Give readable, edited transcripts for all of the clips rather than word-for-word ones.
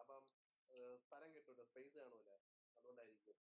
അപ്പം സ്ഥലം കിട്ടൂല, സ്പേസ് കാണൂല, അതുകൊണ്ടായിരിക്കും.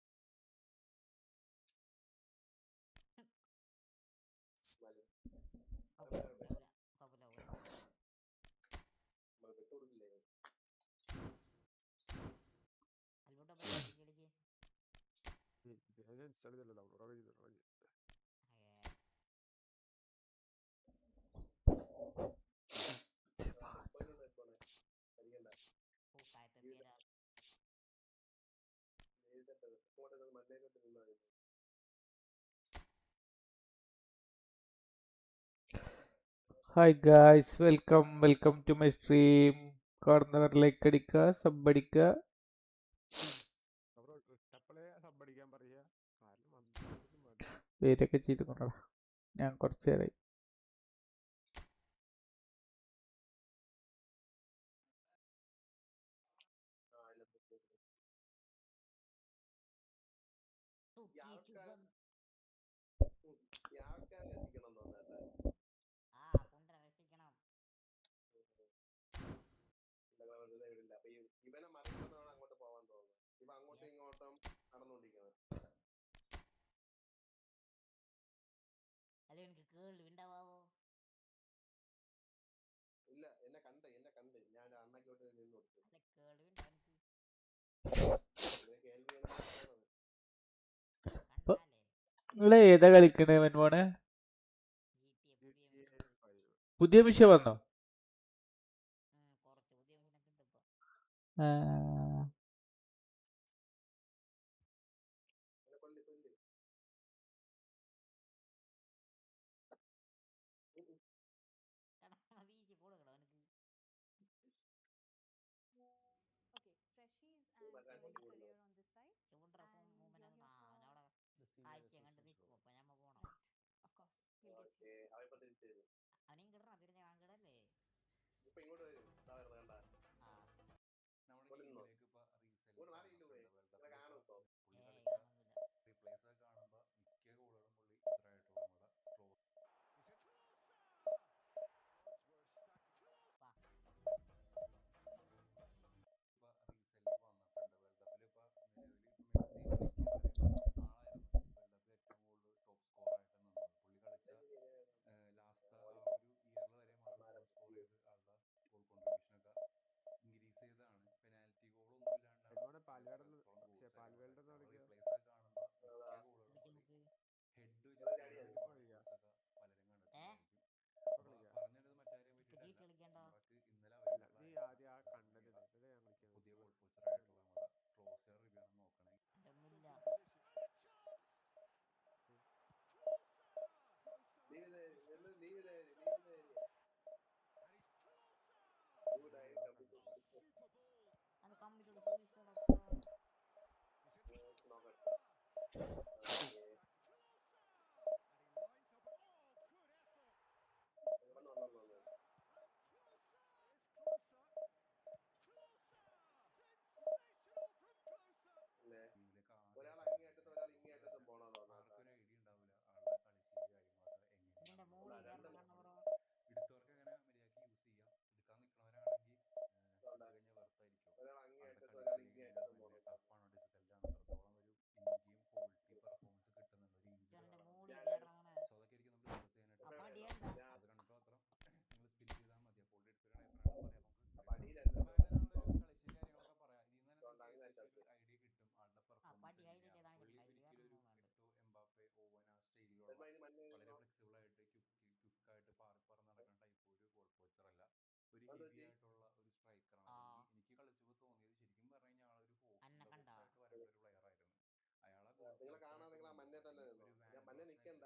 Hi guys, welcome to my stream. കാണുന്നവർ ലൈക്ക് അടിക്കുക, സബ് അടിക്കുക. പേരൊക്കെ ചെയ്ത് കൊണ്ടാ ഞാൻ കുറച്ചു നേരമായി. ഇവനെ മറികടന്നാണ് അങ്ങോട്ട് പോവാൻ തോന്നുന്നത്. ഇവ അങ്ങോട്ടും ഇങ്ങോട്ടും നടന്നുകൊണ്ടിരിക്കുന്നത്. ഇല്ല, എന്നെ കണ്ട് ഞാൻ അണ്ണയ്ക്കോട്ട് നിന്ന് കൊടുത്തു. നിങ്ങള് ഏതാ കളിക്കണേ മെൻമോനെ? പുതിയ വിഷയം വന്നോ? ഇപ്പൊ ഇങ്ങോട്ട് വരും. കണ്ട കാണും. ഇപ്പൊ ഒരാൾ അങ്ങേയറ്റത്തും ഒരാൾ ഇങ്ങേയറ്റത്തും പോണോ തോന്നാ. ഒരാൾ അങ്ങേയറ്റത്തും ഒരാൾ ഇങ്ങേയറ്റത്തും പോണോ. നിങ്ങളെ കാണാൻ നിങ്ങൾ ആ മഞ്ഞ തന്നെ നിന്നോ. ഞാൻ മഞ്ഞ നിക്കണ്ട,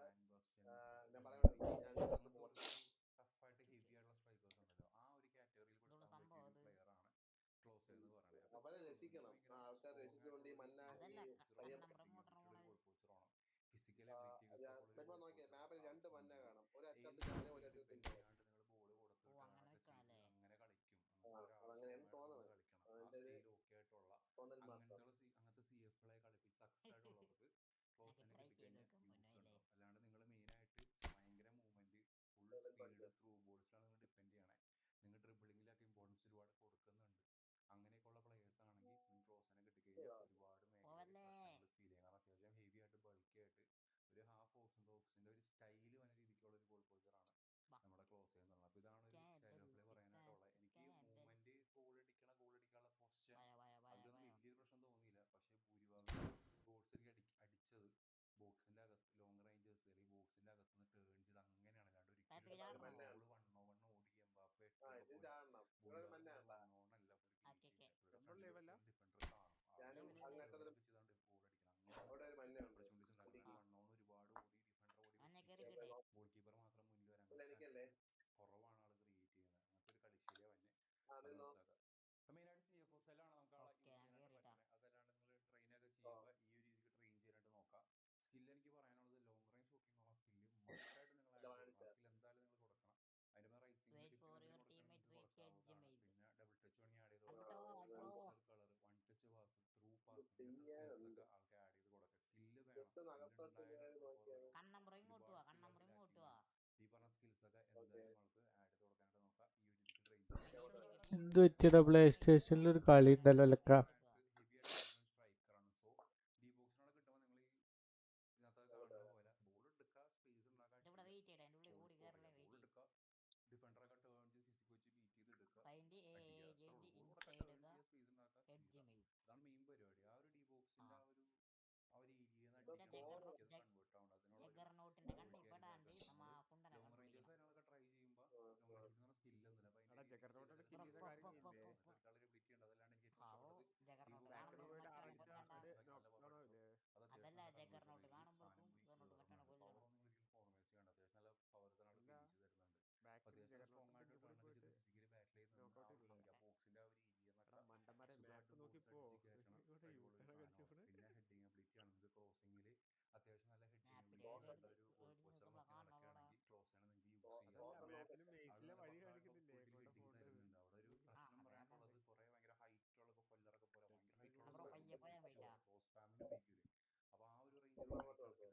ഞാൻ പറയണ അവരെ രക്ഷിക്കണം. ആൾക്കാർ രക്ഷിച്ചുകൊണ്ട് ഈ മഞ്ഞ നോക്കിയേ മാപ്പിൽ 2 മഞ്ഞ കാണും. ഒരറ്റത്ത് ഞാനും ഒരറ്റത്ത് അതങ്ങനെയാണ് തോന്നുന്നത്. അതിന്റെ ഒരു തോന്നൽ മാത്രം. സ്പീഡ് ത്രൂ ബോൾസിലാണ് നിങ്ങൾ ഡിപ്പെൻഡ് ചെയ്യണേ. നിങ്ങൾ ഡ്രിബിളിങ്ങിലൊക്കെ ഇമ്പോർട്ടൻസ് ഒരുപാട് കൊടുക്കുന്നുണ്ട്. അങ്ങനെയൊക്കെയുള്ള പ്ലേയേഴ്സ് ആണെങ്കിൽ നിങ്ങൾ ക്ലോസിനെ കിട്ടിക്കഴിഞ്ഞാൽ ഒരുപാട് മേഖലയിൽ പ്രശ്നങ്ങൾ ഫീൽ ചെയ്യും. കാരണം അത്യാവശ്യം ഹെവി ആയിട്ട് ബൾക്കി ആയിട്ട് ഒരു ഹാഫ് ഓക്സിൻ്റെ ഒരു സ്റ്റൈല് വന്ന രീതിക്കുള്ള ഒരു ഗോൾ പോൾച്ചറാണ് നമ്മുടെ ക്ലോസ് ചെയ്യുന്നത്. അപ്പോൾ ഇതാണ് ഒരു സ്റ്റൈൽ ഓഫ് പ്ലേ പറയാനായിട്ടുള്ളത്. എനിക്ക് മൂവ്മെന്റ് ഗോൾ അടിക്കാനുള്ള പൊസിഷൻ അതിലൊന്നും വലിയൊരു പ്രശ്നം തോന്നിയില്ല. പക്ഷേ ഭൂരിഭാഗം ഗോൾസ് എനിക്ക് അടിച്ചത് ബോക്സിന്റെ അകത്ത് ലോങ് റേഞ്ചേഴ്സ് അല്ലെങ്കിൽ ബോക്സിന്റെ അകത്ത് നിന്ന് ടേൺ ചെയ്ത് അങ്ങനെയാണ്. അല്ലാണ്ട് ഒരിക്കലും വൺ ഓടി എംബാപ്പെ ഇട്ടുള്ള പോലെ ഭൂരിഭാഗം പോലെ വൺ ഓൺ അല്ല പുള്ളി ഫിനിഷ് ചെയ്യുന്നത്. പുള്ളിയുടെ ഫ്രണ്ടിൽ ഒരു സൈഡ് ഡിഫൻഡർ കാണും. ടേൺ വെച്ച് ഇതാണ്ട് ഗോൾ അടിക്കണം. അങ്ങനെയാണ് ഓപ്പർച്യൂണിറ്റീസ് ഉണ്ടാക്കുന്നത്. അല്ലാണ്ട് വൺ ഓൺ ഒരുപാട് ഓടി ഡിഫൻഡർ ഓടി വെച്ചിട്ട് ഗോൾ കീപ്പർ മാത്രം മുന്നിൽ വരാൻ ചാൻസസ് കുറവാണ് ആൾ ക്രിയേറ്റ് ചെയ്യുന്നത്. അങ്ങനത്തെ ഒരു കളിശീലം തന്നെ അത് മനസ്സിലാക്കുക. അപ്പോൾ മെയിനായിട്ട് CFO ആണ് നമുക്ക് ആളെ യൂസ് ചെയ്യാനായിട്ട് പറ്റുന്നത്. അതല്ലാണ്ട് നിങ്ങൾ ട്രെയിനൊക്കെ ചെയ്യുമ്പോൾ ഈ ഒരു രീതിക്ക് ട്രെയിൻ ചെയ്യാനായിട്ട് നോക്കാം. സ്കില്ല് എനിക്ക് പറയാനുള്ളത് ലോങ് റേഞ്ച് ഷൂട്ടിങ്ങുള്ള സ്കില്ല് മസ്റ്റായിട്ട് നിങ്ങൾ ആഡ് കൊടുക്കണം. ആ സ്കിൽ എന്തായാലും നിങ്ങൾ കൊടുക്കണം. അതിൻ്റെ റൈസിംഗ് ഡിഫിനത്തിന് കൊടുക്കാൻ നിങ്ങൾക്ക് കൊടുക്കാവുന്നതാണ്. പിന്നെ ഡബിൾ ടച്ച് വേണമെങ്കിൽ ആഡ് ചെയ്ത് കൊടുക്കാം. Outside colour, one touch pass, through pass, ഇങ്ങനത്തെ സ്കിൽസൊക്കെ ആൾക്ക് ആഡ് ചെയ്ത് കൊടുക്കുക. സ്കില്ല് വേണം. സ്കില്ല് ഉണ്ടായാലും ഒരുപാട് സ്കിൽ ആൾക്ക് ലാക്കിംഗ് ആണ്. ഈ പറഞ്ഞ സ്കിൽസൊക്കെ എന്തായാലും ആൾക്ക് ആഡ് ചെയ്ത് കൊടുക്കാനായിട്ട് നോക്കാം. ഈ ഒരു രീതിക്ക് ട്രെയിൻ ചെയ്യാനായിട്ട്. എന്ത് പറ്റിയടാ പ്ലേ സ്റ്റേഷനിൽ ഒരു കളി ഉണ്ടല്ലോ ലക്ക. ഹെവി ആയിട്ട് കളിക്കുന്ന സ്ട്രൈക്കറാണ്. സോ ഡി ബോക്സിനോട് കിട്ടുമ്പോൾ നിങ്ങൾ ഇതിനകത്ത് കാണുന്ന പോലെ ബോൾ എടുക്കുക, സ്പേസ് ഉണ്ടാക്കുക, ഗോൾ സ്കോർ ചെയ്യുക. ബോൾ എടുക്കുക, ഡിഫൻഡറൊക്കെ ടേൺ ചെയ്ത് ഫിസിക്ക് വെച്ച് ബീറ്റ് ചെയ്ത് എടുക്കുക, അടിക്കുക. അത്രേ ഉള്ളൂ. ബോൾ കൊടുക്കുക, ടേൺ ചെയ്യുക, സ്പേസ് ഉണ്ടാക്കുക, ചെയ്യുക. ഇതാണ് മെയിൻ പരിപാടി. ആ ഒരു ഡി ബോക്സിന്റെ ആ ഒരു ഏരിയയിൽ നിന്ന് അടിക്കണം ശരിക്കും അത് കൺവേർട്ട് ആവണം. അതിനുള്ളൊരു ക്വാളിറ്റി അതിന് വേണ്ടത്. നമ്മൾ ലോങ് റേഞ്ചേഴ്സ് കാര്യങ്ങളൊക്കെ ട്രൈ ചെയ്യുമ്പോൾ ലോങ് റേഞ്ച് എന്ന് പറഞ്ഞാൽ സ്കില്ലൊന്നുമില്ല. അപ്പോൾ അതിൻ്റെ എടുക്കാനുള്ള എബിലിറ്റി ഉണ്ട്. അതല്ലാണ്ട് എനിക്ക് ഏറ്റവും ഇഷ്ടപ്പെട്ടത് ഡി അത് അത്യാവശ്യം നല്ല കൺവേർഷൻ റേറ്റ് സാധനം പോയി കയറുന്നുണ്ട്. പവറൊന്നും നിങ്ങൾ ഒരിക്കലും കോംപ്രമൈസ് ചെയ്യേണ്ട. അത്യാവശ്യം നല്ല പവർ തന്നെ ആൾ ഫിനിഷ് തരുന്നുണ്ട്. അപ്പോൾ അത്യാവശ്യം നല്ല സ്ട്രോങ് ആയിട്ട് ടേണൊക്കെ ചെയ്ത് ഫിസിക്കലി ബാക്കിൽ നിന്ന് ആ ഒരു ബോക്സിന്റെ ആ ഒരു ഏരിയ എന്നൊക്കെ സുഖമായിട്ട് ബോക്സ് അടിച്ച് കയറ്റണം കഴിവുള്ളൊരു സാധനമാണ്. പിന്നെ ഹെഡിങ് എബിലിറ്റിയാണ്. നിങ്ങൾക്ക് ക്രോസിങ്ങിൽ അത്യാവശ്യം നല്ല ഹെഡിങ് എബിലിറ്റി ഉള്ള ഒരു ഗോൾ പോസ്റ്റർ നോക്കി നടക്കുകയാണെങ്കിൽ ക്ലോസ് ആണ് നിങ്ങൾക്ക് യൂസ് ചെയ്യാവുന്നതാണ്. അവിടെ നല്ല പക്കാ ടോപ്പ് ക്വാളിറ്റിയിൽ ഹെഡിങ് തരുന്നുണ്ട്. അവിടെ ഒരു പ്രശ്നം പറയാനുള്ളത്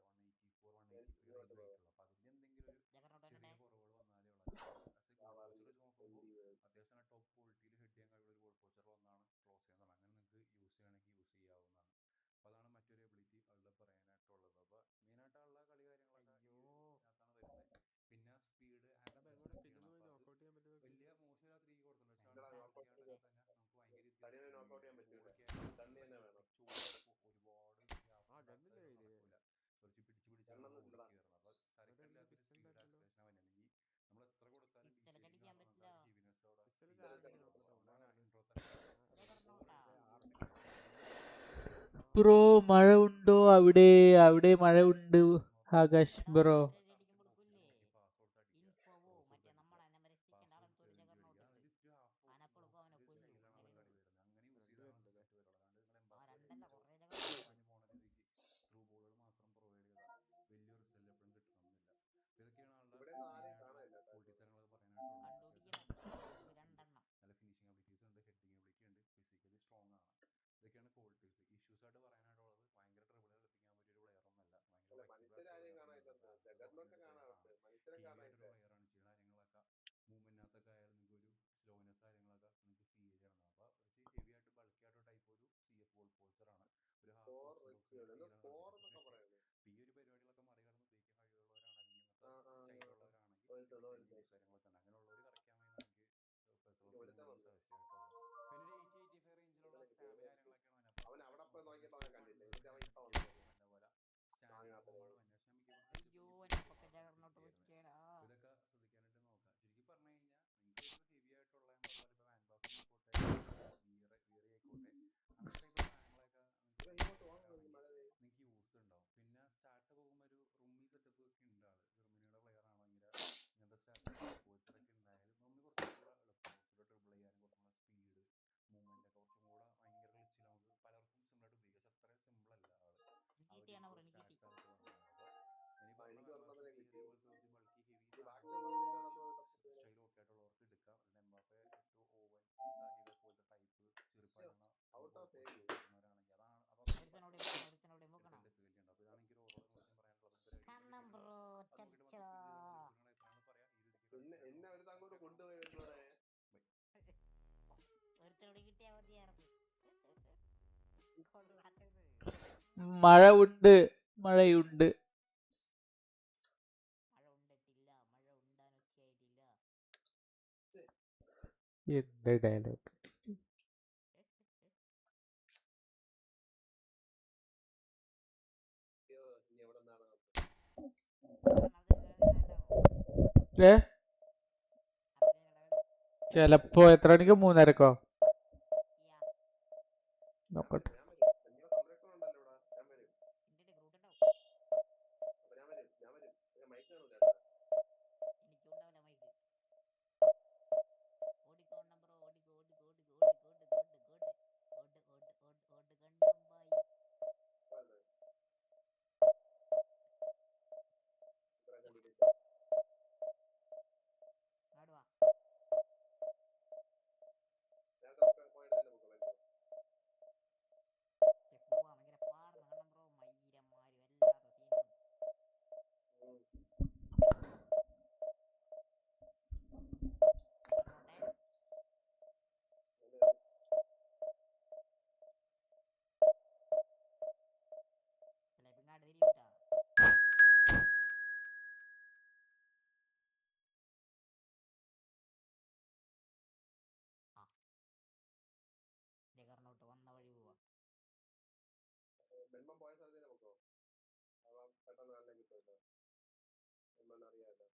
കുറേ ഭയങ്കര ഹൈറ്റുള്ള ഇപ്പോൾ കൊല്ലറൊക്കെ പോലെ ഭയങ്കര ഹൈറ്റുള്ള ക്ലോസ് സ്പാമിന് ഉപയോഗിക്കൂലേ. അപ്പോൾ ആ ഒരു റേഞ്ചിലുള്ള വെയിറ്റ് ആൾക്കില്ല. 184 185 റേഞ്ച് വെയിറ്റ് ഉള്ളൂ. അപ്പോൾ അതിൻ്റെ എന്തെങ്കിലും ഒരു ചെറിയ കുറവുകൾ വന്നാലേ ഉള്ളൂ. അല്ലാണ്ട് ആസ് എ ഗോൾ പോച്ചർ വെച്ച് നോക്കുമ്പോൾ അത്യാവശ്യം നല്ല ടോപ്പ് ക്വാളിറ്റിയിൽ ഹെഡ് ചെയ്യാൻ കഴിവുള്ള ഒരു ഗോൾ പോച്ചർ ഒന്നാണ് ക്ലോസ് ചെയ്യുന്നതാണ്. അങ്ങനെ നിങ്ങൾക്ക് യൂസ് ചെയ്യണമെങ്കിൽ യൂസ് ചെയ്യാവുന്നതാണ്. അപ്പോൾ അതാണ് മറ്റൊരു എബിലിറ്റി അവളുടെ പറയാനായിട്ടുള്ളത്. അപ്പോൾ മെയിനായിട്ട് ഉള്ള കളി കാര്യങ്ങളൊക്കെ ഈ ഒരു ഇതിനകത്താണ് വരുന്നത്. പിന്നെ സ്പീഡ് ആക്സിലറേഷൻ ചെയ്യണം. അപ്പോൾ അത് വലിയ മോശമില്ലാത്ത രീതി കൊടുത്തിട്ടുണ്ട്. പക്ഷേ ആൾ ബൾക്കിയായിട്ടൊക്കെ തന്നെ നമുക്ക് ഭയങ്കര രീതിയിൽ ഓടിക്കാൻ ചോദിച്ചപ്പോൾ ഒരുപാട് ഗ്യാപ്പ് ഉണ്ടാക്കാനൊന്നും നടക്കില്ല. കുറച്ച് പിടിച്ചാണ് ഓടി കയറുന്നത്. അപ്പോൾ തരക്കില്ലാത്തൊരു സ്പീഡ് ആക്സിലറേഷനാണ് വരുന്നത്. അല്ലെങ്കിൽ നമ്മൾ എത്ര കൊടുത്താലും ഡീറ്റെയിലിംഗ് കാരണം നമുക്ക് ആ ഒരു ഹെവിനെസ് അവിടെ ഫീൽ ചെയ്യുന്നുണ്ട്. അതുകൊണ്ടാണ് ഇൻട്രോ തന്നെ ഓവർ ബ്രോ മഴ ഉണ്ടോ അവിടെ? അവിടെ മഴ ഉണ്ട് ആകാശ് ബ്രോ. നോക്കി പാസ് കൊടുത്ത് അടിക്കുക, ക്രോസ് കൊടുത്ത് അടിക്കുക, പാസ് കൊടുത്ത് ടേൺ ചെയ്ത് അടിക്കുക. അതായത് ഒരു ഹാഫ് ബോക്സിന്റെ സ്റ്റൈലാണ് ആൾ കളി വരുന്നത്. അങ്ങനെ യൂസ് ചെയ്താണ് റിസൾട്ട് വരുള്ളൂ. അല്ലാണ്ട് നിങ്ങൾ എംബാപ്പെ പാഞ്ഞു പോണ രീതിക്ക് ത്രൂ ബോളുകൾ മാത്രം പ്രൊവൈഡ് ചെയ്താൽ വലിയ റിസൾട്ട് എപ്പോഴും കിട്ടണമെന്നില്ല. അപ്പോൾ ഇതൊക്കെയാണ് ആളുടെ മെയിനായിട്ടുള്ള ക്വാളിറ്റീസ് കാര്യങ്ങളൊക്കെ പറയാനായിട്ടുള്ളത്. നല്ല ഫിനിഷിംഗ് എബിലിറ്റീസ് ഉണ്ട്, ഹെഡിങ് എബിലിറ്റി ഉണ്ട്, ഫിസിക്കലി സ്ട്രോങ് ആണ്. ഇതൊക്കെയാണ് ക്വാളിറ്റീസ്. ഇഷ്യൂസ് ആയിട്ട് പറയാനായിട്ടുള്ളത് ഭയങ്കര ട്രിബിൾ കളിപ്പിക്കാൻ പറ്റിയൊരു പ്ലെയർ ഒന്നല്ല. ഭയങ്കര ഫ്ലെക്സിബിൾ ആയിട്ടുള്ള പ്ലെയർ ഒന്നുമല്ല. ബാലൻസ് കുറഞ്ഞൊരു പ്ലെയറാണ്. ഹെവി ആയിട്ടൊരു പ്ലെയറാണ്. ചെയ്യുന്ന കാര്യങ്ങളൊക്കെ മൂവ്മെന്റിനകത്തൊക്കെ ആയാലും നിങ്ങൾക്ക് ഒരു സ്ലോനെസ് കാര്യങ്ങളൊക്കെ നിങ്ങൾക്ക് ഫീൽ ചെയ്യണം. അപ്പോൾ കുറച്ച് ഹെവി ആയിട്ട് ബൾക്കി ആയിട്ട് ടൈപ്പ് ഒരു CF ഗോൾ പോൾച്ചറാണ്. ഒരു ഹാഫ് ബോക്സിന്റെ ഫീലാണ് കളിക്കുന്നത്. അപ്പോൾ ഈ ഒരു പരിപാടികളൊക്കെ മറികടന്ന് ഉപയോഗിക്കാൻ കഴിവുള്ളവരാണ്, അല്ലെങ്കിൽ ഇങ്ങനത്തെ സ്റ്റൈലുള്ളവരാണെങ്കിൽ എബിലിറ്റി യൂസ് കാര്യങ്ങളൊക്കെ ഉണ്ട്. അങ്ങനെയുള്ളവർ കളിക്കാൻ വേണ്ടി എനിക്ക് പേഴ്സണൽ ഒപ്പീനിയൻ സജസ്റ്റ് ആയിട്ടുള്ളത്. പിന്നെ ഒരു 80-85 റേഞ്ചിലുള്ള സ്റ്റാമിന കാര്യങ്ങളൊക്കെയാണ് വന്നത്. അപ്പോൾ അത്രയായിട്ട് നോക്കാം. ഫിഫ്റ്റി വൺ അത്യാവശ്യം നല്ല പോലെ സ്റ്റാൻഡിങ് ഫോമാണ് വന്നത്. പക്ഷേ നമുക്ക് ഇവിടെ അപ്പോൾ ഇതൊക്കെ ശ്രദ്ധിക്കാനായിട്ട് നോക്കാം. ചുരുക്കി പറഞ്ഞു കഴിഞ്ഞാൽ നിങ്ങൾക്ക് ഒരു ഹെവി ആയിട്ടുള്ള നമ്മളിപ്പോൾ വാൻബാസ് ആയിക്കോട്ടെ, വിയറി ആയിക്കോട്ടെ, അങ്ങനത്തെ ടൈപ്പ് സാധനങ്ങളൊക്കെ നിങ്ങൾക്ക് നിങ്ങൾക്ക് യൂസ് ഉണ്ടാവും. പിന്നെ സ്റ്റാറ്റ്സ് ഒക്കെ നോക്കുമ്പോൾ ഒരു റുമ്മി സെറ്റപ്പ് ഒക്കെ ഉണ്ട്. ആൾ ജർമ്മനിയുടെ പ്ലെയർ ആണ്. ഭയങ്കര ഇങ്ങനത്തെ സ്റ്റാറ്റ്സ് പോച്ചറൊക്കെ ഉണ്ടായാലും നമ്മൾ കുറച്ചും കൂടെ എളുപ്പം കുറച്ചുകൂടെ ട്രിബിൾ ചെയ്യാനും കുറച്ചും കൂടെ സ്പീഡ് മൂവ്മെന്റ് ഒക്കെ കുറച്ചും കൂടെ ഭയങ്കര ഗ്ലിച്ചിൽ നമുക്ക് പലർക്കും സിമ്പിളായിട്ട് ഉപയോഗിക്കാം. പക്ഷെ അത്രയും സിമ്പിൾ അല്ല ആൾ ആ ഒരു സ്റ്റാറ്റ്സ് അകത്ത് വന്നത്. അപ്പോൾ ഇനി പറഞ്ഞ വാൻബാസ് തിയറി പോലത്തെ കുറച്ച് ബൾക്കി ഹെവി സാധനങ്ങൾ സ്റ്റൈൽ ഒക്കെ ആയിട്ടുള്ളവർക്ക് എടുക്കാം. അല്ലെങ്കിൽ എംബാപ്പെ ടു ഓവൻ ഇൻസാഗിയൊക്കെ പോലത്തെ ടൈപ്പ് ചെറുപ്പായിരുന്ന നോക്കുന്നവരാണെങ്കിൽ അതൊന്നും പറ്റില്ല എടുക്കാൻ ഡിഫിക്കൽറ്റി ഉണ്ട്. അപ്പോൾ ഇതാണ് എനിക്ക് ഒരു ഓവറോൾ ക്വസ്റ്റ്യൻ പറയാനുള്ളത്. നമുക്ക് നോക്കിയിട്ട് മറ്റേ സ്കിൽ ചെയ്ത് നമുക്ക് എടുത്തു. നിങ്ങളുടെ അഭിപ്രായങ്ങൾ പറയാം. ഈ രീതിക്ക് പിന്നെ അവര് അങ്ങോട്ട് കൊണ്ടുപോയി വരുന്നവരെ മഴ ഉണ്ട്, മഴയുണ്ട്. എന്ത് ഡയലോഗ്. ഇനി എവിടെ നിന്നാണ് ചിലപ്പോ എത്ര മണിക്ക്? 3:30-ക്കോ? നോക്കട്ടെ. ഞാൻ വരും. എന്റെ സംരക്ഷണം ഉണ്ടല്ലോ ഇവിടെ. ഞാൻ വരും. അപ്പൊ ഞാൻ വരും. മൈക്ക് കാണൂല. ബെൽമം പോയ സ്ഥലത്ത് നമുക്കോ പെട്ടെന്ന് നല്ല കിട്ടുമല്ലോ. ബെൽമം അറിയാമല്ലോ.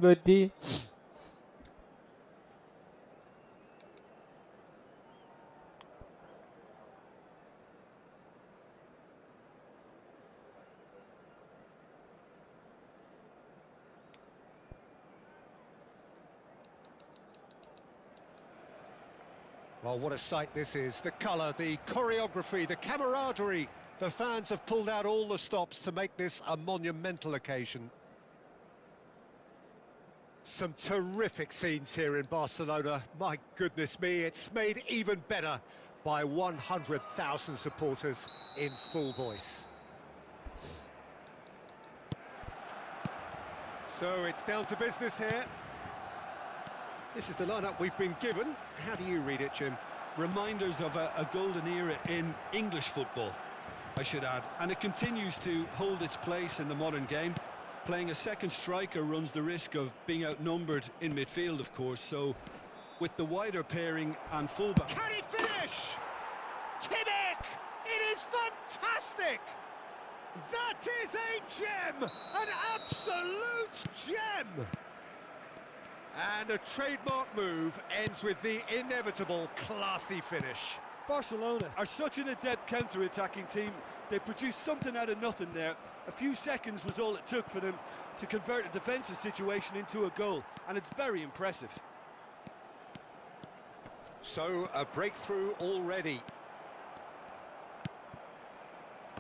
പറ്റി? Well, what a sight this is. The colour, the choreography, the camaraderie. The fans have pulled out all the stops to make this a monumental occasion. Some terrific scenes here in Barcelona. My goodness me, it's made even better by 100,000 supporters in full voice. So it's down to business here. This is the lineup we've been given. How do you read it, Jim? Reminders of a golden era in English football, I should add. And it continues to hold its place in the modern game. Playing a second striker runs the risk of being outnumbered in midfield, of course. So, with the wider pairing and fullback... Can he finish? Kimmich! It is fantastic! That is a gem! An absolute gem! And a trademark move ends with the inevitable classy finish. Barcelona are such an adept counter-attacking team. They produced something out of nothing there. A few seconds was all it took for them to convert a defensive situation into a goal, and it's very impressive. So, a breakthrough already.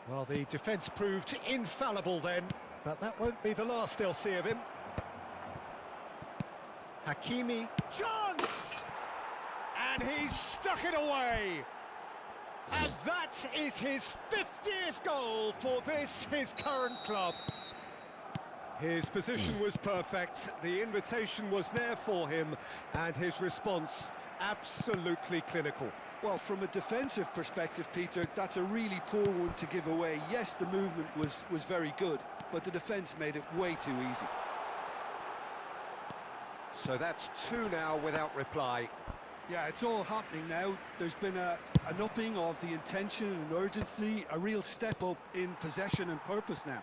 Well, the defence proved infallible then, but that won't be the last they'll see of him. Hakimi, chance! And he's stuck it away! And that is his 50th goal for this, his current club. His position was perfect, the invitation was there for him, and his response absolutely clinical. Well, from a defensive perspective, Peter, that's a really poor one to give away. Yes, the movement was very good, but the defence made it way too easy. So that's 2 now without reply. Yeah, it's all happening now. There's been an upping of the intention and urgency, a real step up in possession and purpose now.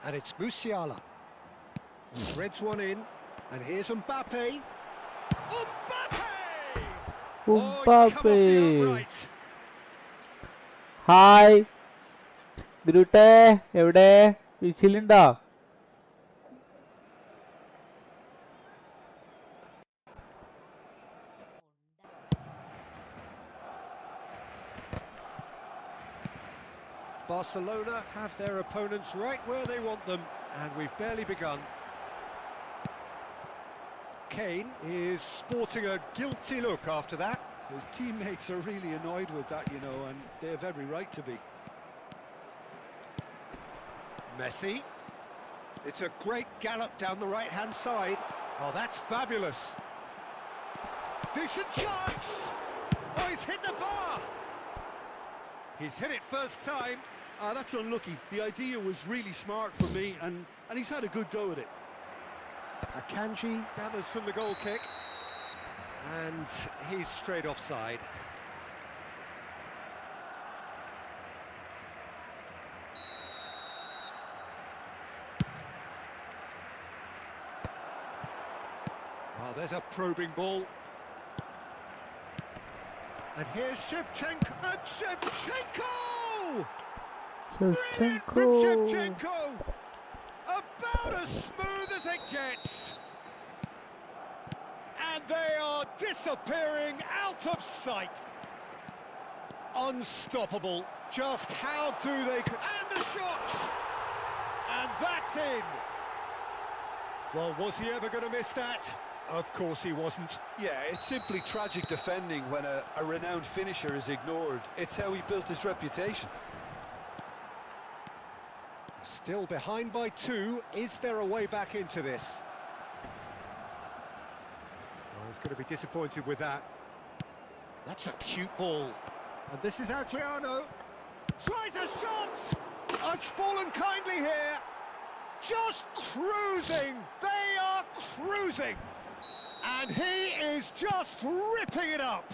And it's Musiala. Threads one in, and here's Mbappe. Mbappe! Oh, it's come off the upright. Hi ഗ്രൂട്ടേ, എവിടെ വിസിലുണ്ടോ? Barcelona have their opponents right where they want them, and we've barely begun. Kane is sporting a guilty look after that. His teammates are really annoyed with that, you know, and they have every right to be. Messi. It's a great gallop down the right-hand side. Oh, that's fabulous. Decent chance! Oh, he's hit the bar! He's hit it first time. That's unlucky. The idea was really smart for me, and he's had a good go at it. Akanji gathers from the goal kick. And he's straight offside. Oh, there's a probing ball. And here's Shevchenko. And Shevchenko! Brilliant from Shevchenko! About as smooth as it gets. And they are disappearing out of sight. Unstoppable. Just how do they... And the shot! And that's in. Well, was he ever going to miss that? Of course he wasn't. Yeah, it's simply tragic defending when a renowned finisher is ignored. It's how he built his reputation. Still behind by 2. Is there a way back into this? Oh, he's going to be disappointed with that. That's a cute ball. And this is Adriano. Tries a shot! Oh, it's fallen kindly here. Just cruising. They are cruising. And he is just ripping it up.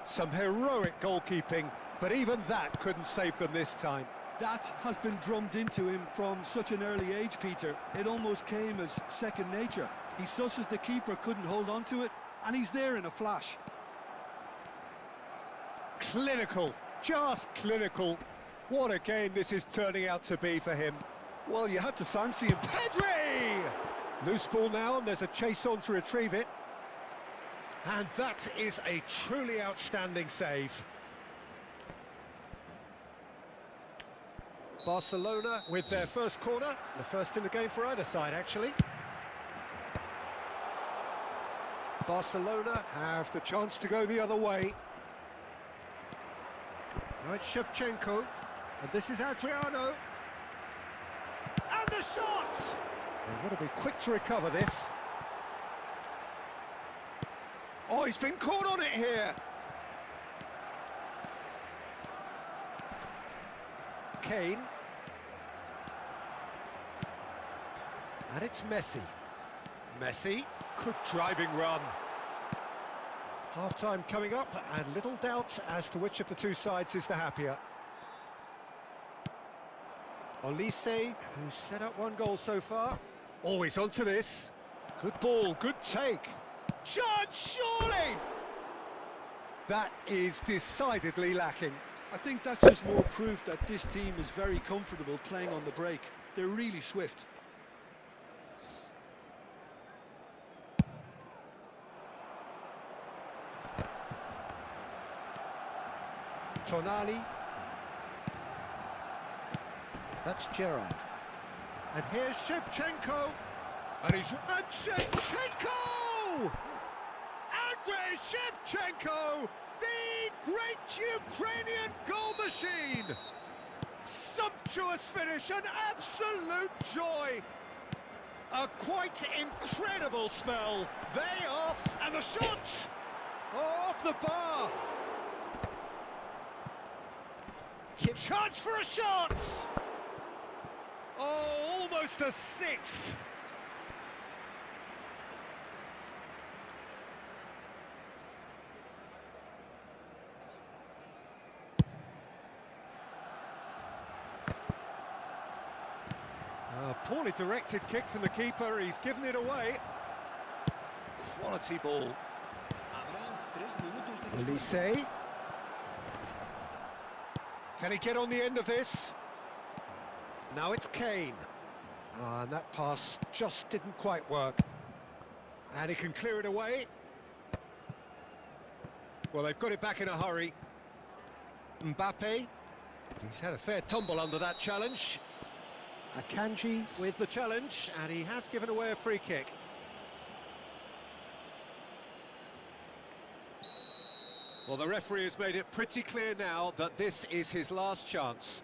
Some heroic goalkeeping, but even that couldn't save them this time. That has been drummed into him from such an early age, Peter. It almost came as second nature. He susses the keeper couldn't hold on to it, and he's there in a flash. Clinical, just clinical. What a game this is turning out to be for him. Well, you had to fancy him. Pedri! Loose ball now, and there's a chase on to retrieve it. And that is a truly outstanding save. Barcelona with their first corner, the first in the game for either side, actually. Barcelona have the chance to go the other way. Now it's Shevchenko, and this is Adriano. And the shot! They've got to be quick to recover this. Oh, he's been caught on it here. Kane. And it's Messi. Messi, good driving run. Half-time coming up, and little doubt as to which of the two sides is the happier. Olise, who's set up one goal so far. Oh, he's onto this. Good ball, good take. Chance, surely! That is decidedly lacking. I think that's just more proof that this team is very comfortable playing on the break. They're really swift. Tonali. That's Gerrard. And here's Shevchenko. And he's... And Shevchenko! Andrei Shevchenko! The great Ukrainian goal machine! Sumptuous finish, an absolute joy! A quite incredible spell. They off, and the shot! Oh, off the bar! Chance for a shot! Oh, almost a sixth. A poorly directed kick from the keeper, he's given it away. Quality ball. Olise. Can he get on the end of this? Now it's Kane. And that pass just didn't quite work. And he can clear it away. Well, they've got it back in a hurry. Mbappe. He's had a fair tumble under that challenge. Akanji with the challenge, and he has given away a free kick. Well, the referee has made it pretty clear now that this is his last chance.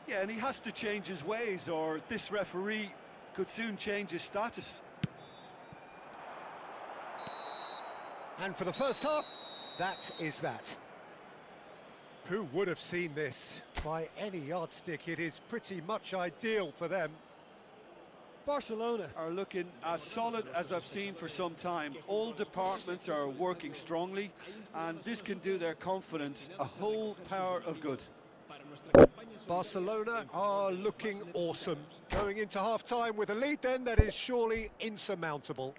Yeah, and he has to change his ways, or this referee could soon change his status. And for the first half, that is that. Who would have seen this? By any yardstick, it is pretty much ideal for them. Barcelona are looking as solid as I've seen for some time. All departments are working strongly, and this can do their confidence a whole power of good. Barcelona are looking awesome. Going into half-time with a lead then that is surely insurmountable.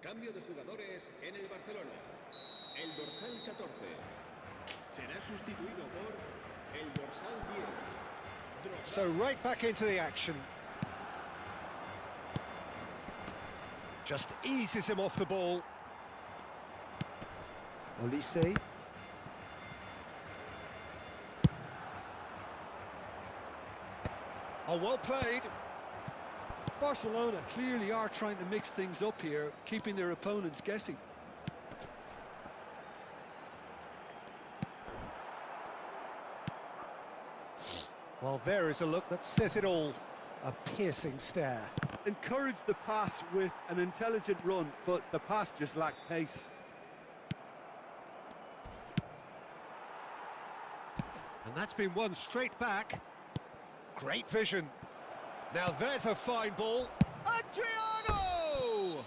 Cambio de jugadores en el Barcelona. El dorsal 14 será sustituido por el dorsal 10. So right back into the action. Just eases him off the ball. Olise. Oh, well played. Barcelona clearly are trying to mix things up here, keeping their opponents guessing. Well, there is a look that says it all. A piercing stare. Encouraged the pass with an intelligent run, but the pass just lacked pace. And that's been won straight back. Great vision. Now there's a fine ball. Adriano!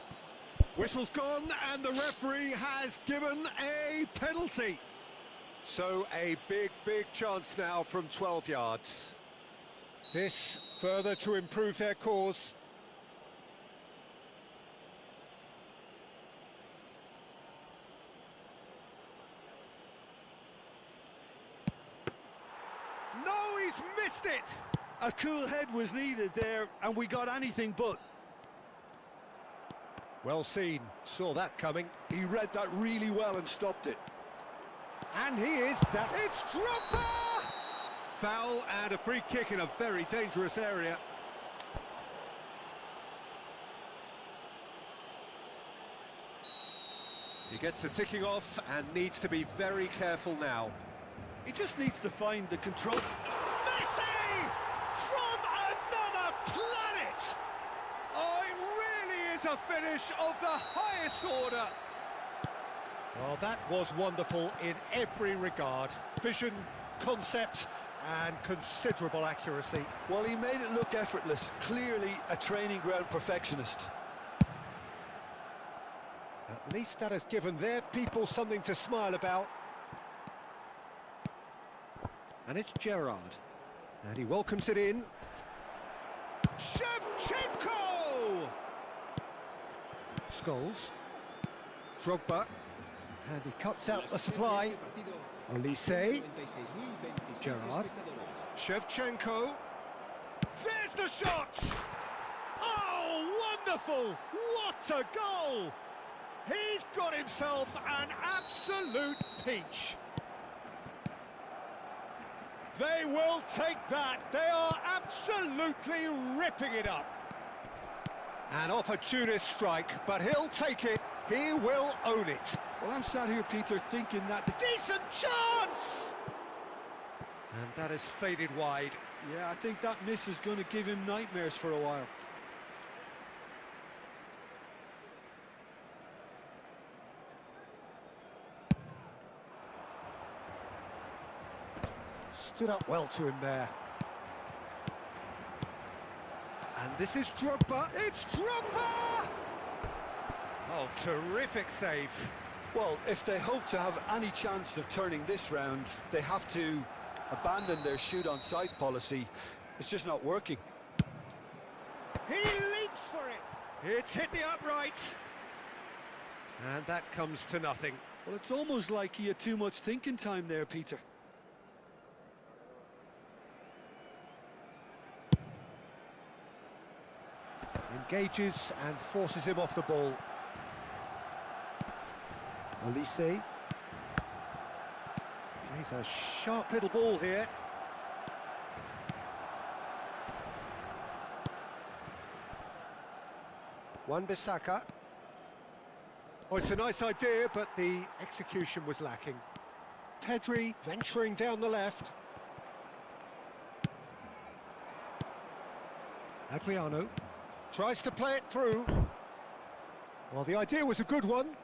Whistle's gone and the referee has given a penalty. So a big chance now from 12 yards. This further to improve their cause. No, he's missed it! A cool head was needed there, and we got anything but. Well seen, saw that coming. He read that really well and stopped it. And he is down. It's Drogba! Foul and a free kick in a very dangerous area. He gets the ticking off and needs to be very careful now. He just needs to find the control. Messi! From another planet! Oh, it really is a finish of the highest order. Well, that was wonderful in every regard. Vision, concept, and considerable accuracy. Well, he made it look effortless. Clearly a training ground perfectionist. At least that has given their people something to smile about. And it's Gerrard. And he welcomes it in. Shevchenko! Scholes. Drogba. And he cuts out the supply. Olise. Gerrard. Shevchenko. There's the shot! Oh, wonderful! What a goal! He's got himself an absolute peach. They will take that. They are absolutely ripping it up. An opportunist strike, but he'll take it. He will own it. Well, I'm sat here, Peter, thinking that... Decent chance! And that has faded wide. Yeah, I think that miss is going to give him nightmares for a while. Stood up well to him there. And this is Drogba. It's Drogba! Oh, terrific save. Well, if they hope to have any chance of turning this round, they have to abandon their shoot-on-sight policy. It's just not working. He leaps for it. It's hit the upright. And that comes to nothing. Well, it's almost like he had too much thinking time there, Peter. Engages and forces him off the ball. Olise plays a sharp little ball here. Wan-Bissaka. Oh, it's a nice idea, but the execution was lacking. Pedri venturing down the left. Adriano tries to play it through. Well, the idea was a good one.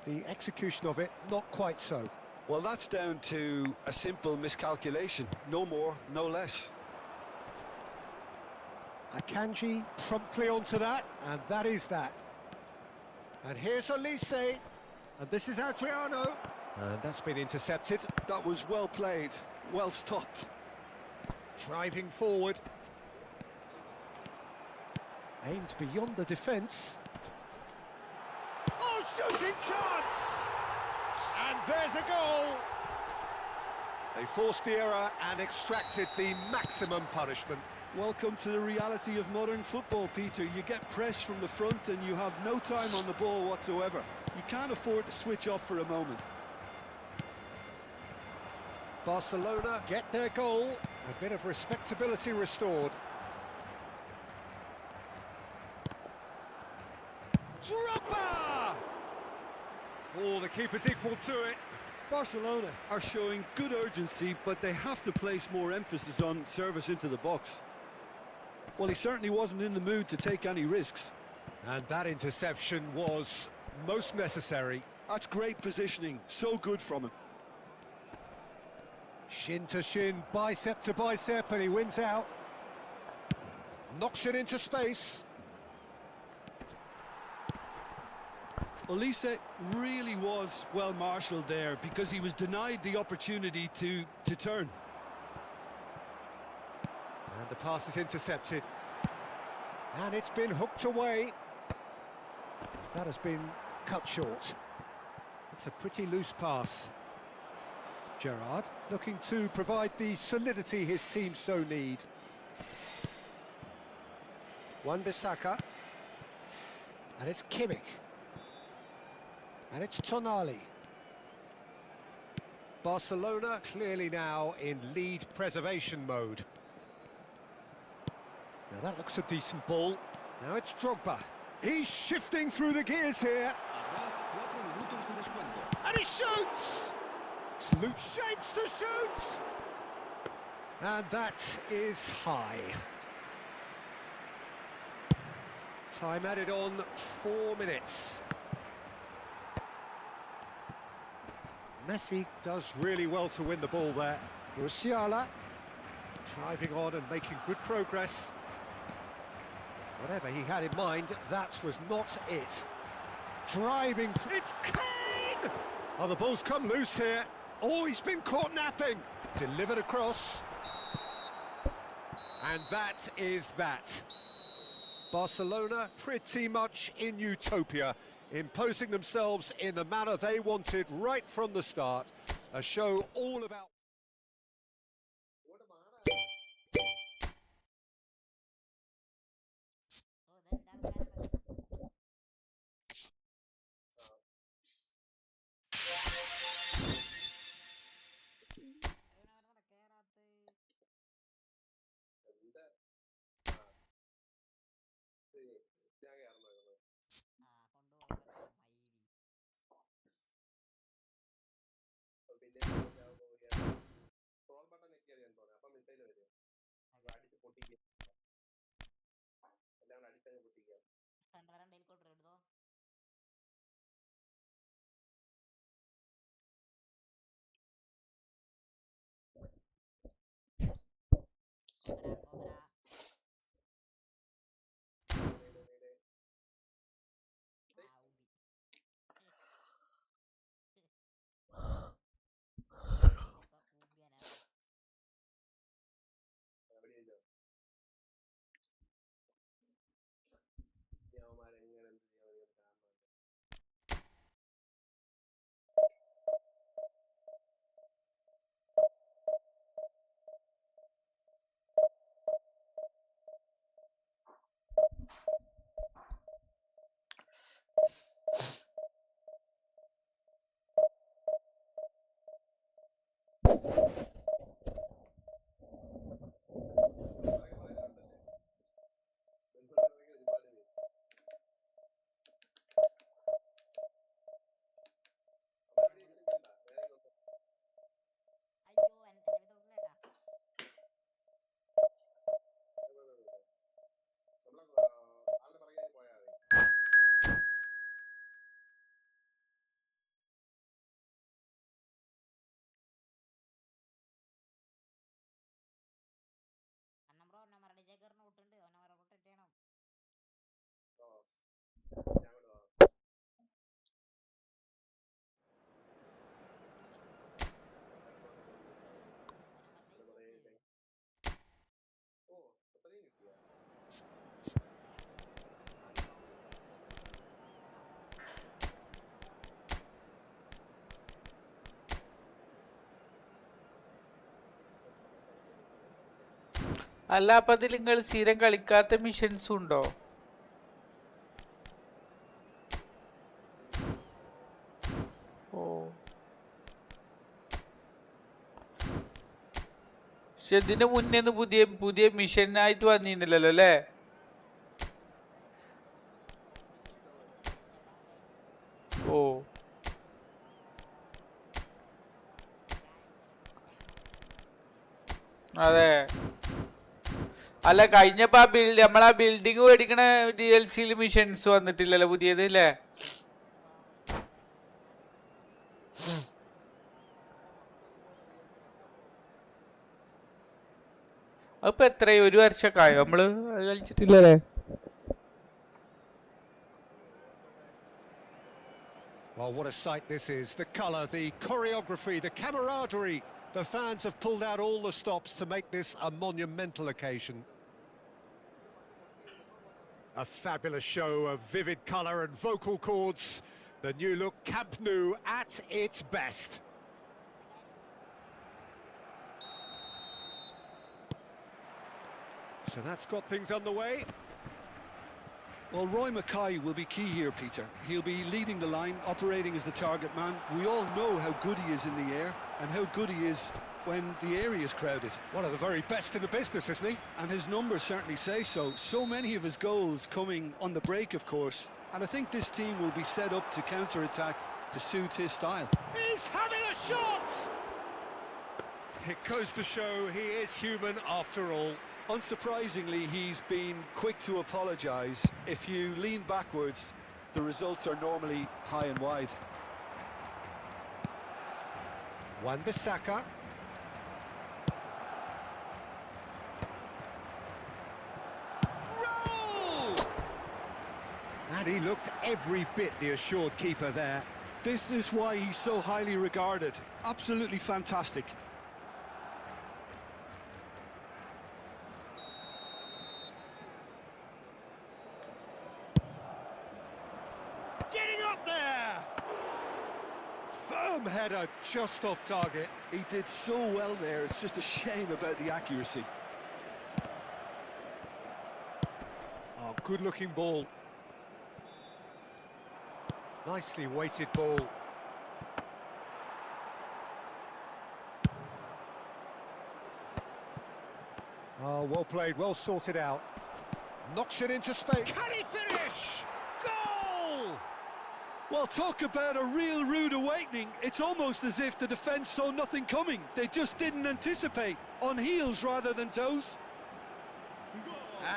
The execution of it, not quite so. Well, that's down to a simple miscalculation. No more, no less. Akanji promptly onto that, and that is that. And here's Olise, and this is Adriano. And that's been intercepted. That was well played, well stopped. Driving forward. Aimed beyond the defence. Oh, shooting chance! And there's a goal! They forced the error and extracted the maximum punishment. Welcome to the reality of modern football, Peter. You get press from the front and you have no time on the ball whatsoever. You can't afford to switch off for a moment. Barcelona get their goal. A bit of respectability restored. Drogba! Oh, the keeper's equal to it. Barcelona are showing good urgency, but they have to place more emphasis on service into the box. Well, he certainly wasn't in the mood to take any risks. And that interception was most necessary. That's great positioning, so good from him. Shin to shin, bicep to bicep, and he wins out. Knocks it into space. Olise really was well marshalled there because he was denied the opportunity to turn. And the pass is intercepted. And it's been hooked away. That has been cut short. It's a pretty loose pass. Gerrard looking to provide the solidity his team so need. Wan-Bissaka. And it's Kimmich. And it's Tonali. Barcelona clearly now in lead preservation mode. Now that looks a decent ball. Now it's Drogba. He's shifting through the gears here. And he shoots! It's loose shapes to shoot! And that is high. Time added on 4 minutes. Messi does really well to win the ball there. Musiala driving on and making good progress. Whatever he had in mind, that was not it. Driving, it's Kane! Oh, the ball's come loose here. Oh, he's been caught napping. Delivered across. And that is that. Barcelona pretty much in utopia, imposing themselves in the manner they wanted right from the start. A show all about... അല്ല അപ്പൊ അതിൽ നിങ്ങൾ സ്ഥിരം കളിക്കാത്ത മിഷൻസും ഉണ്ടോ? ഓ, പക്ഷെ ഇതിന്റെ മുന്നേ പുതിയ പുതിയ മിഷൻ ആയിട്ട് വന്നിരുന്നില്ലല്ലോ അല്ലേ? ഓ, അതെ. അല്ല കഴിഞ്ഞപ്പോ ആ നമ്മളാ ബിൽഡിങ് മേടിക്കണ DLC മിഷൻസ് വന്നിട്ടില്ലല്ലോ പുതിയത് അല്ലേ? അപ്പൊ എത്രയോ 1 വർഷമൊക്കെ ആയോ നമ്മള് കളിച്ചിട്ടില്ലല്ലേ? Well, what a sight this is. The colour, the choreography, the camaraderie. The fans have pulled out all the stops to make this a monumental occasion. A fabulous show of vivid colour and vocal cords. The new look Camp Nou at its best. So that's got things underway. Well, Roy Mackay will be key here, Peter. He'll be leading the line, operating as the target man. We all know how good he is in the air and how good he is when the area is crowded. One of the very best in the business, isn't he? And his numbers certainly say so. So many of his goals coming on the break, of course. And I think this team will be set up to counter-attack to suit his style. He's having a shot! It goes to show he is human after all. Unsurprisingly, he's been quick to apologise. If you lean backwards, the results are normally high and wide. Wan-Bissaka. Roll! And he looked every bit the assured keeper there. This is why he's so highly regarded. Absolutely fantastic. Getting up there! Firm header just off target. He did so well there, it's just a shame about the accuracy. Oh, good-looking ball. Nicely weighted ball. Oh, well played, well sorted out. Knocks it into space. Can he finish? Goal! Well, talk about a real rude awakening. It's almost as if the defence saw nothing coming. They just didn't anticipate. On heels rather than toes.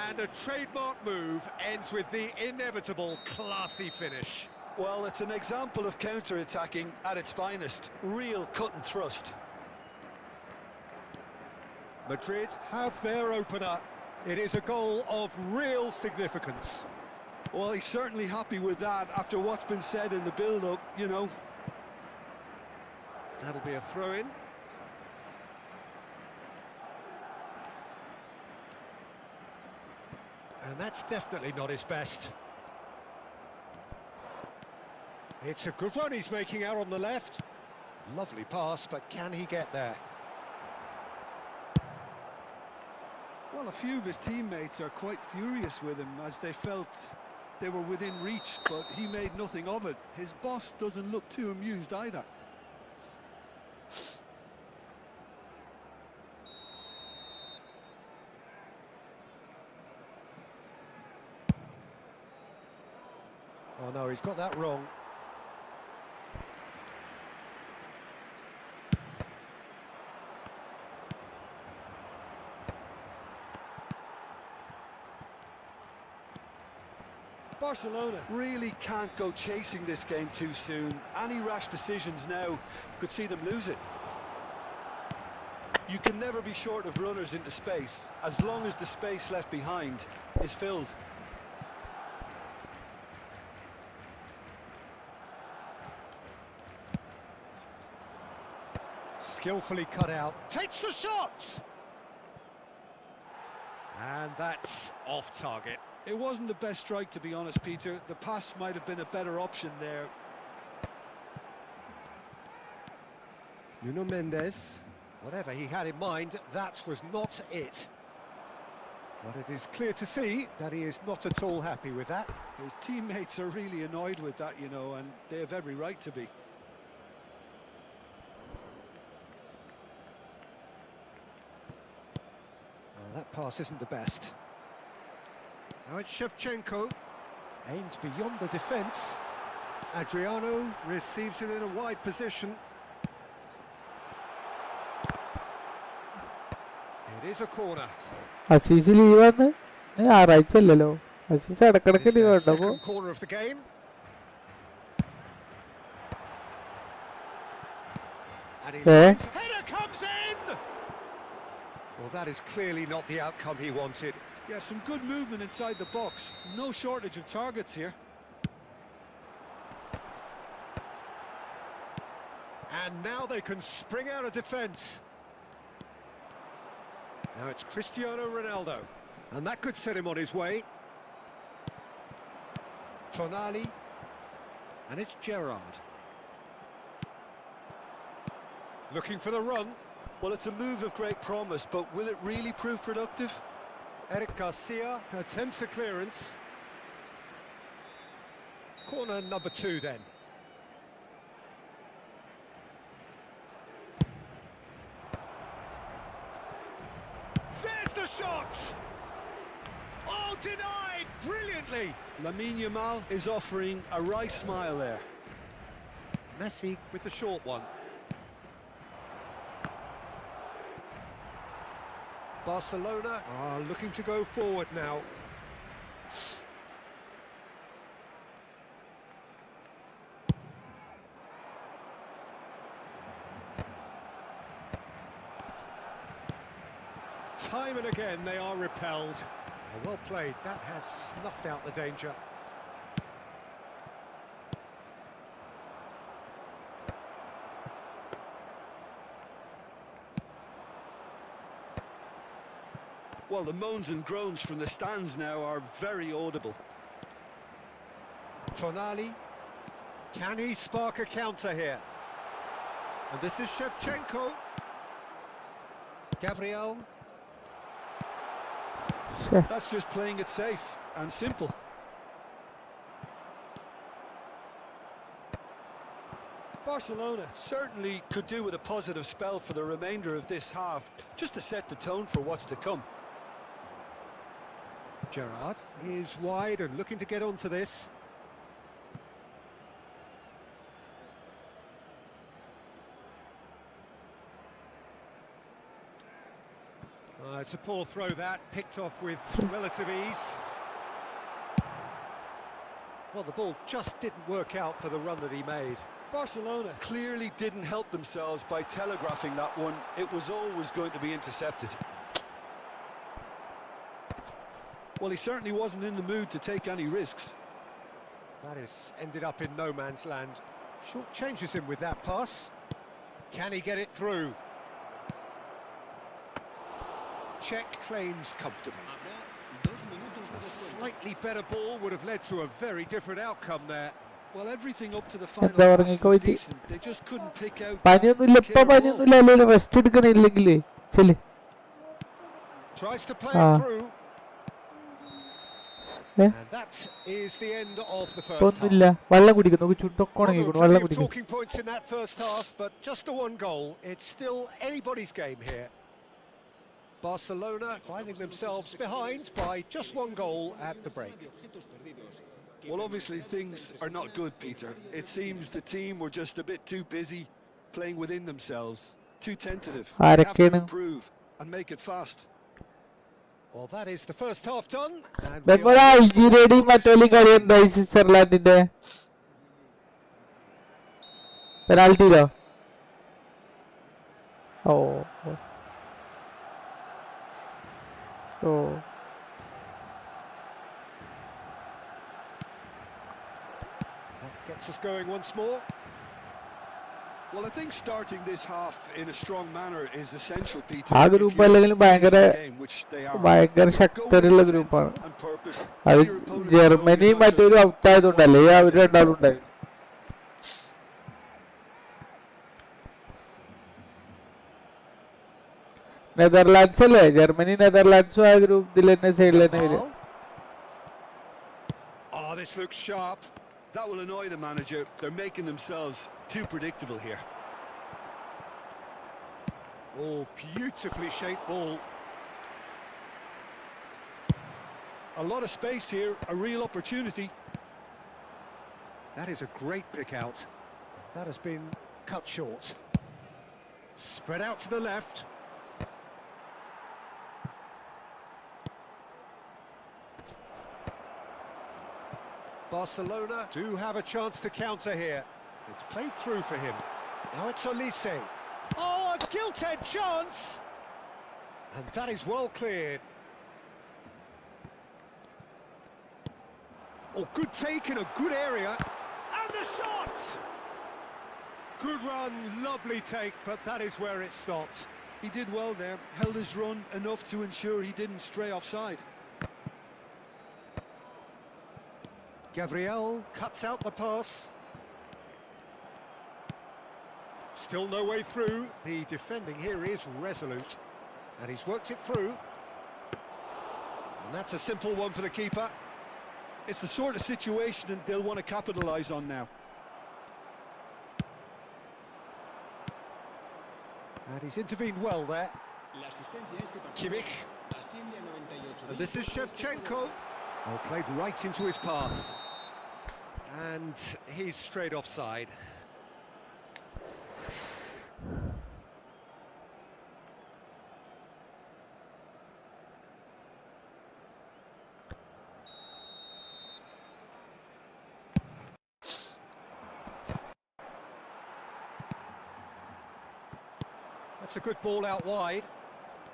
And a trademark move ends with the inevitable classy finish. Well, it's an example of counter-attacking at its finest. Real cut and thrust. Madrid have their opener. It is a goal of real significance. Well, he's certainly happy with that after what's been said in the build-up, you know. That'll be a throw-in. And that's definitely not his best. It's a good run he's making out on the left. Lovely pass, but can he get there? Well, a few of his teammates are quite furious with him as they felt they were within reach, but he made nothing of it. His boss doesn't look too amused either. Oh no, he's got that wrong. Barcelona really can't go chasing this game too soon. Any rash decisions now could see them lose it. You can never be short of runners into space, as long as the space left behind is filled. Skillfully cut out. Takes the shot! And that's off target. It wasn't the best strike, to be honest, Peter. The pass might have been a better option there. Nuno Mendes, whatever he had in mind, that was not it. But it is clear to see that he is not at all happy with that. His teammates are really annoyed with that, you know, and they have every right to be. Well, that pass isn't the best. Now it's Shevchenko, aimed beyond the defence. Adriano receives it in a wide position. It is a corner. Azeez leave വന്ന് ഞായറാഴ്ച അല്ലല്ലോ അസീസ് ഇടക്കിടക്ക് leave ഉണ്ടോ Second corner of the game. And header comes in! Well, that is clearly not the outcome he wanted. Yeah, some good movement inside the box. No shortage of targets here. And now they can spring out of defence. Now it's Cristiano Ronaldo, and that could set him on his way. Tonali, and it's Gerrard. Looking for the run. Well, it's a move of great promise, but will it really prove productive? Eric Garcia attempts a clearance. Corner number 2 then. There's the shot! Oh, denied brilliantly! Lamine Yamal is offering a wry smile there. Messi with the short one. Barcelona are looking to go forward now. Time and again they are repelled. Well played, that has snuffed out the danger. Well, the moans and groans from the stands now are very audible. Tonali, can he spark a counter here? And this is Shevchenko. Gabriel. That's just playing it safe and simple. Barcelona certainly could do with a positive spell for the remainder of this half, just to set the tone for what's to come. Gerrard is wide and looking to get onto this. It's a poor throw that, picked off with relative ease. Well, the ball just didn't work out for the run that he made. Barcelona clearly didn't help themselves by telegraphing that one. It was always going to be intercepted. Well, he certainly wasn't in the mood to take any risks. That has ended up in no man's land. Short changes him with that pass. Can he get it through? Check claims comfortably. A slightly better ball would have led to a very different outcome there. Well, everything up to the final എന്താ pass പറഞ്ഞിക്കോ was പറ്റി decent. They just couldn't pick out പനിയൊന്നുമില്ല ഇപ്പൊ killer ball. പനിയൊന്നുമില്ല അല്ലല്ലോ rest എടുക്കണില്ലെങ്കില് ചെല് Tries to play Ah. it through. Eh? And that is the end of the first ഇപ്പൊ half. ഒന്നുമില്ല വെള്ളം കുടിക്കുന്നു നമുക്ക് ചുട്ടൊക്കെ Well, there ഉണങ്ങിക്കുന്നു were വെള്ളം plenty of കുടിക്കുന്നു talking points in that first half, but just the one goal. It's still anybody's game here. Barcelona finding themselves behind by just one goal at the break. Well, obviously things are not good, Peter. It seems the team were just a bit too busy playing within themselves, too tentative. They have to ആരൊക്കെയാണ് improve and make it fast. Well, that is the first half done. And we നമ്മുടെ are അൾജീരിയയുടെയും മറ്റേലും കളി എന്തായി സ്വിറ്റ്സർലാൻഡിന്റെ പെനാൽറ്റിയിലോ ഓ ഓ that gets us going once more. Well, I think starting this half in a strong manner is essential, Peter. ആ if group you're അല്ലെങ്കിലും in ഭയങ്കര this game, which they are. ഭയങ്കര Go with ശക്തരുള്ള intent ഗ്രൂപ്പാണ് and purpose. അത് Let your opponent Germany know you're not മറ്റൊരു just out ആയതുകൊണ്ടല്ലേ അവർ രണ്ടാളും ഉണ്ടായി Netherlands അല്ലേ? ജർമ്മനി നെതർലാൻഡ്സും ആ ഗ്രൂപ്പിൽ തന്നെ സൈഡിൽ തന്നെ വരും. Oh, this looks sharp. That will annoy the manager. They're making themselves too predictable here. Oh, beautifully shaped ball. A lot of space here, a real opportunity. That is a great pick out. That has been cut short. Spread out to the left. Barcelona do have a chance to counter here. It's played through for him. Now it's Olise. Oh, a gilt-edged chance! And that is well cleared. Oh, good take in a good area. And the shot! Good run, lovely take, but that is where it stopped. He did well there, held his run enough to ensure he didn't stray offside. Gabriel cuts out the pass. Still no way through. The defending here is resolute. And he's worked it through. And that's a simple one for the keeper. It's the sort of situation that they'll want to capitalise on now. And he's intervened well there. Kimmich. And this is Shevchenko. Oh, played right into his path. And he's straight offside. That's a good ball out wide.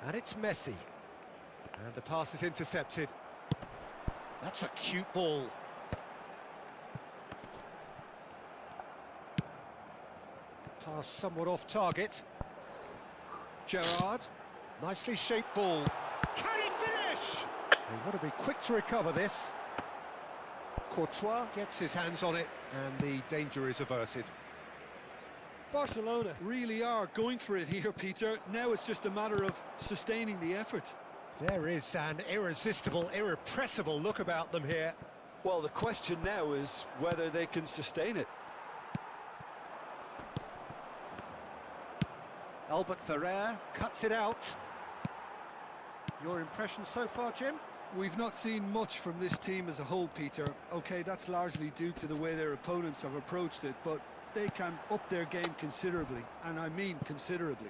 And it's Messi. And the pass is intercepted. That's a cute ball. Pass somewhat off target. Gerrard. Nicely shaped ball. Can he finish? They want to be quick to recover this. Courtois gets his hands on it and the danger is averted. Barcelona really are going for it here, Peter. Now it's just a matter of sustaining the effort. There is an irresistible, irrepressible look about them here. Well, the question now is whether they can sustain it. Albert Ferrer cuts it out. Your impression so far, Jim? We've not seen much from this team as a whole, Peter. OK, that's largely due to the way their opponents have approached it, but they can up their game considerably, and I mean considerably.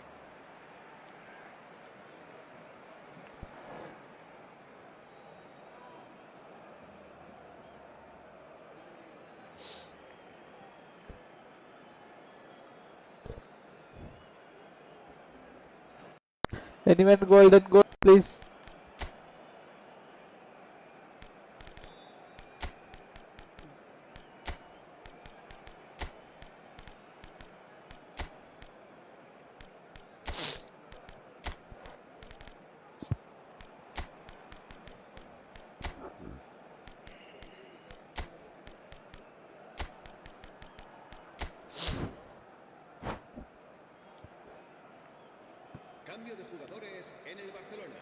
Anyone golden goal, please? Cambio de jugadores en el Barcelona.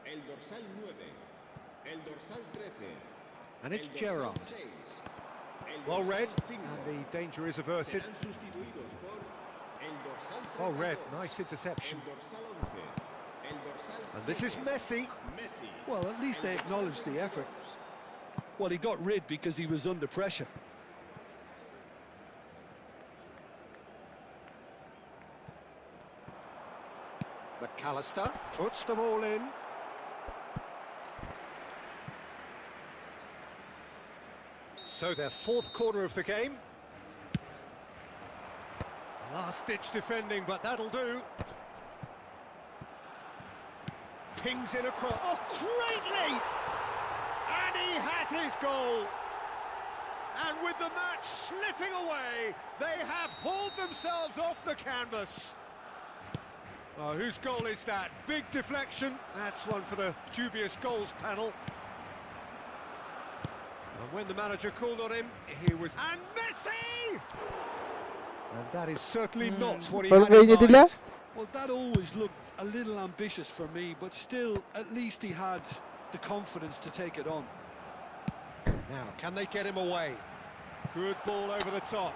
El dorsal 9, el dorsal 13. And it's Gerrard. Well read, and the danger is averted. Well read, nice interception. And this is Messi. Well, at least they acknowledged the effort. Well, he got rid because he was under pressure. McAllister puts them all in. So their fourth corner of the game. Last-ditch defending, but that'll do. Pings in across. Oh, great leap! And he has his goal. And with the match slipping away, they have hauled themselves off the canvas. Oh, whose goal is that? Big deflection. That's one for the dubious goals panel. And when the manager called on him, he was... And Messi! And that is certainly not what he had in mind. Well, that always looked a little ambitious for me, but still, at least he had the confidence to take it on. Now, can they get him away? Good ball over the top.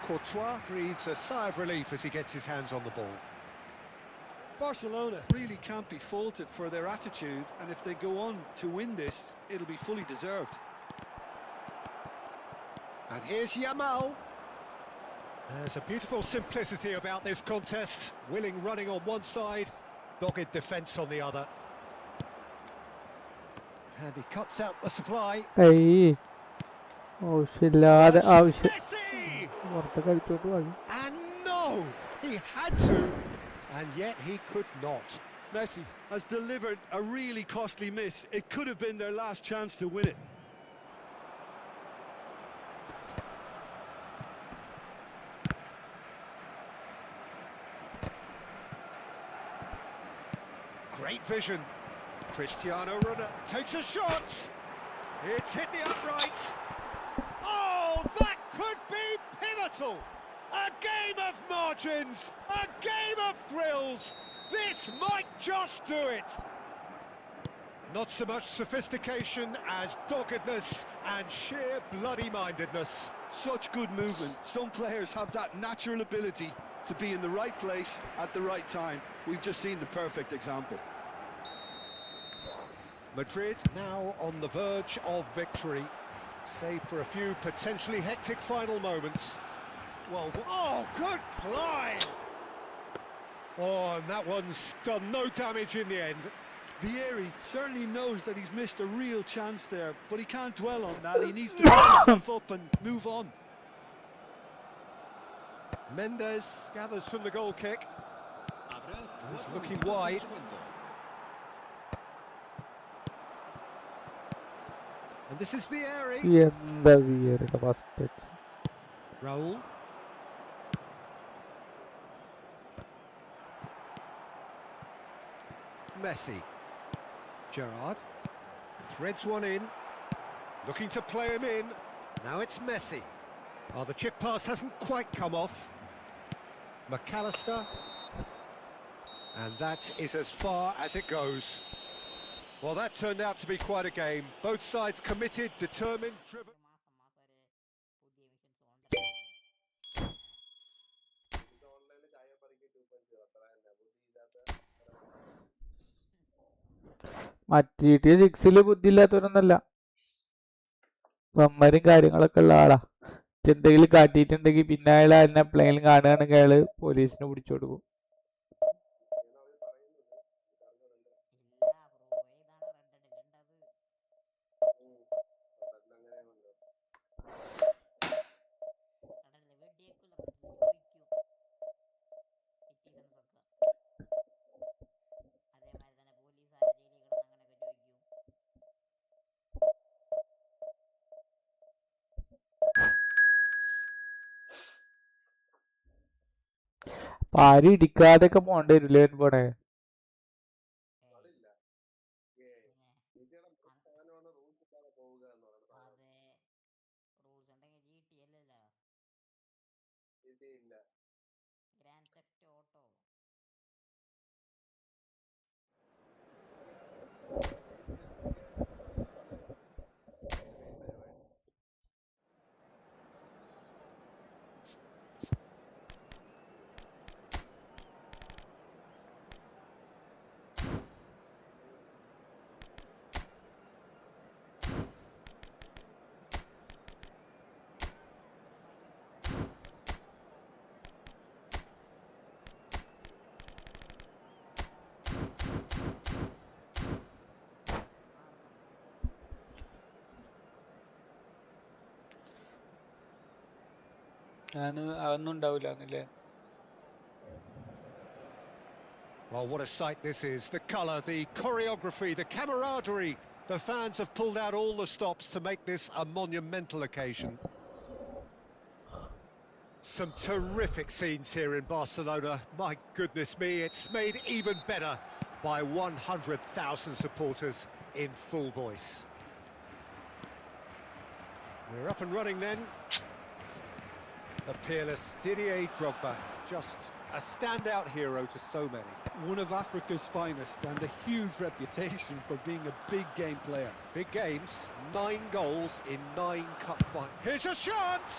Courtois breathes a sigh of relief as he gets his hands on the ball. Barcelona really can't be faulted for their attitude, and if they go on to win this, it'll be fully deserved. And here's Yamal. There's a beautiful simplicity about this contest. Willing running on one side, dogged defence on the other. And he cuts out the supply. Hey. ആവശ്യമില്ലാതെ ആവശ്യം Messi! പുറത്ത് കളിച്ചോട്ട് പോയി. And no! He had to, and yet he could not. Messi has delivered a really costly miss. It could have been their last chance to win it. Great vision. Cristiano Ronaldo takes a shot. It's hit the upright. Oh, that could be pivotal. A game of margins, a game of thrills. This might just do it. Not so much sophistication as doggedness and sheer bloody-mindedness. Such good movement. Some players have that natural ability to be in the right place at the right time. We've just seen the perfect example. Madrid now on the verge of victory, save for a few potentially hectic final moments. Well, oh, good play! Oh, and that one's done no damage in the end. Vieri certainly knows that he's missed a real chance there, but he can't dwell on that. He needs to pick himself up and move on. Mendes gathers from the goal kick. He's looking wide. And this is Vieri. എന്താ വിയറുടെ first Raul. Messi. Gerrard. Threads one in. Looking to play him in. Now it's Messi. Oh, the chip pass hasn't quite come off. McAllister. And that is as far as it goes. Well, that turned out to be quite a game. Both sides committed, determined, driven. മറ്റേ സിക്സില് ബുദ്ധിയില്ലാത്തവരൊന്നല്ല, ബമ്മരും കാര്യങ്ങളൊക്കെ ഉള്ള ആളാ. എന്തെങ്കിലും കാട്ടിയിട്ടുണ്ടെങ്കിൽ പിന്നെ അയാൾ അതിനെ എപ്പോഴെങ്കിലും കാണുകയാണെങ്കിൽ അയാള് പോലീസിന് പിടിച്ചു കൊടുക്കും. അപ്പൊ ആരും ഇടിക്കാതൊക്കെ പോകേണ്ടി വരില്ലേ പോണേ? അതൊന്നും ഉണ്ടാവില്ല എന്നല്ലേ? Well, what a sight this is. The colour, the choreography, the camaraderie. The fans have pulled out all the stops to make this a monumental occasion. Some terrific scenes here in Barcelona. My goodness me, it's made even better by 100,000 supporters in full voice. We're up and running then. The peerless Didier Drogba just A standout hero to so many. One of Africa's finest and a huge reputation for being a big game player. Big games, 9 goals in 9 cup finals. Here's a chance!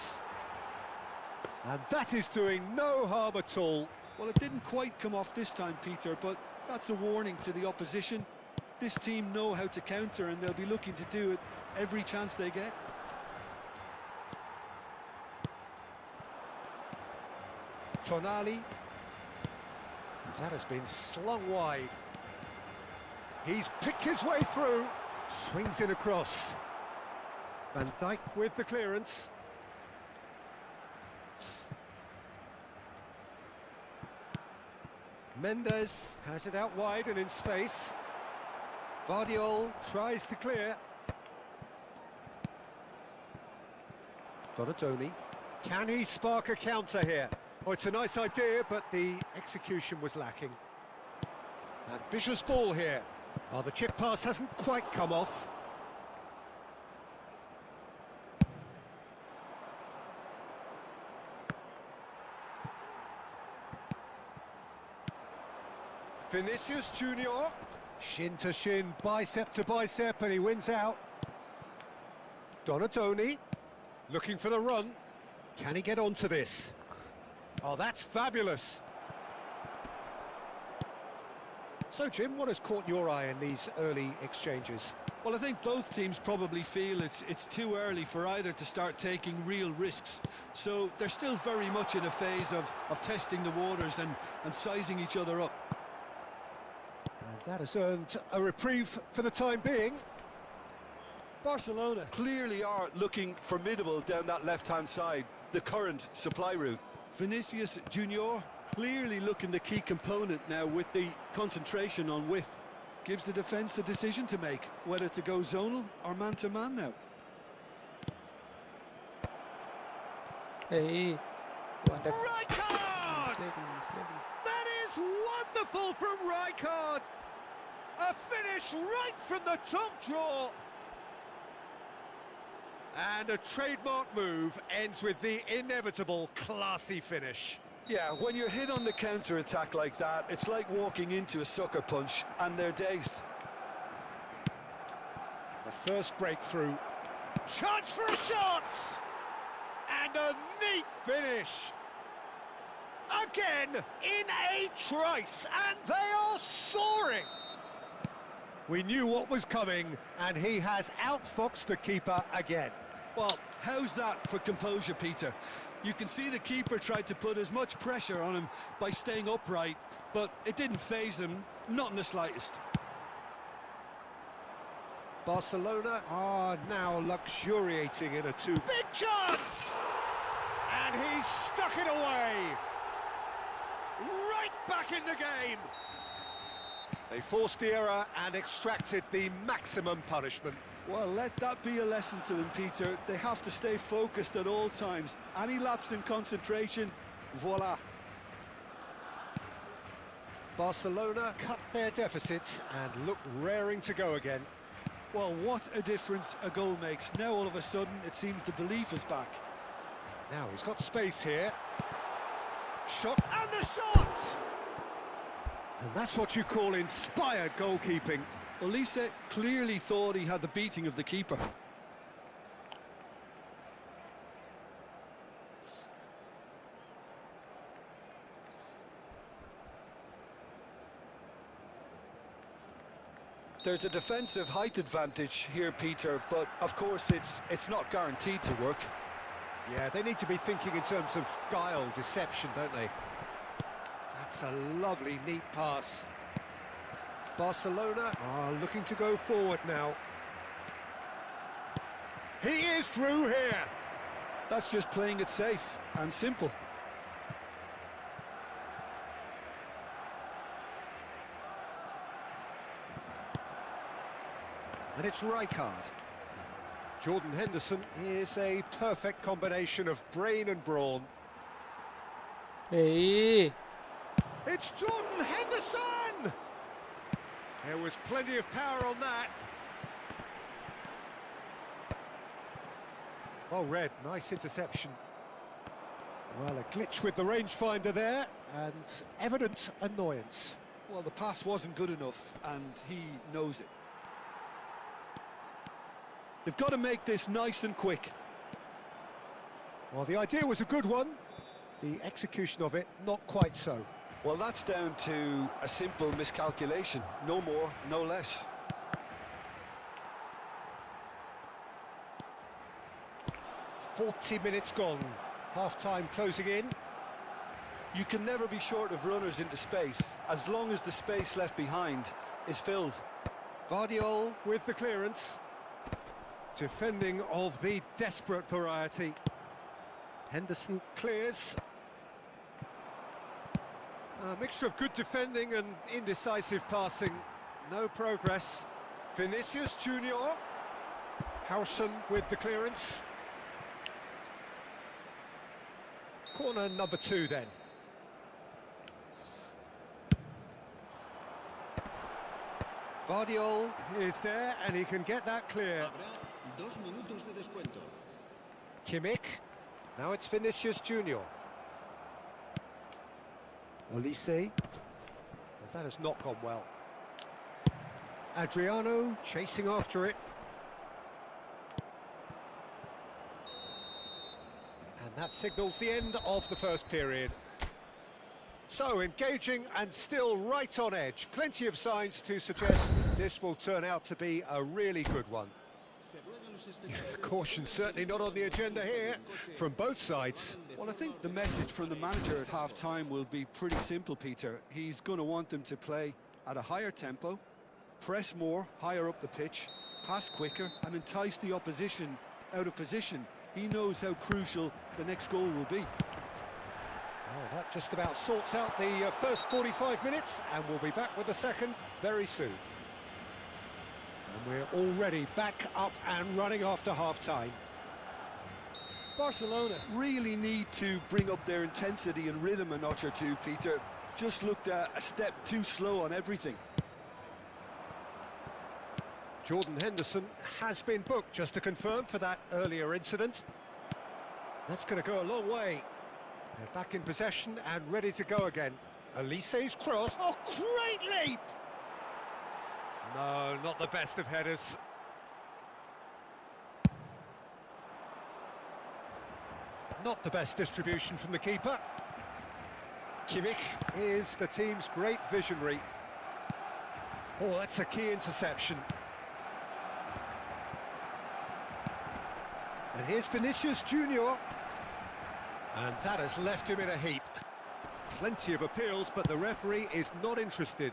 And that is doing no harm at all. Well, it didn't quite come off this time, Peter, but that's a warning to the opposition. This team know how to counter and they'll be looking to do it every chance they get. Tonali. That has been slung wide. He's picked his way through. Swings in across. Van Dijk with the clearance. Mendes has it out wide and in space. Vardiol tries to clear. Donatoni. Can he spark a counter here? Oh, it's a nice idea, but the execution was lacking. Ambitious ball here. Oh, the chip pass hasn't quite come off. Vinicius Junior. Shin to shin, bicep to bicep, and he wins out. Donatoni, looking for the run. Can he get onto this? Oh, that's fabulous. So, Jim, what has caught your eye in these early exchanges? Well, I think both teams probably feel it's too early for either to start taking real risks. So they're still very much in a phase of testing the waters and sizing each other up. And that has earned a reprieve for the time being. Barcelona clearly are looking formidable down that left-hand side, the current supply route. Vinicius Junior clearly looking the key component now with the concentration on width. Gives the defence a decision to make, whether to go zonal or man-to-man now. Hey, Rijkaard! That is wonderful from Rijkaard! A finish right from the top draw! And a trademark move ends with the inevitable classy finish. Yeah, when you're hit on the counter-attack like that, it's like walking into a sucker punch, and they're dazed. The first breakthrough. Chance for a shot! And a neat finish. Again, in a trice, and they are soaring. We knew what was coming, and he has outfoxed the keeper again. Well, how's that for composure, Peter? You can see the keeper tried to put as much pressure on him by staying upright, but it didn't faze him, not in the slightest. Barcelona are now luxuriating in a two. Big chance! And he stuck it away. Right back in the game. They forced the error and extracted the maximum punishment. Well, let that be a lesson to them, Peter. They have to stay focused at all times. Any lapse in concentration, voila. Barcelona cut their deficit and look raring to go again. Well, what a difference a goal makes. Now all of a sudden it seems the belief is back. Now he's got space here. Shot and the shot! And that's what you call inspired goalkeeping. Olise clearly thought he had the beating of the keeper. There's a defensive height advantage here, Peter, but of course it's not guaranteed to work. Yeah, they need to be thinking in terms of guile, deception, don't they? That's a lovely, neat pass. Barcelona are looking to go forward now. He is through here. That's just playing it safe and simple. And it's Rijkaard. Jordan Henderson is a perfect combination of brain and brawn. hey. It's Jordan Henderson! There was plenty of power on that. Well read, nice interception. Well, a glitch with the rangefinder there, and evident annoyance. Well, the pass wasn't good enough, and he knows it. They've got to make this nice and quick. Well, the idea was a good one, the execution of it not quite so. Well, that's down to a simple miscalculation. No more, no less. "40 minutes gone, half-time closing in. You can never be short of runners into space, as long as the space left behind is filled. Vardiol with the clearance. Defending of the desperate variety. Henderson clears. A mixture of good defending and indecisive passing. No progress. Vinicius Junior. Howson with the clearance. Corner number 2 then. Vardiol is there and he can get that clear. Habrá 2 minutos de descuento. Kimmich. Now it's Vinicius Junior. Olise. Well, that has not gone well. Adriano chasing after it. And that signals the end of the first period. So, engaging and still right on edge. Plenty of signs to suggest this will turn out to be a really good one. Caution certainly not on the agenda here from both sides. Well, I think the message from the manager at half-time will be pretty simple, Peter. He's going to want them to play at a higher tempo, press more, higher up the pitch, pass quicker, and entice the opposition out of position. He knows how crucial the next goal will be. Oh, that just about sorts out the first 45 minutes, and we'll be back with the second very soon. And we're already back up and running after half-time. Barcelona really need to bring up their intensity and rhythm a notch or two, Peter. Just looked a step too slow on everything. Jordan Henderson has been booked, just to confirm, for that earlier incident. That's going to go a long way. They're back in possession and ready to go again. Elise's cross. Oh, great leap! No, not the best of headers. Not the best distribution from the keeper. Kimmich is the team's great visionary. Oh, that's a key interception. And here's Vinicius Junior. And that has left him in a heap. Plenty of appeals, but the referee is not interested.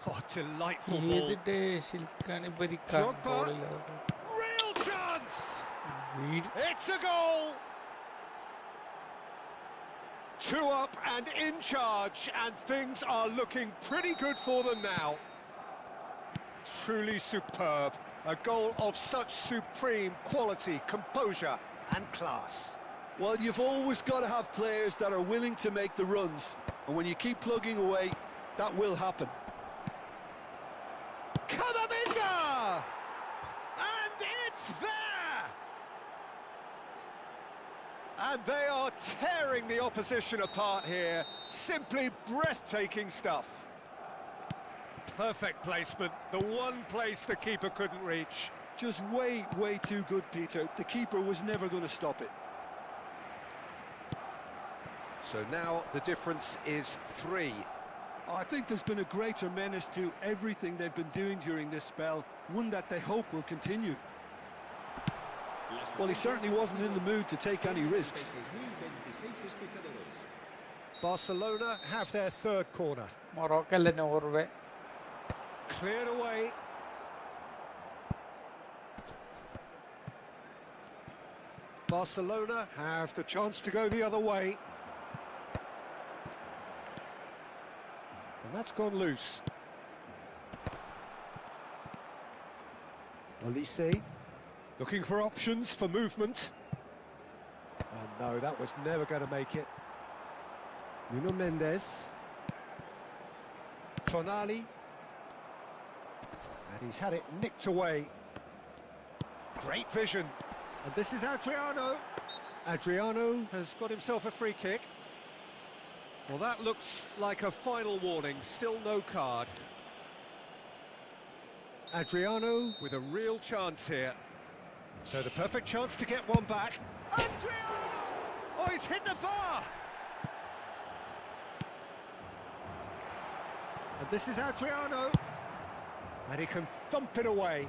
Oh, delightful ball. Drogba. Real chance! It's a goal! 2 up and in charge, and things are looking pretty good for them now. Truly superb. A goal of such supreme quality, composure and class. Well, you've always got to have players that are willing to make the runs. And when you keep plugging away, that will happen. Kamavinga! And it's there! And they are tearing the opposition apart here. Simply breathtaking stuff. Perfect placement, the one place the keeper couldn't reach. Just way too good, Peter. The keeper was never going to stop it. So now the difference is 3. I think there's been a greater menace to everything they've been doing during this spell, one that they hope will continue. Well, he certainly wasn't in the mood to take any risks. Barcelona have their third corner. Norway. Cleared away. Barcelona have the chance to go the other way. And that's gone loose. Olise looking for options for movement. And no, that was never going to make it. Nuno Mendes. Tonali. And he's had it nicked away. Great vision. And this is Adriano. Adriano has got himself a free kick. Well, that looks like a final warning. Still no card. Adriano with a real chance here. So the perfect chance to get one back. Adriano! Oh, he's hit the bar! And this is Adriano. And he can thump it away.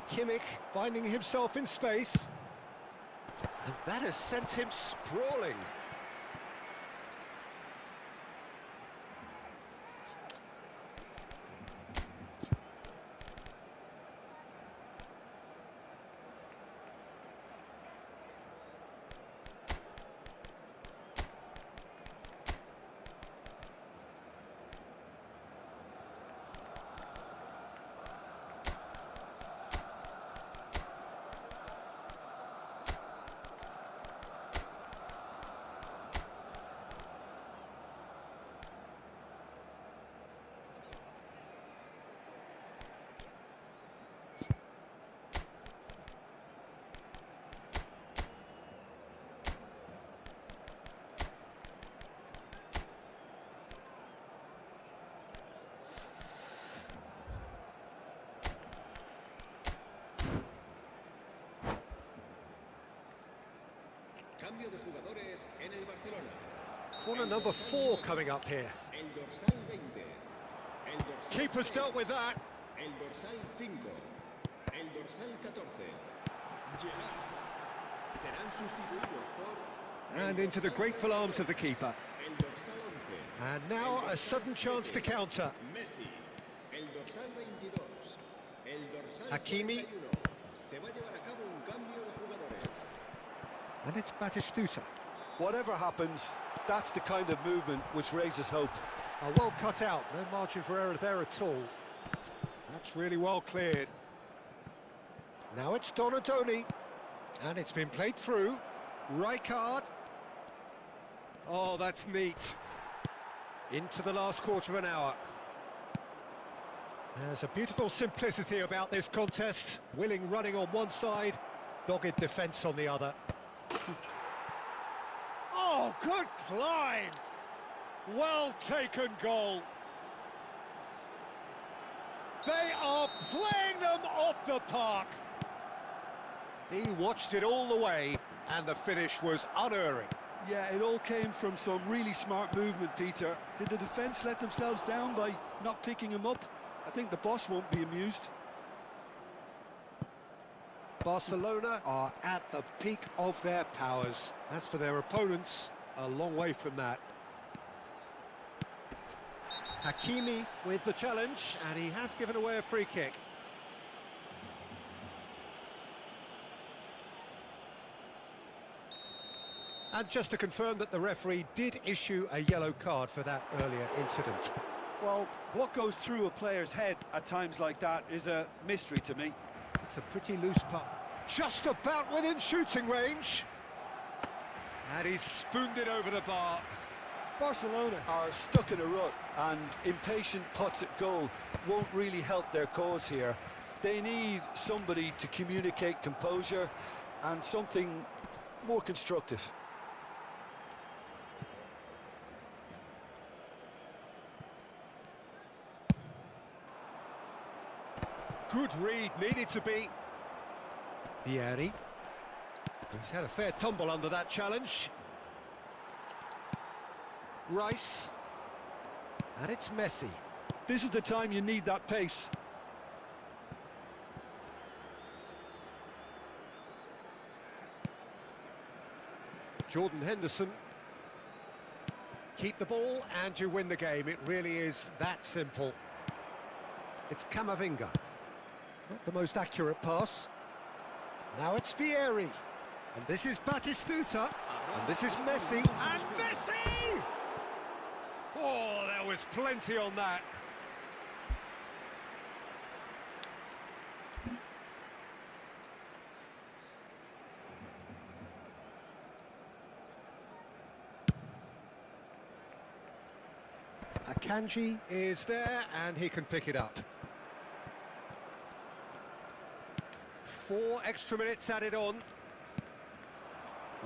Kimmich finding himself in space. And that has sent him sprawling. Cambio de jugadores en el Barcelona. Corner number 4 coming up here. El dorsal 20. El dorsal Keeper's 6. dealt with that. El dorsal 5. El dorsal 14. Gerard. Serán sustituidos por... And into the grateful arms of the keeper. El dorsal 11. And now a sudden chance to counter. Messi. El dorsal 22. El dorsal Hakimi. 41. Se va a llevar a cabo un cambio de jugadores. And it's Batistuta. Whatever happens, that's the kind of movement which raises hope. Well cut out, no margin for error there at all. That's really well cleared. Now it's Donadoni. And it's been played through. Rijkaard. Oh, that's neat. Into the last quarter of an hour. There's a beautiful simplicity about this contest. Willing running on one side, dogged defence on the other. Oh, good climb! Well taken goal. They are playing them off the park. He watched it all the way, and the finish was unerring. Yeah, it all came from some really smart movement, Peter. Did the defence let themselves down by not picking him up? I think the boss won't be amused. Barcelona are at the peak of their powers. As for their opponents, a long way from that. Hakimi with the challenge, and he has given away a free kick. And just to confirm that the referee did issue a yellow card for that earlier incident. Well, what goes through a player's head at times like that is a mystery to me. It's a pretty loose puck. Just about within shooting range. And he's spooned it over the bar. Barcelona are stuck in a rut, and impatient putts at goal won't really help their cause here. They need somebody to communicate composure and something more constructive. Good read, needed to be. Vieri. He's had a fair tumble under that challenge. Rice. And it's Messi. This is the time you need that pace. Jordan Henderson. Keep the ball and you win the game. It really is that simple. It's Camavinga. Not the most accurate pass. Now it's Vieri. And this is Batistuta. And this is Messi. And Messi! Oh, there was plenty on that. Akanji is there and he can pick it up. 4 extra minutes added on.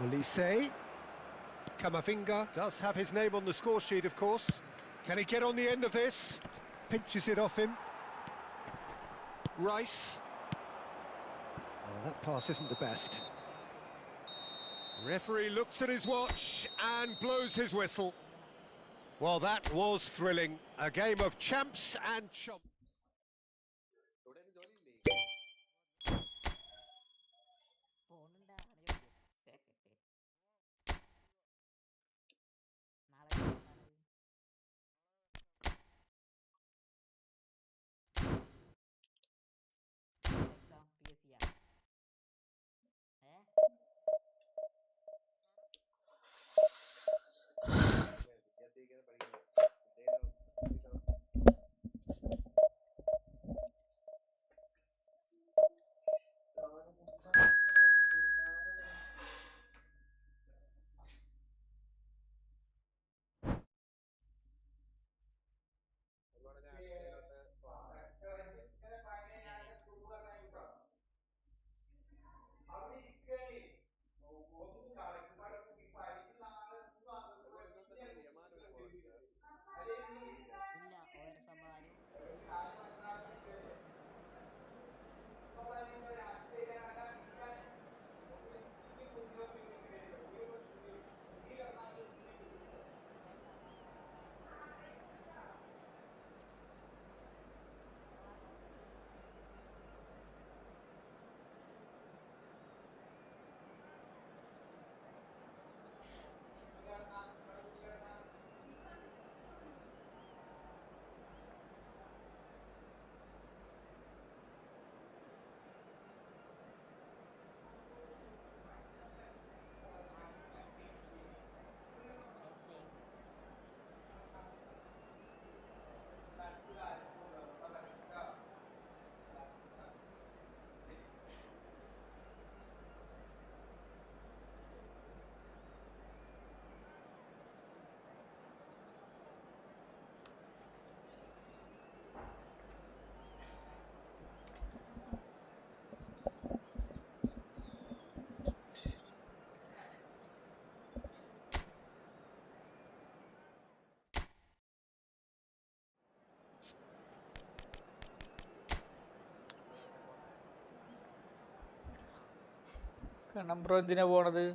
Olise. Kamavinga does have his name on the score sheet, of course. Can he get on the end of this? Pinches it off him. Rice. Oh, that pass isn't the best. Referee looks at his watch and blows his whistle. Well, that was thrilling. A game of champs and chumps. കണ്ണമ്പ്രോ എന്തിനാ പോണത്?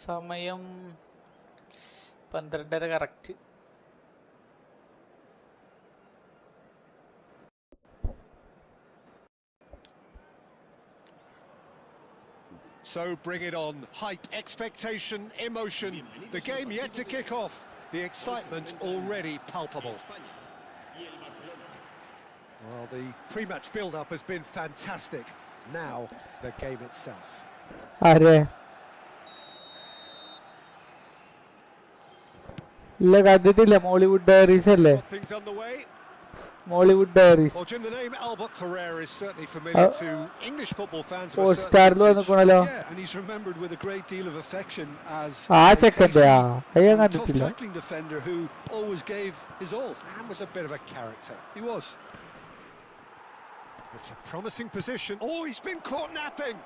സമയം 12:30 correct. So bring it on. Hype, expectation, emotion. The game yet to kick off. The excitement already palpable. Well, the pre-match build-up has been fantastic. Now, the game itself. അരെ ഇല്ല, കണ്ടിട്ടില്ല. Mollywood diaries അല്ലേ? Things underway. Mollywood diaries. Well, Jim, the name Albert Ferrer is certainly familiar to English football fans. സ്റ്റാറിൽ വന്നിക്കണല്ലോ. Yeah, and he's remembered with a great deal of affection as ആ ചെക്കൻ്റെ അയ്യോ a tough കണ്ടിട്ടില്ല. tackling defender who always gave his all. And was a bit of a character. He was. It's a promising position. Oh, he's been caught napping.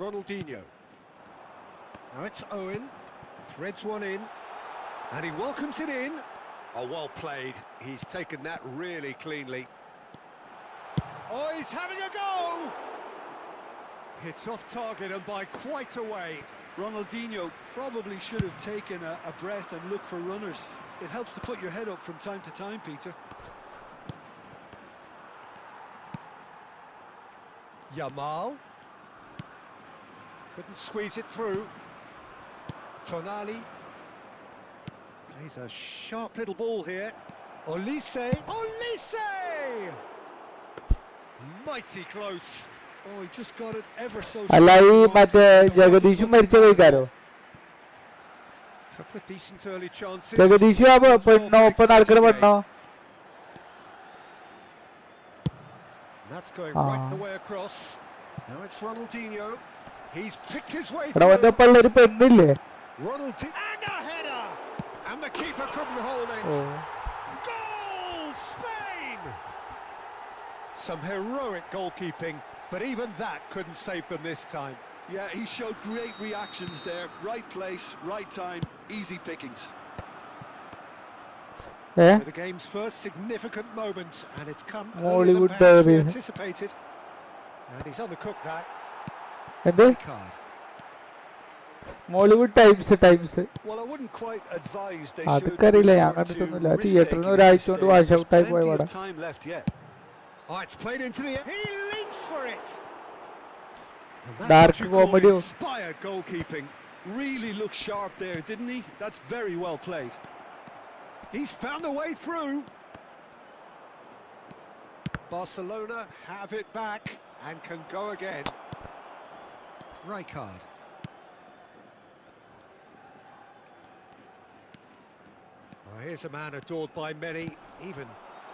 Ronaldinho. Now it's Owen. Threads one in. And he welcomes it in. Oh, well played. He's taken that really cleanly. Oh, he's having a go! It's off target and by quite a way. Ronaldinho probably should have taken a breath and looked for runners. It helps to put your head up from time to time, Peter. Yamal. Couldn't squeeze it through. Tonali. Plays a sharp little ball here. Olise. Olise! Mighty close. Oh, he just got it ever so അല്ല ഈ slightly മറ്റേ wide. ജഗദീഷും മരിച്ച പോയിക്കാരോ? Couple of decent early chances. Jagadish ആ പെണ്ണോ ഒപ്പം നടക്കുന്ന പെണ്ണോ? That's going right the way across. Now it's Ronaldinho. He's picked his way എടാ through. വന്നപ്പോ ഒരു പെണ്ണില്ലേ? Ronaldinho and a header, and the keeper couldn't hold it. Goal, Spain! Some heroic goalkeeping, but even that couldn't save them this time. Yeah, he showed great reactions there. Right place, right time, easy pickings. With the game's first significant moments, and it's come earlier than Hollywood perhaps we derby. anticipated. And he's undercooked that. എന്ത്? Card. Mollywood times. Well, I wouldn't quite advise they അതൊക്കെ should അറിയില്ല, ഞാൻ resort to കണ്ടിട്ടൊന്നുമില്ല. risk-taking തിയേറ്ററിൽ at ഒരാഴ്ച this കൊണ്ട് stage. Wash There's ഔട്ടായി plenty പോയതാ. of time left yet. Oh, it's played into the air. He leaps for it. And Dark that's what you call comedy. inspired goalkeeping. Really looked sharp there, didn't he? That's very well played. He's found a way through. Barcelona have it back and can go again. Rijkaard. Oh, here's a man adored by many, even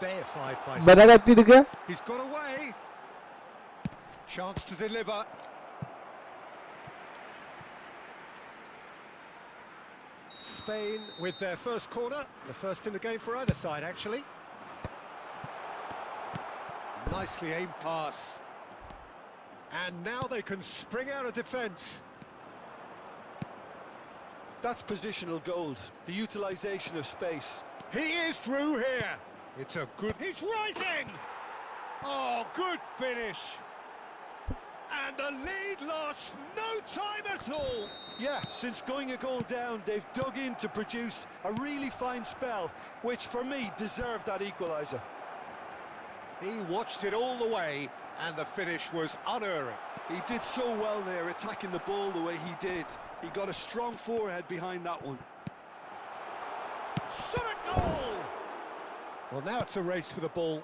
deified by some. ഇവനെ കത്തിയെടുക്കുക. He's got away. Chance to deliver. Spain with their first corner, the first in the game for either side actually. Nicely aimed pass. And now they can spring out of defence. That's positional gold, the utilisation of space. He is through here. It's a good... He's rising! Oh, good finish. And the lead lost no time at all. Yeah, since going a goal down, they've dug in to produce a really fine spell, which for me deserved that equaliser. He watched it all the way, and the finish was unerring. He did so well there, attacking the ball the way he did. He got a strong forehead behind that one. Shot a goal! Well, now it's a race for the ball.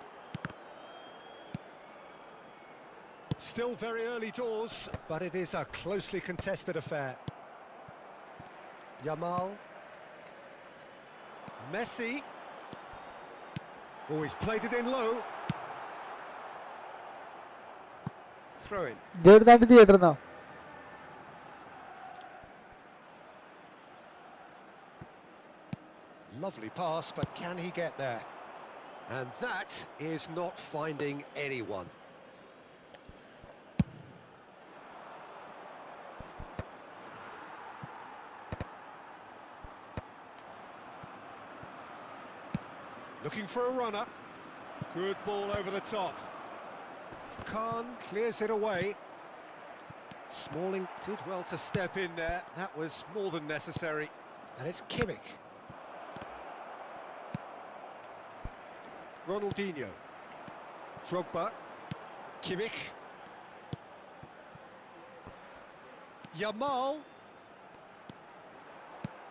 Still very early doors, but it is a closely contested affair. Yamal. Messi. Oh, he's played it in low. Throw in. ഇതെടുത്താണ്ട് തിയേറ്ററിൽ Lovely pass, but can he get there? And that is not finding anyone. Looking for a runner. Good ball over the top. Khan clears it away. Smalling did well to step in there. That was more than necessary. And it's Kimmich. Ronaldinho. Drogba. Kimmich. Yamal.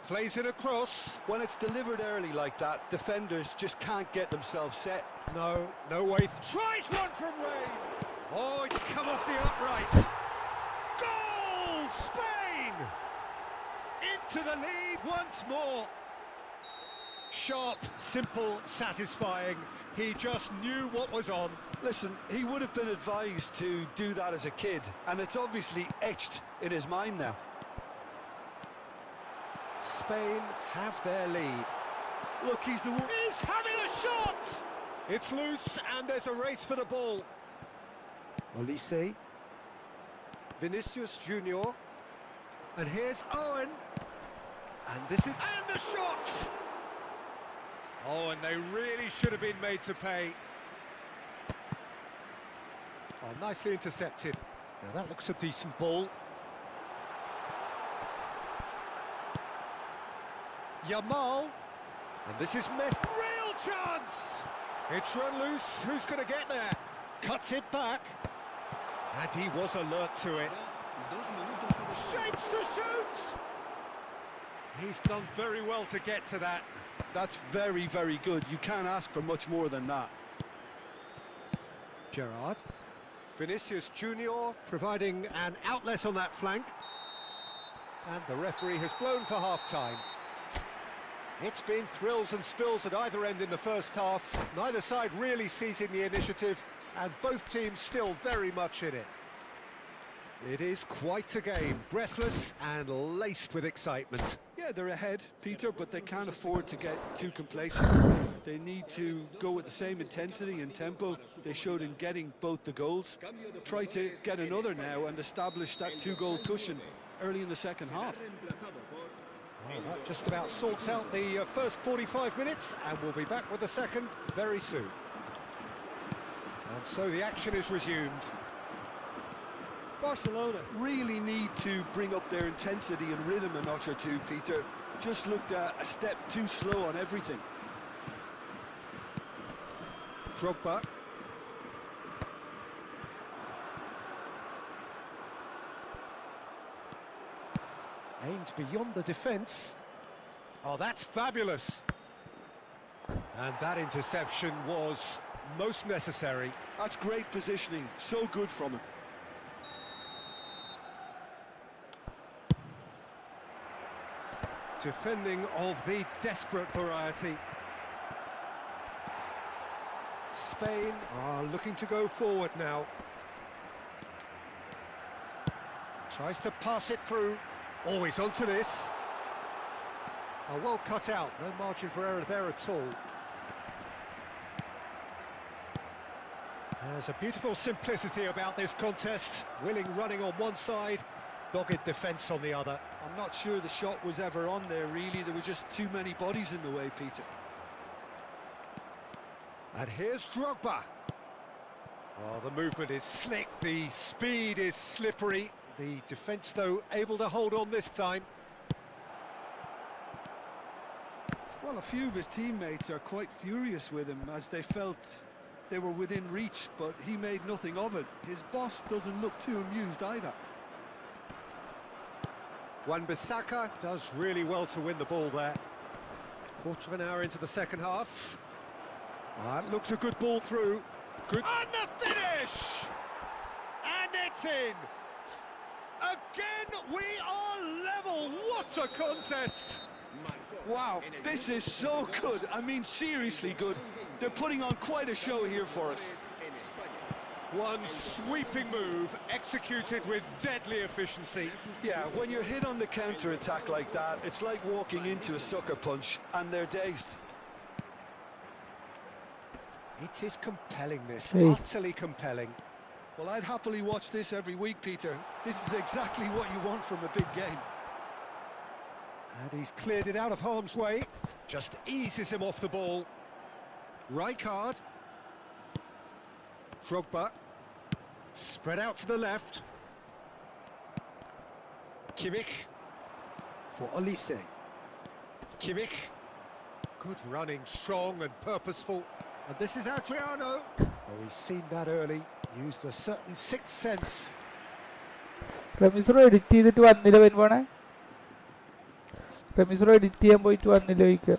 Plays it across. When it's delivered early like that, defenders just can't get themselves set. No way. Tries one from range. Oh, it's come off the upright. Goal, Spain! Into the lead once more. Sharp, simple, satisfying. He just knew what was on. Listen, he would have been advised to do that as a kid, and it's obviously etched in his mind now. Spain have their lead. Look, he's the one. He's having a shot! It's loose and there's a race for the ball. Olise. Vinicius Junior. And here's Owen. And this is... And the shot! Oh, and they really should have been made to pay. Oh, nicely intercepted. Now that looks a decent ball. Yamal. And this is Messi. Real chance! It's run loose. Who's going to get there? Cuts it back. And he was alert to it. Shapes to shoot! He's done very well to get to that. That's very, very good. You can't ask for much more than that. Gerrard. Vinicius Junior providing an outlet on that flank. And the referee has blown for half-time. It's been thrills and spills at either end in the first half. Neither side really seizing the initiative, and both teams still very much in it. It is quite a game, breathless and laced with excitement. Yeah, they're ahead, Peter, but they can't afford to get too complacent. They need to go with the same intensity and tempo they showed in getting both the goals. Try to get another now and establish that two-goal cushion early in the second half. Well, that just about sorts out the first 45 minutes, and we'll be back with the second very soon. And so the action is resumed. Barcelona really need to bring up their intensity and rhythm a notch or two, Peter. Just looked a step too slow on everything. Drogba. Aimed beyond the defence. Oh, that's fabulous. And that interception was most necessary. That's great positioning, so good from him. Defending of the desperate variety. Spain are looking to go forward now. Tries to pass it through. Always onto this. Oh, well cut out. No margin for error there at all. There's a beautiful simplicity about this contest. Willing running on one side, dogged defence on the other. I'm not sure the shot was ever on there, really. There were just too many bodies in the way, Peter. And here's Drogba. Oh, the movement is slick, the speed is slippery. The defence, though, able to hold on this time. Well, a few of his teammates are quite furious with him as they felt they were within reach, but he made nothing of it. His boss doesn't look too amused either. Wan-Bissaka does really well to win the ball there. Quarter of an hour into the second half. That looks a good ball through. Good. And the finish! And it's in! Again, we are level. What a contest! Wow, this is so good. I mean, seriously good. They're putting on quite a show here for us. One sweeping move, executed with deadly efficiency. Yeah, when you're hit on the counter-attack like that, it's like walking into a sucker punch, and they're dazed. It is compelling, this. Hey. Utterly compelling. Well, I'd happily watch this every week, Peter. This is exactly what you want from a big game. And he's cleared it out of harm's way. Just eases him off the ball. Rijkaard. Drogba. Spread out to the left. Kimmich. For Olise. Kimmich. Good running, strong and purposeful. And this is Adriano. Oh, he's seen that early. Used a certain sixth sense. Rameez edit ചെയ്തിട്ട് വന്നില്ല വരുവാണേ. Ramees edit ചെയ്യാൻ പോയിട്ട് വന്നില്ല ചോദിക്കുക.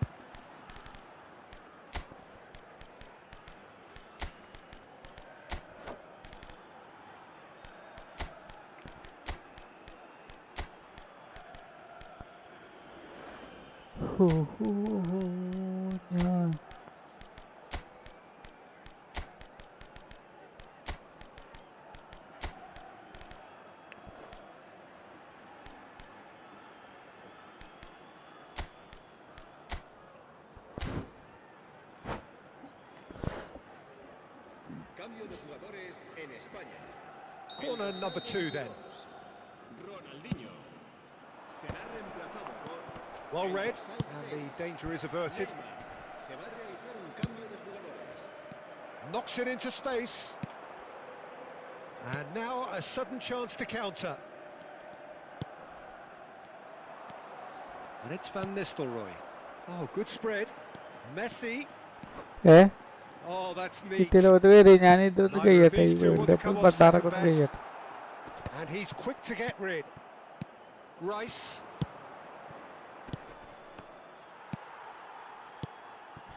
ഞാൻ Cambio de jugadores en España. Corner number 2 then. Ronaldinho será reemplazado por Well read, and the danger is averted. Se va a realizar un cambio de jugadores. Knocks it into space. And now a sudden chance to counter. And it's Van Nistelrooy. Oh, good spread. Messi. Oh, that's neat. കുട്ടികളെ വരെ ഞാൻ ഇതൊന്ന് കഴിയട്ടെ. പണ്ടാറൊക്കെ ഒന്ന് കഴിയട്ടെ. And he's quick to get rid. Rice.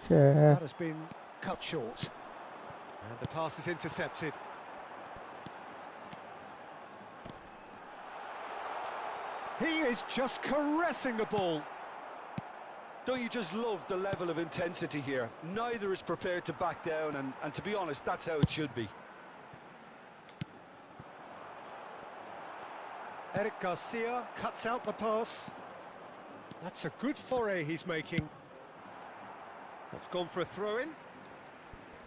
That has been cut short. And the pass is intercepted. He is just caressing the ball. Don't you just love the level of intensity here? Neither is prepared to back down, and to be honest, that's how it should be. Eric Garcia cuts out the pass. That's a good foray he's making. That's gone for a throw-in.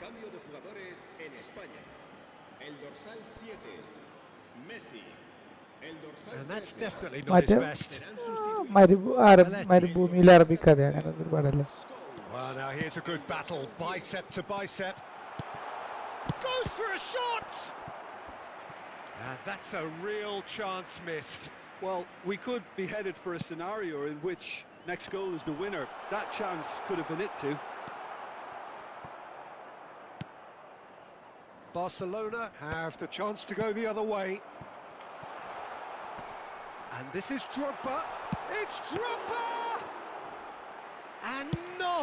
Cambio de jugadores en España. El dorsal 7, Messi. El dorsal And that's 13, definitely not his best. serán sustituidos. മരുഭൂമിയിൽ അറബിക്കഥ അങ്ങനെ ഒന്നും പാടല്ലേ. Well, now here's a good battle, bicep to bicep. Goes for a shot! And that's a real chance missed. Well, we could be headed for a scenario in which next goal is the winner. That chance could have been it too. Barcelona have the chance to go the other way. And this is Drogba. It's Drogba! And no!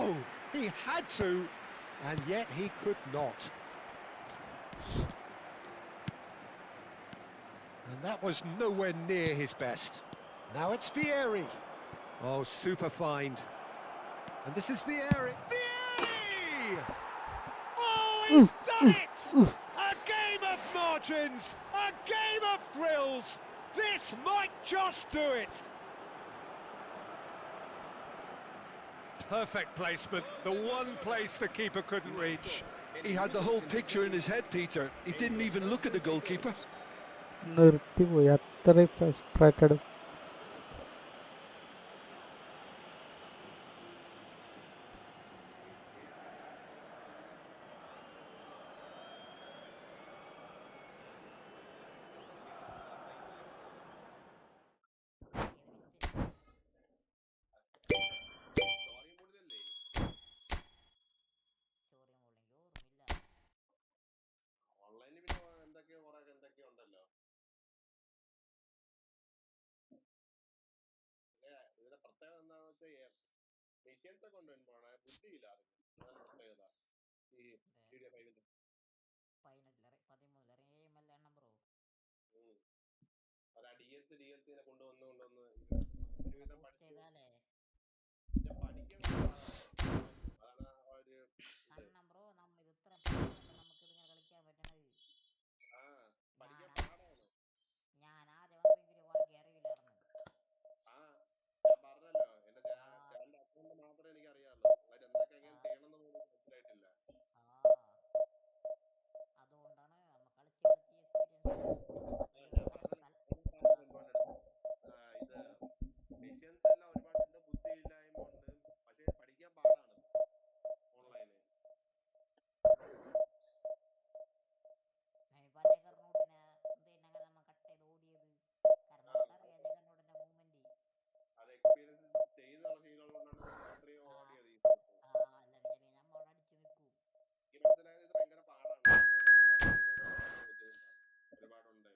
He had to, and yet he could not. And that was nowhere near his best. Now it's Vieri. Oh, super find. And this is Vieri. Vieri! Oh, he's done it! A game of margins! A game of thrills! This might just do it! Perfect placement, the one place the keeper couldn't reach. He had the whole picture in his head, Peter. He didn't even look at the goalkeeper. നിർത്തിപ്പോയി, അത്രയും frustrated. ഓൺലൈനിൽ പിന്നെ എന്തൊക്കെയോ ഉണ്ടല്ലോ. ഇതിന്റെ പ്രത്യേകത എന്താണെന്ന് വെച്ചാൽ machines ഒക്കെ ഉണ്ട് പോണേ, ബുദ്ധിയില്ലായിരുന്നു. അതാണ് പ്രത്യേകത ഈ GTA 5-ന്റെ. DLC കൊണ്ടുവന്ന് ഒരുവിധം പഠിക്കാൻ അതാണ് ആ ഒരു പഠിക്കാൻ പാടാണ്. ഞാൻ പറഞ്ഞല്ലോ, എന്റെ ചാനൽ അക്കൗണ്ട് മാത്രമേ എനിക്ക് അറിയാവുള്ളൂ. അതിൽ എന്തൊക്കെ എങ്ങനെ ചെയ്യണമെന്ന് പോലും മനസ്സിലായിട്ടില്ല. ഇത് മെഷീൻസ് എല്ലാം ഒരുപാടുണ്ട്, ബുദ്ധിയില്ലായ്മ ഉണ്ട്, പക്ഷെ പഠിക്കാൻ പാടാണ് ഓൺലൈന്. അത് എക്സ്പീരിയൻസ് ചെയ്തുള്ള ശീലമുള്ളതുകൊണ്ടാണ് നമ്മൾ അത്രയും ഓടിയത്. എനിക്ക് മനസ്സിലായത് ഇത് ഭയങ്കര പാടാണ്. ഓൺലൈൻ പഠിച്ചെടുക്കാൻ ബുദ്ധിമുട്ടാണ്, ഒരുപാടുണ്ട്.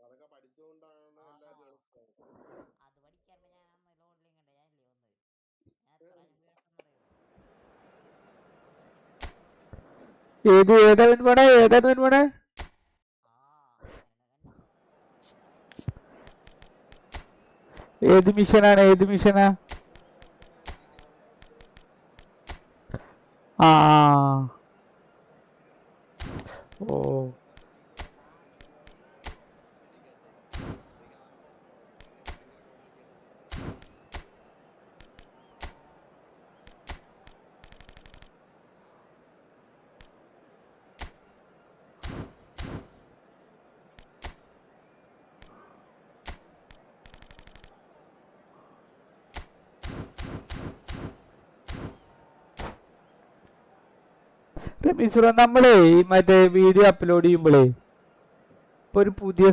അതൊക്കെ പഠിച്ചുകൊണ്ടാണ് എല്ലാവരും എളുപ്പം. ഏതാ മോനെ? ഏത് മിഷനാ? ഓ, റമീസുറ, നമ്മളെ ഈ മറ്റേ വീഡിയോ അപ്ലോഡ് ചെയ്യുമ്പോഴേ ഇപ്പൊ ഒരു പുതിയ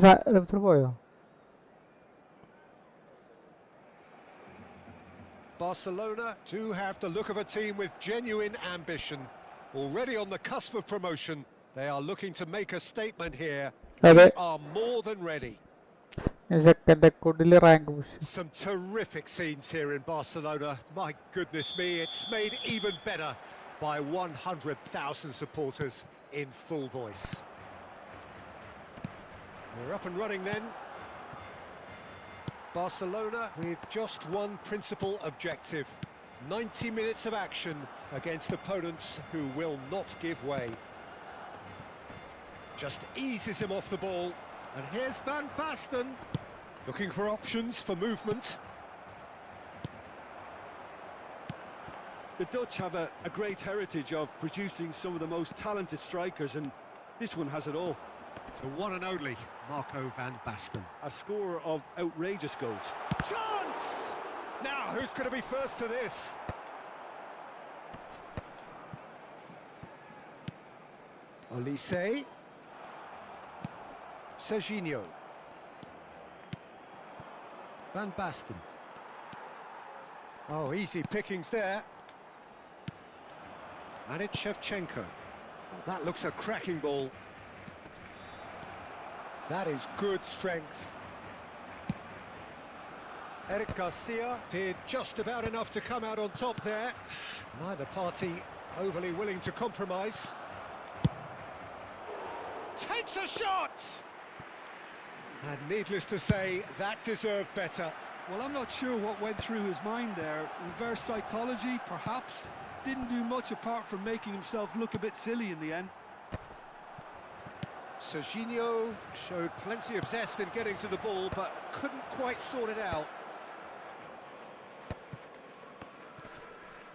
പോയോ? Barcelona do have the look of a team with genuine ambition. Already on the cusp of promotion, they are looking to make a statement here. They are more than ready. Some terrific scenes here in Barcelona. My goodness me, it's made even better by 100,000 supporters in full voice. We're up and running then. Barcelona with just one principal objective. 90 minutes of action against opponents who will not give way. Just eases him off the ball. And here's Van Basten, looking for options for movement. The Dutch have a great heritage of producing some of the most talented strikers, and this one has it all. The one and only Marco van Basten. A scorer of outrageous goals. Chance! Now, who's going to be first to this? Olise. Serginho. Van Basten. Oh, easy pickings there. And it's Shevchenko. Oh, that looks a cracking ball. That is good strength. Eric Garcia did just about enough to come out on top there. Neither party overly willing to compromise. Takes a shot! And needless to say, that deserved better. Well, I'm not sure what went through his mind there. Reverse psychology, perhaps. Didn't do much apart from making himself look a bit silly in the end. Serginho showed plenty of zest in getting to the ball, but couldn't quite sort it out.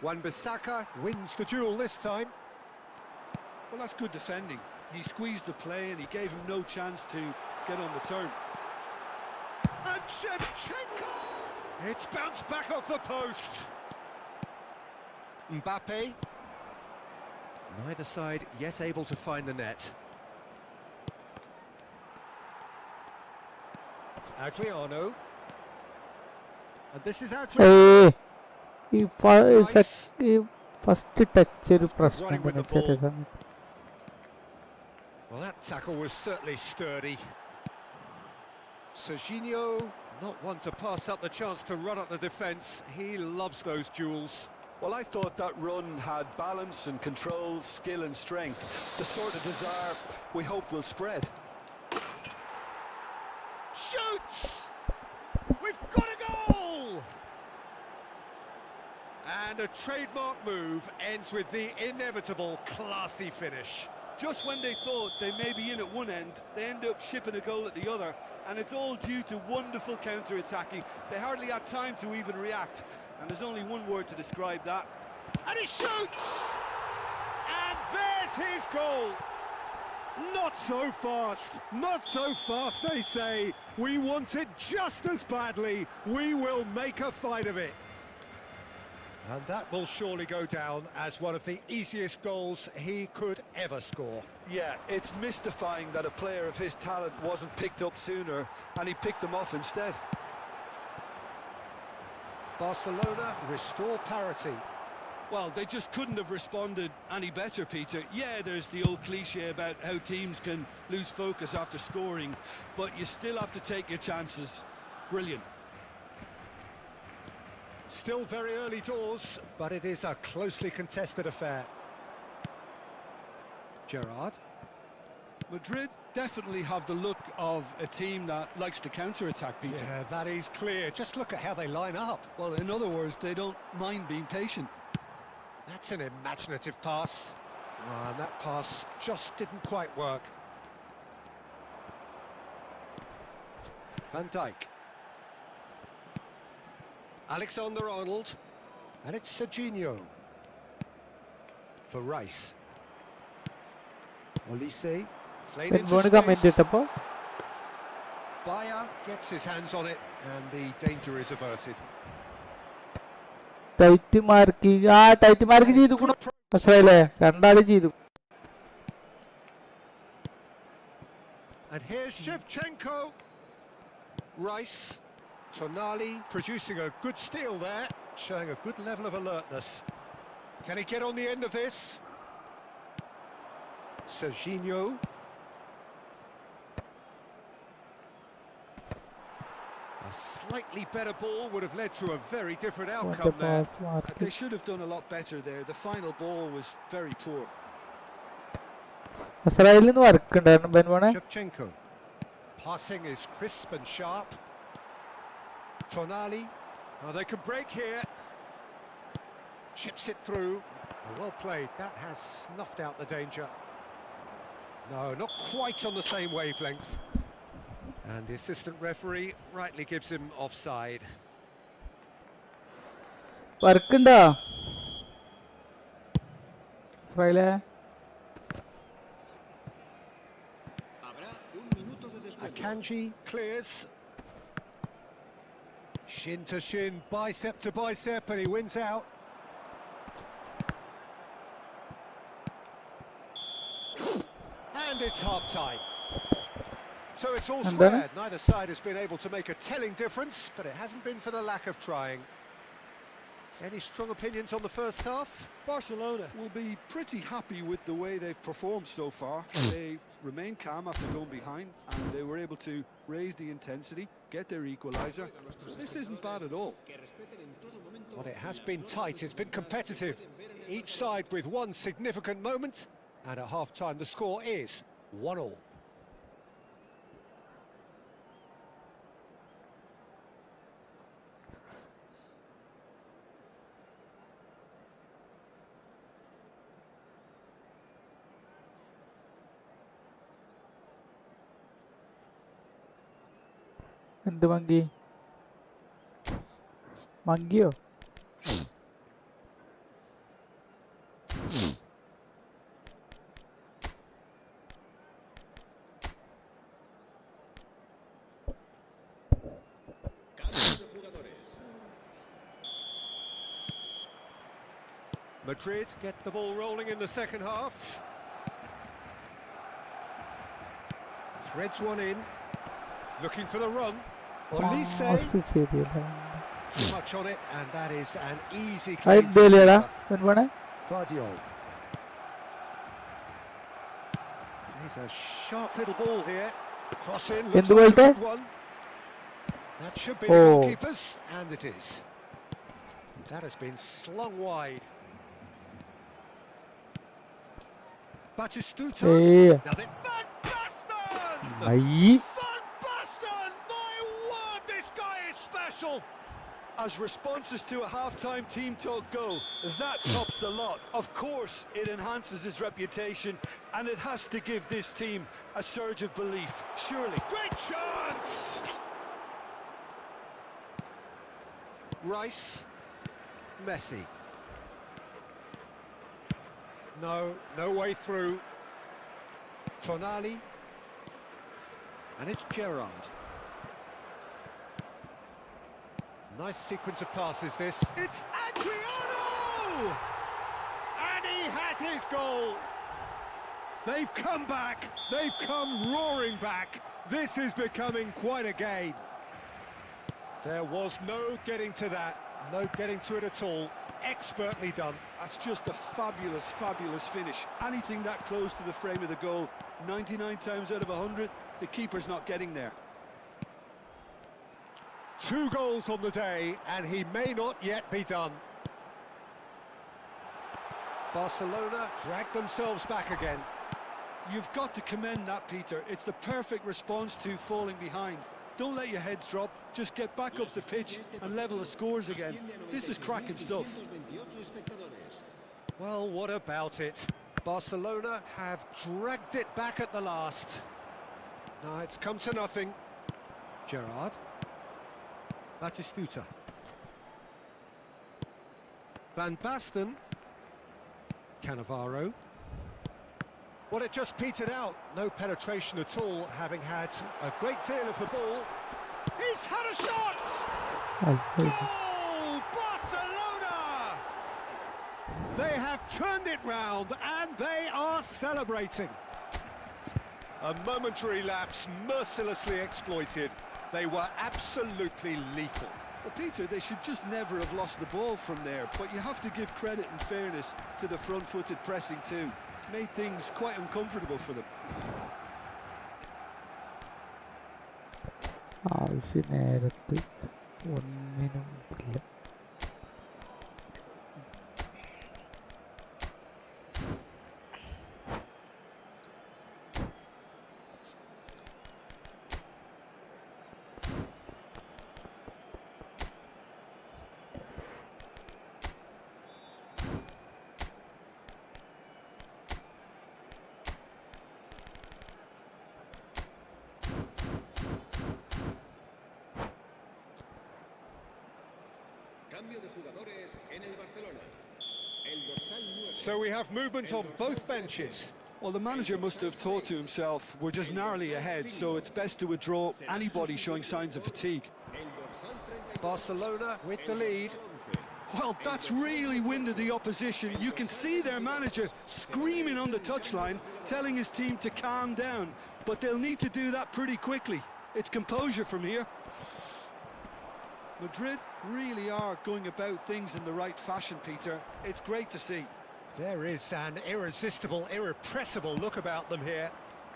Wan-Bissaka wins the duel this time. Well, that's good defending. He squeezed the play and he gave him no chance to get on the turn. And Shevchenko! It's bounced back off the post. Mbappe. Neither side yet able to find the net. Adriano. And this is Adriano. ഈ first touch ഒരു പ്രശ്നം. Well, that tackle was certainly sturdy. Serginho, not one to pass up the chance to run up the defence. He loves those duels. Well, I thought that run had balance and control, skill and strength. The sort of desire we hope will spread. Shoots! We've got a goal! And a trademark move ends with the inevitable classy finish. Just when they thought they may be in at one end, they end up shipping a goal at the other, and it's all due to wonderful counter-attacking. They hardly had time to even react, and there's only one word to describe that. And he shoots! And there's his goal! Not so fast, not so fast, they say. We want it just as badly. We will make a fight of it. And that will surely go down as one of the easiest goals he could ever score. Yeah, it's mystifying that a player of his talent wasn't picked up sooner, and he picked them off instead. Barcelona restore parity. Well, they just couldn't have responded any better, Peter. Yeah, there's the old cliche about how teams can lose focus after scoring, but you still have to take your chances. Brilliant. Still very early doors, but it is a closely contested affair. Gerrard. Madrid definitely have the look of a team that likes to counter-attack, Peter. Yeah, that is clear. Just look at how they line up. Well, in other words, they don't mind being patient. That's an imaginative pass. And that pass just didn't quite work. Van Dijk. Alexander-Arnold. And it's Serginho. For Rice. Olise. Played into space. Bayer gets his hands on it, and the danger is averted. Tight mark ചെയ്തു മനസ്സിലായില്ലേ? രണ്ടാളും ചെയ്തു. And here's Shevchenko. Rice. Tonali producing a good steal there, showing a good level of alertness. Can he get on the end of this? Serginho. A slightly better ball would have led to a very different outcome there. They should have done a lot better there. The final ball was very poor. Shevchenko. Passing is crisp and sharp. Tonali. Oh, they could break here. Chips it through. Oh, well played. That has snuffed out the danger. No, not quite on the same wavelength. And the assistant referee rightly gives him offside. Akanji clears. Shin to shin, bicep to bicep, and he wins out. And it's half-time. So it's all squared. Neither side has been able to make a telling difference, but it hasn't been for the lack of trying. Any strong opinions on the first half? Barcelona will be pretty happy with the way they've performed so far. They remained calm after going behind, and they were able to raise the intensity, get their equaliser. So this isn't bad at all. But it has been tight, it's been competitive. Each side with one significant moment, and at half-time the score is 1-1. എന്ത് monkey മങ്കിയോ Madrid get the ball rolling in the second half. Threads one in. Looking for the run. Olise. Much on it, and that is an easy clean. Vardiol. He's a sharp little ball here. Cross in, looks like a good one. That should be the goalkeepers, and it is. That has been slung wide. Batistuta. Now they... Van Basten! As responses to a half-time team talk go, that tops the lot. Of course, it enhances his reputation, and it has to give this team a surge of belief, surely. Great chance! Rice. Messi. No way through. Tonali. And it's Gerrard. Nice sequence of passes this. It's Adriano! And he has his goal! They've come back, they've come roaring back. This is becoming quite a game. There was no getting to that, no getting to it at all. Expertly done. That's just a fabulous, fabulous finish. Anything that close to the frame of the goal, 99 times out of 100, the keeper's not getting there. 2 goals on the day, and he may not yet be done. Barcelona drag themselves back again. You've got to commend that, Peter. It's the perfect response to falling behind. Don't let your heads drop, just get back up the pitch and level the scores again. This is cracking stuff. Well, what about it? Barcelona have dragged it back at the last. Now it's come to nothing. Gerrard. Batistuta. Van Basten. Cannavaro. Well, it just petered out. No penetration at all, having had a great deal of the ball. He's had a shot! Goal! Barcelona! They have turned it round, and they are celebrating. A momentary lapse mercilessly exploited. They were absolutely lethal. Well, Peter, they should just never have lost the ball from there, but you have to give credit and fairness to the front-footed pressing too. Made things quite uncomfortable for them. ആവശ്യ നേരത്ത് ഒന്നിനും ഇല്ല. Cambio de jugadores en el Barcelona. El dorsal 9. So we have movement on both benches. Well, the manager must have thought to himself, we're just narrowly ahead, so it's best to withdraw anybody showing signs of fatigue. El dorsal 31. Barcelona with the lead. Well, that's really winded the opposition. You can see their manager screaming on the touchline, telling his team to calm down, but they'll need to do that pretty quickly. It's composure from here. Madrid really are going about things in the right fashion, Peter. It's great to see. There is an irresistible, irrepressible look about them here.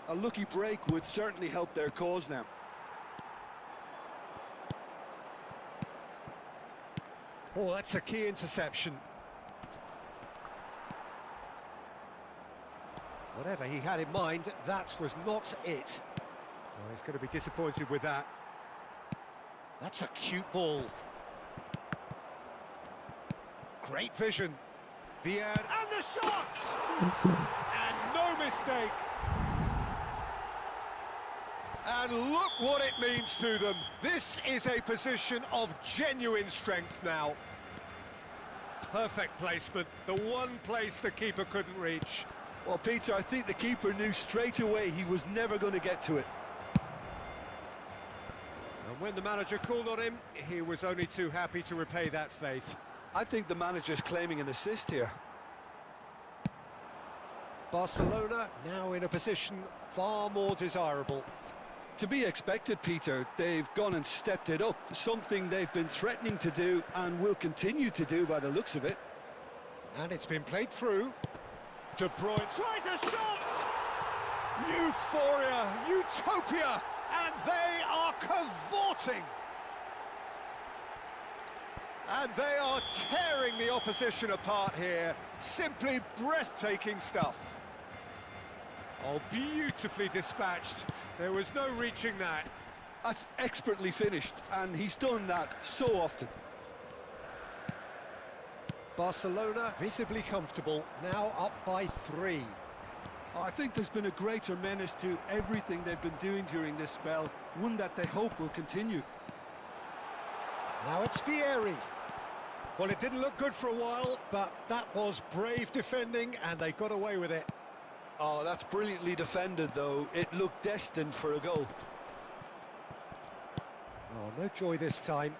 A lucky break would certainly help their cause now. Oh, that's a key interception. Whatever he had in mind, that was not it. Well, he's going to be disappointed with that. That's a cute ball. Great vision. Vieira, and the shot! And no mistake. And look what it means to them. This is a position of genuine strength now. Perfect placement, the one place the keeper couldn't reach. Well, Peter, I think the keeper knew straight away he was never going to get to it. And when the manager called on him, he was only too happy to repay that faith. I think the manager's claiming an assist here. Barcelona now in a position far more desirable. To be expected, Peter. They've gone and stepped it up, something they've been threatening to do and will continue to do by the looks of it. And it's been played through. De Bruyne tries a shot! Euphoria, utopia, and they are cavorting! And they are tearing the opposition apart here. Simply breathtaking stuff. Oh, beautifully dispatched. There was no reaching that. That's expertly finished, and he's done that so often. Barcelona visibly comfortable, now up by 3. I think there's been a greater menace to everything they've been doing during this spell, one that they hope will continue. Now it's Vieira. Well, it didn't look good for a while, but that was brave defending, and they got away with it. Oh, that's brilliantly defended, though. It looked destined for a goal. Oh, no joy this time.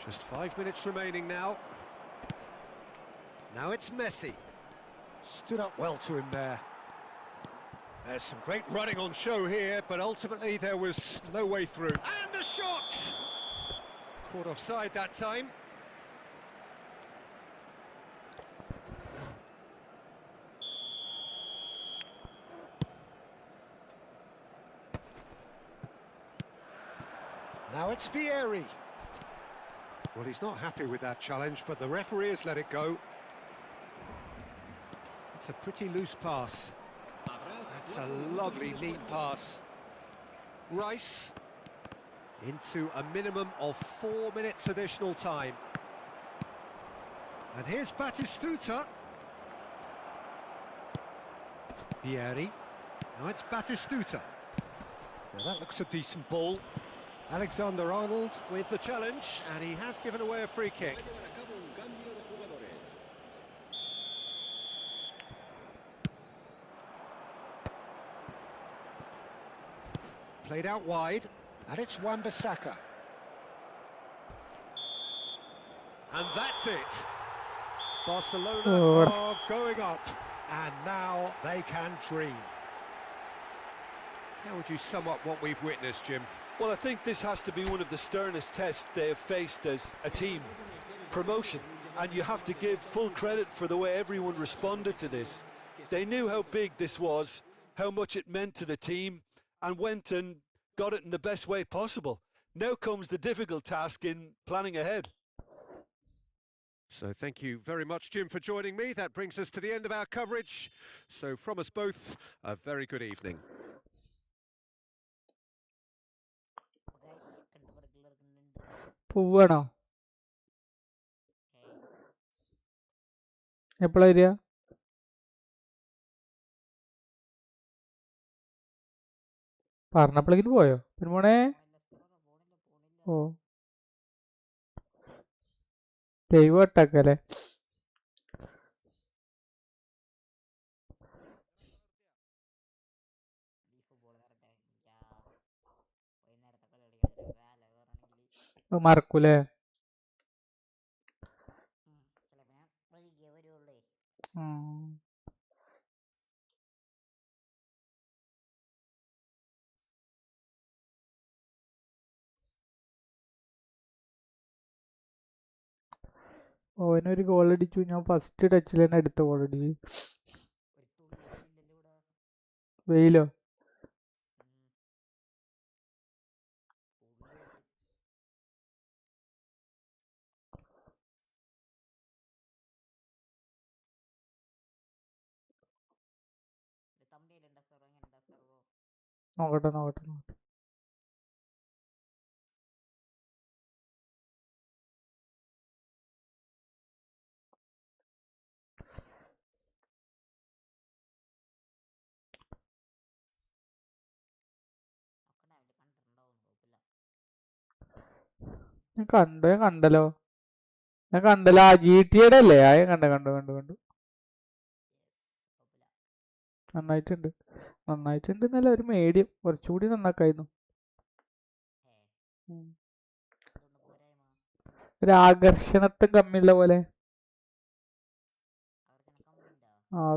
Just 5 minutes remaining now. Now it's Messi. Stood up well to him there. There's some great running on show here, but ultimately there was no way through. And a shot! Caught offside that time. Now it's Vieira. Well, he's not happy with that challenge, but the referee has let it go. It's a pretty loose pass. That's a lovely, neat pass. Rice into a minimum of 4 minutes additional time. And here's Batistuta. Vieira. Now it's Batistuta. Now that looks a decent ball. Alexander-Arnold with the challenge, and he has given away a free kick. Played out wide, and it's Wan-Bissaka. And that's it. Barcelona are going up, and now they can dream. How would you sum up what we've witnessed, Jim? Well, I think this has to be one of the sternest tests they have faced as a team. Promotion. And you have to give full credit for the way everyone responded to this. They knew how big this was, how much it meant to the team, and went and got it in the best way possible. Now comes the difficult task in planning ahead. So thank you very much, Jim, for joining me. That brings us to the end of our coverage. So from us both, a very good evening. പോവാണോ? എപ്പോഴാ വരിക? പറഞ്ഞപ്പോഴേക്കിന് പോയോ പിന്നെ മോനെ? ഓ live ഇട്ടേക്കല്ലേ? മറക്കൂലേ? ഓനൊരു goal അടിച്ചു. ഞാൻ first ടച്ചിൽ തന്നെ എടുത്ത ഗോൾ അടിച്ചു. വെയിലോ? നോക്കട്ടെ നോക്കട്ടെ നോക്കട്ടെ. ഞാൻ കണ്ടല്ലോ. ആ GTA അല്ലേ? ആ കണ്ടു. നന്നായിട്ടുണ്ട് എന്നല്ല, ഒരു മീഡിയം. കുറച്ചുകൂടി നന്നാക്കായിരുന്നു. ഒരു ആകർഷണത്വം കമ്മിയുള്ള പോലെ.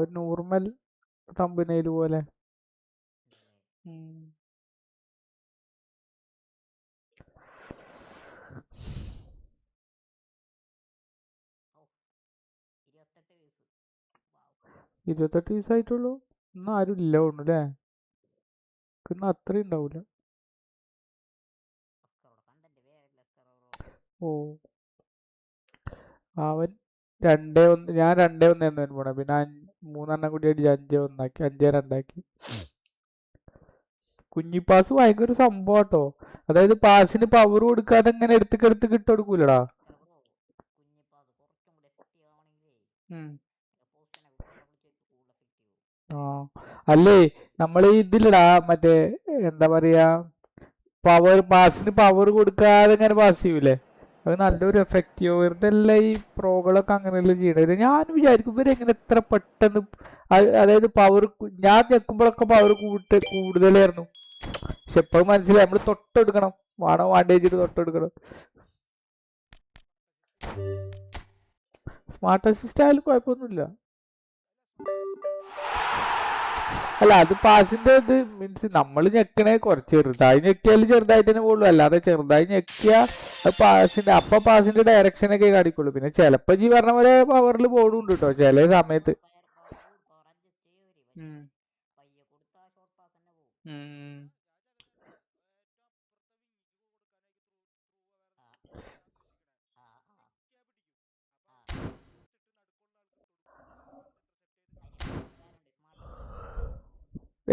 ഒരു നോർമൽ തമ്പനയിൽ പോലെ. ഇരുപത്തെട്ട് വയസ്സായിട്ടുള്ളൂ. ഇന്ന് ആരും ഇല്ല തോന്നുന്നു. ഇന്ന് അത്രയും ഉണ്ടാവൂല. ഓ അവൻ 2-1. ഞാൻ 2-1 എന്ന് പോണേ. പിന്നെ 3 കൂടി അടിച്ച് 5-1 5-2 കുഞ്ഞിപ്പാസ് ഭയങ്കര സംഭവം കേട്ടോ. അതായത് പാസിന് പവർ കൊടുക്കാതെ ഇങ്ങനെ എടുത്ത് കൊടുക്കൂലടാ. അല്ലേ നമ്മൾ ഇതിലടാ മറ്റേ എന്താ പറയാ, പാസിന് പവർ കൊടുക്കാതെ ഇങ്ങനെ പാസ് ചെയ്യൂലേ, അത് നല്ലൊരു എഫക്റ്റീവ്. വെറുതെ ഈ പ്രോകളൊക്കെ അങ്ങനെയല്ല ചെയ്യണത്. ഞാൻ വിചാരിക്കും ഇവരെങ്ങനെ എത്ര പെട്ടെന്ന്, അതായത് പവർ ഞാൻ ഞെക്കുമ്പോഴൊക്കെ പവർ കൂടുതലായിരുന്നു. പക്ഷെ എപ്പോഴും മനസ്സിലായി നമ്മൾ തൊട്ടെടുക്കണം, വേണ്ടേജിട്ട് തൊട്ടെടുക്കണം. സ്മാർട്ട് അസിസ്റ്റ് ആയാലും കുഴപ്പമൊന്നുമില്ല. അല്ല അത് പാസിന്റെ ഇത് മീൻസ് നമ്മൾ ഞെക്കണേ കുറച്ച് ചെറുതായി ഞെക്കിയാൽ ചെറുതായിട്ട് തന്നെ പോകുള്ളൂ. അല്ലാതെ ചെറുതായി ഞെക്കിയാൽ പാസിന്റെ ഡയറക്ഷനൊക്കെ കാണിക്കുള്ളൂ. പിന്നെ ചിലപ്പോ ഈ പറഞ്ഞ പോലെ പവറിൽ പോകുന്നുണ്ട് കേട്ടോ ചില സമയത്ത്.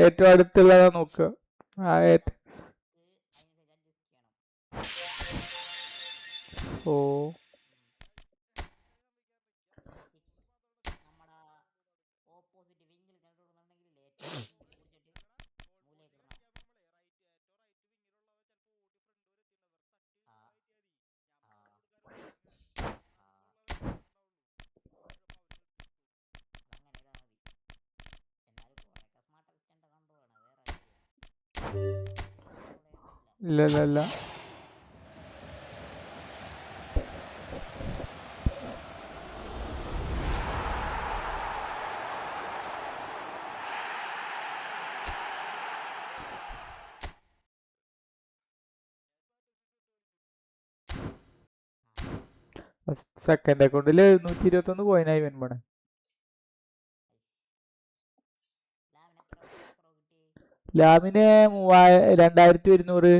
ഏറ്റവും അടുത്തുള്ളതാ നോക്കുക. ഓ ഇല്ല സെക്കൻഡ് അക്കൗണ്ടിൽ 121 കോയിനായി വരുമ്പോണേ. ലാമിന് 2100.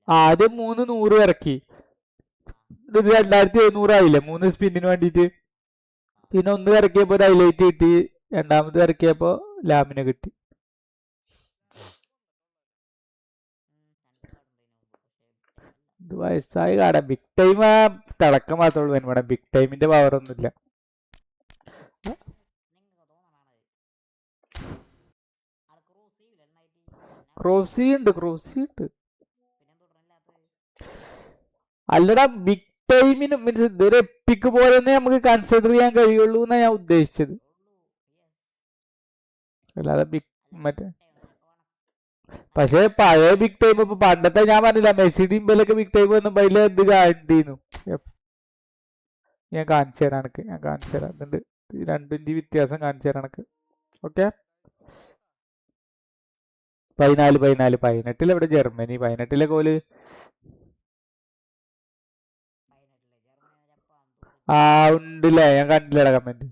ആദ്യം 300 ഇറക്കി, ഇത് 2700 ആയില്ലേ 3 സ്പിന്നിന് വേണ്ടിയിട്ട്. പിന്നെ ഒന്ന് ഇറക്കിയപ്പോ ഒരു ഹൈലൈറ്റ് കിട്ടി, രണ്ടാമത് ഇറക്കിയപ്പോ ലാമിനെ കിട്ടി. ഇത് വയസ്സായി കാടാ. ബിഗ് ടൈം തിളക്കം മാത്രമേ ഉള്ളൂ വേണം, ബിഗ് ടൈമിന്റെ പവർ ഒന്നുമില്ല. ക്രോസി ഉണ്ട്. അല്ലടാ, ബിഗ് ടൈമിന് മീൻസ് ഇതൊരു എപ്പിക്ക് പോലെ തന്നെ നമുക്ക് കൺസിഡർ ചെയ്യാൻ കഴിയുള്ളൂ എന്നാണ് ഞാൻ ഉദ്ദേശിച്ചത്. അല്ലാതെ ബിഗ് മറ്റേ പക്ഷെ പഴയ ബിഗ് ടൈം ഇപ്പൊ പണ്ടത്തെ ഞാൻ പറഞ്ഞില്ല, മെസ്സിഡി ഇമ്പലൊക്കെ ബിഗ് ടൈം വന്നപ്പോ അതിൽ ഇത് കണ്ടിരുന്നു. ഞാൻ കാണിച്ചു തരാം എനിക്ക്, അതുകൊണ്ട് രണ്ടിന്റെ വ്യത്യാസം കാണിച്ചു തരാം എനിക്ക്. ഓക്കെ, 18 ഇവിടെ ജർമ്മനി 18 ഗോള്. ഉണ്ടല്ലേ, ഞാൻ കണ്ടില്ലടാ കമന്റ്.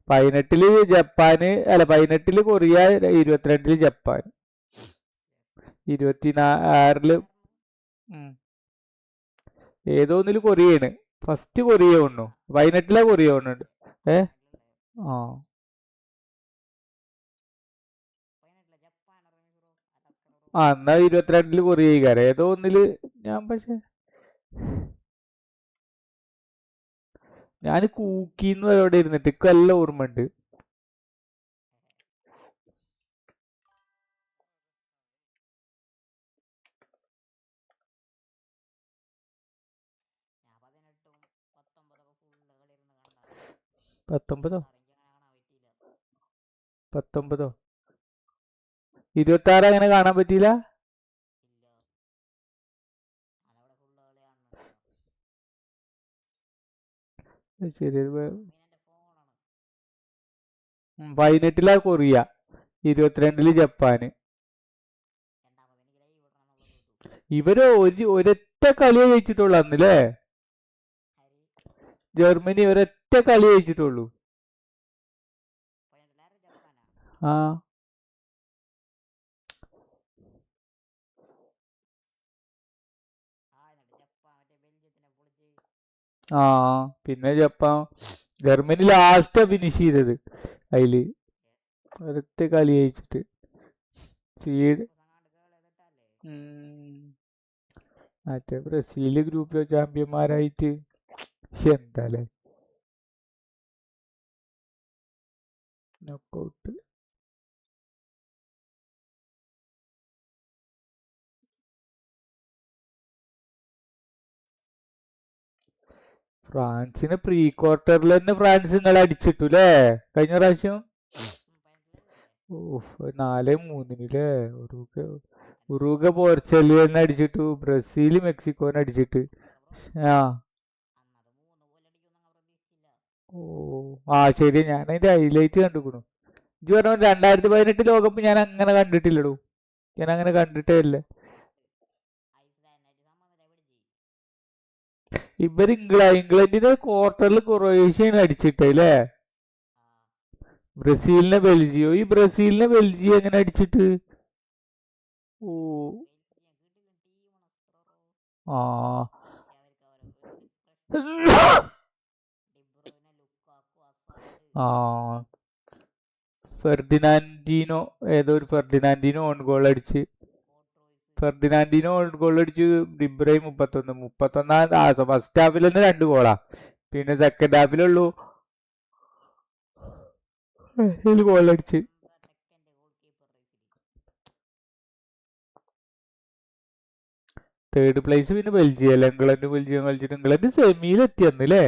18 ജപ്പാന്, അല്ല 18 കൊറിയ, 22 ജപ്പാൻ, 26 ഏതോ ഒന്നില് കൊറിയയാണ്. ഫസ്റ്റ് കൊറിയ വന്നു, 18 കൊറിയ വന്നുണ്ട്. ആ എന്നാ 22 കൊറിയക്കാരെ ഏതോ ഒന്നില്. ഞാൻ കൂക്കിന്ന് അവിടെ ഇരുന്നിട്ട് എനിക്ക് നല്ല ഓർമ്മ ഉണ്ട്. പത്തൊമ്പതോ 26 അങ്ങനെ കാണാൻ പറ്റിയില്ല. ശരി, 18 കൊറിയ, 22 ജപ്പാന്. ഇവര് ഒരൊറ്റ കളിയെ ജയിച്ചിട്ടുള്ളൂ അന്നല്ലേ, ജർമ്മനി ഒരൊറ്റ കളി ജയിച്ചിട്ടുള്ളൂ. ആ പിന്നെ ജർമ്മനി ലാസ്റ്റ് ഫിനിഷ് ചെയ്തത് അതില് ഒരൊറ്റ കളി ജയിച്ചിട്ട്. മറ്റേ ബ്രസീല് ഗ്രൂപ്പിലെ ചാമ്പ്യന്മാരായിട്ട് എന്താല്ലേ നോക്കൗട്ട്. ഫ്രാൻസിനെ പ്രീ ക്വാർട്ടറിൽ തന്നെ ഫ്രാൻസ് നിങ്ങളെ അടിച്ചിട്ടു അല്ലേ കഴിഞ്ഞ പ്രാവശ്യം. 4-3 ഉറുഗ പോർച്ചുഗലിനെ അടിച്ചിട്ടു, ബ്രസീല് മെക്സിക്കോനെ അടിച്ചിട്ട്. ശരി, ഞാൻ അതിന്റെ ഹൈലൈറ്റ് കണ്ടുക്കണു. ഇത് പറഞ്ഞ 2018 ലോകകപ്പ് ഞാൻ അങ്ങനെ കണ്ടിട്ടില്ലടൂ, ഞാൻ അങ്ങനെ കണ്ടിട്ടേ ഇല്ല. ഇംഗ്ലണ്ടിനെ ക്വാർട്ടറിൽ ക്രൊയേഷ്യയാണ് അടിച്ചിട്ടല്ലേ, ബ്രസീലിനെ ബെൽജിയോ. ഈ ബ്രസീലിനെ ബെൽജിയോ എങ്ങനെ അടിച്ചിട്ട്? ഫെർഡിനാൻഡിനോ ഓൺ ഗോൾ അടിച്ച്, ഡിബ്രൈ 31 ഫസ്റ്റ് ഹാഫിൽ തന്നെ 2 ഗോളാ, പിന്നെ സെക്കൻഡ് ഹാഫിലുള്ളൂ ഗോളടിച്ച്. തേർഡ് പ്ലേസ് പിന്നെ ബെൽജിയം അല്ല, ബെൽജിയം കളിച്ചിട്ട് ഇംഗ്ലണ്ട് സെമിയിലെത്തിയല്ലേ.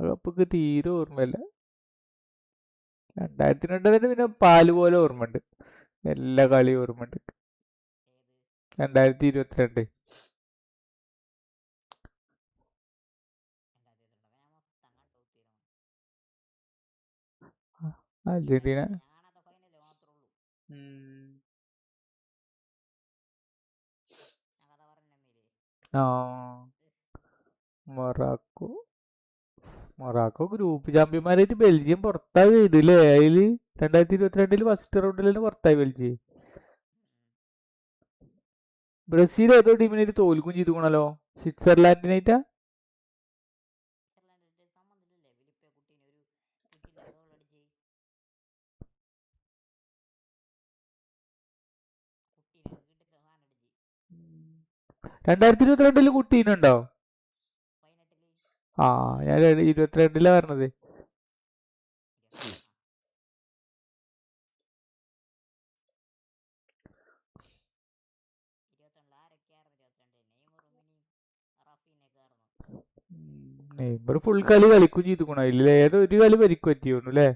കപ്പൊക്കെ തീരെ ഓർമ്മയില്ല. 2002 പിന്നെ പാല് പോലെ ഓർമ്മയുണ്ട്, എല്ലാ കളിയും ഓർമ്മയുണ്ട്. 2022 അർജന്റീന. മൊറാക്കോ മൊറാക്കോ ഗ്രൂപ്പ് ചാമ്പ്യന്മാരായിട്ട് ബെൽജിയം പുറത്തായി ചെയ്തില്ലേ? അതില് 2022 ഫസ്റ്റ് റൗണ്ടിൽ തന്നെ പുറത്തായി ബെൽജിയം. ബ്രസീൽ ഏതോ ടീമിനായിട്ട് തോൽക്കും ചെയ്തുകൊണല്ലോ, സ്വിറ്റ്സർലാൻഡിനായിട്ടാ. രണ്ടായിരത്തി 22 കുട്ടീനുണ്ടോ? ആ, ഞാൻ 22 പറഞ്ഞത്. നെയ്മർ ഫുൾ കളി കളിക്കും ചെയ്തുക്കണോ? ഇല്ല, ഏതോ ഒരു കളി പരിക്ക് പറ്റിയോന്നു അല്ലേ?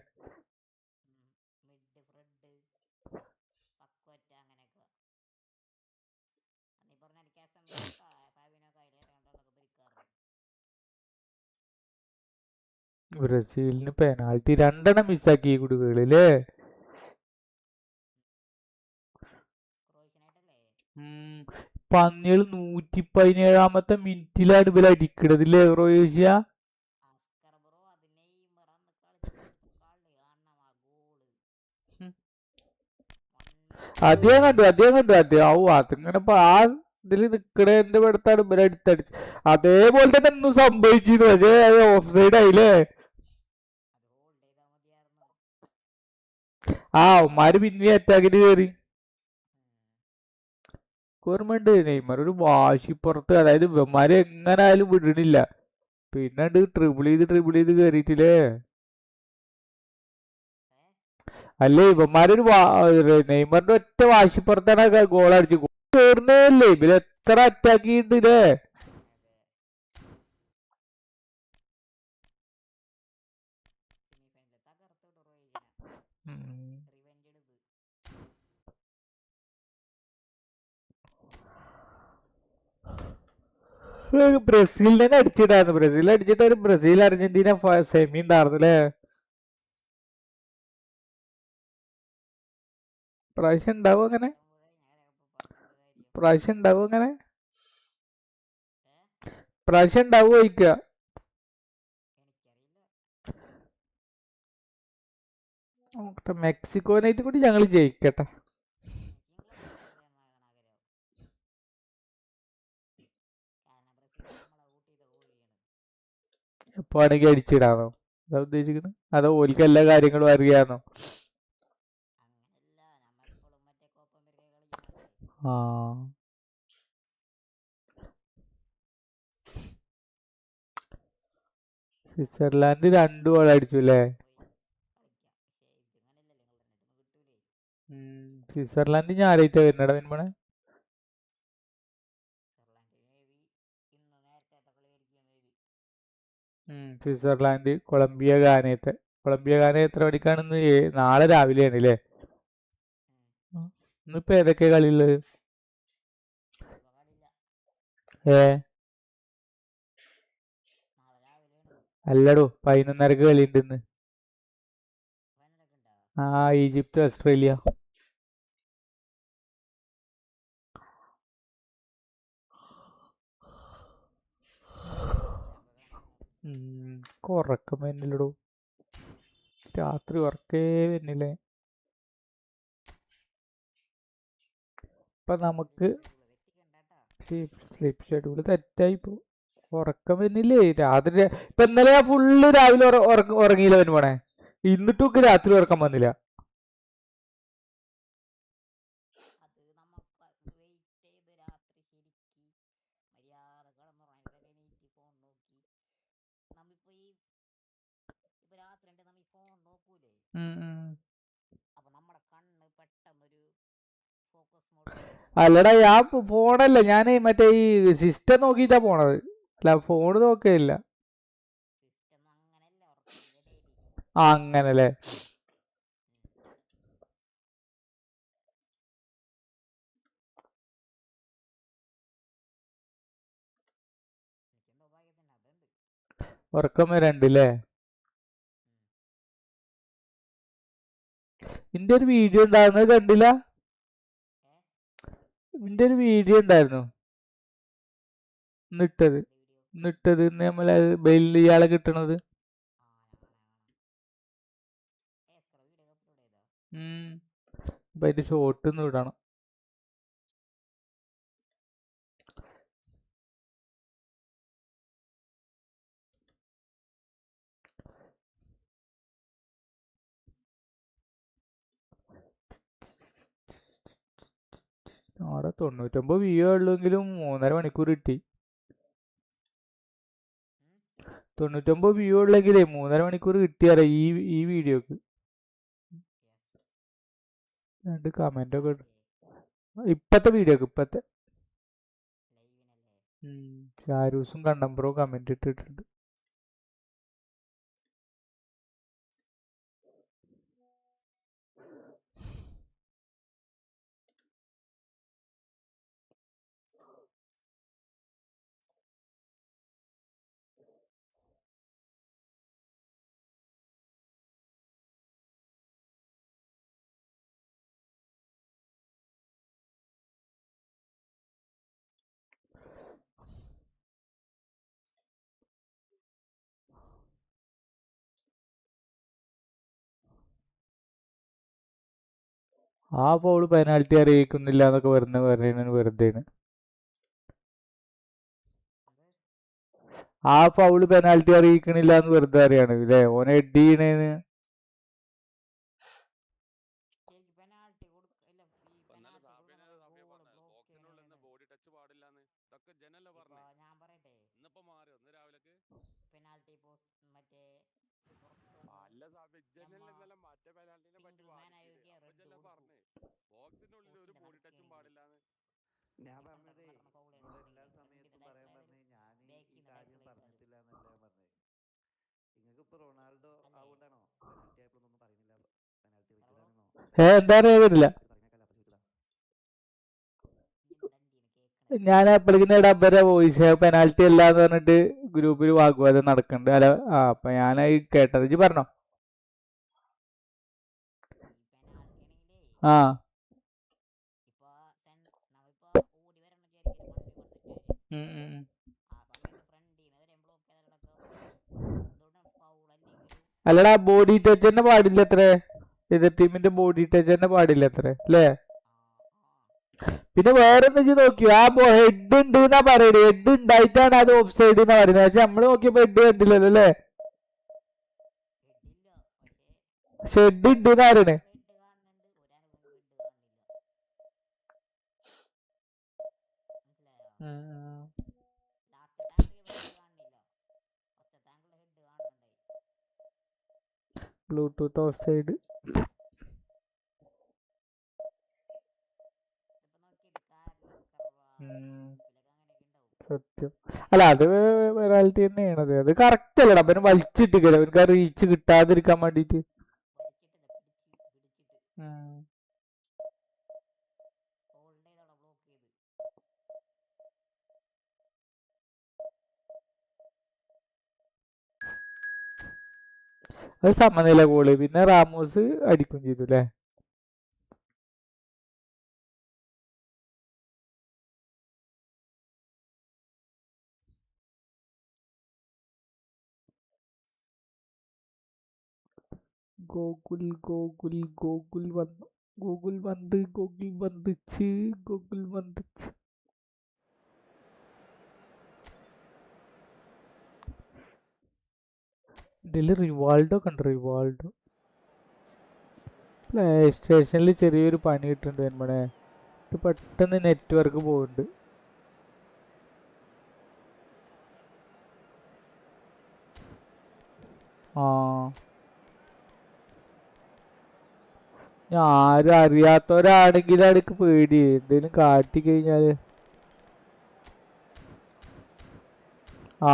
ബ്രസീലിന് പെനാൾട്ടി 2 മിസ്സാക്കി കൊടുക്കുകയല്ലേ? പന്നികൾ 117 മിനിറ്റിലാണ് ഇവർ അടിക്കണതില്ലേ ക്രൊയേഷ്യ. അദ്ദേഹം കണ്ടു. അതിങ്ങനെ ആ ഇതിൽ നിക്കണേന്റെ അടുത്താണ് ഇവരെ അടുത്തടിച്ച്. അതേപോലെ തന്നെ ഒന്നും സംഭവിച്ചിരുന്നു, പക്ഷേ അത് ഓഫ് സൈഡ് ആയില്ലേ? അവന്മാര് പിന്നെ അറ്റാക്കിന് കയറി. ഓർമ്മയുണ്ട്, നെയ്മർ ഒരു വാശിപ്പുറത്ത്, അതായത് ഇവന്മാര് എങ്ങനെ ആയാലും വിടണില്ല, പിന്നെ ട്രിബിൾ ചെയ്ത് കയറിയിട്ടില്ലേ? അല്ലേ, ഇവന്മാരൊരു നെയ്മറിന്റെ ഒറ്റ വാശിപ്പുറത്താണ് ഗോൾ അടിച്ചു കയറുന്നതല്ലേ. ഇവര് എത്ര അറ്റാക്ക് ചെയ്യുന്നുണ്ടല്ലേ? ബ്രസീലിനെ അടിച്ചിട്ടായിരുന്നു. ബ്രസീൽ അർജന്റീന സെമി ഉണ്ടായിരുന്നു അല്ലേ? പ്രാവശ്യം ഉണ്ടാവും അങ്ങനെ? പ്രാവശ്യം ഉണ്ടാവുക ചോദിക്കുക. മെക്സിക്കോനായിട്ടും കൂടി ഞങ്ങൾ ജയിക്കട്ടെ. എപ്പോ ആണെങ്കിൽ അടിച്ചിടാന്നോ അതാ ഉദ്ദേശിക്കുന്നത്? അതോ ഓൽക്ക് എല്ലാ കാര്യങ്ങളും അറിയാന്നോ? ആ, സ്വിറ്റ്സർലാൻഡ് 2 ഗോൾ അടിച്ചു അല്ലേ? സ്വിറ്റ്സർലാൻഡ് ഞാൻ ആരായിട്ടാ വരുന്നടാ പിന്മണെ? Switzerland Colombia ഗാനയത്തെ. എത്ര മണിക്കാണെന്ന്? നാളെ രാവിലെയാണ് അല്ലേ? ഇന്നിപ്പോ ഏതൊക്കെ കളിയുള്ളത്? അല്ലടോ, 11:30 കളിയുണ്ട് ഇന്ന്. Egypt Australia. ഉറക്കം വരുന്നില്ലടോ, രാത്രി ഉറക്കേ വരുന്നില്ലേ? ഇപ്പൊ നമുക്ക് സ്ലീപ്പ് ഷെഡ്യൂള് തെറ്റായിപ്പോ. ഉറക്കം വരുന്നില്ലേ രാത്രി? ഇപ്പൊ ഇന്നലെ ഞാൻ ഫുള്ള് രാവിലെ ഉറങ്ങിയില്ല വരുമ്പോണേ, എന്നിട്ടൊക്കെ രാത്രി ഉറക്കം വന്നില്ല. അല്ലടാ, ഞാൻ ഫോണല്ല, ഞാൻ മറ്റേ ഈ സിസ്റ്റം നോക്കിയിട്ടാ പോണത്, അല്ല ഫോണ് നോക്കില്ല. അങ്ങനല്ലേ? ഉറക്കം വരണ്ടല്ലേ? ഇന്റെ ഒരു വീഡിയോ ഉണ്ടായിരുന്നത് കണ്ടില്ല? ഇന്റെ ഒരു വീഡിയോ ഉണ്ടായിരുന്നു ഇന്നിട്ടത് നമ്മളെ ബെല്ല് ഇയാളെ കിട്ടണത്. അപ്പൊ അതിന്റെ ഷോട്ട് വിടണം. അവിടെ 99 വ്യൂ ഉള്ളെങ്കിലും 3.5 മണിക്കൂർ കിട്ടി. 99 വ്യൂ ഉള്ളെങ്കിലേ 3.5 മണിക്കൂർ കിട്ടിയാലേ ഈ വീഡിയോക്ക്. 2 കമന്റ് ഒക്കെ ഇപ്പത്തെ വീഡിയോക്ക് ഇപ്പത്തെ ഷാരൂസും കണ്ടംബറും കമന്റ് ഇട്ടിട്ടുണ്ട്. ആ ഫൗള് പെനാൽറ്റി അറിയിക്കുന്നില്ല എന്നൊക്കെ പറയുന്നത് വെറുതെയാണ്. ആ ഫൗള് പെനാൽറ്റി അറിയിക്കണില്ല എന്ന് വെറുതെ അറിയാണ് അല്ലേ? ഓനെ ഹെഡ് ചെയ്യണേന്ന് ഞാൻ പറഞ്ഞതേ എന്നോട് എല്ലാ സമയത്തും പറയാൻ പറഞ്ഞേ ഞാൻ ഈ കാര്യം പറഞ്ഞിട്ടില്ല എന്നല്ല ഞാൻ പറഞ്ഞത്. നിങ്ങൾക്ക് ഇപ്പൊ റൊണാൾഡോ ആവുകൊണ്ടാണോ പെനാൽറ്റി ആയപ്പോഴൊന്നും പറയുന്നില്ല പെനാൽറ്റി അറിയിക്കില്ലെന്നോ? എന്താ വരില്ല. ഞാൻ അപ്പോഴേക്കും ഡബ്ബരെ വോയിസ് പെനാൽറ്റി അല്ല എന്ന് പറഞ്ഞിട്ട് ഗ്രൂപ്പിൽ വാഗ്വാദം നടക്കുന്നുണ്ട്. അല്ല അപ്പൊ ഞാനായി കേട്ടത്. ഇജ്ജ് പറഞ്ഞോ. ആ അല്ലടാ, ബോഡി ടച്ച് തന്നെ പാടില്ല അത്ര. എതിർ ടീമിന്റെ ബോഡി ടച്ച് തന്നെ പാടില്ല അത്ര അല്ലേ? പിന്നെ വേറൊന്നും വെച്ച് നോക്കിയോ, ആ ഹെഡ് ഉണ്ട് എന്നാ പറയുന്നത്. ഹെഡ് ഉണ്ടായിട്ടാണ് അത് ഓഫ് സൈഡ് എന്നാ പറയുന്നത്. പക്ഷെ നമ്മള് നോക്കിയപ്പോ ഹെഡ് കണ്ടില്ലല്ലോ അല്ലേ? പക്ഷെ ഹെഡ് ഉണ്ട് എന്നാ പറയണേ. Bluetooth of side. സത്യം. അല്ല അത് പെനാൽറ്റി തന്നെയാണത്. അത് കറക്റ്റ് അല്ലടാ. അവന് വലിച്ചിട്ടില്ല. അവനക്ക് ആ റീച്ച് കിട്ടാതിരിക്കാൻ വേണ്ടിട്ട്. അത് സമനില ഗോള്. പിന്നെ റാമോസ് അടിക്കും ചെയ്തു അല്ലേ? ഗോകുൽ ഗോകുൽ ഗോകുൽ വന്നു. ഗൂഗിൾ വന്നിച്ച്. ഇതിൽ റിവാൾഡോ കണ്ടു. റിവാൾഡോ പ്ലേ സ്റ്റേഷനിൽ ചെറിയൊരു പണി കിട്ടുന്നുണ്ട് നമ്മുടെ. ഇത് പെട്ടെന്ന് നെറ്റ്വർക്ക് പോകുന്നുണ്ട്. ആരും അറിയാത്തവരാണെങ്കിലും എനിക്ക് പേടി. എന്തേലും കാട്ടിക്കഴിഞ്ഞാല് ആ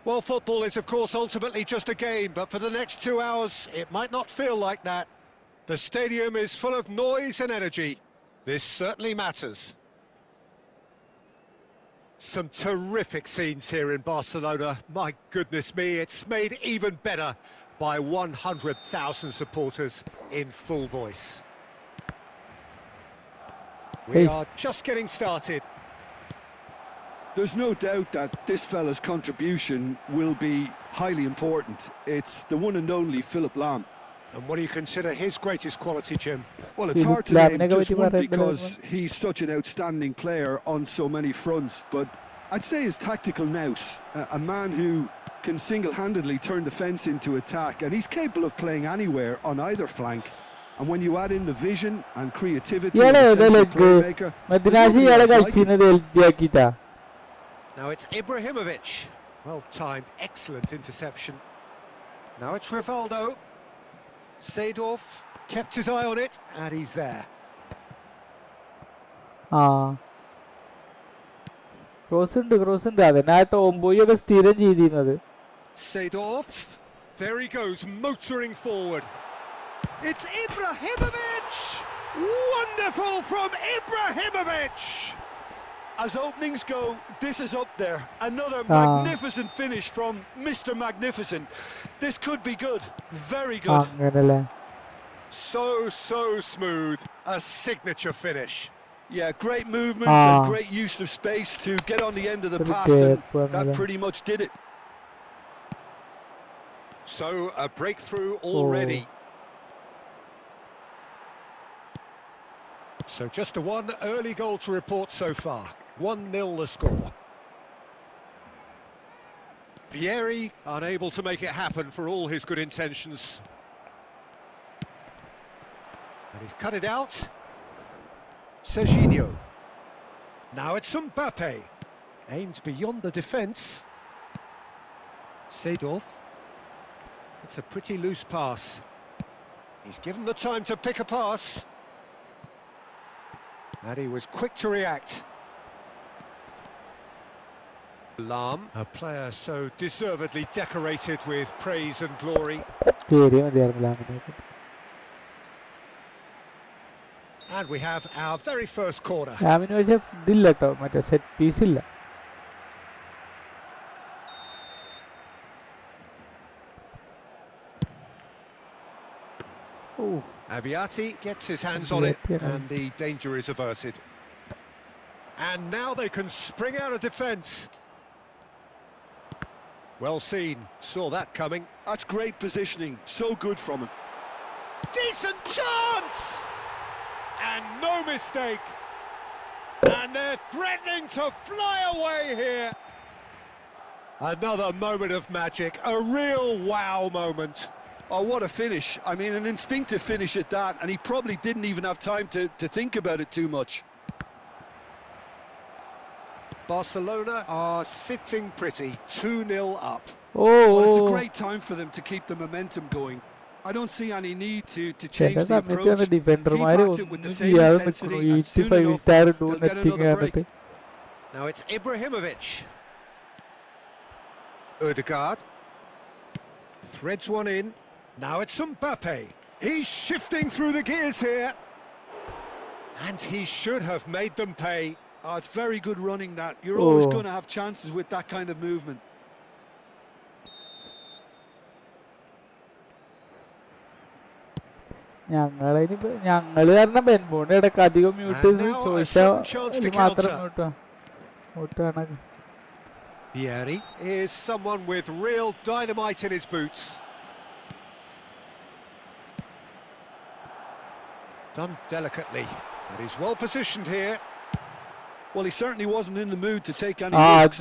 Well, football is, of course, ultimately just a game, but for the next 2 hours, it might not feel like that. The stadium is full of noise and energy. This certainly matters. Some terrific scenes here in Barcelona. My goodness me, it's made even better by 100,000 supporters in full voice. We are just getting started. There's no doubt that this fella's contribution will be highly important. It's the one and only Philip Lahm. And what do you consider his greatest quality, Jim? Well, it's hard to name just one because he's such an outstanding player on so many fronts, but I'd say his tactical nous, a man who can single-handedly turn the fence into attack, and he's capable of playing anywhere on either flank. And when you add in the vision and creativity of the central playmaker, now it's Ibrahimovic. Well timed, excellent interception. Now it's Rivaldo. Seedorf kept his eye on it, and he's there. Seedorf, there he goes, motoring forward. It's Ibrahimovic! Wonderful from Ibrahimovic! As openings go, this is up there. Another magnificent finish from Mr. Magnificent. This could be good. Very good. So smooth. A signature finish. Yeah, great movement and great use of space to get on the end of the pass, and that pretty much did it. So, a breakthrough already. So just the one early goal to report so far. 1-0 the score. Vieri unable to make it happen for all his good intentions. And he's cut it out. Serginho. Now it's Mbappe. Aimed beyond the defence. Seedorf. It's a pretty loose pass. He's given the time to pick a pass. And he was quick to react. Lahm, a player so deservedly decorated with praise and glory. And we have our very first corner. Aviati gets his hands on it, and the danger is averted. And now they can spring out of defence. Well seen, saw that coming. That's great positioning, so good from him. Decent chance! And no mistake. And they're threatening to fly away here. Another moment of magic, a real wow moment. Oh, what a finish. I mean, an instinctive finish at that, and he probably didn't even have time to think about it too much. Barcelona are sitting pretty, 2-0 up. Well, it's a great time for them to keep the momentum going. I don't see any need to change the approach. Keep at it with the same intensity, and soon enough, they'll get another break. Now it's Ibrahimovic. Ødegaard. Threads one in. Now it's Mbappe. He's shifting through the gears here. And he should have made them pay. Oh, it's very good running that. You're always going to have chances with that kind of movement. Vieri is someone with real dynamite in his boots. Done delicately, but he's well positioned here. Well, he certainly wasn't in the mood to take any risks.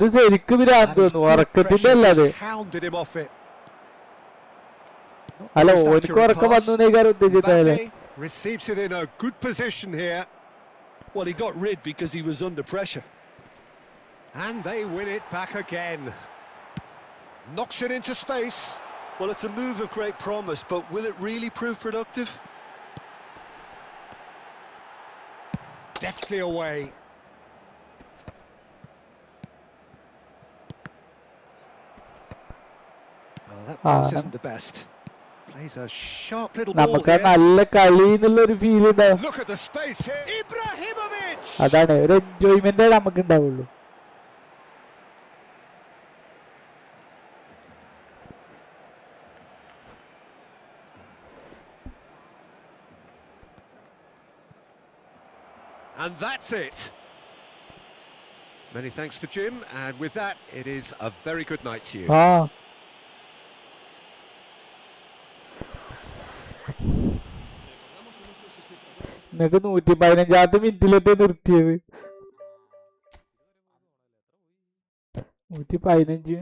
Hounded him off it. Mbappe receives it in a good position here. Well, he got rid because he was under pressure. And they win it back again. Knocks it into space. Well, it's a move of great promise, but will it really prove productive? Deftly away. Well, that pass isn't the best. Plays a sharp little ball here. Look at the space here. Ibrahimovic! And that's it. Many thanks to Jim, and with that, it is a very good night to you. എന്നിട്ട് 115 മിനിറ്റിലത്തെ നിർത്തിയത്. 115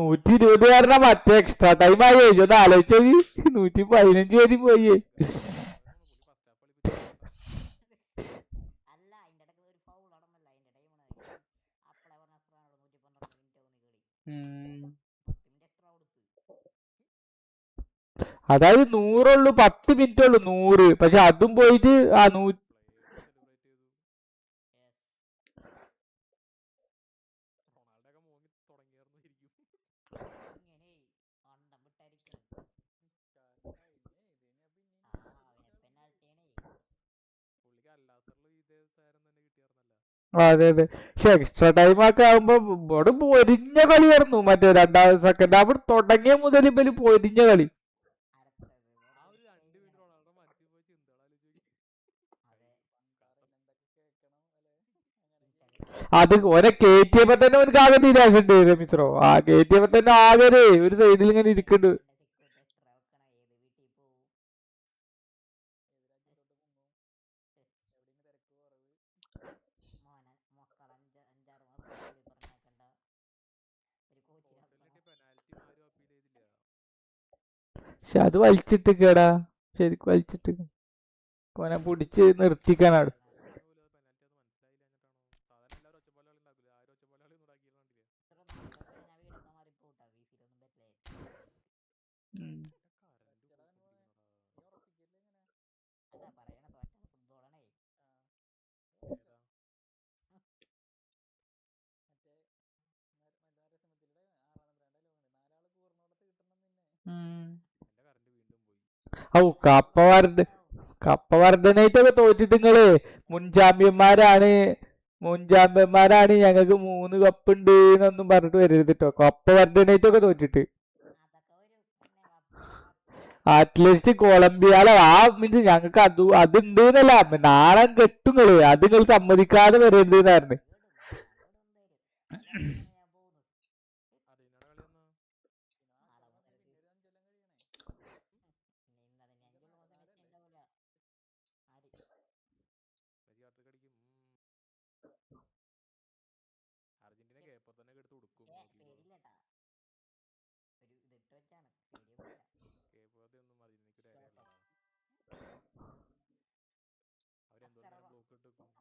120 കാരണം മറ്റേ extra time ആയി. ഒന്ന് ആലോചിച്ചോ, 115 വരെയും പോയി. അതായത് 100 ഉള്ളു, 10 മിനിറ്റ് ഉള്ളു 100. പക്ഷെ അതും പോയിട്ട് ആ 100. അതെ അതെ. പക്ഷെ എക്സ്ട്രാ ടൈം ഒക്കെ ആകുമ്പോ ഇവിടെ പൊരിഞ്ഞ കളിയായിരുന്നു. മറ്റേ 2ാം സെക്കൻഡ് അവിടെ തുടങ്ങിയ മുതൽ ഇവര് പൊരിഞ്ഞ കളി. അത് ഓനെ കേറ്റിയപ്പോ തന്നെ അവനക്ക് ആകെ നിരാശുണ്ട് രമിത്രോ. ആ കേറ്റിയപ്പോ തന്നെ ആകെ ഒരു സൈഡിൽ ഇങ്ങനെ ഇരിക്കുന്നുണ്ട്. പക്ഷെ അത് വലിച്ചിട്ട് കേടാ, ശരിക്കും വലിച്ചിട്ട് ഓനെ പിടിച്ച് നിർത്തിക്കാനാണ്. ഔ കപ്പ വർദ്ധനായിട്ടൊക്കെ തോറ്റിട്ട് നിങ്ങള് മുൻ ചാമ്പ്യന്മാരാണ് ഞങ്ങൾക്ക് 3 കപ്പ് ഉണ്ട് എന്നൊന്നും പറഞ്ഞിട്ട് വരരുത് കേട്ടോ. കപ്പ വർദ്ധനായിട്ടൊക്കെ തോറ്റിട്ട് അറ്റ്ലീസ്റ്റ് കൊളംബിയാലോ ആ മീൻസ് ഞങ്ങൾക്ക് അതുണ്ട് എന്നല്ല, നാളെ കെട്ടുങ്ങള് അത് നിങ്ങൾ സമ്മതിക്കാതെ വരരുത് എന്നായിരുന്നു.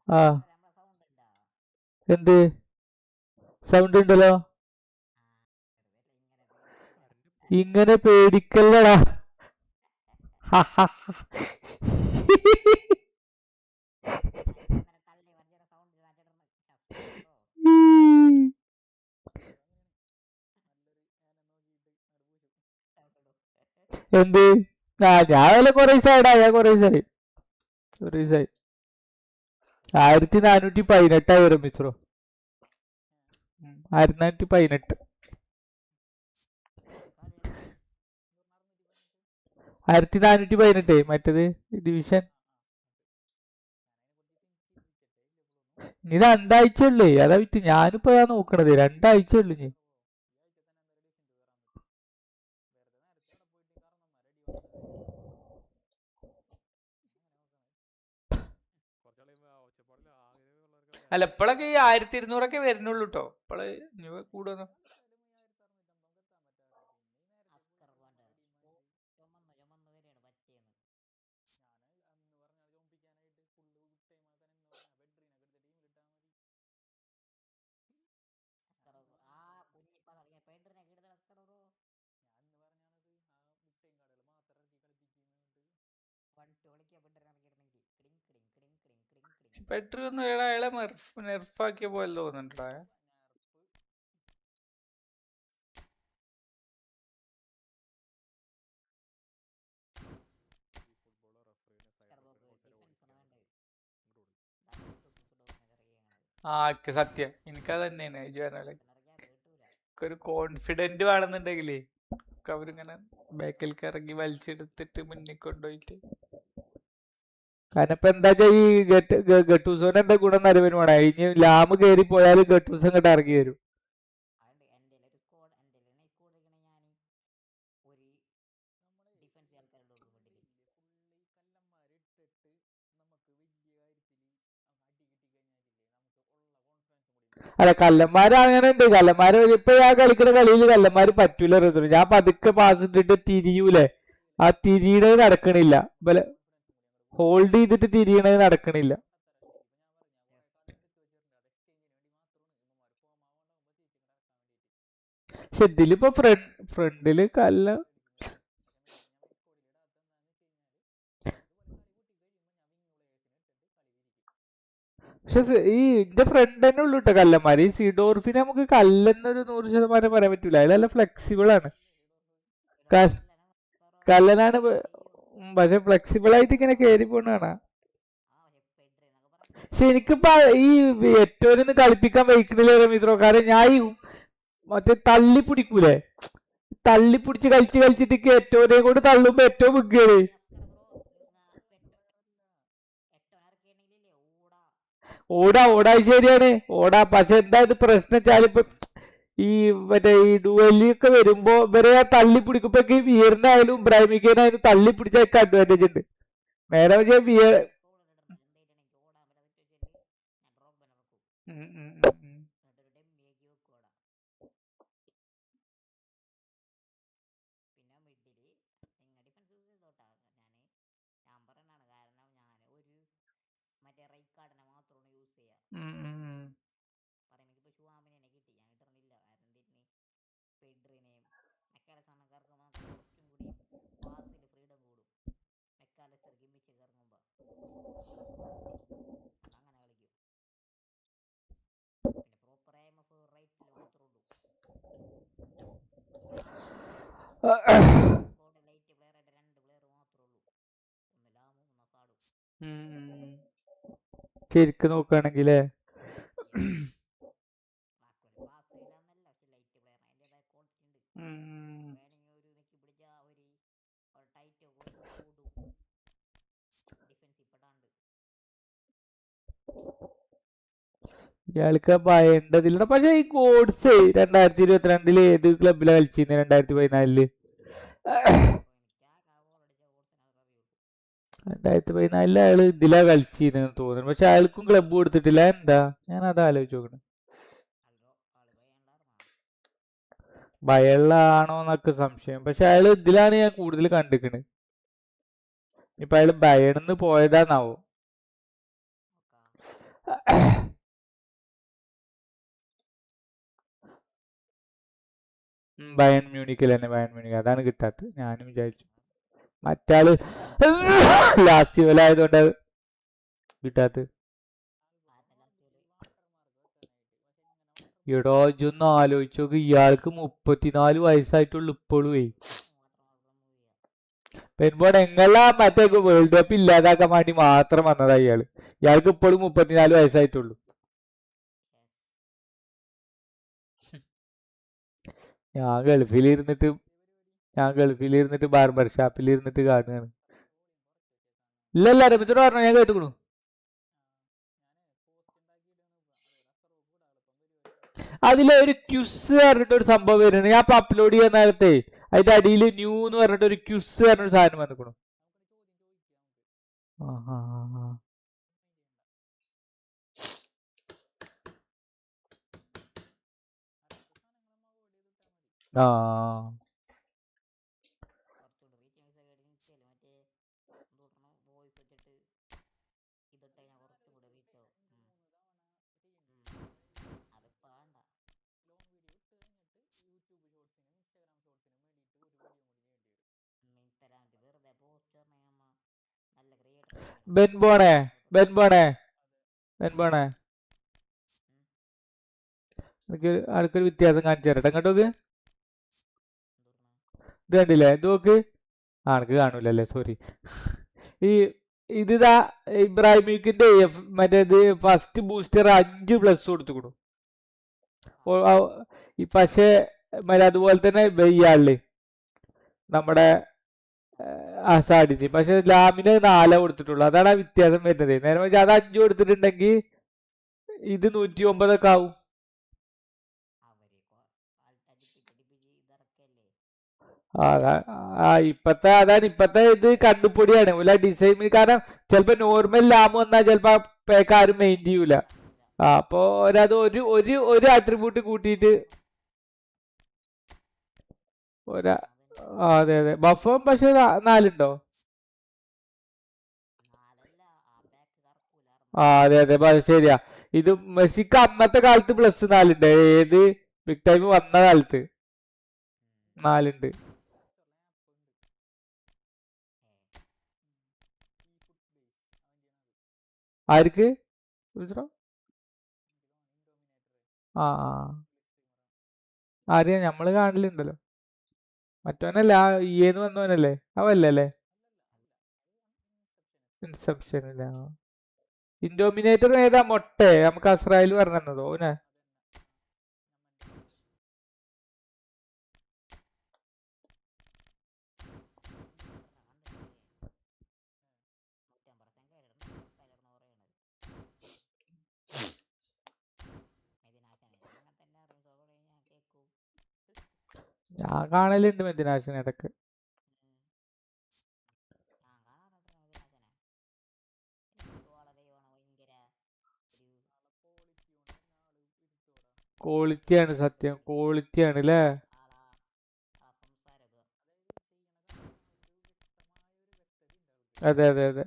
ആ എന്ത് സൗണ്ട് ഉണ്ടല്ലോ, ഇങ്ങനെ പേടിക്കല്ലടാ. എന്ത് ഞാൻ വല്ല കൊറേ ദിവസമായിടാ, ഞാൻ കൊറേ ദിവസമായി 1418 വരും മിശ്രോ. 1418 1418 മറ്റേത് ഡിവിഷൻ. ഇനി 2 ആഴ്ച ഉള്ളേ, അതാ വിറ്റ് ഞാനിപ്പോ നോക്കണത് 2 ആഴ്ച ഉള്ളു. ഇനി അല്ല ഇപ്പഴൊക്കെ ഈ 1200 വരുന്നുള്ളൂ കേട്ടോ. ഇപ്പള് കൂടുതൽ പെട്ടെന്ന് അയാളെ നെർഫാക്കിയ പോലെ തോന്നുന്നുണ്ടാ. ആ സത്യം എനിക്കത് തന്നെയാണ് ജനല് ഒരു കോൺഫിഡന്റ് വേണമെന്നുണ്ടെങ്കിലേ അവരിങ്ങനെ ബാക്കിലേക്ക് ഇറങ്ങി വലിച്ചെടുത്തിട്ട് മുന്നിൽ കൊണ്ടുപോയിട്ട് കാരണം ഇപ്പൊ എന്താ വെച്ചാ ഈ ഗട്ടൂസോന്റെ എന്താ ഗുണം അറിവന് വേണം. ഇനി ലാമ് കയറി പോയാലും ഗട്ടൂസ് അങ്ങോട്ട് ഇറങ്ങി വരും. അല്ല കല്ലന്മാര് അങ്ങനെ ഉണ്ട്. കല്ലന്മാര് ഇപ്പൊ ഞാൻ കളിക്കുന്ന കളിയിൽ കല്ലന്മാര് പറ്റൂല. ഞാൻ പതുക്കെ പാസ് ഇട്ടിട്ട് തിരിയൂലേ, ആ തിരിയണത് നടക്കണില്ല. ഹോൾഡ് ചെയ്തിട്ട് തിരിയണത് നടക്കണില്ല. പക്ഷെ ഇതിലിപ്പോ ഫ്രണ്ടില് കല്ല പക്ഷെ ഈ എന്റെ ഫ്രണ്ട് തന്നെ ഉള്ളു കേട്ടോ കല്ലന്മാര്. ഈ സീഡോർഫിനെ നമുക്ക് കല്ലെന്നൊരു 100% പറയാൻ പറ്റൂല. അതിലെല്ലാം ഫ്ലെക്സിബിൾ ആണ്. കല്ലനാണ് പക്ഷെ ഫ്ലെക്സിബിൾ ആയിട്ട് ഇങ്ങനെ കയറി പോണാണ്. പക്ഷെ എനിക്കിപ്പോ ഈ ഏറ്റവും കളിപ്പിക്കാൻ വയ്ക്കണില്ല രമീത്രോ. കാരണം ഞാൻ ഈ മറ്റേ തള്ളി പിടിക്കൂലേ, തള്ളി പിടിച്ച് കളിച്ചിട്ട് ഏറ്റവും കൊണ്ട് തള്ളുമ്പോ ഏറ്റവും വിഗ്ഗാണ്. ഓടാ ശരിയാണ് ഓടാ. പക്ഷെ എന്താ ഇത് പ്രശ്നം വെച്ചാൽ ഇപ്പൊ ഈ മറ്റേ ഈ ഡുവലിയൊക്കെ വരുമ്പോ ഇവരെ തള്ളി പിടിക്കുമ്പോ വിയറിനായാലും ബ്രൈമിക്കാനായാലും തള്ളി പിടിച്ചൊക്കെ അഡ്വാൻറ്റേജ് ഉണ്ട്. നേരെ വെച്ചാൽ വിയർ ശരിക്കും നോക്കുകയാണെങ്കിലേ ഇയാൾക്ക് ഭയണ്ടതില്ല. പക്ഷെ ഈ ഗോഡ്സ് 2022 ഏത് ക്ലബിലാണ് കളിച്ചിരുന്നത്? 2014 അയാള് ഇതിലാ കളിച്ചിരുന്നു തോന്നുന്നു. പക്ഷെ അയാൾക്കും ക്ലബ് കൊടുത്തിട്ടില്ല. എന്താ ഞാൻ അത് ആലോചിച്ച് നോക്കണം. ബയണിലാണോന്നൊക്കെ സംശയം. പക്ഷെ അയാള് ഇതിലാണ് ഞാൻ കൂടുതൽ കണ്ടിക്കണ്. ഇപ്പൊ അയാള് ബയണിന്ന് പോയതാന്നാവോ. ബയൺ മ്യൂണിക്കിൽ തന്നെ, ബയൺ മ്യൂണിക്. അതാണ് കിട്ടാത്തത്. ഞാനും വിചാരിച്ചു മറ്റാള് ലാസ്റ്റ് ലെവലായതുകൊണ്ട് അത് കിട്ടാത്തത്. എടോ ഇജൊന്ന് ആലോചിച്ച് നോക്ക്, ഇയാൾക്ക് 34 വയസ്സായിട്ടുള്ളൂ ഇപ്പോഴും. പെൺപോട് എങ്ങെല്ലാം മറ്റേ വേൾഡ് കപ്പ് ഇല്ലാതാക്കാൻ വേണ്ടി മാത്രം വന്നതാ ഇയാൾക്ക് ഇപ്പോഴും 34 വയസ്സായിട്ടുള്ളൂ. ഞാൻ ഗൾഫിലിരുന്നിട്ട് ബാർബർ ഷാപ്പിലിരുന്നിട്ട് കാണുകയാണ്. ഇല്ലല്ല രമിച്ചോട് പറഞ്ഞു, ഞാൻ കേട്ടുക്കണു. അതിലെ ഒരു ക്യുസ് പറഞ്ഞിട്ടൊരു സംഭവം വരുന്നുണ്ട്. ഞാൻ ഇപ്പൊ അപ്ലോഡ് ചെയ്യാൻ നേരത്തെ അതിന്റെ അടിയിൽ ന്യൂ എന്ന് പറഞ്ഞിട്ട് ഒരു ക്യുസ് പറഞ്ഞൊരു സാധനം വന്നിക്കണു. ആ ബെൻബോണേ ആൾക്കൊരു വ്യത്യാസം കാണിച്ചു തരട്ടെ. അങ്ങോട്ടോക്ക് ഇത് കണ്ടില്ലേ? ഇത് നോക്ക്. ആൾക്ക് കാണൂലല്ലേ, സോറി. ഇതാ ഇബ്രാഹിമിക്കിന്റെ മറ്റേത് ഫസ്റ്റ് ബൂസ്റ്റർ 5+ കൊടുത്തുക്കണു. പക്ഷേ അതുപോലെ തന്നെ ഇയാളില് നമ്മുടെ സാഡിന്. പക്ഷെ ലാമിന് 4 കൊടുത്തിട്ടുള്ളൂ, അതാണ് ആ വ്യത്യാസം വരുന്നത്. നേരെ വെച്ചാൽ അത് 5 കൊടുത്തിട്ടുണ്ടെങ്കിൽ ഇത് 109 ആവും. അതാണ് ഇപ്പത്തെ ഇത് കണ്ടുപിടിയാണ് ഓല ഡിസൈൻ. കാരണം ചിലപ്പോ നോർമൽ ലാം വന്നാൽ ചിലപ്പോ പേക്ക് ആരും മെയിൻ ചെയ്യൂല. അപ്പൊ ഒരത് ഒരു ആട്രിബ്യൂട്ട് കൂട്ടിയിട്ട് അതെ അതെ. ബഫും പക്ഷെ 4 ഉണ്ടോ? അതെ അതെ ശരിയാ. ഇത് മെസ്സിക്ക് അന്നത്തെ കാലത്ത് +4 ഉണ്ട്. ഏത് ബിഗ് ടൈം വന്ന കാലത്ത് 4 ഉണ്ട്. ആർക്ക് ആ അറിയാം, നമ്മള് കാണലുണ്ടല്ലോ. മറ്റവനല്ല, ഇന്ന് വന്നവനല്ലേ അവല്ലേ? ഇൻസെപ്ഷൻ ഇല്ല. ഇൻഡോമിനേറ്റർ ഏതാ? മൊട്ടെ നമുക്ക് അസ്രായേൽ പറഞ്ഞതോ ഓനെ? ഞാൻ കാണലുണ്ട് മെദിനാശിന് ഇടക്ക്. ക്വാളിറ്റിയാണ് സത്യം, ക്വാളിറ്റിയാണ് അല്ലേ? അതെ അതെ അതെ.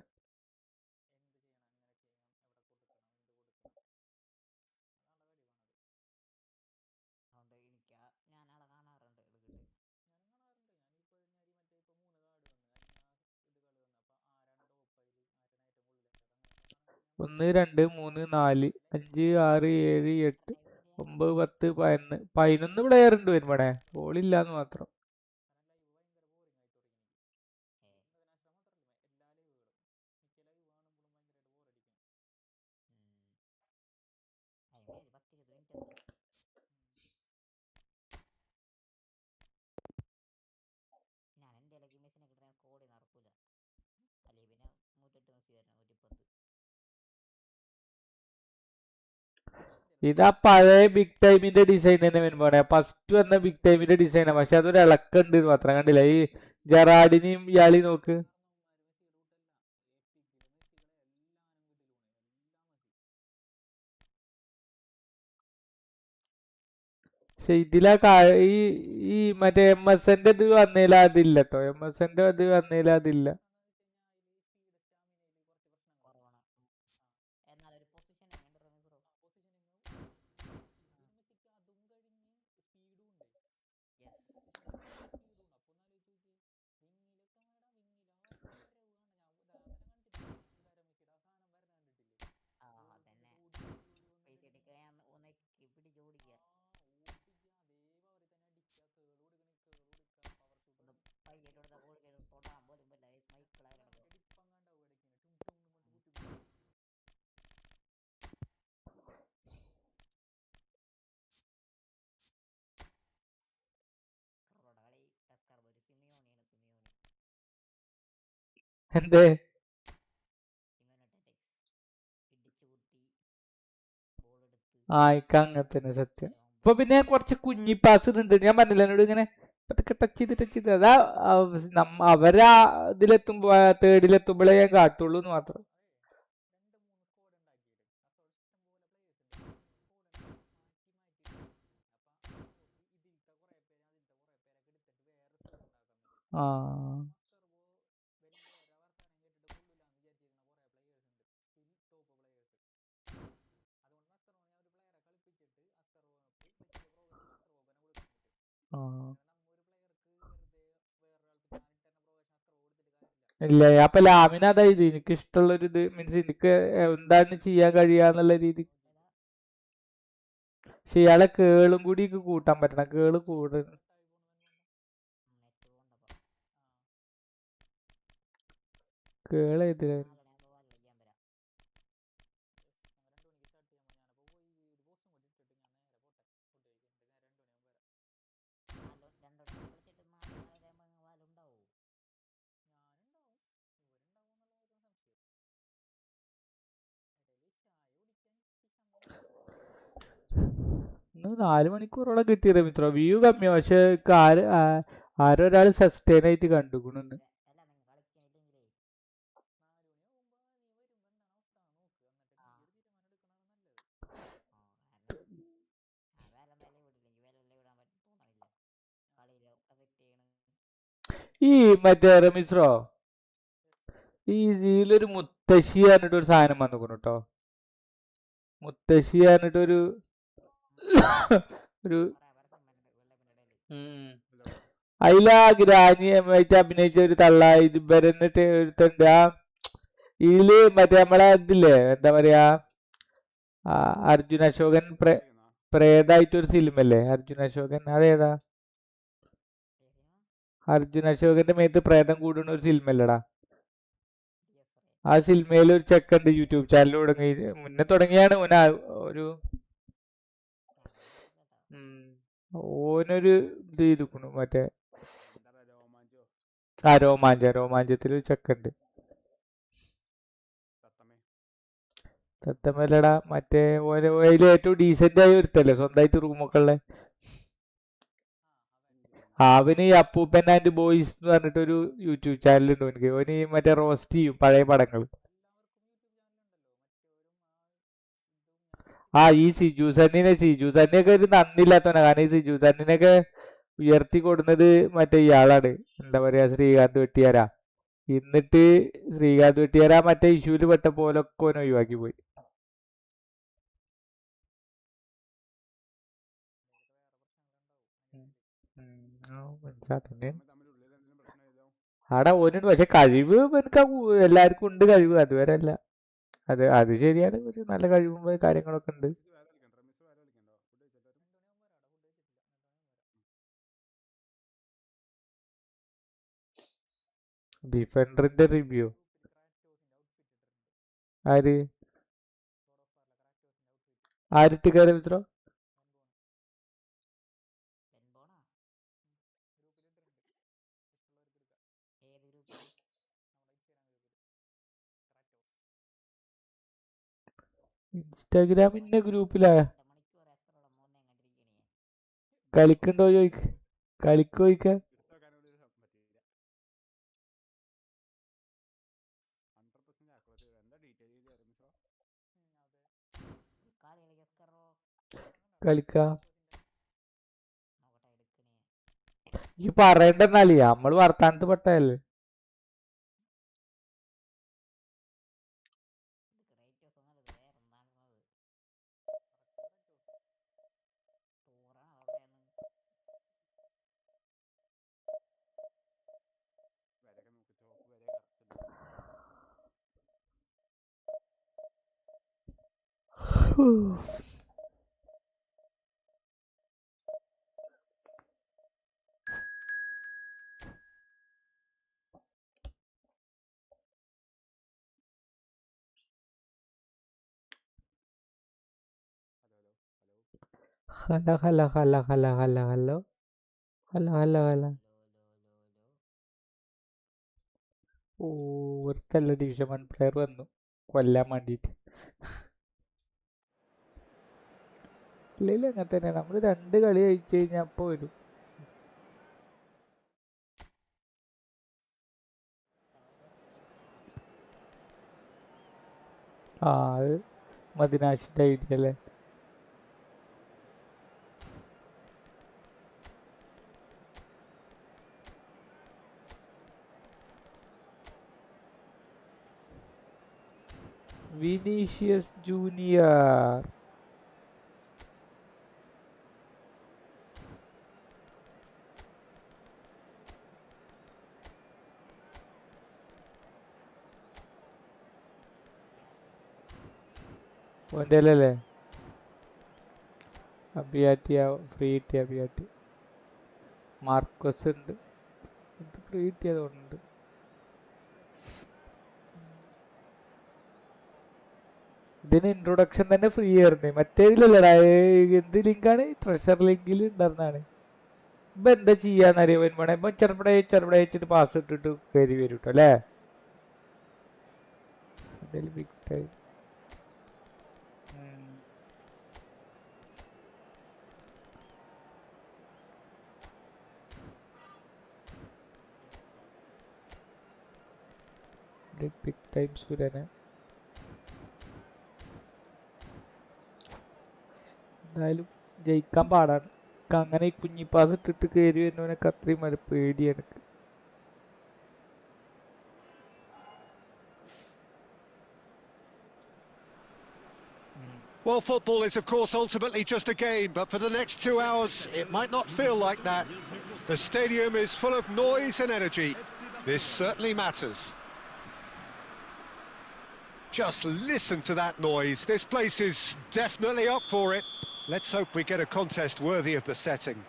ഒന്ന് 2 3 4 5 6 7 8 9 10 11 പ്ലെയർ ഉണ്ട് വരുമ്പോടെ, ബോളില്ലാന്ന് മാത്രം. ഇതാ പഴയ ബിഗ് ടൈമിന്റെ ഡിസൈൻ തന്നെ വരുമ്പോടെ, ഫസ്റ്റ് വന്ന ബിഗ് ടൈമിന്റെ ഡിസൈനാണ്. പക്ഷെ അതൊരു ഇളക്കുണ്ട് മാത്രം, കണ്ടില്ല? ഈ ജെറാഡിനെയും ഇയാളി നോക്ക്. പക്ഷെ ഇതിലാ ഈ മറ്റേ MSന്റെ ഇത് വന്നേല അതില്ല കേട്ടോ. MSന്റെ ഇത് വന്നേല അതില്ല. എന്തേ? ഇക്ക അങ്ങനെ തന്നെ സത്യം. ഇപ്പൊ പിന്നെ കുറച്ച് കുഞ്ഞിപ്പാസ് ഉണ്ട്. ഞാൻ പറഞ്ഞില്ല എന്നോട് ഇങ്ങനെ ടച്ച് ചെയ്ത് അതാ അവരാ ഇതിലെത്തുമ്പോ തേർഡിലെത്തുമ്പോഴേ ഞാൻ കാട്ടുള്ളൂ എന്ന് മാത്രം. ആ ഇല്ല. അപ്പൊ ലാമിന അതായത് എനിക്ക് ഇഷ്ടമുള്ളൊരു ഇത് മീൻസ് എനിക്ക് എന്താണ് ചെയ്യാൻ കഴിയാന്നുള്ള രീതി. പക്ഷെ ഇയാളെ കേളും കൂടി കൂട്ടാൻ പറ്റണം. കേള് കൂടുതൽ കേള ഇതിലായിരുന്നു. ഇന്ന് 4 മണിക്കൂറോളം കിട്ടി റമിത്ര. വ്യൂ കമ്മിയാ, പക്ഷെ ആരൊരാൾ സസ്റ്റൈൻ ആയിട്ട് കണ്ടുകൊണ്ടുണ്ട്. ഈ മറ്റേ റമിസ്രോ, ഈ സീലൊരു മുത്തശ്ശി പറഞ്ഞിട്ട് ഒരു സാധനം വന്നിക്കണം കേട്ടോ. മുത്തശ്ശി പറഞ്ഞിട്ടൊരു ഒരു അതിലാ ഗ്രാനിയായിട്ട് അഭിനയിച്ച ഒരു തള്ള ഇത് ബരന്നിട്ട് ഒരുത്തുണ്ട്. ഇതില് മറ്റേ നമ്മളെ ഇതില്ലേ എന്താ പറയാ, അർജുൻ അശോകൻ പ്രേതായിട്ടൊരു സിനിമല്ലേ അർജുൻ അശോകൻ, അതേതാ? അർജുൻ അശോകന്റെ മേത്ത് പ്രേതം കൂടുന്ന ഒരു സിനിമല്ലടാ. ആ സിനിമയിൽ ഒരു ചെക്കുണ്ട്, യൂട്യൂബ് ചാനൽ തുടങ്ങി, മുന്നേ തുടങ്ങിയാണ് ഒരു ഓനൊരു ഇത് ചെയ്തിക്കണു മറ്റേ രോമാഞ്ചത്തിൽ ഒരു ചെക്കുണ്ട്. തത്തമല്ലടാ, മറ്റേ അതിൽ ഏറ്റവും ഡീസെന്റ് ആയി ഒരുത്തല്ലേ സ്വന്തമായിട്ട് റൂമൊക്കെ ഉള്ള അവന് ഈ അപ്പൂപ്പൻ ആൻഡ് ബോയ്സ് എന്ന് പറഞ്ഞിട്ടൊരു യൂട്യൂബ് ചാനലുണ്ട് എനിക്ക്. ഓന് മറ്റേ റോസ്റ്റ് ചെയ്യും പഴയ പടങ്ങൾ. ഈ സിജു സണ്ണിയൊക്കെ ഒരു നന്ദിയില്ലാത്തവനാ. കാരണം ഈ സിജു സണ്ണിനൊക്കെ ഉയർത്തി കൊടുക്കുന്നത് മറ്റേ ഇയാളാണ്, എന്താ പറയാ, ശ്രീകാന്ത് വെട്ടിയാരാ. എന്നിട്ട് ശ്രീകാന്ത് വെട്ടിയാരാ മറ്റേ ഇഷ്യൂല് പെട്ട പോലൊക്കെ ഓനെ ഒഴിവാക്കി പോയി. ആടാ ഓനുണ്ട്, പക്ഷെ കഴിവ് എനിക്ക് എല്ലാവർക്കും ഉണ്ട് കഴിവ്, അതുവരെ അല്ല. അത് ശരിയാണ്, ഒരു നല്ല കഴിവും കാര്യങ്ങളൊക്കെ ഉണ്ട്. ഡിഫൻഡറിന്റെ റിവ്യൂ ആരിട്ട് കയറി മിത്രോ? ഇൻസ്റ്റാഗ്രാമിന്റെ ഗ്രൂപ്പിലാ കളിക്കണ്ടോ കളിക്കോയിക്ക. കളിക്ക ഈ പറയണ്ടെന്നാലേ നമ്മള് വർത്താനത്ത് പെട്ടതല്ലേ. ഹലോ. ഒരുത്തല്ല ഡിവിഷൻ 1 പ്ലെയർ വന്നു കൊല്ലാൻ വേണ്ടിട്ട്. ഇല്ല അങ്ങനെ തന്നെ, നമ്മള് 2 കളി കഴിച്ചു കഴിഞ്ഞാൽ അപ്പൊ വരും. അത് മദിനാശിന്റെ ഐഡിയ അല്ലേ. വിനീഷ്യസ് ജൂനിയർ ഓൻ്റെ അല്ലേ അബിയാറ്റി, ഫ്രീ കിട്ടിയ അബിയാറ്റി. മാർക്കോസ് ഉണ്ട്, ഇത് ഫ്രീ കിട്ടിയതുകൊണ്ട്. ഇതിന് ഇൻട്രൊഡക്ഷൻ തന്നെ ഫ്രീ ആയിരുന്നു, മറ്റേതിലല്ലടാ. എന്ത് ലിങ്കാണ്? ട്രഷർ ലിങ്കിൽ ഉണ്ടായിരുന്നാണ്. ഇപ്പൊ എന്താ ചെയ്യാന്നറിയോ വേണേ, ഇപ്പൊ ചെറുപ്പടെ വെച്ചിട്ട് പാസ് ഇട്ടിട്ട് കയറി വരും കേട്ടോ അല്ലേ. ബിഗ് ടൈം ബിഗ് ടൈം സുരന്. എന്തായാലും ജയിക്കാൻ പാടാണ്. അങ്ങനെ ഈ കുഞ്ഞിപ്പാസ് ഇട്ടിട്ട് കയറി വരുന്നവനൊക്കെ അത്രയും വരെ പേടിയാണ്. Well, football is, of course, ultimately just a game, but for the next 2 hours, it might not feel like that. The stadium is full of noise and energy. This certainly matters. Just listen to that noise. This place is definitely up for it. Let's hope we get a contest worthy of the setting.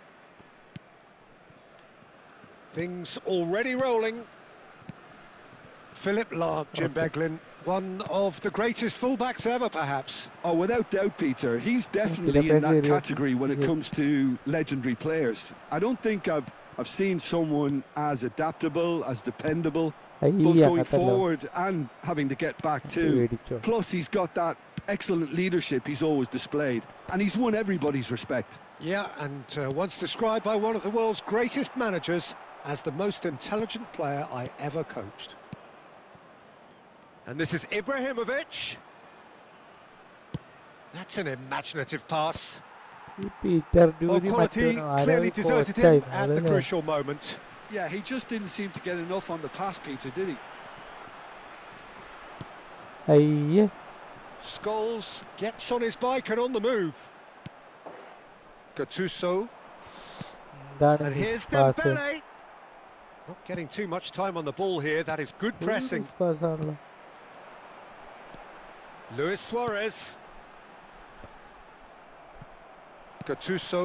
Things already rolling. Philip Lahm, Jim Beglin, one of the greatest fullbacks ever, perhaps. Oh, without doubt, Peter. He's definitely in that category when it comes to legendary players. I don't think I've seen someone as adaptable, as dependable, both going forward and having to get back too. Plus, he's got that excellent leadership he's always displayed, and he's won everybody's respect. Yeah, and once described by one of the world's greatest managers as the most intelligent player I ever coached. And this is Ibrahimovic. That's an imaginative pass. Oh, quality clearly deserted him at the crucial moment. Yeah, he just didn't seem to get enough on the pass, Peter, did he? Scholes gets on his bike and on the move. Gattuso. And here's Dembele. Not getting too much time on the ball here. That is good pressing. Luis Suarez. Gattuso.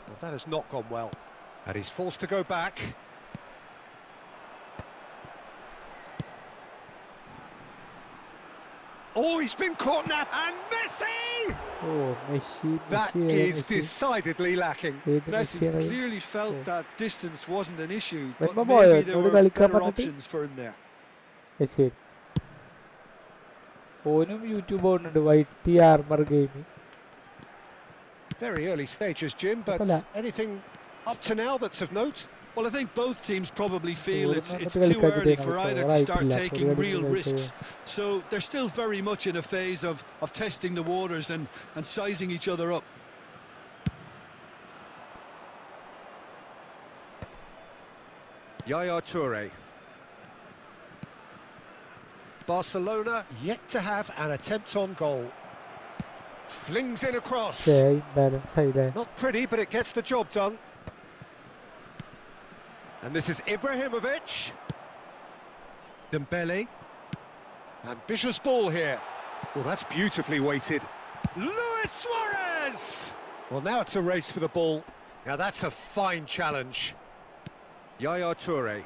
Well, that has not gone well. And he's forced to go back. Oh, he's been caught now. And Messi! Oh, Messi. That is decidedly lacking. Messi clearly felt that distance wasn't an issue, but maybe there were better options for him there. YouTube on White Armor Gaming. Very early stages, Jim, but anything up to now that's of note? Well, I think both teams probably feel it's too early for either to start taking real risks. So they're still very much in a phase of testing the waters and sizing each other up. Yaya Toure. Barcelona yet to have an attempt on goal. Flings in across. Not pretty, but it gets the job done. And this is Ibrahimovic. Dembele. Ambitious ball here. Well, that's beautifully weighted. Luis Suarez! Well, now it's a race for the ball. Now that's a fine challenge. Yaya Toure.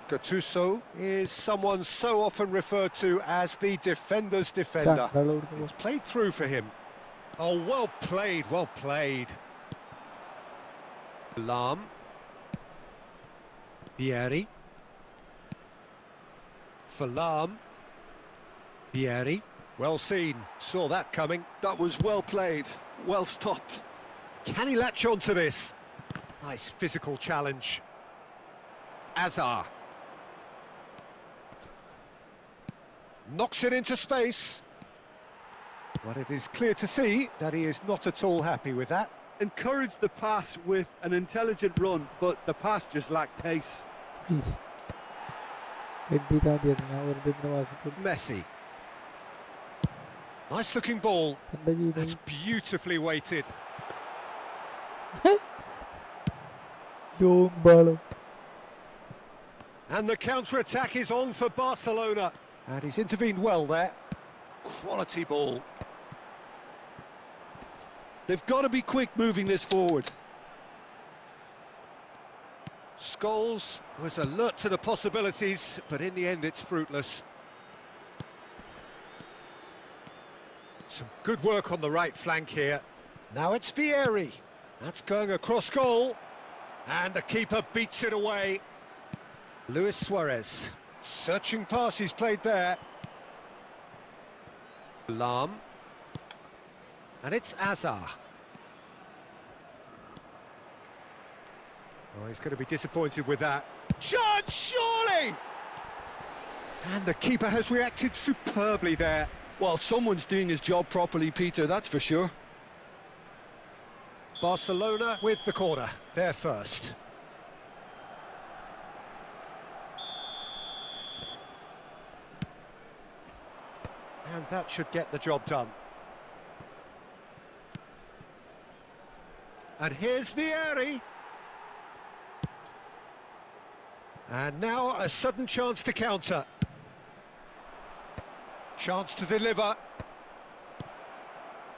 Gattuso is someone so often referred to as the defender's defender. It's played through for him. Oh, well played, well played. Lahm. Vieri. For Lahm. Vieri. Well seen, saw that coming. That was well played, well stopped. Can he latch on to this? Nice physical challenge. Azar. Knocks it into space. But it is clear to see that he is not at all happy with that. Encouraged the pass with an intelligent run, but the pass just lacked pace. Messi. Nice looking ball. That's beautifully weighted. And the counter-attack is on for Barcelona. And he's intervened well there. Quality ball. They've got to be quick moving this forward. Scholes was alert to the possibilities, but in the end it's fruitless. Some good work on the right flank here. Now it's Vieri. That's going across goal. And the keeper beats it away. Luis Suarez. Searching pass he's played there. Lahm. And it's Azar. Oh, he's going to be disappointed with that. Chance, surely! And the keeper has reacted superbly there. Well, someone's doing his job properly, Peter, that's for sure. Barcelona with the corner, they're first. And that should get the job done. And here's Vieri. And now a sudden chance to counter. Chance to deliver.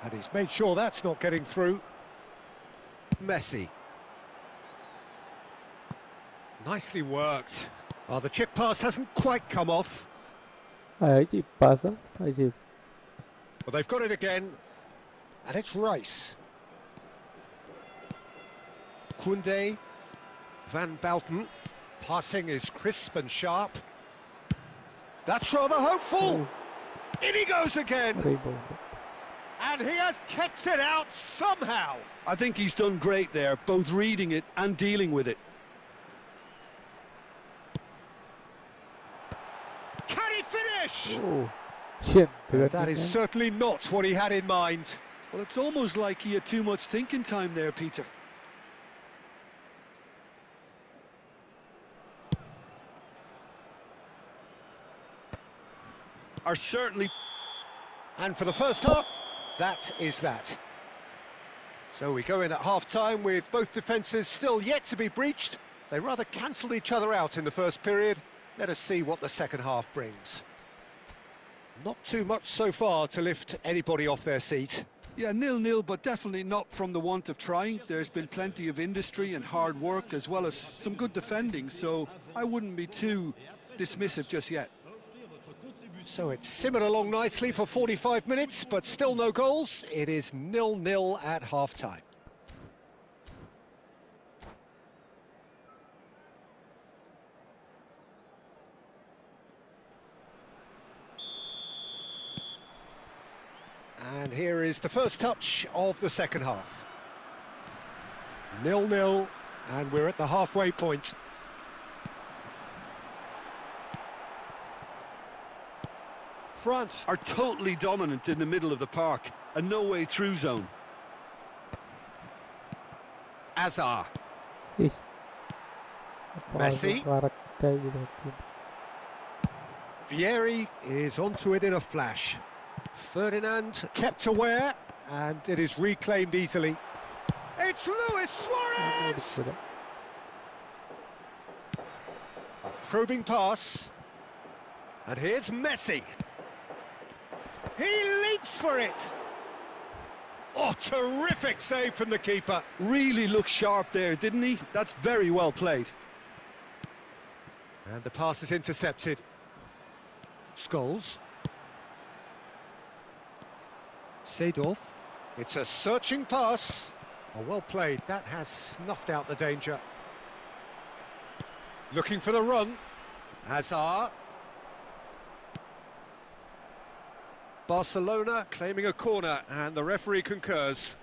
And he's made sure that's not getting through. Messi. Nicely worked. Oh, the chip pass hasn't quite come off. Aí passa, aí. Well, they've got it again. And it's Rice. Koundé. Van Bouten. Passing is crisp and sharp. That's rather hopeful. In he goes again. And he has kept it out somehow. I think he's done great there, both reading it and dealing with it. Can he finish? Oh, shit. That is certainly not what he had in mind. Well, it's almost like he had too much thinking time there, Peter. Are certainly... And for the first half, that is that. So we go in at half-time with both defences still yet to be breached. They rather cancelled each other out in the first period. Let us see what the second half brings. Not too much so far to lift anybody off their seat. Yeah, 0-0, but definitely not from the want of trying. There's been plenty of industry and hard work, as well as some good defending, so I wouldn't be too dismissive just yet. So it's simmered along nicely for 45 minutes, but still no goals. It is 0-0 at half-time. And here is the first touch of the second half. 0-0, and we're at the halfway point. France are totally dominant in the middle of the park, a no-way through zone. Azar. Messi. Messi. Vieri is onto it in a flash. Ferdinand kept aware, and it is reclaimed easily. It's Luis Suarez! A probing pass. And here's Messi. He leaps for it! Oh, terrific save from the keeper. Really looked sharp there, didn't he? That's very well played. And the pass is intercepted. Scholes. Seedorf. It's a searching pass. Oh, well played. That has snuffed out the danger. Looking for the run. Hazard. Barcelona claiming a corner, and the referee concurs.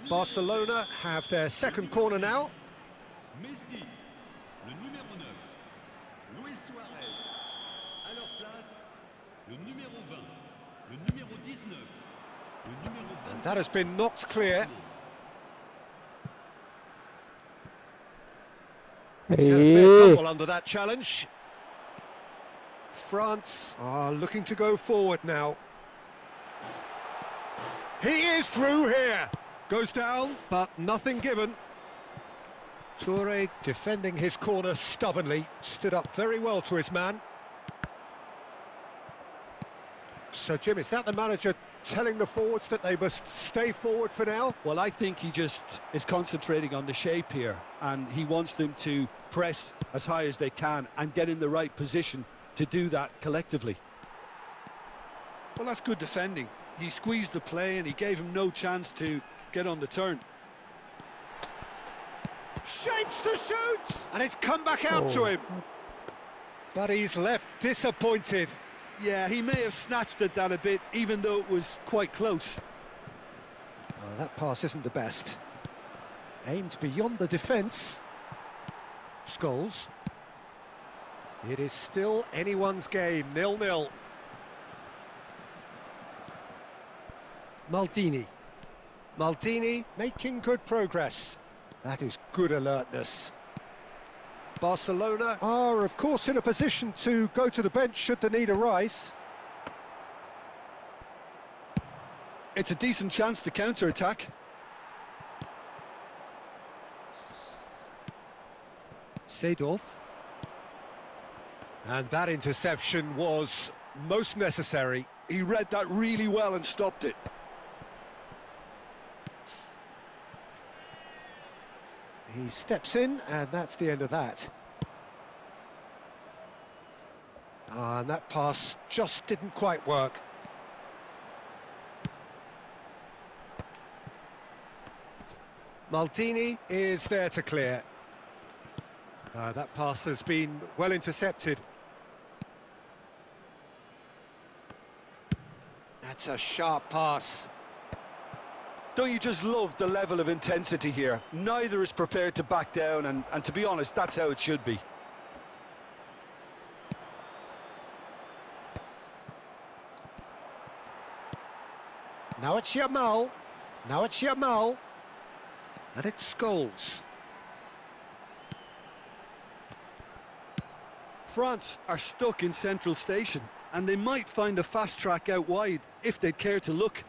Barcelona have their second corner now. Messi, le numéro 9. Luis Suarez. À leur place, le numéro 20. Le numéro 19. Le numéro 20. And that has been knocked clear. He's had a fair tumble under that challenge. France are looking to go forward now. He is through here. Goes down, but nothing given. Toure defending his corner stubbornly. Stood up very well to his man. So, Jim, is that the manager telling the forwards that they must stay forward for now? Well, I think he just is concentrating on the shape here, and he wants them to press as high as they can and get in the right position to do that collectively. Well, that's good defending. He squeezed the play and he gave him no chance to get on the turn. Shapes to shoot! And it's come back out to him. But he's left disappointed. Yeah, he may have snatched at that a bit, even though it was quite close. Oh, that pass isn't the best. Aimed beyond the defence. Scholes. It is still anyone's game, 0-0. Maldini. Maldini making good progress. That is good alertness. Barcelona are, of course, in a position to go to the bench should the need arise. It's a decent chance to counter-attack. Seedorf. And that interception was most necessary. He read that really well and stopped it. He steps in, and that's the end of that. And that pass just didn't quite work. Maldini is there to clear. That pass has been well intercepted. That's a sharp pass. Don't you just love the level of intensity here? Neither is prepared to back down, and to be honest, that's how it should be. Now it's Yamal. Now it's Yamal. And it's Scholes. France are stuck in Central Station, and they might find a fast track out wide if they'd care to look.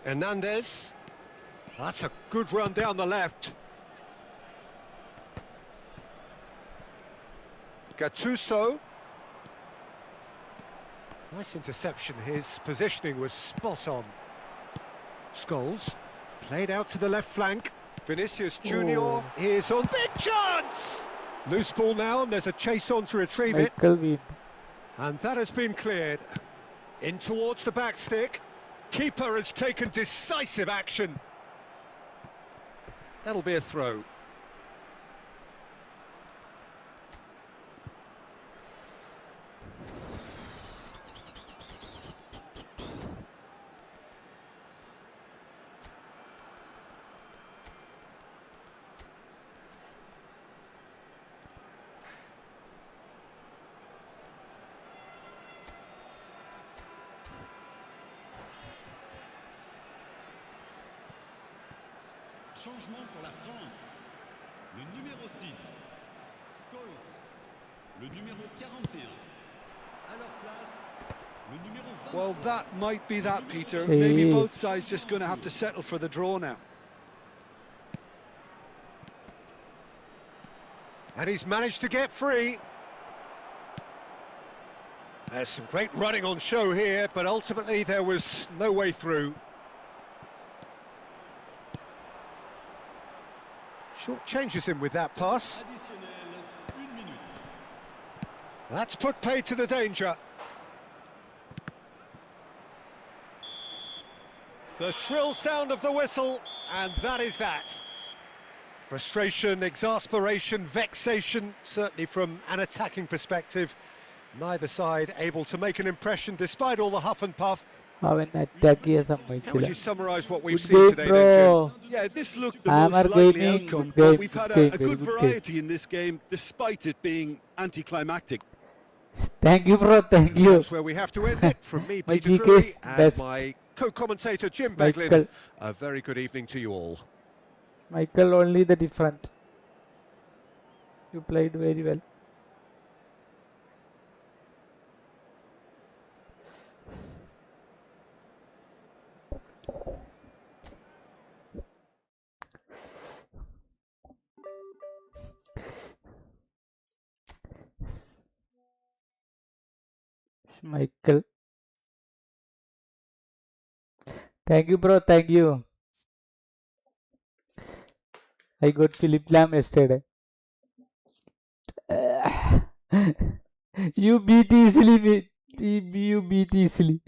Hernandez. That's a good run down the left. Gattuso. Nice interception. His positioning was spot on. Scholes. Played out to the left flank. Vinicius Junior is on. Big chance! Loose ball now, and there's a chase on to retrieve it. And that has been cleared. In towards the back stick. Keeper has taken decisive action. That'll be a throw. Changement pour la France. Le numéro 6, Scholes. Le numéro 41. À leur place, le numéro 20. Well, that might be that, Peter. Maybe both sides just going to have to settle for the draw now. And he's managed to get free. There's some great running on show here, but ultimately there was no way through. Short changes him with that pass. Additionnel, 1 minute. That's put paid to the danger. The shrill sound of the whistle, and that is that. Frustration, exasperation, vexation, certainly from an attacking perspective. Neither side able to make an impression despite all the huff and puff. How would you summarise what we've seen today, then, Jim? Yeah, this looked the most likely outcome, but we've had a good variety in this game, despite it being anticlimactic. Thank you, bro. Thank you. That's where we have to end it. From me, My Peter GK Drury, is and best. my co-commentator, Jim Michael. Beglin. A very good evening to you all. Michael, only the different. You played very well. Michael. Thank you, bro. Thank you. I got Philip Lam yesterday. You beat easily, mate. You beat easily.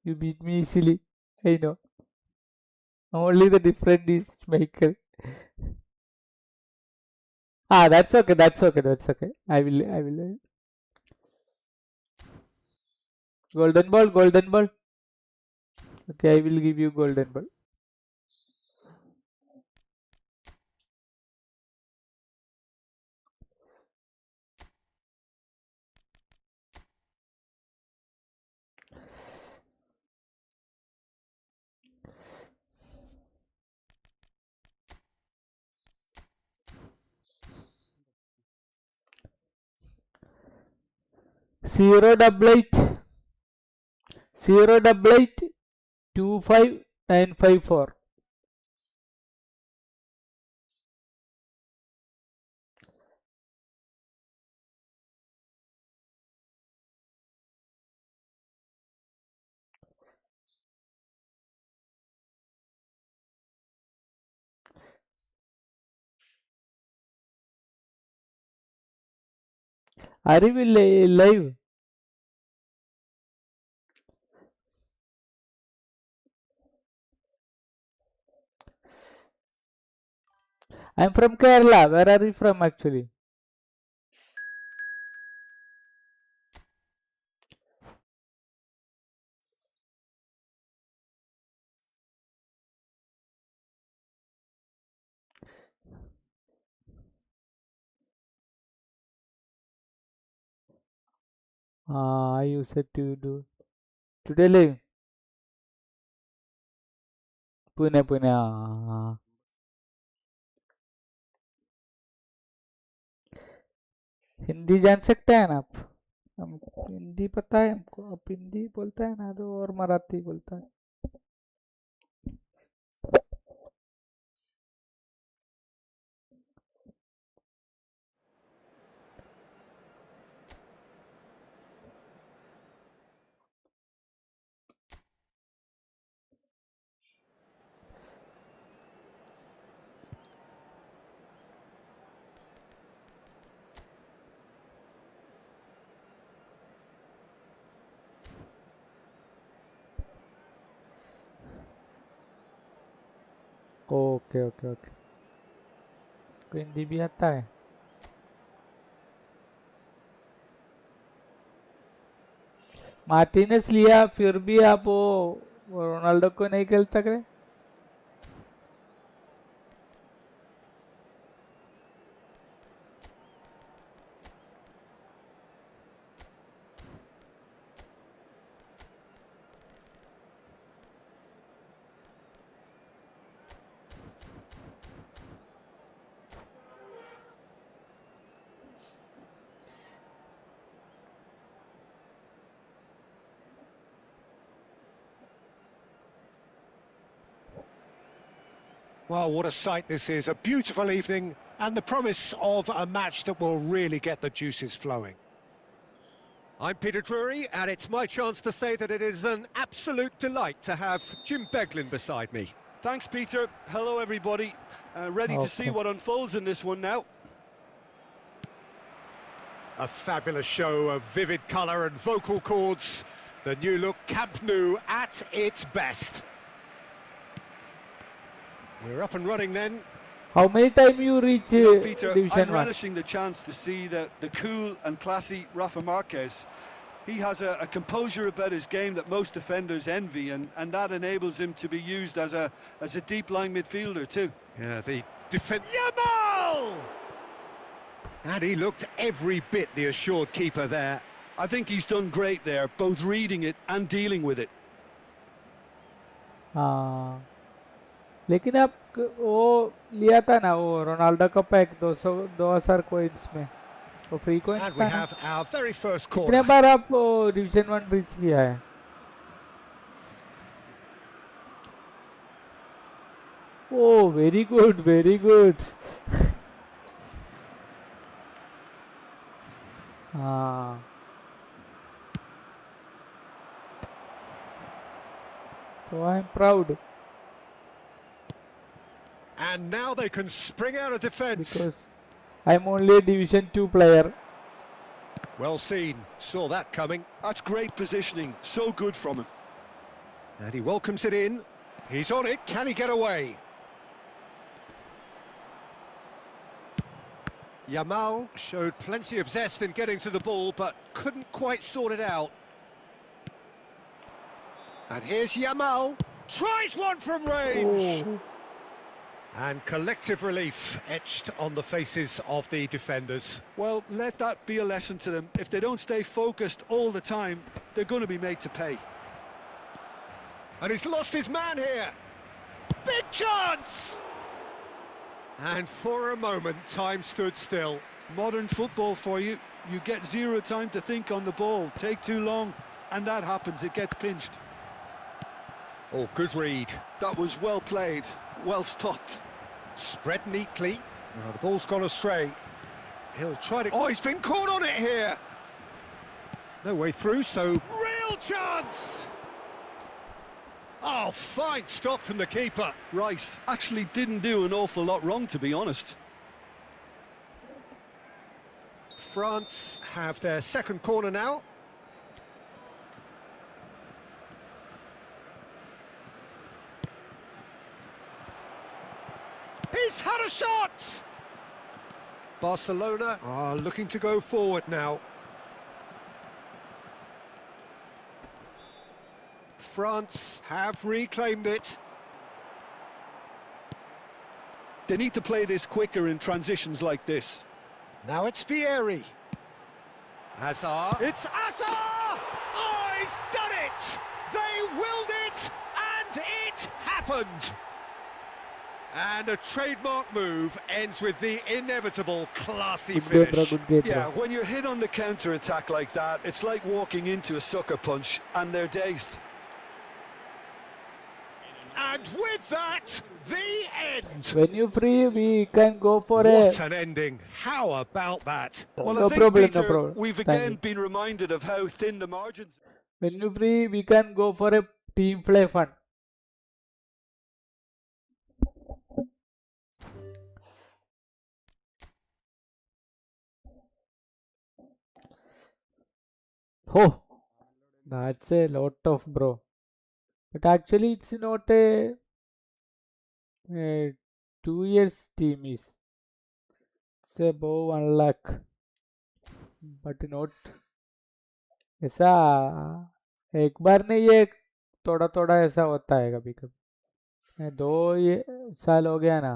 You beat me easily. I know. Only the difference is Michael. Ah, that's okay. That's okay. That's okay. I will. Golden ball. Golden ball. Okay, I will give you golden ball. Zero double eight. 08825 954. Are you live? I'm from Kerala. Where are you from actually? I used to do today live. Pune, Pune. Hindi जान सकते हैं ना आप? हमको हिंदी पता है हमको. आप हिंदी बोलता है ना तो और मराठी बोलता है. Okay okay okay. को हिंदी भी आता है. मार्टिनेस लिया फिर भी आप वो रोनाल्डो को नहीं खेल सकते. Well, what a sight this is. A beautiful evening and the promise of a match that will really get the juices flowing. I'm Peter Drury, and it's my chance to say that it is an absolute delight to have Jim Beglin beside me. Thanks, Peter. Hello, everybody. Ready to see what unfolds in this one now. A fabulous show of vivid colour and vocal cords. The new look Camp Nou at its best. We're up and running then. How many times you reach Peter, Division I'm 1? relishing the chance to see the cool and classy Rafa Marquez. He has a composure about his game that most defenders envy, and that enables him to be used as a deep line midfielder too. Yeah, the defence. Yamal! And he looked every bit the assured keeper there. I think he's done great there, both reading it and dealing with it. हाँ. लेकिन आप वो लिया था ना वो Ronaldo का pack 2000 coins में वो फ्री कोइंस And था we ना. have our very first कितने corner. बार आप डिवीजन 1 रीच किया है? Oh, very good, very good. हाँ. So I am proud. And now they can spring out of defence. because I'm only a Division 2 player. Well seen, saw that coming. That's great positioning, so good from him. And he welcomes it in. He's on it, can he get away? Yamal showed plenty of zest in getting to the ball, but couldn't quite sort it out. And here's Yamal, tries one from range! Oh. And collective relief etched on the faces of the defenders. Well, let that be a lesson to them. If they don't stay focused all the time, they're going to be made to pay. And he's lost his man here. Big chance! And for a moment, time stood still. Modern football for you. You get zero time to think on the ball. Take too long, and that happens. It gets pinched. Oh, good read. That was well played, well stopped. Spread neatly. Now the ball's gone astray. He'll try to... Oh, he's been caught on it here! No way through, so... Real chance! Oh, fine stop from the keeper. Rice actually didn't do an awful lot wrong, to be honest. France have their second corner now. He's had a shot! Barcelona are looking to go forward now. France have reclaimed it. They need to play this quicker in transitions like this. Now it's Vieri. Hazard. It's Hazard! Oh, he's done it! They willed it, and it happened! And a trademark move ends with the inevitable classy Good game, bro. finish. Good game, bro. Yeah, when you're hit on the counter-attack like that, it's like walking into a sucker punch, and they're dazed. And with that, the end. When you free, we can go for What a... an ending. How about that? Well, No I think, problem, no Peter, problem. we've Thank again you. been reminded of how thin the margins. When you free, we can go for a team play fun. Oh, that's a lot of bro. But actually, it's not a 2 years team is. It's above 1 lakh. But not. ऐसा एक बार नहीं ये थोड़ा थोड़ा ऐसा होता है कभी कभी 2 साल हो गया ना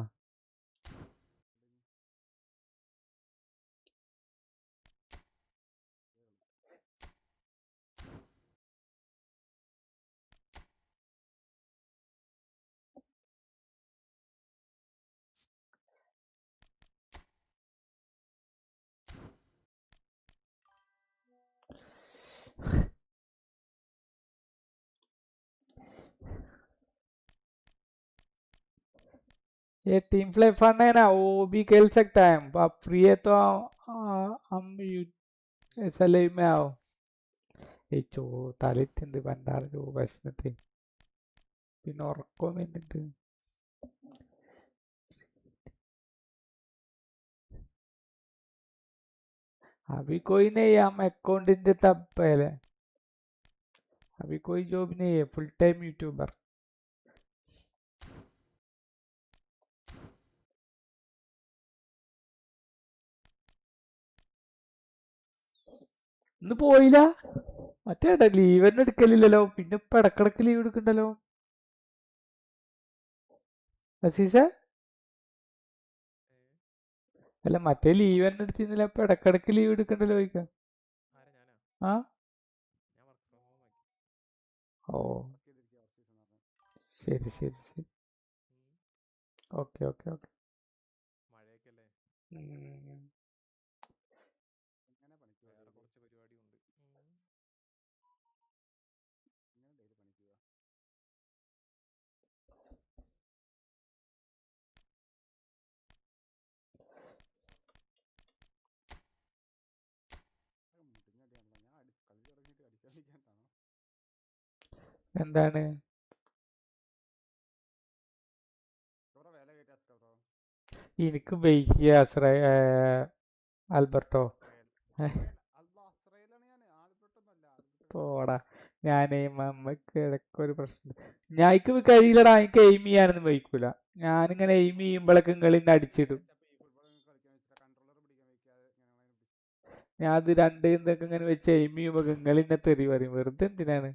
ये टीम प्ले फन है ना वो भी खेल सकता है आप फ्री है तो हम ऐसा ले में आओ ചോ തലത്തിൻ്റെ പണ്ടാറ് ചോ പ്രശ്നത്തിൽ പിന്നെ ഉറക്കം വേണ്ടിട്ട് अभी कोई नहीं है हम अकाउंटेंट तब पहले अभी कोई जॉब नहीं है फुल टाइम यूट्यूबर ഇന്ന് പോയില്ല മറ്റേടാ ലീവ് തന്നെ എടുക്കലില്ലല്ലോ പിന്നെ ഇപ്പൊ ഇടക്കിടക്ക് ലീവ് എടുക്കണ്ടല്ലോ അസീസ അല്ല മറ്റേ ലീവ് തന്നെ എടുത്തിരുന്നില്ല ഇപ്പൊ ഇടക്കിടക്ക് ലീവ് എടുക്കണ്ടല്ലോ ചോദിക്കാം ആ ഓ ശരി ശരി ശരി ഓക്കെ ഓക്കെ ഓക്കെ എന്താണ് എനിക്ക് വയ്യ ആൽബർട്ടോ. പോടാ, ഞാനേ മമ്മക്ക് ഇടയ്ക്കൊരു പ്രശ്നം. ഞാൻ എനിക്ക് കഴിയില്ലടാ, എനിക്ക് എയിം ചെയ്യാനൊന്നും വയ്ക്കൂല. ഞാനിങ്ങനെ എയിം ചെയ്യുമ്പോഴൊക്കെ നിങ്ങളിന്നെ അടിച്ചിടും. ഞാൻ അത് രണ്ട് എന്തൊക്കെ ഇങ്ങനെ വെച്ച് എയിം ചെയ്യുമ്പോ നിങ്ങളിന്നെ തെറി പറയും. വെറുതെ എന്തിനാണ്?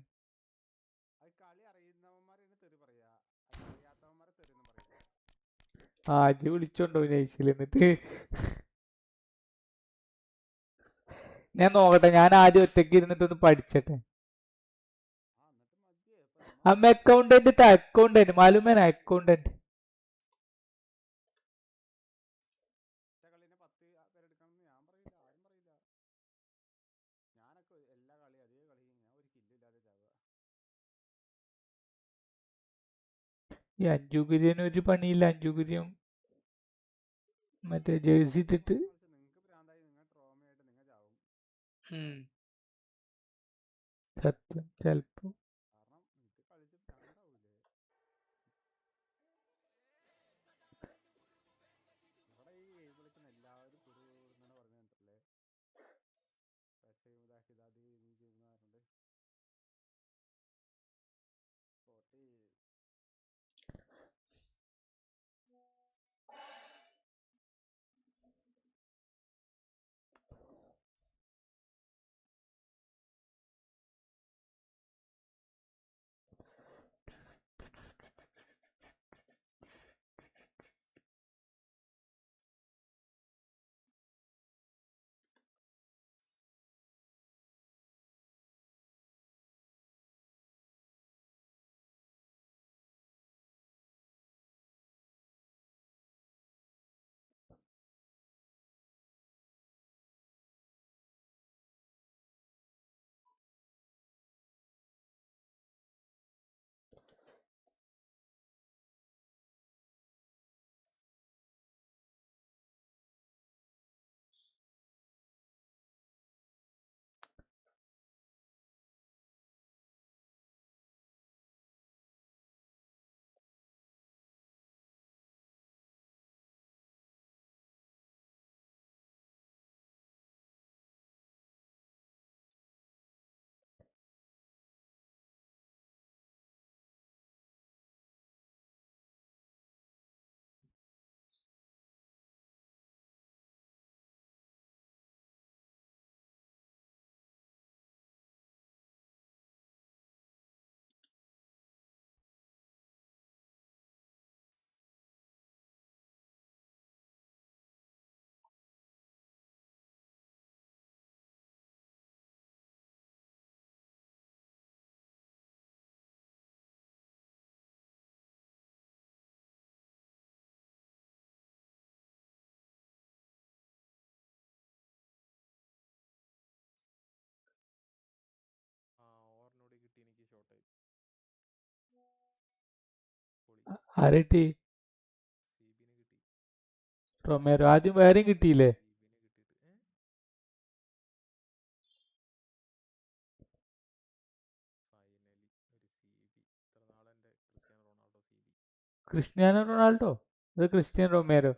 ആജ് വിളിച്ചോണ്ടോ നൈസിൽ എന്നിട്ട് ഞാൻ നോക്കട്ടെ. ഞാൻ ആദ്യം ഒറ്റയ്ക്ക് ഇരുന്നിട്ടൊന്ന് പഠിച്ചട്ടെ. അമ്മ അക്കൗണ്ടന്റ് മാലുമേന അക്കൗണ്ടന്റ്. ഈ അഞ്ചുകുര്യന് ഒരു പണിയില്ല. അഞ്ചുകുര്യം മറ്റേ ജേഴ്സി ഇട്ടിട്ട് സത്യം ചെലപ്പോ. ആരട്ടി റൊമേറോ ആദ്യം വേറെയും കിട്ടിയില്ലേ? Cristiano Ronaldo? അത് ക്രിസ്ത്യൻ റൊമേറോ.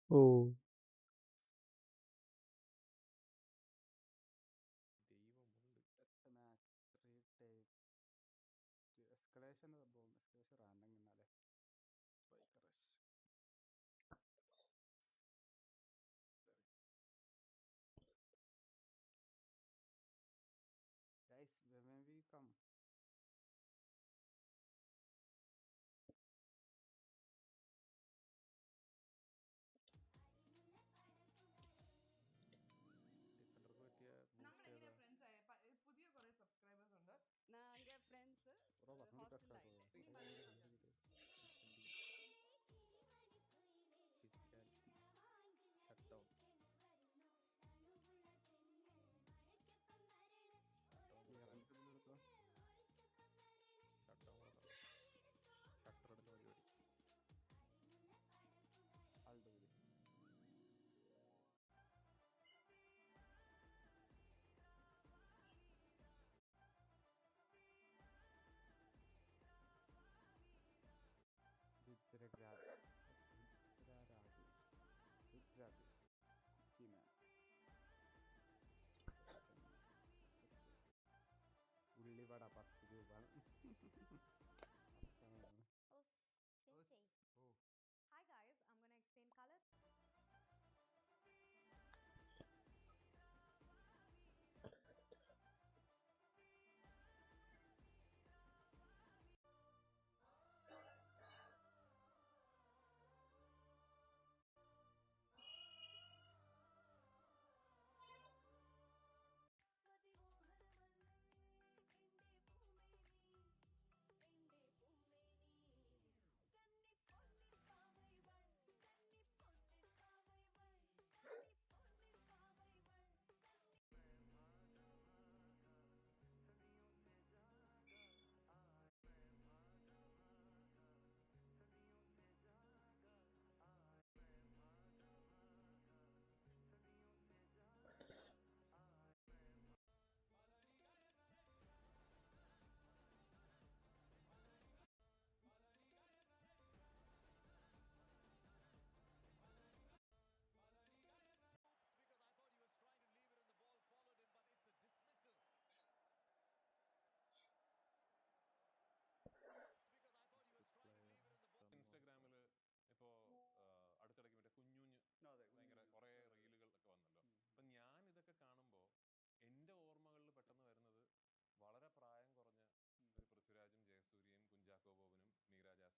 ഓ,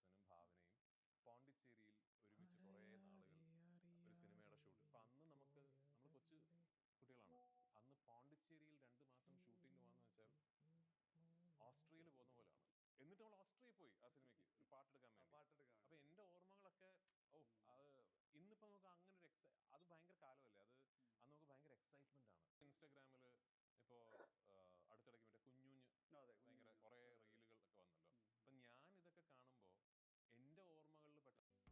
റോസനും ഭാവനയും പോണ്ടിച്ചേരിയിൽ ഒരുമിച്ച് കുറേ നാളുകൾ ഒരു സിനിമയുടെ ഷൂട്ട്. അപ്പം അന്ന് നമ്മൾ കൊച്ചു കുട്ടികളാണ്. അന്ന് പോണ്ടിച്ചേരിയിൽ 2 മാസം ഷൂട്ടിംഗ് പോകാന്ന് വെച്ചാൽ ഓസ്ട്രിയയിൽ പോകുന്ന പോലെയാണ്. എന്നിട്ട് നമ്മൾ ഓസ്ട്രിയയിൽ പോയി ആ സിനിമയ്ക്ക് ഒരു പാട്ടെടുക്കാൻ വേണ്ടി. അപ്പൊ എന്റെ ഓർമ്മകളൊക്കെ അത് ഇന്നിപ്പോ നമുക്ക് അങ്ങനെ ഒരു അത് ഭയങ്കര കാലമല്ലേ, അത് അന്ന് നമുക്ക് ഭയങ്കര എക്സൈറ്റ്മെന്റ് ആണ്. ഇൻസ്റ്റാഗ്രാമിൽ ഇപ്പോ അടുത്തിടയ്ക്ക് മറ്റേ കുഞ്ഞുഞ്ഞ് ഭയങ്കര കുറെ റീലുകൾ ഒക്കെ വന്നല്ലോ. അപ്പൊ ഞാൻ ഇതൊക്കെ കാണുമ്പോ എന്റെ ഓർമ്മകളിൽ എവിടെയാടാ?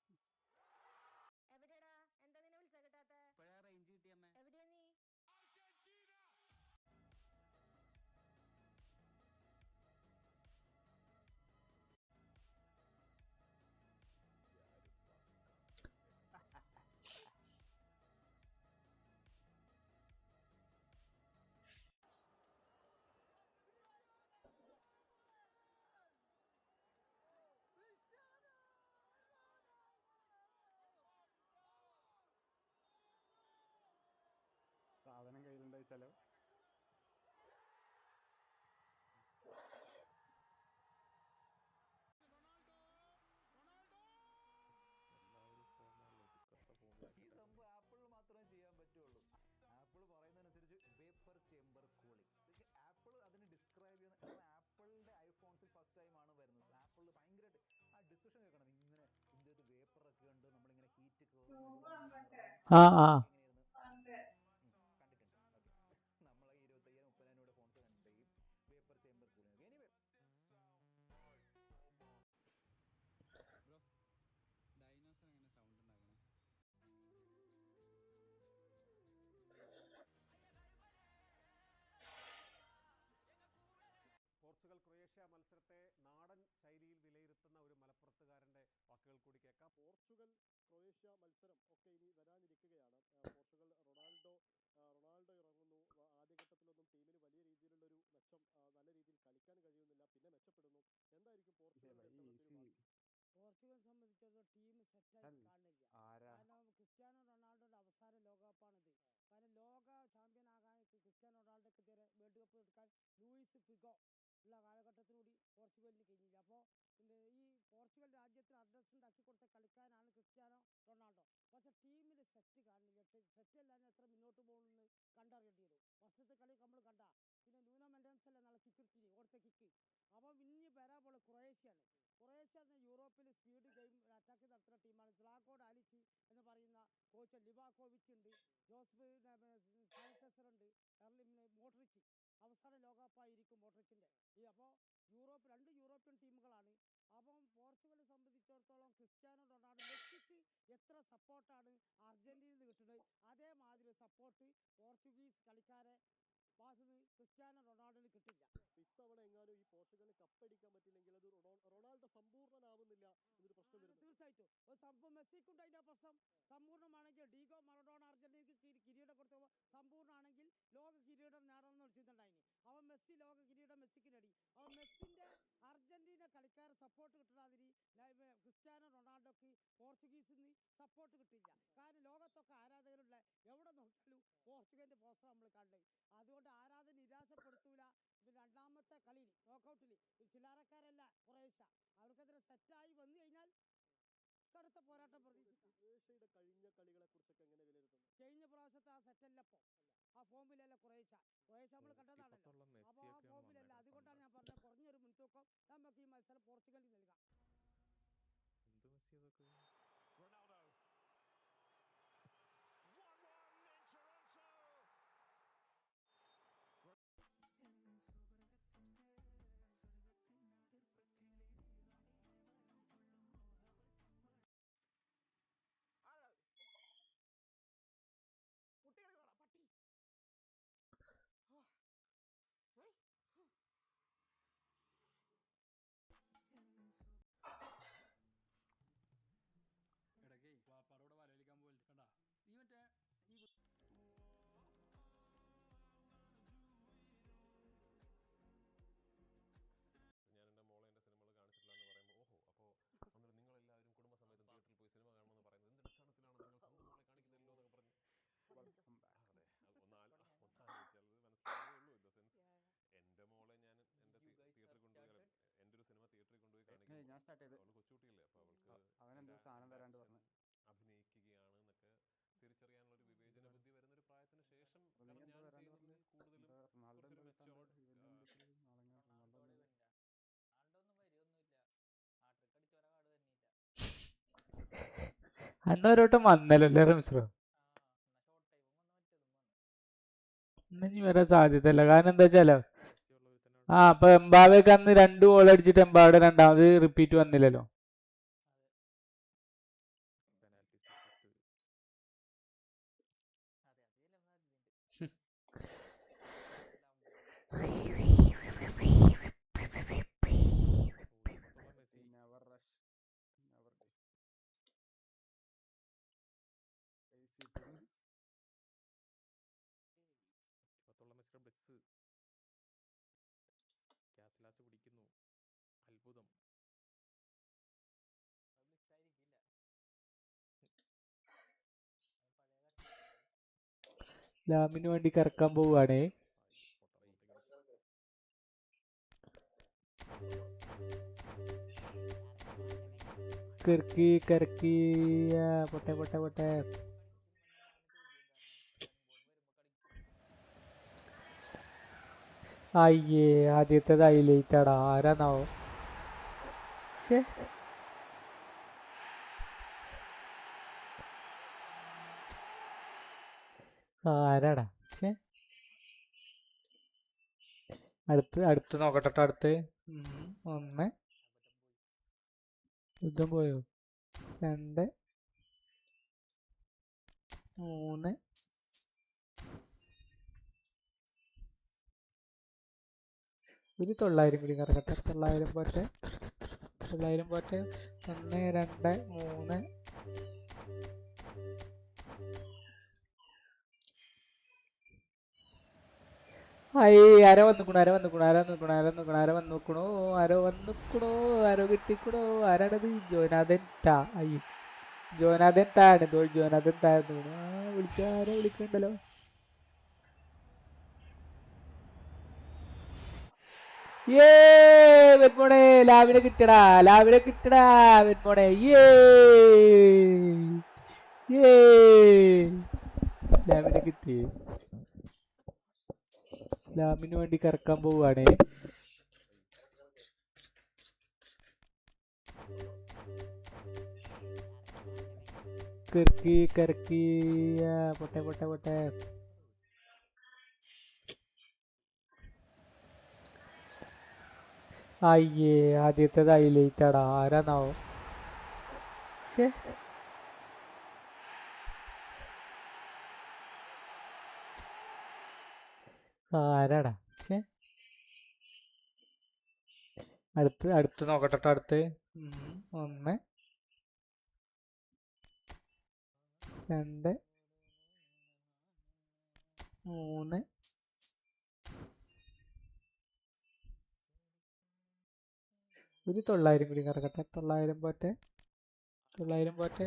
എന്താ നിന്നെ വിളിച്ച കിട്ടാത്തെ? റേഞ്ച് കിട്ടിയമ്മേ. എവിടെയാ നീ? സാധനം കയ്യിലുണ്ടായിച്ചാലോ? ഈ സംഭവം ആപ്പിളിൽ മാത്രമേ ചെയ്യാൻ പറ്റുള്ളൂ. ആപ്പിൾ പറയുന്നതനുസരിച്ച് വേപ്പർ ചേംബർ കൂളിംഗ്. ആപ്പിൾ അതിന് ഡിസ്ക്രൈബ് ചെയ്യുന്ന, കാരണം ആപ്പിളിന്റെ ഐഫോൺസിൽ ഫസ്റ്റ് ടൈം ആണ് വരുന്നത്. ആപ്പിളിൽ ഭയങ്കരമായിട്ട് ആ ഡിസ്കഷൻ കേൾക്കണം. ഇങ്ങനെ ഇന്ത്യത്ത് വേപ്പറൊക്കെ ഉണ്ട്, നമ്മളിങ്ങനെ ഹീറ്റ് ആ ആ കണ്ടിട്ടുണ്ട്. ഓക്കെ, നമ്മളെ 25,000-30,000 ഫോൺസ് കണ്ടിട്ട് ഈ vapour chamber cooling. Anyway, dinosaur എങ്ങനെ സൗണ്ട് ഉണ്ടാക്കണേ? പോർച്ചുഗൽ ക്രൊയേഷ്യ മത്സരത്തെ നാടൻ ശൈലിയിൽ വിലയിരുത്തുന്ന ഒരു മലപ്പുറത്തുകാരന്റെ വാക്കുകൾ കൂടി കേൾക്കാം. പോർച്ചുഗൽ ക്രൊയേഷ്യ മത്സരം ഒക്കെ ഇനി വരാനിരിക്കുകയാണ്. പോർച്ചുഗൽ റൊണാൾഡോ ഇറങ്ങുന്നു. ആദ്യഘട്ടത്തിലൊന്നും ടീമിന് വലിയ രീതിയിലുള്ളൊരു മെച്ചം, നല്ല രീതിയിൽ കളിക്കാൻ കഴിയുന്നില്ല, പിന്നെ മെച്ചപ്പെടുന്നു. എന്തായിരിക്കും പോർച്ചുഗൽ പോർച്ചുഗൽ സംബന്ധിച്ചിടത്തോളം ടീം സെറ്റായി കാണില്ല. കാരണം ക്രിസ്ത്യാനോ റൊണാൾഡോയുടെ അവസാന ലോകകപ്പാണിത്. കാരണം ലോക ചാമ്പ്യൻ ആകാൻ ക്രിസ്ത്യാനോ റൊണാൾഡോക്ക് ഇതുവരെ വേൾഡ് കപ്പ് എടുക്കാൻ ലൂയിസ് ഫിഗോ ഉള്ള കാലഘട്ടത്തിലൂടി പോർച്ചുഗലിന് കഴിഞ്ഞില്ല. അപ്പോൾ ഈ പോർച്ചുഗൽ രാജ്യത്തിന് അഡ്രസ്സുണ്ടാക്കി കൊടുത്ത കളിക്കാനാണ് ക്രിസ്ത്യാനോ റൊണാൾഡോ. പക്ഷെ ടീമിൽ സെറ്റ് കാണുന്നില്ല. സെറ്റ് അല്ലാതെ എത്ര മുന്നോട്ട് പോകുമെന്ന് കണ്ടറിയേണ്ടി വരും. ഫസ്റ്റത്തെ കളി നമ്മൾ കണ്ട, പിന്നെ മെന്റൻസ് അല്ല നാളെ കിക്ക് ഓടുത്ത കിക്ക്. അപ്പം ഇനി വരാൻ പോലെ ക്രൊയേഷ്യയാണ്. ക്രൊയേഷ്യ യൂറോപ്പിൽ സ്പീഡ് ഗെയിം അറ്റാക്ക് നടത്തുന്ന ടീമാണ്. സ്ലാഗോ ഡാലിച്ചി എന്ന് പറയുന്ന കോച്ച്, ലിവാക്കോവിച്ച് ഉണ്ട്, ജോസഫ് സാനിറ്റസറുണ്ട്, മോഡ്രിച്ച്. അവസാന ലോകകപ്പായിരിക്കും മോഡ്രിച്ചിന്റെ. അപ്പോൾ രണ്ട് യൂറോപ്യൻ ടീമുകളാണ്. അപ്പം പോർച്ചുഗലിനെ സംബന്ധിച്ചിടത്തോളം ക്രിസ്ത്യാനോ റൊണാൾഡോ, മെസ്സിക്ക് എത്ര സപ്പോർട്ടാണ് അർജന്റീനയിൽ നിന്ന് കിട്ടുന്നത്, അതേമാതിരി സപ്പോർട്ട് പോർച്ചുഗീസ് കളിക്കാരെ ഭാഗത്ത് ക്രിസ്ത്യാനോ റൊണാൾഡോന് കിട്ടില്ല. ഇത്തവണ എങ്ങാനും ഈ പോർച്ചുഗലിന് കപ്പടിക്കാൻ പറ്റില്ലെങ്കിൽ അത് റൊണാൾഡോ സമ്പൂർണ്ണനാവുന്നില്ല എന്നൊരു പ്രശ്നം വരുന്നു. തീർച്ചയായിട്ടും ഒരു സംഭവം മെസ്സിക്കുണ്ട് അതിന്റെ പ്രശ്നം. സമ്പൂർണ്ണമാണെങ്കിൽ ഡീഗോ മറഡോണ അർജന്റീനക്ക് കിരീടം കൊടുത്തപ്പോൾ സമ്പൂർണ്ണമാണെങ്കിൽ ലോക കിരീടം നേടണമെന്ന് വെച്ചിട്ടുണ്ടായിന്. അവൻ മെസ്സി ലോക കിരീടം മെസ്സിക്ക് നേടി. അവൻ മെസ്സിന്റെ അർജന്റീന കളിക്കാരെ സപ്പോർട്ട് കിട്ടാതിരി ക്രിസ്ത്യാനോ റൊണാൾഡോക്ക് പോർച്ചുഗീസിൽ നിന്ന് സപ്പോർട്ട് കിട്ടില്ല. കാരണം ലോകത്തൊക്കെ ആരാധകരുള്ള, എവിടെ നോക്കിയാലും പോർച്ചുഗലിന്റെ പോസ്റ്റർ നമ്മൾ കണ്ടത്. അതുകൊണ്ട് ആരാധന നിരാശപ്പെടുത്തൂല. രണ്ടാമത്തെ കളിയിൽ നോക്കൌട്ടിൽ ചില്ലാറക്കാരല്ല ക്രൊയേഷ്യ, അവർക്കെതിരെ സെറ്റായി വന്നു കഴിഞ്ഞാൽ കടുത്ത പോരാട്ടം പ്രതീക്ഷിക്കാം. ക്രൊയേഷ്യയുടെ കഴിഞ്ഞ കളികളെ കുറിച്ചൊക്കെ എങ്ങനെ വിലയിരുത്തുന്നു? കഴിഞ്ഞ പ്രാവശ്യത്തെ ആ സെറ്റല്ലപ്പോ, ആ ഫോമിലല്ല ക്രൊയേഷ്യ നമ്മൾ കണ്ടതാണല്ലോ. അപ്പോൾ ആ ഫോമിലല്ല. അതുകൊണ്ടാണ് ഞാൻ പറഞ്ഞത് കുറഞ്ഞൊരു മുൻതൂക്കം നമുക്ക് ഈ മത്സരം പോർച്ചുഗലിൽ നൽകാം. Ronaldo. 1-1 in Toronto. കുട്ടികൾ പട്ടി ഞാൻ സ്റ്റാർട്ട് ചെയ്ത്. അവൾ കൊച്ചുകുട്ടിയല്ലേ, അപ്പോൾ അവൾക്ക് അവനെന്തോ സാധനം തരാണ്ട് പറഞ്ഞു. അഭിനയിക്കുകയാണ് എന്നൊക്കെ തിരിച്ചറിയാനുള്ള ഒരു വിവേചന ബുദ്ധി വരുന്ന ഒരു പ്രായത്തിന് ശേഷം, കാരണം ഞാൻ ചെയ്യുന്നതിൽ കൂടുതലും കുറച്ചൊരു മെച്ചോർഡ് അന്നൊരു വട്ടം വന്നല്ലോ അല്ലേ റംസ്രോ? ഇനി വരാൻ സാധ്യതയല്ല. കാരണം എന്താ വെച്ചാലോ, അപ്പൊ എംബാവയ്ക്ക് അന്ന് 2 ഗോൾ അടിച്ചിട്ട് എംബാവയുടെ രണ്ടാമത് റിപ്പീറ്റ് വന്നില്ലല്ലോ. നെവർ റഷ്, നെവർ മെസ്സിയുടെ ബ്ലെക്സ് ഗ്യാസ് കുടിക്കുന്നു. അത്ഭുതം. ലാമിന് വേണ്ടി കറക്കാൻ പോവുകയാണേ. കറക്കി കറക്കി, പൊട്ടെ പൊട്ടെ പൊട്ടെ. അയ്യേ, ആദ്യത്തേത് ഹൈലൈറ്റ് ആടാ. ആരാന്നാവോ? ശേ, ആരാടാ? ശേ, അടുത്ത് നോക്കട്ടെ. അടുത്ത് 1, യുദ്ധം പോയോ? 2, 3. ഒരു 900 കൂടി കറക്കട്ടെ. 900 പോട്ടെ. 900 പോട്ടെ. 1, 2, 3. ആരോ കിട്ടിക്കണോ? ആരാണത്? ജോനാഥൻ താ. അയ്യോ, ജോനാഥൻ താണ്. ജോനാഥൻ താഴ്ന്നു. ആരോ വിളിക്കണ്ടല്ലോ. വെറ്റ്മോണെ, ലാവിനെ കിട്ടടാ. വെറ്റ്മോണെ. ലാവിനെ കിട്ടി. ലാമിന് വേണ്ടി കറക്കാൻ പോവുകയാണേ. കറക്കി കറക്കി, പൊട്ടെ പൊട്ടെ പൊട്ടെ. അയ്യേ, ആദ്യത്തേത് ഹൈലൈറ്റ് ആടാ. ആരാന്നാവോ? ശേ, ആരാടാ? ശേ, അടുത്ത് നോക്കട്ടെ. അടുത്ത് 1, 2, 3. ഒരു 900 കൂടി കറക്കട്ടെ. 900 പോട്ടെ. 1, 2, 3.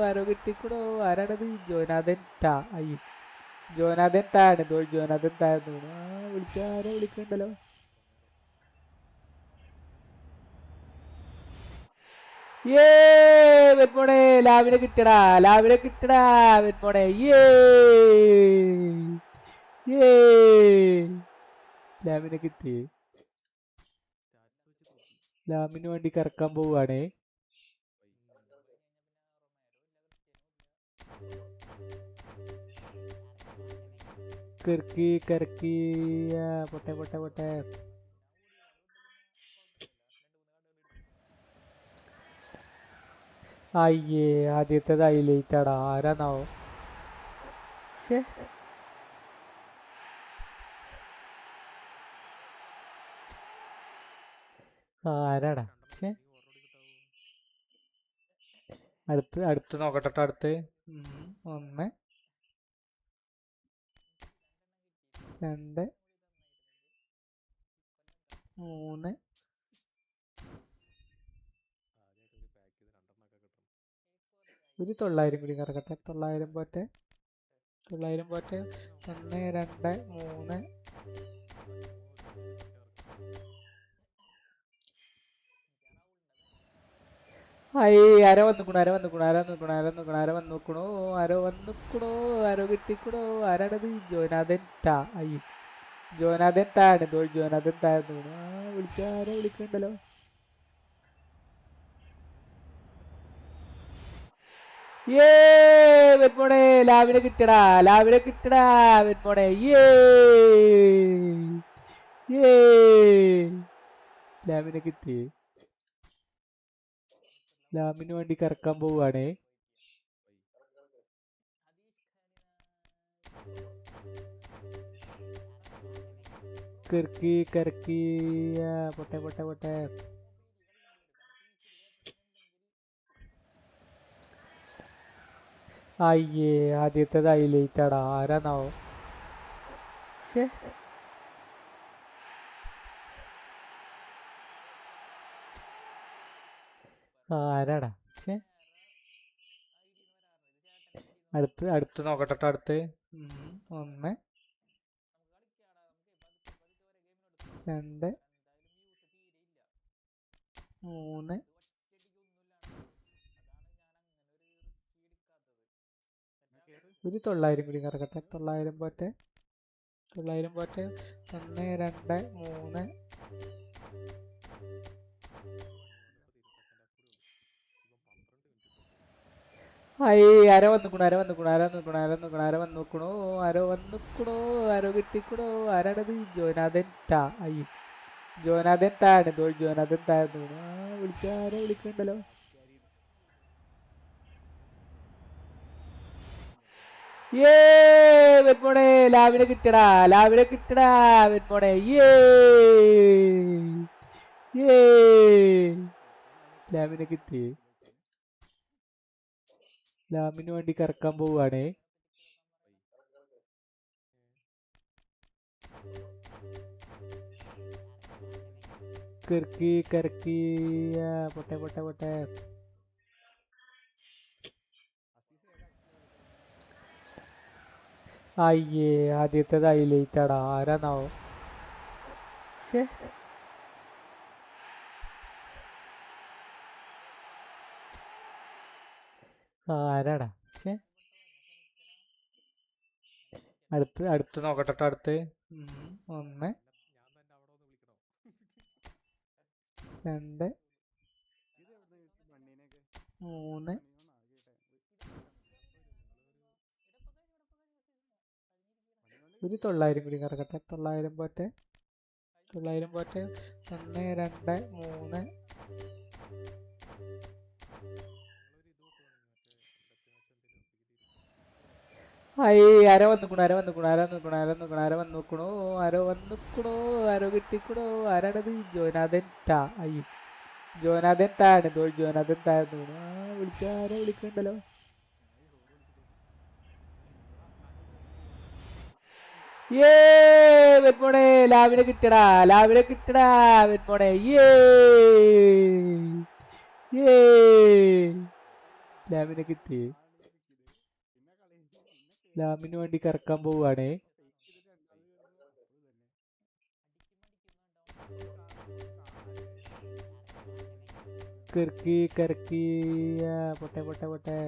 ആരോ കിട്ടിക്കണോ? ആരാണത്? ജോനാഥൻ താ. അയ്യോ, ജോനാഥൻ താണ്. ജോനാഥൻ താഴ്ന്നു. ആരോ വിളിക്കണ്ടല്ലോ. വെറ്റ്മോണെ, ലാവിനെ കിട്ടടാ. വെറ്റ്മോണെ. ലാമിനെ കിട്ടി. ലാമിന് വേണ്ടി കറക്കാൻ പോവുകയാണേ. കറക്കി കറക്കി, പൊട്ടെ പൊട്ടെ പൊട്ടെ. അയ്യേ, ആദ്യത്തേത് ഹൈലൈറ്റ് ആടാ. ആരാന്നാവോ? ശേ, ആരാടാ? ശേ, അടുത്ത് നോക്കട്ടെ. അടുത്ത് 1, 2, 3. ഒരു 900 കൂടി കറക്കട്ടെ. 900 പോട്ടെ. 900 പോട്ടെ. 1 2 3. ആരോ വന്നുക്കണു. ആരോ കിട്ടിക്കണോ. ആരാണത്? ജോനാഥൻ താ. അയ്യോ, ജോനാഥൻ താണ്. ജോനാഥൻ താഴ്ന്നു. ആരോ വിളിക്കണ്ടല്ലോ. വെറ്റ്മോണെ ലാവിനെ കിട്ടടാ. വെറ്റ്മോണെ. ലാവിനെ കിട്ടി. ലാമിന് വേണ്ടി കറക്കാൻ പോവുകയാണേ. കറക്കി. പൊട്ടെ. അയ്യേ, ആദ്യത്തേത് ഹൈലൈറ്റ് ആടാ. ആരാന്നാവോ? ശേ, ആരാടാ? ശേ, അടുത്ത് നോക്കട്ടെ. അടുത്ത് 1 2 3. ഒരു 900 കൂടി കറക്കട്ടെ. 900 പോട്ടെ. 1 2 3. ആരോ വന്നുക്കണു. ആരോ കിട്ടിക്കണോ. ആരാണത്? ജോനാഥൻ താ. അയ്യോ, ജോനാഥൻ താണ്. ജോനാഥൻ താഴ്ന്നു. ആരോ വിളിക്കണ്ടല്ലോ. വെറ്റ്മോണെ ലാവിനെ കിട്ടടാ. വെറ്റ്മോണെ. ലാമിനെ കിട്ടി. ലാമിന് വേണ്ടി കറക്കാൻ പോവുകയാണേ. കറക്കി. പൊട്ടെ. അയ്യേ, ആദ്യത്തേത് ഹൈലൈറ്റ് ആടാ. ആരാന്നാവോ? ശേ, ആരാടാ? ശേ, അടുത്ത് നോക്കട്ടെ. അടുത്ത് 1 2 3. ഒരു 900 കൂടി കറക്കട്ടെ. 900 പോട്ടെ. 1 2 3. ആരോ വന്നുക്കണു. ആരോ കിട്ടിക്കണോ. ആരാണത്? ജോനാഥൻ താ. അയ്യോ, ജോനാഥൻ താണ്. ജോനാഥൻ താഴ്ന്നു. ആരോ വിളിക്കണ്ടല്ലോ. വെറ്റ്മോണെ ലാവിനെ കിട്ടടാ. വെറ്റ്മോണെ. ലാമിനെ കിട്ടി. ലാമിന് വേണ്ടി കറക്കാൻ പോവുകയാണേ. കറക്കി. പൊട്ടെ.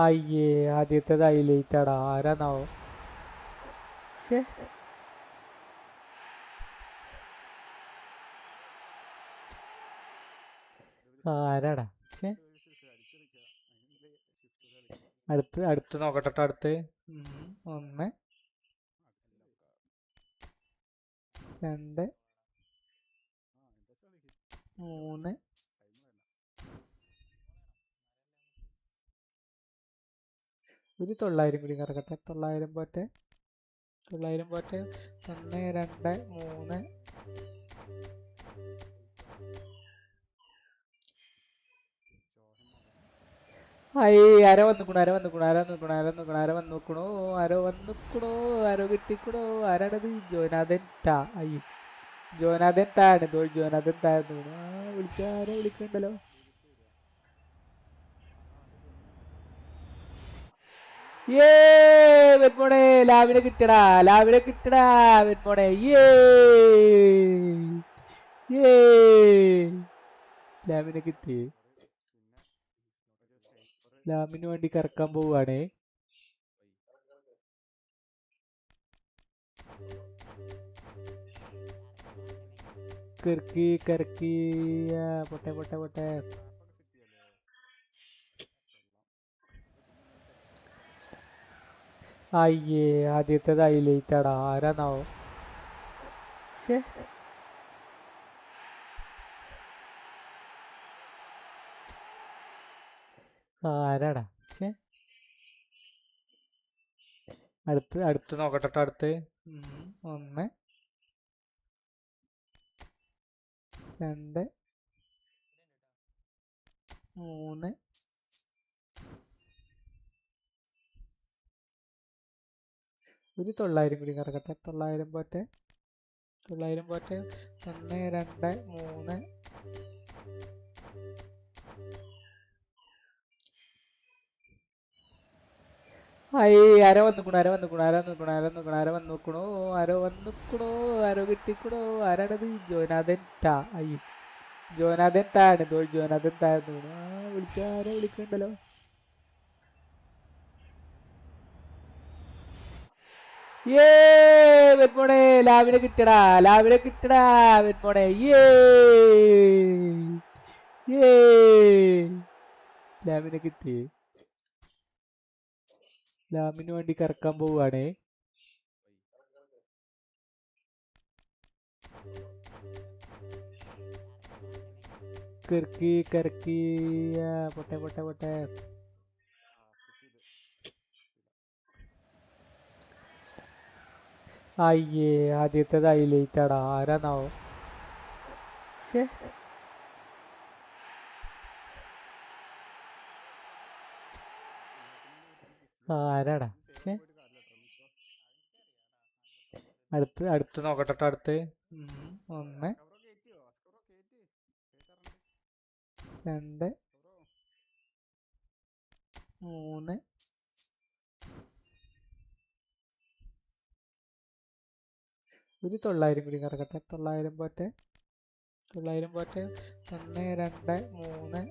അയ്യേ, ആദ്യത്തേത് ഹൈലൈറ്റ് ആടാ. ആരാന്നാവോ? ശേ, ആരാടാ? ശേ, അടുത്ത് നോക്കട്ടെ. അടുത്ത് 1 2 3. ഒരു 900 കൂടി കറക്കട്ടെ. 900 പോട്ടെ. 1 2 3. ആരോ വന്നുക്കണു. ആരോ കിട്ടിക്കണോ. ആരാണത്? ജോനാഥൻ താ. അയ്യോ, ജോനാഥൻ താഴെ ജോനാഥൻ താഴെ വിളിക്കാരെ വിളിക്കണ്ടല്ലോ. വെറ്റ്മോണെ ലാവിനെ കിട്ടടാ വെറ്റ്മോണെ ലാമിനെ കിട്ടി. ലാമിന് വേണ്ടി കറക്കാൻ പോവുകയാണേ. കറക്കി പൊട്ടെ പൊട്ടെ പൊട്ടെ. അയ്യേ ആദ്യത്തേത് ഹൈലൈറ്റ് ആടാ. ആരാന്നാവോ? ശേ ആരാടാ? ശേ അടുത്ത് നോക്കട്ടെ. അടുത്ത് 1 2 3 ഒരു 900 കൂടി കറക്കട്ടെ. 900 പോട്ടെ 1 2 3. ആരോ വന്നിക്കണു ആരോ കിട്ടിക്കണോ. ആരാണത്? ജോനാഥൻ താഴെ ജോനാഥൻ താഴെ വിളിക്കാരെ വിളിക്കണ്ടല്ലോ. വെറ്റ്മോണെ ലാവിനെ കിട്ടടാ വെറ്റ്മോണെ ലാമിനെ കിട്ടി. ലാമിന് വേണ്ടി കറക്കാൻ പോവുകയാണേ. കറക്കി പൊട്ടെ പൊട്ടെ പൊട്ടെ. അയ്യേ ആദ്യത്തേത് ഹൈലൈറ്റ് ആടാ. ആരാന്നാവോ? ശേ ആരാടാ? ശേ അടുത്ത് നോക്കട്ടെ. അടുത്ത് 1 2 3 ഒരു 900 കൂടി കറക്കട്ടെ. 900 പോട്ടെ 1 2 3.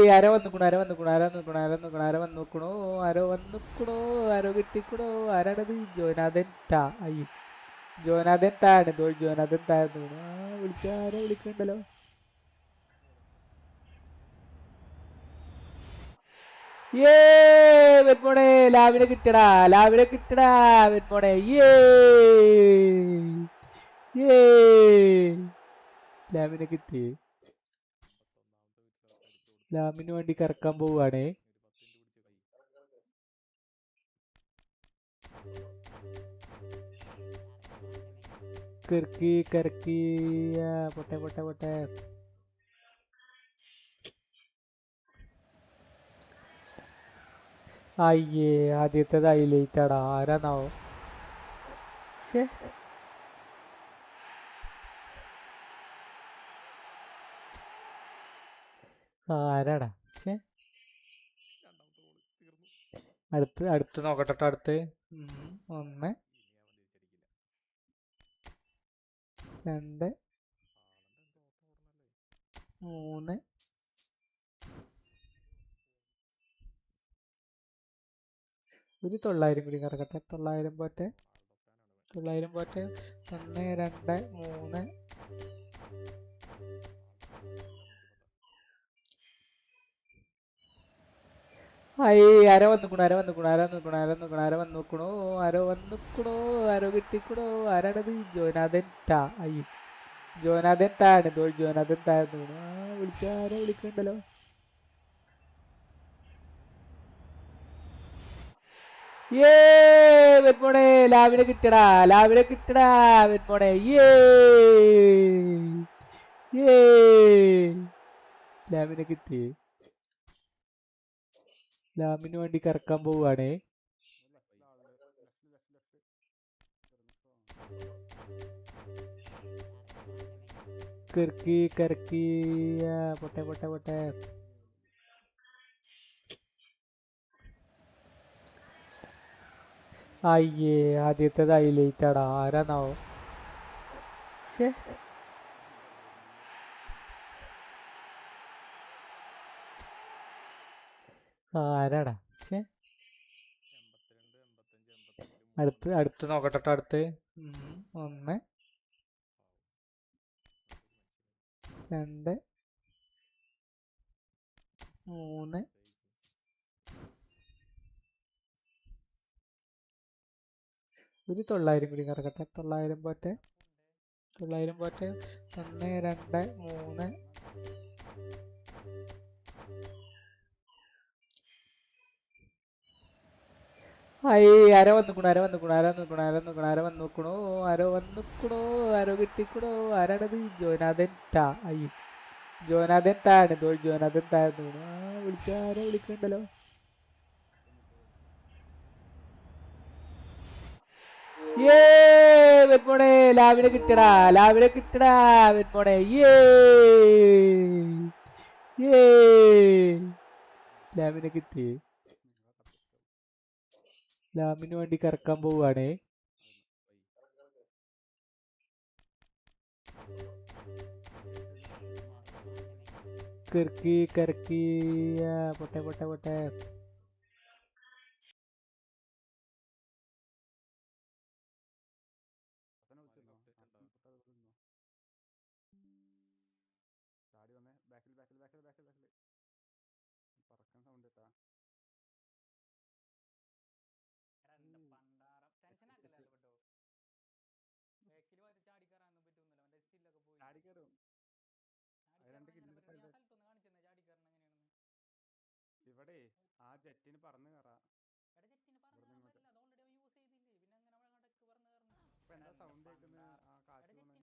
ആരോ വന്നിക്കണു ആരോ കിട്ടിക്കണോ. ആരാണത്? ജോനാഥൻ താഴെ ജോനാഥൻ താഴെ വിളിക്കാരെ വിളിക്കണ്ടല്ലോ. വെറ്റ്മോണെ ലാവിനെ കിട്ടടാ വെറ്റ്മോണെ ലാമിനെ കിട്ടി. ലാമിന് വേണ്ടി കറക്കാൻ പോവുകയാണേ. കറക്കി പൊട്ടെ പൊട്ടെ പൊട്ടെ. അയ്യേ ആദ്യത്തേത് ഹൈലൈറ്റ് ആടാ. ആരാന്നാവോ? ശേ ആരാടാ? ശേ അടുത്ത് നോക്കട്ടെ. അടുത്ത് 1 2 3. ഒരു 900 കൂടി കറക്കട്ടെ. 900 പോട്ടെ 1 2 3. ആരോ വന്നിക്കണു ആരോ കിട്ടിക്കണോ. ആരാണത്? ജോനാഥൻ താഴെ ജോനാഥൻ താഴെ വിളിക്കാരെ വിളിക്കണ്ടല്ലോ. വെറ്റ്മോണെ ലാവിനെ കിട്ടടാ വെറ്റ്മോണെ ലാമിനെ കിട്ടി. ലാമിന് വേണ്ടി കറക്കാൻ പോവുകയാണേ. കറക്കി കറക്കി പൊട്ടെ പൊട്ടെ പൊട്ടെ. അയ്യേ, ആദ്യത്തേത് ഹൈലൈറ്റ് ആടാ. ആരാന്നാവോ? ശേ, ആരാടാ? ശേ, അടുത്ത് നോക്കട്ടെ. അടുത്ത് 1 2 3 ഒരു 900 കൂടി കറക്കട്ടെ. 900 പോട്ടെ. 1 2 3. ആരോ കിട്ടിക്കണു. ആരാണത്? ജോനാഥൻ താ. അയ്യോ, ജോനാഥൻ താണ്. ജോനാഥൻ താഴ്ന്നു. ആരോ വിളിക്കണ്ടല്ലോ. വെറ്റ്മോണെ ലാവിനെ കിട്ടടാ. വെറ്റ്മോണെ. ലാവിനെ കിട്ടി. ലാമിന് വേണ്ടി കറക്കാൻ പോവുകയാണേ. കറക്കി കറക്കി പൊട്ടെ പൊട്ടെ പൊട്ടെ. ഇവിടെ ആ ജെറ്റിന് പറന്ന് കയറാ. ഇപ്പൊ എന്താ സൗണ്ട് കേൾക്കുന്നത്? ആ കാറ്റ് പോണേ.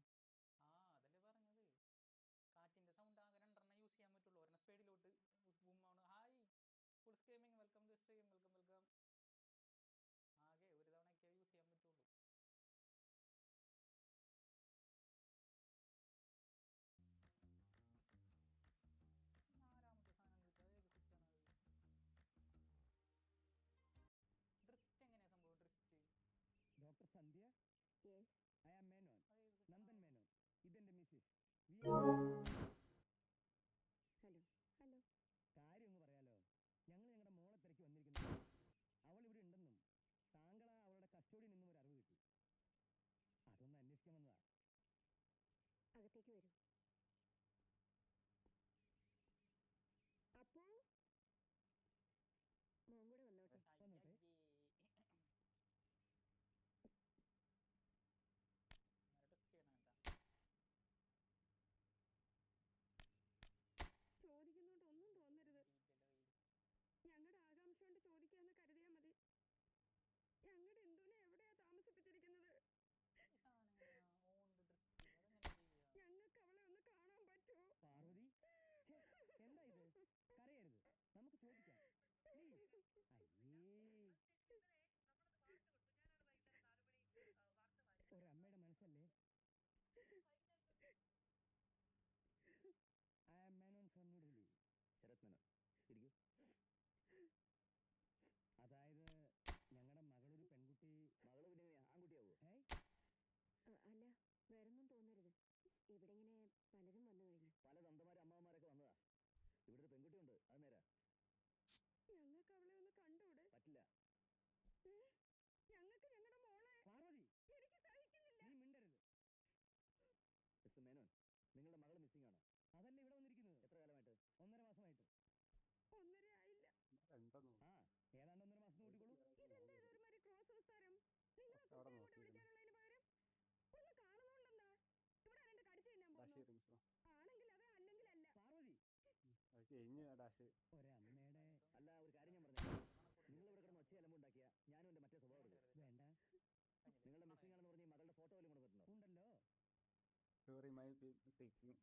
Sorry, my taking.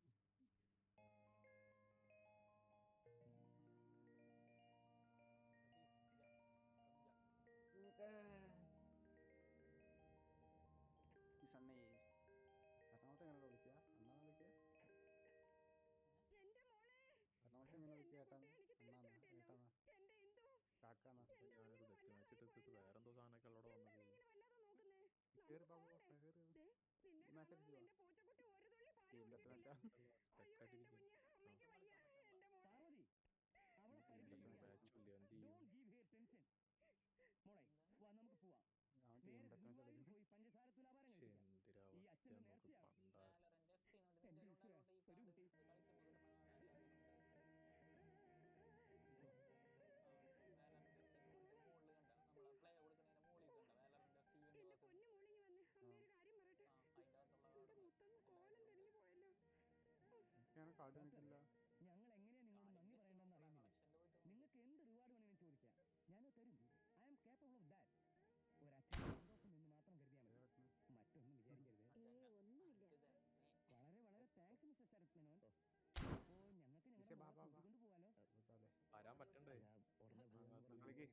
മാച്ച് അടിച്ചു ടീം ഡെത്ത് മാച്ചാ. അവൻ ടീം ഡെത്ത് മാച്ച് കളിക്കും. എനിക്കാണ് കാർഡ് നിൽക്കില്ല. ഞങ്ങൾ എങ്ങനെയാ നിങ്ങളോട് നന്ദി പറയേണ്ടതെന്ന് അറിയുന്നില്ല. നിങ്ങൾക്ക് എന്ത് റിവാർഡ് വേണമെങ്കിലും ചോദിക്കാം, ഞാനത് തരും. I am capable of that. ഒരച്ഛൻ സന്തോഷം എന്ന് മാത്രം കരുതിയാൽ മതി, മറ്റൊന്നും വിചാരിക്കരുത്. വളരെ വളരെ താങ്ക്സ് മിസ്റ്റർ ശരത് മേനോൻ. അപ്പോൾ ഞങ്ങൾക്ക് ഞങ്ങളുടെ മോളെ കൂട്ടിക്കൊണ്ട് പോവാലോ. വരാൻ പറ്റണ്ടേ? കളിക്ക്.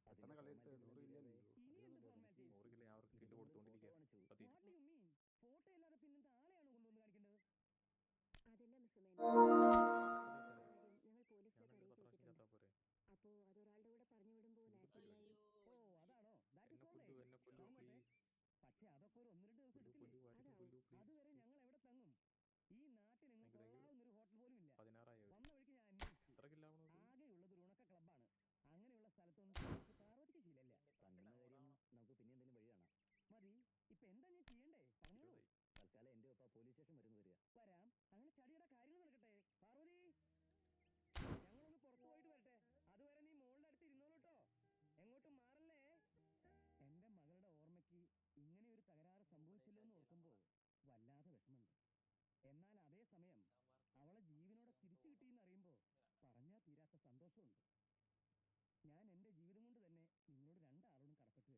പെട്ടെന്ന് കളി എടുത്ത് 100 ഇല്ലല്ലോ. ഇനി എന്ത് ഫോർമാലിറ്റീസ്? 100 കിലോ ഞാൻ അവർക്ക് കിലോ കൊടുത്തോണ്ടിരിക്കുക. What you mean? ഫോട്ടോ അല്ലാതെ പിന്നെന്താ ആളെയാണോ കൊണ്ടുവന്ന് കാണിക്കേണ്ടത്? അതല്ല മിസ്റ്റർ മേനോൻ, ഞങ്ങൾ പോലീസിലേക്ക് അറിയിച്ചിരിക്കുന്നു. അപ്പോ അതൊരാളുടെ കൂടെ പറഞ്ഞു വിടുമ്പോൾ നാച്ചുറലായി. ഓ അതാണോ? ദാറ്റ് ഇസ് ഓൾ എന്നെ കൊല്ലൂ പ്ലീസ്. പക്ഷെ അതൊക്കെ ഒരു 1-2 ദിവസം എടുക്കില്ലേ? അതുവരെ ഞങ്ങൾ എവിടെ തങ്ങും? ഈ നാട്ടിലെങ്ങും കൊള്ളാവുന്നൊരു ഹോട്ടൽ പോലും ഇല്ല. 16 വന്ന വഴിക്ക് ഞാൻ അന്വേഷിച്ചു, ആകെയുള്ളത് ഒരു ഉണക്ക ക്ലബ്ബാണ്. അങ്ങനെയുള്ള സ്ഥലത്തൊന്നും പാർവതിക്ക് ശീലല്ല. നമുക്ക് പിന്നെ എന്തെങ്കിലും വഴി കാണാം. മതി. ഇപ്പൊ എന്താ ഞാൻ ചെയ്യണ്ടേ? പറഞ്ഞോളൂ. തൽക്കാലം എന്റെ ഒപ്പം പോലീസ് സ്റ്റേഷൻ വരുന്നു വരിക. വരാം. അങ്ങനെ ചടിയുടെ കാര്യങ്ങൾ നടക്കട്ടെ. പാർവതി, ഞങ്ങളൊന്ന് പുറത്തു പോയിട്ട് വരട്ടെ. അതുവരെ നീ മോളുടെ അടുത്ത് ഇരുന്നോളൂട്ടോ, എങ്ങോട്ടും മാറല്ലേ. എന്റെ മകളുടെ ഓർമ്മയ്ക്ക് ഇങ്ങനെ ഒരു തകരാറ് സംഭവിച്ചല്ലോ എന്ന് ഓർക്കുമ്പോ വല്ലാതെ വിഷമുണ്ട്. എന്നാൽ അതേസമയം അവളെ ജീവനോടെ തിരിച്ചു കിട്ടിയെന്ന് അറിയുമ്പോ പറഞ്ഞാ തീരാത്ത സന്തോഷമുണ്ട്. ഞാൻ എന്റെ ജീവിതം കൊണ്ട് തന്നെ നിങ്ങളോട് രണ്ടാളോടും കടപ്പെട്ടു കഴിഞ്ഞു.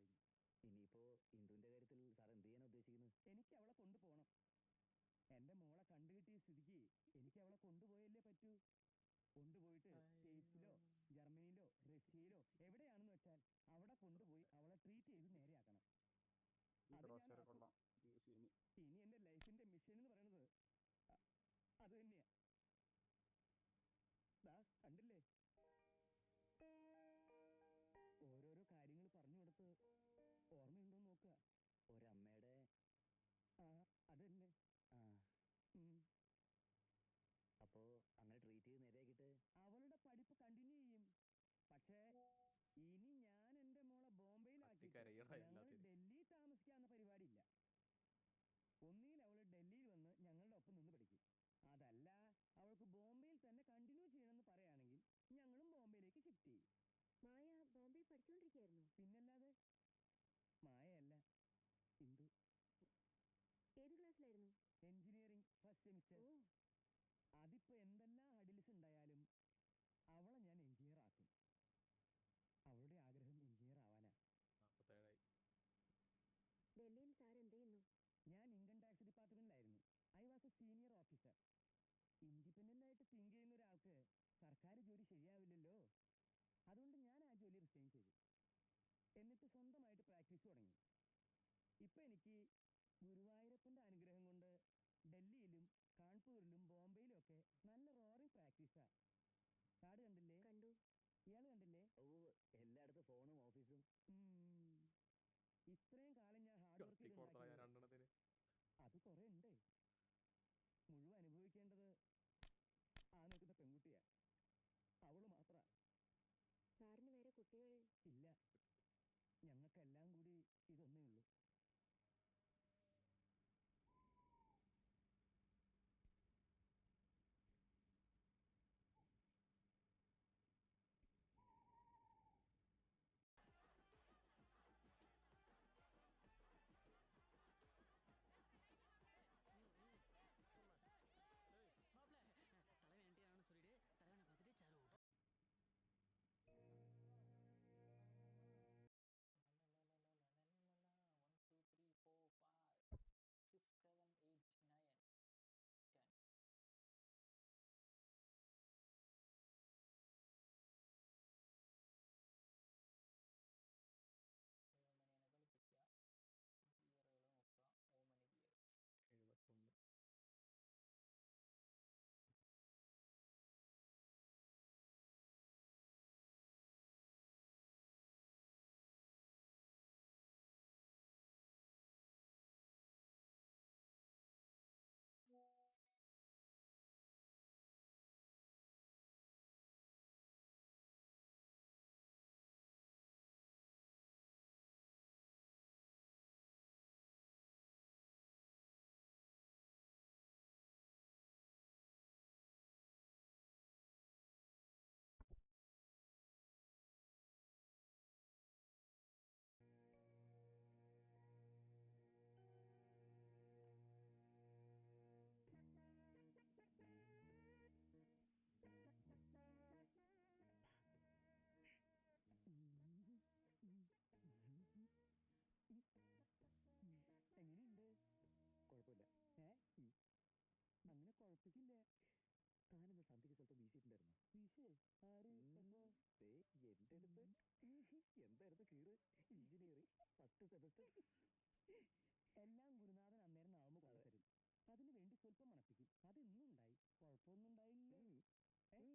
ഇനിയിപ്പോ ഇന്ദുവിന്റെ കാര്യത്തിൽ സാർ എന്ത് ചെയ്യാൻ ഉദ്ദേശിക്കുന്നത്? എനിക്ക് അവളെ കൊണ്ടുപോകണം. എന്റെ മോളെ കണ്ടുകിട്ടിയ സ്ഥിതിക്ക് എനിക്ക് അവളെ കൊണ്ടുപോയല്ലേ പറ്റൂ. കൊണ്ടുപോയിട്ട് സ്റ്റേറ്റ്സിലോ ജർമ്മനിയിലോ റഷ്യയിലോ എവിടെയാണെന്ന് വെച്ചാൽ അവിടെ കൊണ്ടുപോയി അവളെ ട്രീറ്റ് ചെയ്ത് നേരെയാക്കണം. ഇനി എന്റെ ലൈഫിന്റെ മിഷൻ എന്ന് പറയുന്നത് അത് തന്നെയാ. കണ്ടില്ലേ, ഓരോരോ കാര്യങ്ങൾ പറഞ്ഞു കൊടുത്ത് ഓർമ്മയുണ്ടോ നോക്കുക. ഒരമ്മയുടെ അതന്നെ. അപ്പോ അങ്ങനെ ട്രീറ്റ് ചെയ്ത് നേരെയാക്കിട്ട് അവളുടെ പഠിപ്പ് കണ്ടിന്യൂ ചെയ്യും. പക്ഷേ ഇനി ഞാൻ എന്റെ മോളെ ബോംബെയിലാക്കി ഞങ്ങൾ ഡൽഹി താമസിക്കാവുന്ന പരിപാടിയില്ല. ഒന്നിയിൽ അവള് ഡൽഹിയിൽ വന്ന് ഞങ്ങളുടെ ഒപ്പം നിന്ന് പഠിക്കും. അതല്ല അവൾക്ക് ബോംബെയിൽ തന്നെ കണ്ടിന്യൂ ചെയ്യണമെന്ന് പറയുകയാണെങ്കിൽ ഞങ്ങളും ബോംബെയിലേക്ക് ഷിഫ്റ്റ് ചെയ്യും. മായ ബോംബെയിൽ പഠിച്ചുകൊണ്ടിരിക്കുകയായിരുന്നു. പിന്നല്ലാതെ. മായയല്ല, ഇന്ദു. ഏത് ക്ലാസ്സിലായിരുന്നു? Engineering first semester. അതിപ്പോ എന്തെല്ലാം ഹഡിൽസ് ഉണ്ടായാലും അവളെ ഞാൻ എഞ്ചിനീയർ ആക്കും. അവളുടെ ആഗ്രഹം എഞ്ചിനീയർ ആവാനാ. ഡൽഹിയിൽ സാർ എന്ത് ചെയ്യുന്നു? ഞാൻ ഇൻകം ടാക്സ് ഡിപ്പാർട്ട്മെന്റിലായിരുന്നു. I was a senior officer. Independent ആയിട്ട് തിങ്ക് ചെയ്യുന്ന ഒരാൾക്ക് സർക്കാർ ജോലി ശരിയാവില്ലല്ലോ. അതുകൊണ്ട് ഞാൻ ആ ജോലി റിസൈൻ ചെയ്തു. എന്നിട്ട് സ്വന്തമായിട്ട് പ്രാക്ടീസ് തുടങ്ങി. ഇപ്പൊ എനിക്ക് ഗുരുവായൂരപ്പന്റെ അനുഗ്രഹം കൊണ്ട് ഡൽഹിയിലും കാൺപൂരിലും ബോംബെയിലും ഒക്കെ നല്ല റോറിംഗ് പ്രാക്ടീസാ. കാർഡ് കണ്ടില്ലേ? കണ്ടു. ഇയാള് കണ്ടില്ലേ? എല്ലായിടത്തും ഫോണും ഓഫീസും. ഇത്രയും കാലം ഞാൻ ഹാർഡ് വർക്ക് ചെയ്ത് അത് കുറെ ഉണ്ട്. മുഴുവൻ അനുഭവിക്കേണ്ടത് ആ നോക്കുന്ന പെൺകുട്ടിയാ. അവള് മാത്ര. സാറിന് വേറെ കുട്ടികൾ ഇല്ല. ഞങ്ങൾക്കെല്ലാം കൂടി ഇതൊന്നേ ഉള്ളൂ. ആര് എപ്പോ എന്റെ അടുത്ത് എന്തായിരുന്നു കീറ് എഞ്ചിനീയറിംഗ് 10 സെമസ്റ്റർ എല്ലാം ഗുരുനാഥൻ അന്നേരം നാമ കൊണ്ടുതരും. അതിനു വേണ്ടി സ്വല്പം മണപ്പിക്കും. അതിന്നും ഉണ്ടായി, കുഴപ്പമൊന്നും ഉണ്ടായില്ല. അതുകൊണ്ടാണ് താൻ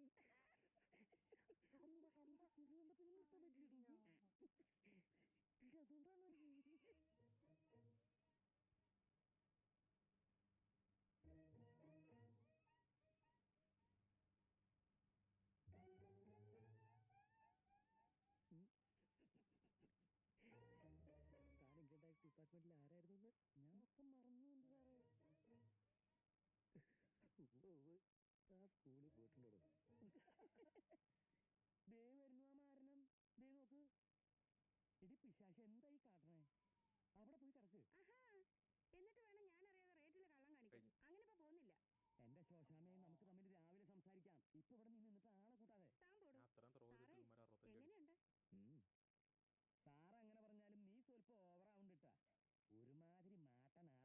ഇൻകം ടാക്സ് ഡിപ്പാർട്ട്മെന്റിൽ ആരായിരുന്നു? ഞാൻ ഒക്കെ മറന്നു എന്റെ സാറേ. താൻ സ്കൂളിൽ പോയിട്ടുണ്ടോ? ദേ വരുന്നു ആ മാരണം. ദേ നോക്ക്. എടി പിശാശ് എന്തായി കാട്ടണേ? അവിടെ പോയി കിടക്ക്. എന്നിട്ട് വേണം ഞാൻ അറിയാതെ റേറ്റിൽ കള്ളം കാണിക്കാൻ. അങ്ങനെ ഇപ്പൊ പോകുന്നില്ല. എന്റെ ശോശാമേ, നമുക്ക് തമ്മിൽ രാവിലെ സംസാരിക്കാം. ഇപ്പൊ ഇവിടെ നിന്നിട്ട് ആളെ കൂട്ടാതെ. എങ്ങനെയുണ്ട് സാറ് അങ്ങനെ പറഞ്ഞാലും നീ സ്വല്പം ഓവറാവുണ്ടിട്ടാ. ഒരുമാതിരി മാട്ട നാടകം.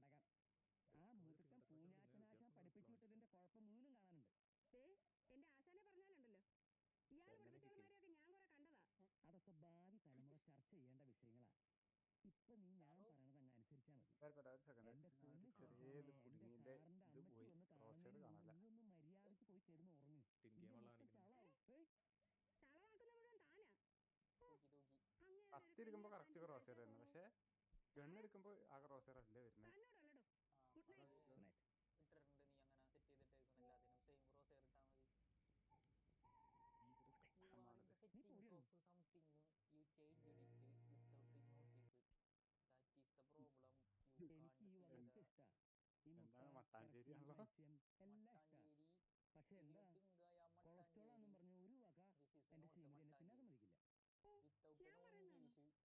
ആ മുതുക്കൻ പൂഞ്ഞാറ്റനാശാൻ പഠിപ്പിച്ചു വിട്ടതിന്റെ കുഴപ്പം മുഴുവനും കാണാനുണ്ട്. എന്റെ ആശാനെ പറഞ്ഞാലുണ്ടല്ലോ, ഇയാൾ പഠിപ്പിച്ചവന്മാരെയൊക്കെ ഞാൻ കുറെ കണ്ടതാ. അതൊക്കെ ഭാവി തലമുറ ചർച്ച ചെയ്യേണ്ട വിഷയങ്ങളാ. ഇപ്പൊ നീ ഞാൻ പറയണത് അങ്ങ് അനുസരിച്ചാ മതി. എന്റെ പൊന്നു ശോശാമേ, എന്റെ സാറിന്റെ അമ്മച്ചി വന്ന് കാണുന്നതിന് നീ ഒന്ന് മര്യാദക്ക് പോയി കിടന്ന് ഉറങ്ങി. ചളവാക്കുന്ന മുഴുവൻ താനാ. ഫസ്റ്റ് ഇരിക്കുമ്പോ കറക്റ്റ് ക്രോസ് ചെയ്ത് വരുന്നു, പക്ഷെ ഗണ്ണെടുക്കുമ്പോ ആ ക്രോസ് ചെയ്ത് അല്ലേ വരുന്നത്. ഇട്ടിട്ടുണ്ട്. നീ അങ്ങനെ സെറ്റ് ചെയ്തിട്ടേക്കണം. എല്ലാത്തിനും സെയിം ക്രോസ് ഇട്ടാ മതി. Settings of something you changed it without notice. That is the problem. You can't see the എന്താണ് മട്ടാഞ്ചേരി ആണല്ലോ. മട്ടാഞ്ചേരി. പക്ഷെ എന്താ കൊളസ്ട്രോൾ ആണെന്നും പറഞ്ഞു ഒരു വക എന്റെ ശീലനെ തിന്നാതെ മതിക്കില്ല. Without English, we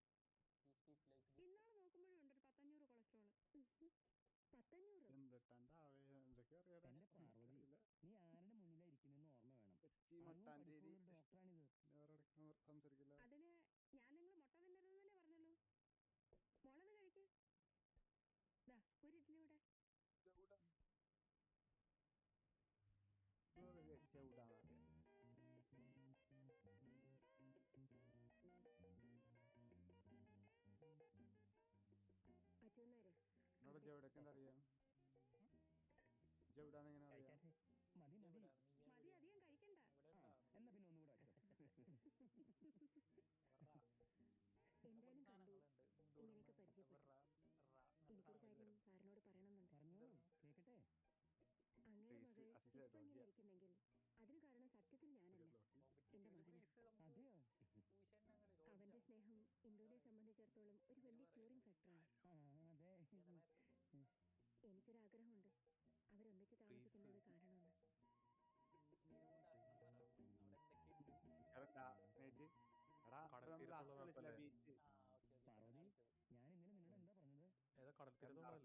speak like this. ഇന്നാള് നോക്കുമ്പോഴും ഉണ്ട് 500 കൊളസ്ട്രോൾ. 500 എന്റെ പാർവതി, നീ ആരുടെ മുന്നിലായിരിക്കുന്നെന്ന് ഓർമ്മ വേണം. മട്ടാഞ്ചേരി ഡോക്ടറാണിത്. അതിന് ഞാൻ നിങ്ങൾ മുട്ട തിന്നരുതെന്നല്ലേ പറഞ്ഞുള്ളൂ. മുളക് കഴിക്ക്. ഒരു ഇഡ്ഡലി കൂടെ. അച്ഛനാരെ അറിയാം എവിടാന്ന് അറിയാം. മതി മതി മതി, അധികം കഴിക്കണ്ട. എന്നാ പിന്നെ ഒന്നുകൂടെ വെച്ചോ. എന്തായാലും കണ്ടു, ഇങ്ങനെയൊക്കെ പരിചയപ്പെട്ടു. എനിക്കൊരു കാര്യം സാറിനോട് പറയണമെന്നുണ്ട്. പറഞ്ഞോളൂ, കേക്കട്ടെ. അങ്ങയുടെ മകൾ ഇപ്പൊ ഇങ്ങനെ ഇരിക്കുന്നെങ്കിൽ അതിന് കാരണം സത്യത്തിൽ ഞാനല്ല, എന്റെ മകന്. അതെയോ? അവന്റെ സ്നേഹം ഇന്ദുവിനെ സംബന്ധിച്ചിടത്തോളം ഒരു വലിയ ക്യൂറിംഗ് ഫാക്ടറാണ്. അതെ, എനിക്കൊരാഗ്രഹമുണ്ട് അവരൊന്നിച്ച് താമസിക്കുന്നത് കാണണമെന്ന്. പാർവതി, ഞാൻ ഇന്നലെ നിന്നോട് എന്താ പറഞ്ഞത്? ചുമ്മാ എന്താ പറഞ്ഞത്? ഞാൻ ഇന്നലെ രാത്രി ഇവരോട് പറയണ്ടായി,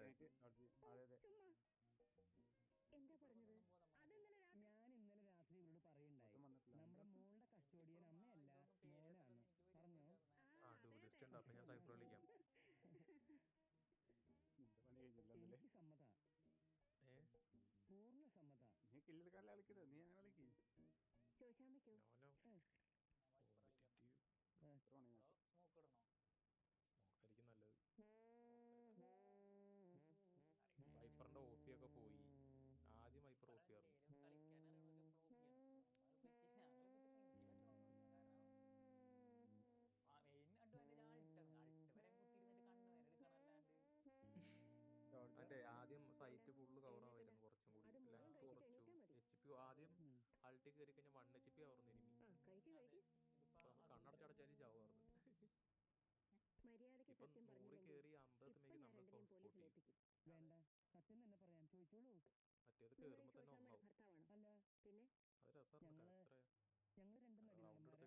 നമ്മുടെ മോളുടെ കസ്റ്റോഡിയൻ അമ്മയല്ല മോനാണ്. പറഞ്ഞോ? എനിക്ക് സമ്മത, പൂർണ്ണ സമ്മത. നീ കില്ലെടുക്കാൻ കളിക്കുന്നത്, നീ അങ്ങനെ കളിക്ക്. ചോദിച്ചാമയ്ക്കോ? സ്മോക്ക് ഇടണോ? സ്മോക്ക് ആയിരിക്കും നല്ലത്. വൈപ്പറിന്റെ ഓഫിയൊക്കെ പോയി. ആദ്യം വൈപ്പർ ഓഫിയായിരുന്നു. മെയിൻ അഡ്വാൻറ്റേജ് ആൾട്ടാണ്. ആൾട്ട് വരെ കുത്തിയിരുന്നിട്ട് കണ്ണ് നേരെ എടുക്കണല്ലാണ്ട്. അതെ, ആദ്യം സൈറ്റ് ഫുള്ള് കവർ ആവായിരുന്നു. കുറച്ചും കൂടി ലെങ്ത് കുറച്ചു. HP ആദ്യം അൾട്ടി കയറി കഴിഞ്ഞാൽ 1 HP ആവുന്നു എനിമി. നമുക്ക് കണ്ണടച്ചടച്ചാലും ചാവാറുണ്ട്. ഇപ്പൊ 100 കയറി 50 നമ്മൾ സ്പോട്ട് ചെയ്യും. വേണ്ട, സത്യം തന്നെ പറയാം, ചോദിച്ചോളൂ. മറ്റേത് കേറുമ്പോ തന്നെ ഒന്നാവും. അല്ല പിന്നെ അത് രസമാണ്. ഞങ്ങൾ രണ്ടും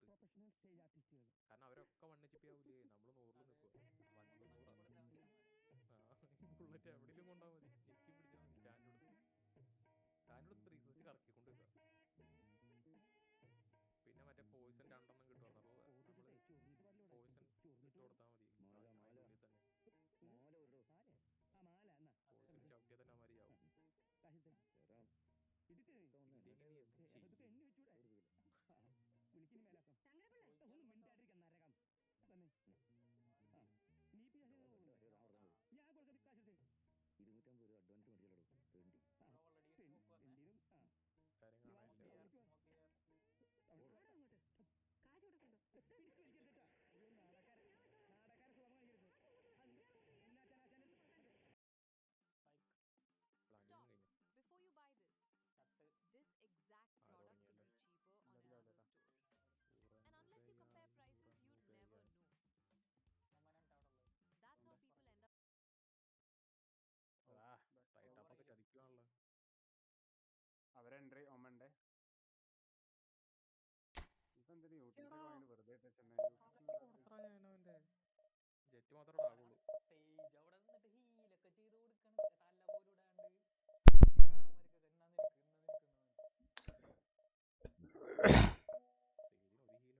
പ്രൊഫഷണൽ സ്റ്റേജ് ആർട്ടിസ്റ്റുകൾ. കാരണം അവരൊക്കെ 1 HP ആവൂലേ, നമ്മള് 100 നിൽക്കുക. 100 ബുള്ളറ്റ് എവിടെയും കൊണ്ടാ മതി, ഞെക്കി പിടിച്ചാൽ മതി. സ്റ്റാൻഡ് 360 കറക്കിക്കൊണ്ട് വെക്കുക. പിന്നെ മറ്റേ പോയിസൺ 2 കിട്ടും. അപ്പൊ നമ്മള് പോയിസൺ ഇട്ട് കൊടുത്താൽ മതി. അതിനുള്ളിൽ തന്നെ പോയിസൺ ചവിട്ടിയാൽ തന്നെ മതിയാവും. ജെറ്റ് മാത്രമേ ആകുള്ളൂ. സ്റ്റേജ് അവിടെ നിന്നിട്ട് ഹീലൊക്കെ ചെയ്ത് കൊടുക്കണം, തല്ല പോലും ഇടാണ്ട് അടിമണ്ണന്മാരൊക്കെ സീലിന് ഒരു ഹീലുണ്ടായത് ഭാഗ്യം.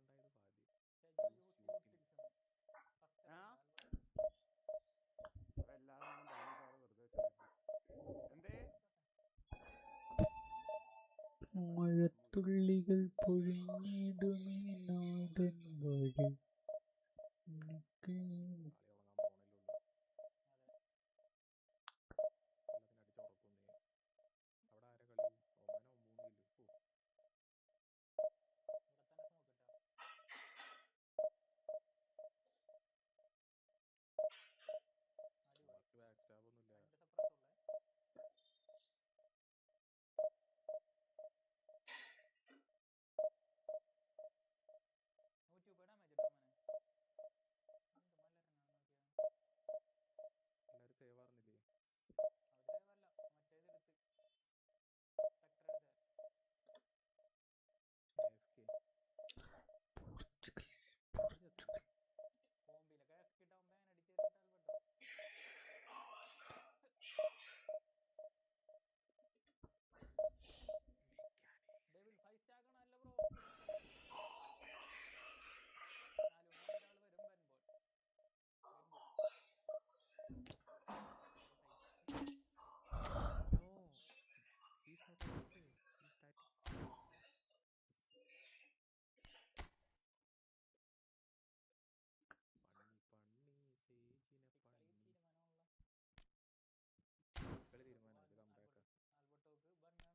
മഴത്തുള്ളികൾ പൊഴിഞ്ഞിടുമീ നാടൻ വഴി. അവിടെ ആരെ കളി? ഒന്നോ 3 കിലോ. ബാക്ക് സ്റ്റാബ് ഒന്നുമില്ല. എല്ലാരും സേവ് ആർന്നില്ലേ? He's not okay. He's static. പണ്ണി സേജിനെ പണ്ണി. കളി തീരുമാനം. ഇത് കംബാക്ക്.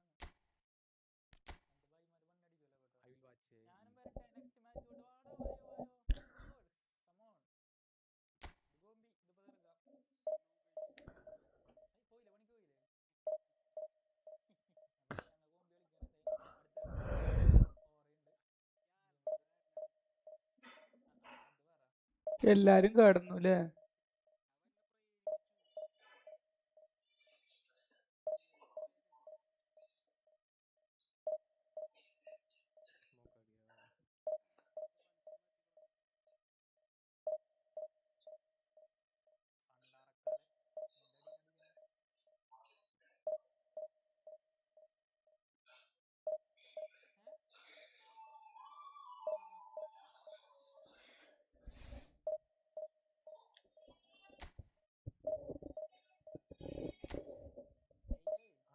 I will watch. ഞാനും വരട്ടെ നെക്സ്റ്റ് മാച്ച് വാടോ, വായോ കമോൺ ഗോംബി ഇത് തീർക്കാം. പോയില്ലേ, പണിക്ക് പോയില്ലേ? ഞങ്ങൾ ഗോംബി കളിക്കാണ്. അടുത്ത ഓറയുണ്ട്. എല്ലാരും കടന്നു അല്ലേ?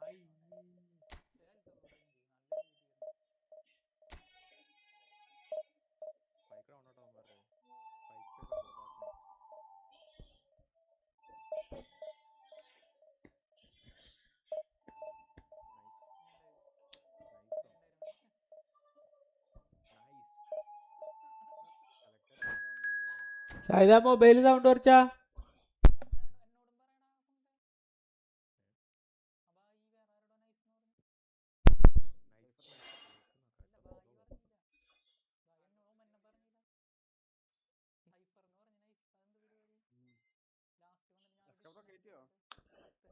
സ്പൈക്ക് റൗണ്ട് ഔട്ട് ആവാൻ പറഞ്ഞു. സ്പൈക്ക് ഷാഹിദ മൊബൈൽ സൗണ്ട് കുറച്ചാ.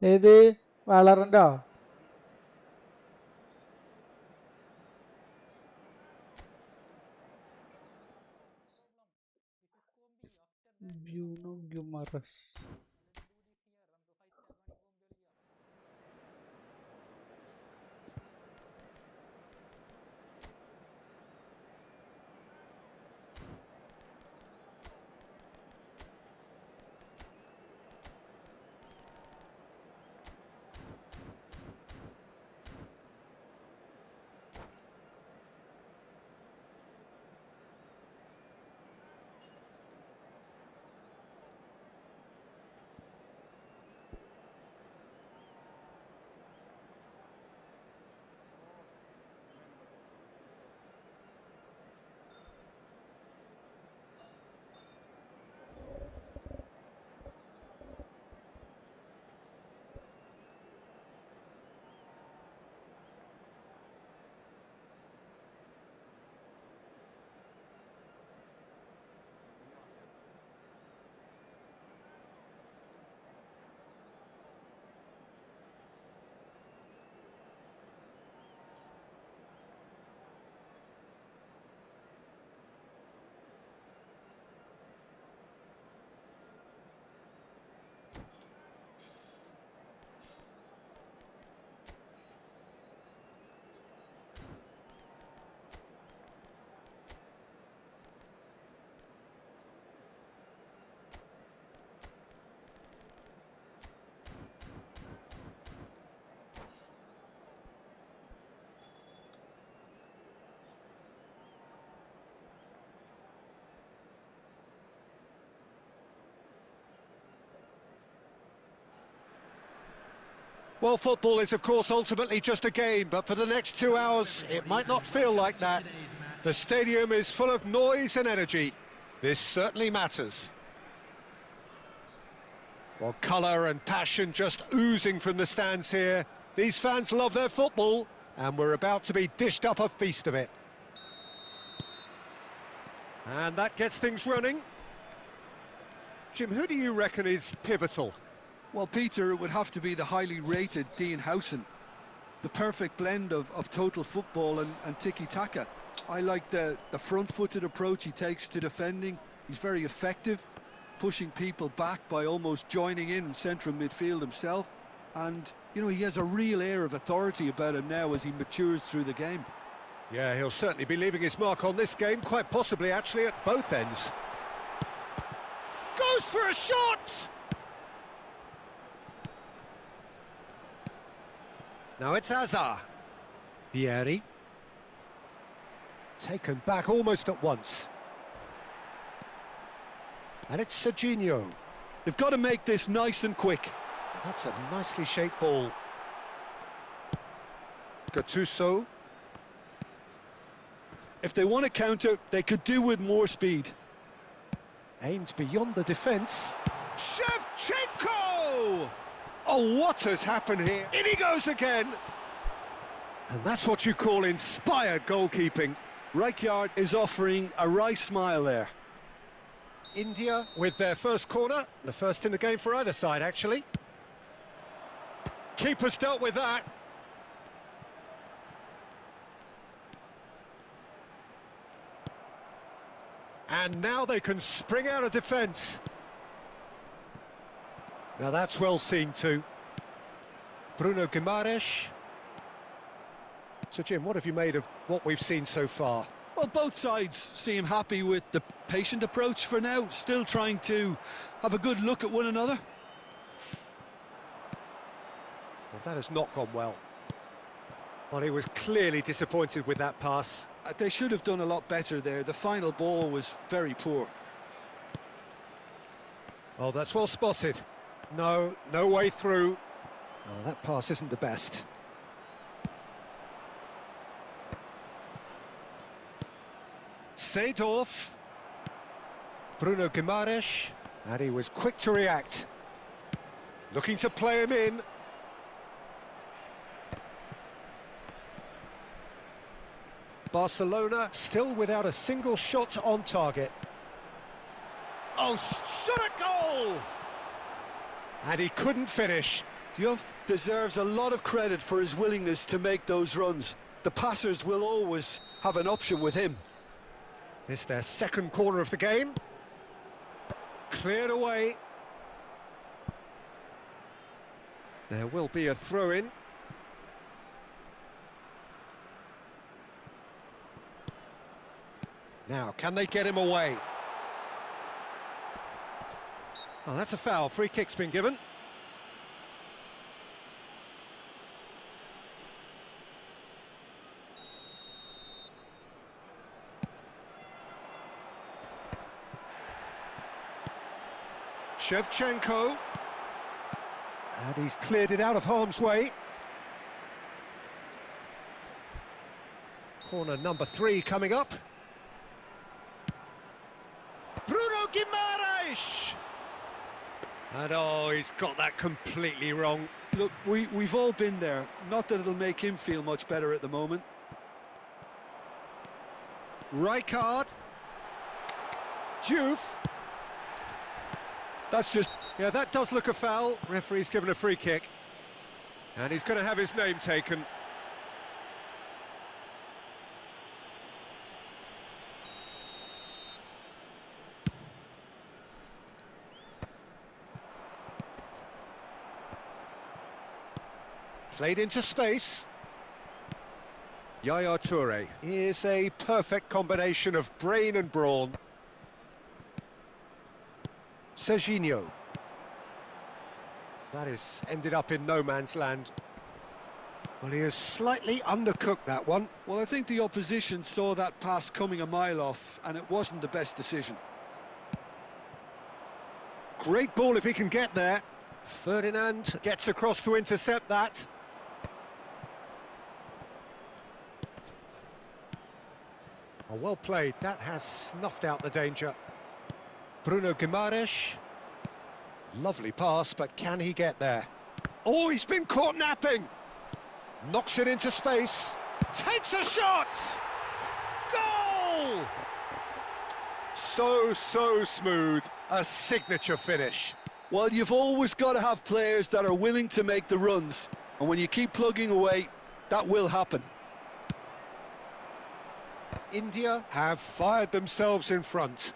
ഏത് വളറണ്ടോ? Bruno Guimaraes. Well, football is, of course, ultimately just a game, but for the next 2 hours, it might not feel like that. The stadium is full of noise and energy. This certainly matters. Well, colour and passion just oozing from the stands here. These fans love their football, and we're about to be dished up a feast of it. And that gets things running. Jim, who do you reckon is pivotal? Well, Peter, it would have to be the highly rated Dean Howson. The perfect blend of total football and tiki-taka. I like the front-footed approach he takes to defending. He's very effective, pushing people back by almost joining in central midfield himself. And, you know, he has a real air of authority about him now as he matures through the game. Yeah, he'll certainly be leaving his mark on this game, quite possibly actually at both ends. Goes for a shot! Now it's Azar. Vieri. Taken back almost at once. And it's Serginho. They've got to make this nice and quick. That's a nicely shaped ball. Gattuso. If they want to counter, they could do with more speed. Aimed beyond the defence. Shevchenko! Oh, what has happened here? In he goes again! And that's what you call inspired goalkeeping. Rijkaard is offering a wry smile there. India with their first corner. The first in the game for either side, actually. Keeper's dealt with that. And now they can spring out of defence. Now that's well seen too. Bruno Guimaraes. So Jim, what have you made of what we've seen so far? Well, both sides seem happy with the patient approach for now, still trying to have a good look at one another. Well, that has not gone well. Well, he was clearly disappointed with that pass. They should have done a lot better there. The final ball was very poor. Oh, that's well spotted. No way through. Oh, that pass isn't the best. Seedorf. Bruno Guimaraes. And he was quick to react. Looking to play him in. Barcelona still without a single shot on target. Oh, shot a goal! And he couldn't finish. Diouf deserves a lot of credit for his willingness to make those runs. The passers will always have an option with him. It's their second corner of the game. Cleared away. There will be a throw-in. Now, can they get him away? Oh, that's a foul. Free kick's been given. Shevchenko. And he's cleared it out of harm's way. Corner number 3 coming up. Bruno Guimaraes! And oh, he's got that completely wrong. Look, we've all been there. Not that it'll make him feel much better at the moment. Rijkaard. Diouf. That's just... Yeah, that does look a foul. Referee's given a free kick. And he's going to have his name taken. Played into space. Yaya Toure is a perfect combination of brain and brawn. Serginho. That is ended up in no man's land. Well, he has slightly undercooked that one. Well, I think the opposition saw that pass coming a mile off, and it wasn't the best decision. Great ball if he can get there. Ferdinand gets across to intercept that. Oh, well played. That has snuffed out the danger. Bruno Guimaraes. Lovely pass, but can he get there? Oh, he's been caught napping. Knocks it into space. Takes a shot! Goal! So smooth. A signature finish. Well, you've always got to have players that are willing to make the runs. And when you keep plugging away, that will happen. India have fired themselves in front.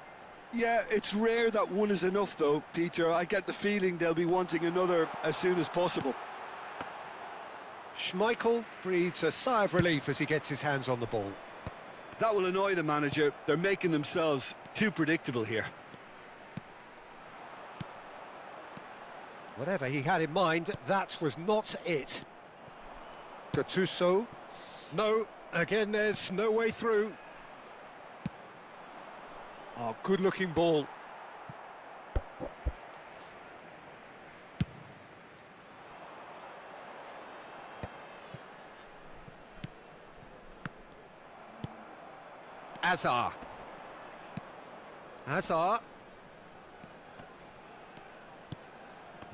Yeah, it's rare that one is enough, though, Peter. I get the feeling they'll be wanting another as soon as possible. Schmeichel breathes a sigh of relief as he gets his hands on the ball. That will annoy the manager. They're making themselves too predictable here. Whatever he had in mind, that was not it. Gattuso. No, again there's no way through. Oh, good-looking ball. Azar.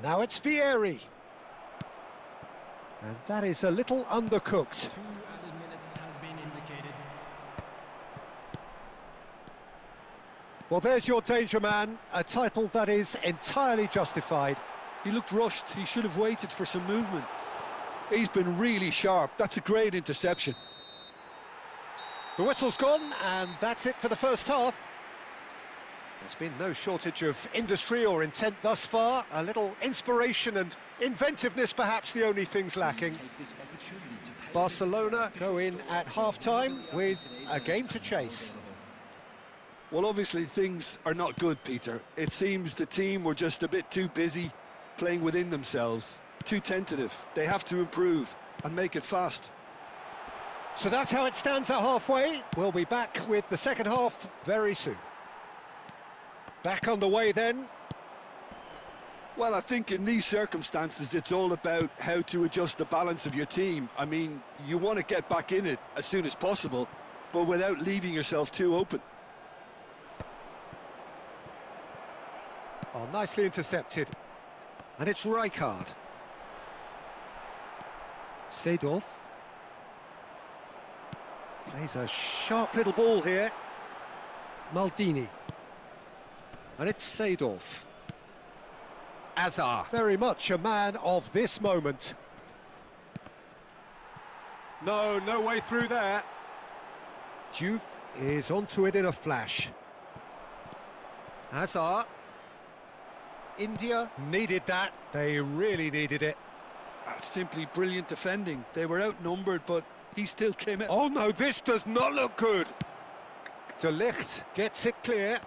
Now it's Vieri. And that is a little undercooked. 2 added minutes has been indicated. Well, there's your danger man, a title that is entirely justified. He looked rushed. He should have waited for some movement. He's been really sharp. That's a great interception. The whistle's gone, and that's it for the first half. There's been no shortage of industry or intent thus far. A little inspiration and inventiveness, perhaps the only things lacking. Barcelona go in at half-time with a game to chase. Well, obviously things are not good, Peter. It seems the team were just a bit too busy playing within themselves, too tentative. They have to improve and make it fast. So that's how it stands at halfway. We'll be back with the second half very soon. Back on the way then. Well, I think in these circumstances, it's all about how to adjust the balance of your team. I mean, you want to get back in it as soon as possible, but without leaving yourself too open. Oh, nicely intercepted. And it's Rijkaard. Seedorf. Plays a sharp little ball here. Maldini. And it's Seedorf. Azar, very much a man of this moment. No way through there. Diouf is onto it in a flash. Azar. India needed that. They really needed it. That's simply brilliant defending. They were outnumbered, but he still came out. Oh no, this does not look good. De Ligt gets it clear.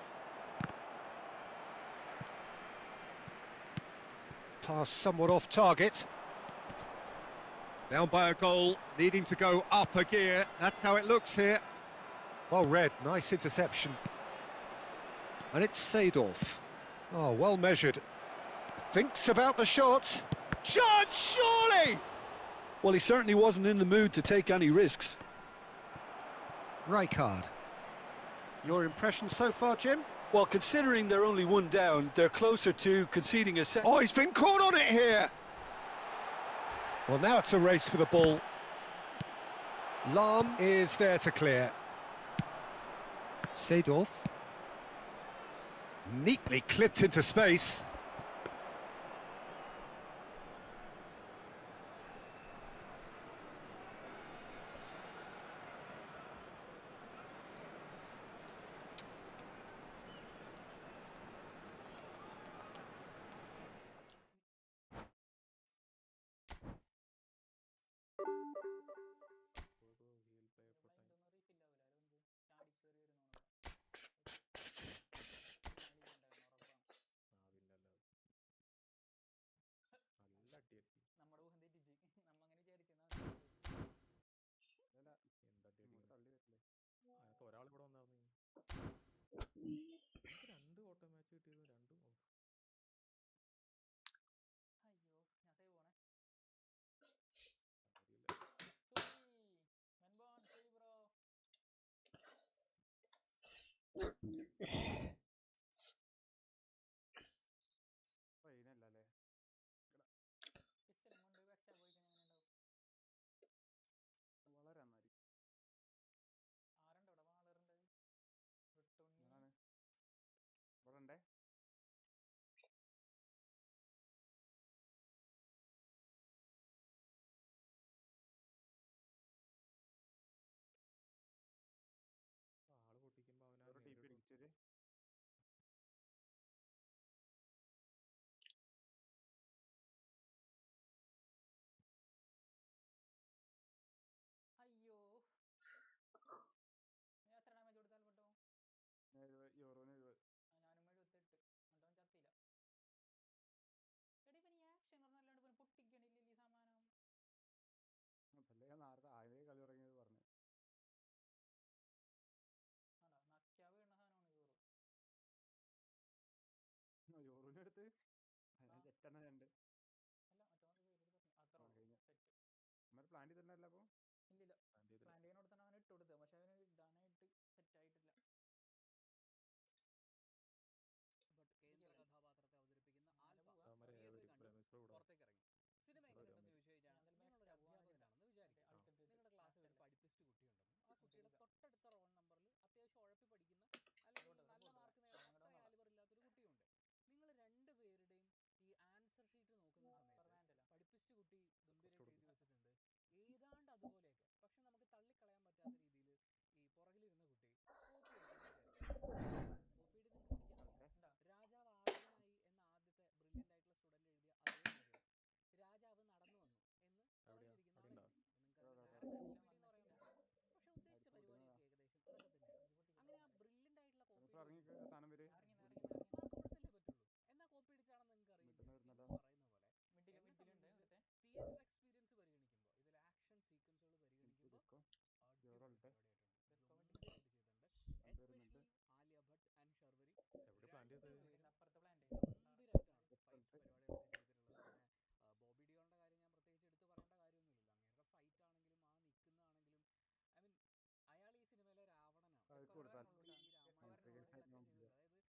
Pass somewhat off target. Down by a goal, needing to go up a gear. That's how it looks here. Well read, nice interception. And it's Seedorf. Oh, well measured. Thinks about the shot. Chance, surely! Well, he certainly wasn't in the mood to take any risks. Rijkaard. Your impression so far, Jim? Well, considering they're only one down, they're closer to conceding a set. Oh, he's been caught on it here! Well, now it's a race for the ball. Lahm is there to clear. Seedorf. Neatly clipped into space. ഫൈനല്ലേ വളരെ നന്നായി. ആരുണ്ട് ഇവിടെ? വാളറുണ്ട്, ഞാനാണ് ഇവിടെ ഉണ്ടേ. ആള് പൊട്ടിക്കുമ്പോ അവനാ ഒരു ടീപ്പ് ഇടിച്ചത്. അയ്യോ ഞാൻ എത്ര ഡാമേജ് കൊടുത്താൽ പെട്ടോ? യൂറോന് 70. ഞാനും 78. എന്നിട്ടവൻ ചത്തില്ല. എടി ഇപ്പൊ നീ ആക്ഷൻ പറഞ്ഞല്ലാണ്ട് ഇപ്പൊ പൊട്ടിക്കണില്ല ഈ സമാനം. അതല്ലേ ഞാൻ നേരത്തെ ആദ്യമേ കളി തുടങ്ങിയത് പറഞ്ഞു. ആടാ നക്കാ വീണ സാധനമാണ് യൂറോ. യൂറോന് എടുത്ത് തെറ്റെണ്ണ രണ്ട്. അല്ല മറ്റോ അത്ര സെറ്റ് പ്ലാൻ ചെയ്തിട്ടുണ്ടല്ലോ. അപ്പൊ ഇല്ലില്ല, പ്ലാൻ ചെയ്യാനോട് തന്നെ അവൻ ഇട്ട് കൊടുത്തത്. പക്ഷെ അവന് ഇടാനായിട്ട് സെറ്റ് ആയിട്ടില്ല. കേന്ദ്ര കഥാപാത്രത്തെ അവതരിപ്പിക്കുന്ന ആൽഫ തിയേറ്ററിൽ കണ്ടു പുറത്തേക്ക് ഇറങ്ങി. സിനിമ എങ്ങനെയുണ്ടെന്ന് ചോദിച്ചു കഴിഞ്ഞാൽ നിങ്ങളൊരു അധ്യാപകനാണെന്ന് വിചാരിക്കും. നിങ്ങളുടെ ക്ലാസ്സിൽ ഒരു പഠിപ്പിസ്റ്റ് കുട്ടിയുണ്ടെന്നും ആ കുട്ടിയുടെ തൊട്ടടുത്ത റോൾ നമ്പറിൽ അത്യാവശ്യം ഉഴപ്പി പഠിക്കുന്ന അല്ലെങ്കിൽ നല്ല മാർക്ക് നേടാൻ അത്ര കാലിബർ ഇല്ലാത്തൊരു കുട്ടിയുണ്ട്. നിങ്ങൾ രണ്ടുപേരുടെയും ഈ ആൻസർ ഷീറ്റ് നോക്കുന്ന സമയത്ത് പഠിപ്പിസ്റ്റ് കുട്ടി ഗംഭീരമായിട്ട് എഴുതി വെച്ചിട്ടുണ്ട്, ഏതാണ്ട് അതുപോലെയൊക്കെ. പക്ഷെ നമുക്ക് തള്ളിക്കളയാൻ പറ്റാത്ത രീതിയിൽ ഈ പുറകിലിരുന്ന കുട്ടി കോപ്പി അടിച്ചെന്ന് വിചാരിക്കും. കോപ്പി അടി നിങ്ങൾക്ക് പിടിക്കാം. രാജാവ് ആളുകനായി എന്ന ആദ്യത്തെ ബ്രില്യൻ്റ് ആയിട്ടുള്ള സ്റ്റുഡൻറ് എഴുതിയ അതേ കാര്യമാണ്. രാജാവ് നടന്നു വന്നു എന്ന് പുറകിലിരിക്കുന്ന ആൾ എഴുതി. നിങ്ങൾക്ക് കോപ്പി അടി എന്ന് പറയാൻ പറ്റില്ല, പക്ഷെ ഉദ്ദേശിച്ച പരിപാടിയൊക്കെ ഏകദേശം അതൊക്കെ തന്നെയാണ്. അങ്ങനെ ആ ബ്രില്യൻ്റ് ആയിട്ടുള്ള കോപ്പി മാർക്ക് കൊടുത്തല്ലേ പറ്റുള്ളൂ. എന്നാൽ കോപ്പി അടിച്ചാണെന്ന് നിങ്ങൾക്ക് അറിയില്ല എന്ന് പറയുന്ന പോലെ എന്നെ സംബന്ധിച്ച് തിയേറ്റർ എക്സ്പീരിയൻസ് പരിഗണിക്കുമ്പോൾ, ഇതിൽ ആക്ഷൻ സീക്വൻസുകൾ പരിഗണിക്കുമ്പോൾ അടിപൊളി പരിപാടിയായിട്ടുണ്ട്, ഗംഭീരമായിട്ട് ചെയ്തിട്ടുണ്ട്. എസ്പെഷ്യലി ആലിയ ഭട്ട് ആൻഡ് ഷർവരി ഗംഭീരമായിട്ടാണ് ഫൈറ്റ്സ് പരിപാടികളൊക്കെ ചെയ്തിട്ടുള്ളത്. പിന്നെ ബോബി ഡിയോളിന്റെ കാര്യം ഞാൻ പ്രത്യേകിച്ച് എടുത്ത് പറയേണ്ട കാര്യമൊന്നുമില്ലല്ലോ. അങ്ങേരുടെ ഫൈറ്റ് ആണെങ്കിലും ആ നിൽക്കുന്നതാണെങ്കിലും ഐ മീൻ അയാൾ ഈ സിനിമയിലെ രാവണനാണ്. ഈ രാമായണ നോവലുകളൊക്കെ ചെയ്തിട്ടുണ്ട്. അതായത് കൊല്ലാൻ കൊണ്ടുവന്ന് കെട്ടിക്കൊണ്ടിരിക്കുകയാണ്. സീതയും ദുർഗയും തൊട്ടവരെല്ലാം നിനക്ക് ധൈര്യമുണ്ടോടാ എന്നൊക്കെ ചോദിക്കുന്ന പോലെ അങ്ങനെ അവിടുന്ന് ഇവിടുന്ന് ഒക്കെ പുരാണ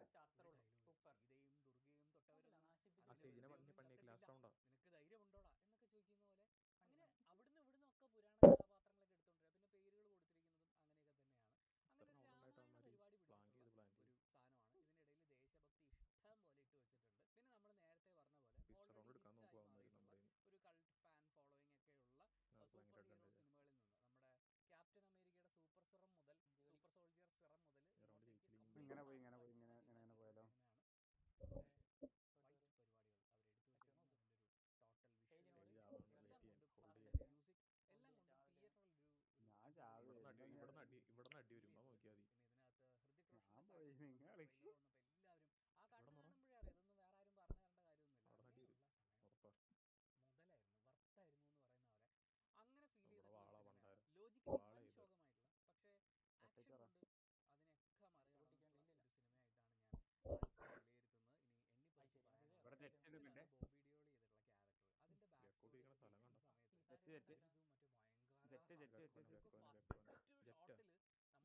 കഥാപാത്രങ്ങളൊക്കെ എടുത്തോണ്ടിരിക്കുക. പിന്നെ പേരുകൾ കൊടുത്തിരിക്കുന്നതും അങ്ങനെയൊക്കെ തന്നെയാണ്. അങ്ങനെ ഒരു രാമായണ പരിപാടി പിടിച്ചിട്ടുള്ള ഒരു സാധനമാണ്. ഇതിനിടയിൽ ദേശഭക്തി ഇഷ്ടം പോലെ ഇട്ട് വെച്ചിട്ടുണ്ട്. പിന്നെ നമ്മൾ നേരത്തെ പറഞ്ഞ പോലെ ഓൾറെഡി ഹിറ്റായി മാറിയിട്ടുള്ള ഒരു കൾട്ട് ഫാൻ ഫോളോയിങ് ഒക്കെ ഉള്ള സൂപ്പർ ഹീറോ സിനിമകളിൽ നിന്ന് നമ്മുടെ ക്യാപ്റ്റൻ അമേരിക്കയുടെ സൂപ്പർ സിറം മുതൽ സൂപ്പർ സോൾജിയർ സിറം മുതൽ ഇങ്ങോട്ടേക്ക് കംപ്ലീറ്റ് സിനിമയാണ്. ഫൈറ്റ് പരിപാടികൾ അവരെടുത്തു വെച്ചിരിക്കുന്നു. അതിൻ്റെ ഒരു ടോട്ടൽ വിഷ്വൽ എല്ലാം കൊണ്ടും മ്യൂസിക് എല്ലാം കൊണ്ടും തിയേറ്ററിൽ ഒരു പിന്നെ ഇതിനകത്ത് ഹൃതിക് റോഷന്റെ ട്രെയിലർ വന്നപ്പോൾ എല്ലാവരും ആ കണ്ണ് കാണുമ്പോഴേ അറിയാം ഇതൊന്നും വേറെ ആരും പറഞ്ഞു തരേണ്ട കാര്യമൊന്നുമില്ല. അങ്ങനെയുള്ള സമയം മുതലായിരുന്നു, വർത്തായിരുന്നു എന്ന് പറയുന്ന പോലെ അങ്ങനെ ഫീൽ ചെയ്തിട്ടുള്ള ഒരു സിനിമയാണ്. ലോജിക്കലി അതിശോകമായിട്ടുള്ള പക്ഷേ ആക്ഷൻ കൊണ്ട് അതിനെയൊക്കെ മറികടന്നിട്ടുള്ള ഒരു സിനിമയായിട്ടാണ് ഞാൻ ആൽഫയെ വിലയിരുത്തുന്നത്. ഇനി എണ്ണിപ്പറക്കി പറയാനുള്ളത് ഇതിനകത്ത് ബോബി ഡിയോൾ ചെയ്തിട്ടുള്ള ക്യാരക്ടർ, അതിന്റെ ബാക്ക് സ്റ്റോറി ഒക്കെ കേൾക്കുന്ന സമയത്ത് ഇത്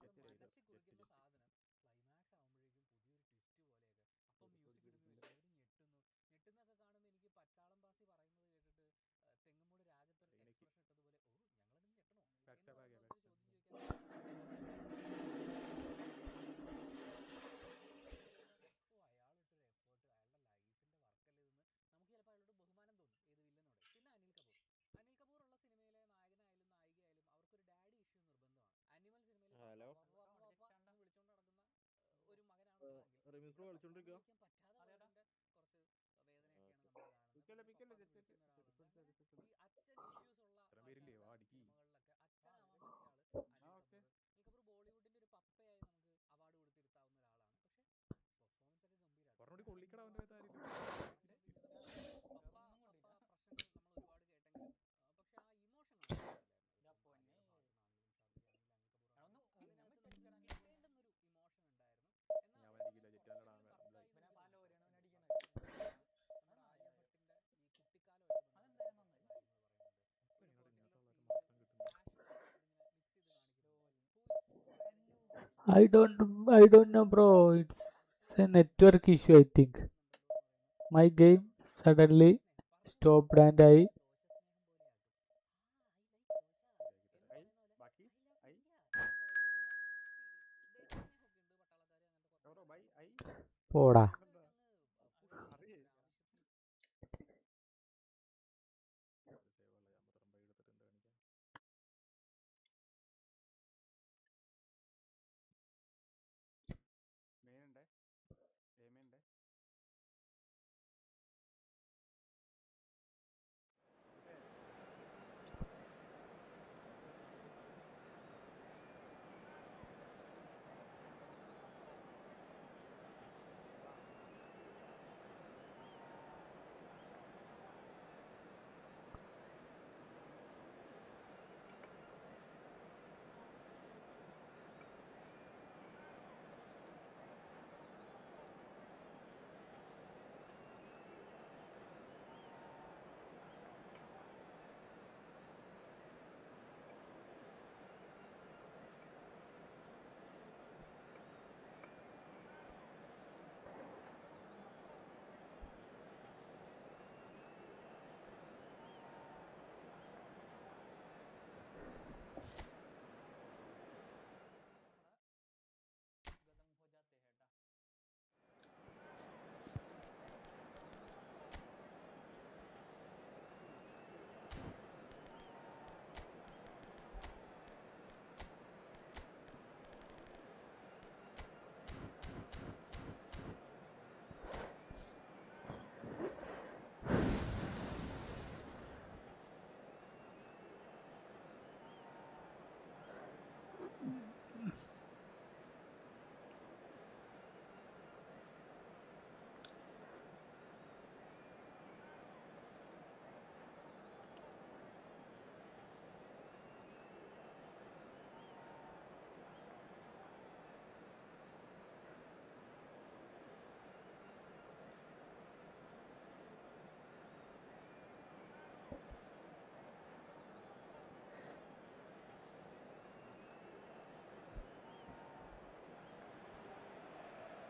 മറ്റേ ഭയങ്കര ഫസ്റ്റ് ഷോട്ടില് നമ്മൾ മനസ്സിൽ കുറിക്കുന്ന സാധനം ക്ലൈമാക്സ് ആകുമ്പോഴേക്കും പുതിയൊരു ട്വിസ്റ്റ് പോലെയൊക്കെ. അപ്പം മ്യൂസിക് ഇടുന്നു, എല്ലാവരും ഞെട്ടുന്നൊക്കെ കാണുമ്പോൾ എനിക്ക് പച്ചാളം ബാസി പറയുന്നത് കേട്ടിട്ട് തെങ്ങുമൂട് രാജത്തൊരു എക്സ്പ്രഷൻ ഇട്ടതുപോലെ, ഓ ഞങ്ങളതിന് ഞെട്ടണോ എന്ന് പറയുമ്പോൾ ഒരു ചോദ്യം ചോദിക്കാൻ ഓ അയാളിട്ടൊരു എഫേർട്ട്, അയാളുടെ ലൈഫിന്റെ വർക്കല്ലേ ഇതെന്ന് നമുക്ക് ചിലപ്പോൾ അയാളോട് ബഹുമാനം തോന്നും. ഏത് വില്ലനോടെ. പിന്നെ അനിൽ കപൂർ ഉള്ള സിനിമയിലെ നായകനായാലും നായികയായാലും അവർക്കൊരു ഡാഡി ഇഷ്യൂ നിർബന്ധമാണ്. ആനിമൽ സിനിമയിൽ വിളിച്ചോണ്ട് നടക്കുന്ന ഒരു മകനാണുള്ളതെങ്കിൽ വിളിക്കാൻ പറ്റാതെ പോയതിന്റെ കുറച്ച് വേദനയൊക്കെയാണ് നമ്മൾ കാണുന്നത്. വിളിക്കുന്ന ഒരാളുണ്ട്. അങ്ങനെ ഈ അച്ഛൻ ഇഷ്യൂസ് ഉള്ള ആൾക്കാരുടെ സിനിമകളിലൊക്കെ അച്ഛനാവാൻ പറ്റിയ ആള് അനിൽ കപൂർ ബോളിവുഡിന്റെ ഒരു പപ്പയായി നമുക്ക് അവാർഡ് കൊടുത്തിരുത്താവുന്ന ഒരാളാണ്. പക്ഷെ പെർഫോമൻസ് ഒക്കെ ഗംഭീരമായിട്ട് പ്രശ്നങ്ങൾ നമ്മൾ ഒരുപാട് കേട്ടെങ്കിലും പക്ഷെ ആ ഇമോഷൻ കാണിക്കുന്നില്ലായിരുന്നു. ഭാര്യയുടെ ഭാഗത്തുനിന്നാണെങ്കിലും ഷർമില ആണെങ്കിലും അനിൽ കപൂർ അതിനകത്ത് നമുക്ക് കിട്ടേണ്ടുന്നൊരു ഇമോഷൻ ഉണ്ടായിരുന്നു. എന്നാൽ അതേസമയം വർക്കായി നമ്മുടെ ആലിയ ഭട്ടിന്റെ ഈ കുട്ടിക്കാലമായിട്ട് ബന്ധപ്പെട്ട കാര്യങ്ങൾ പറയുന്നുണ്ട്. ഒരു പെർട്ടിക്കുലർ സീനിൽ ഫാഷനും ഇതിങ്ങനെ മിക്സ് ചെയ്ത് കാണിക്കുന്നുണ്ട്. Who is I don't know, bro. It's a network issue, I think. My game suddenly stopped and I I ബാക്കി ഐ ബ്രോ ബൈ ഐ പോടാ. പിന്നെന്താ അറിയേ മെയിൻ ഉണ്ടേ മെയിൻ ഉണ്ടേ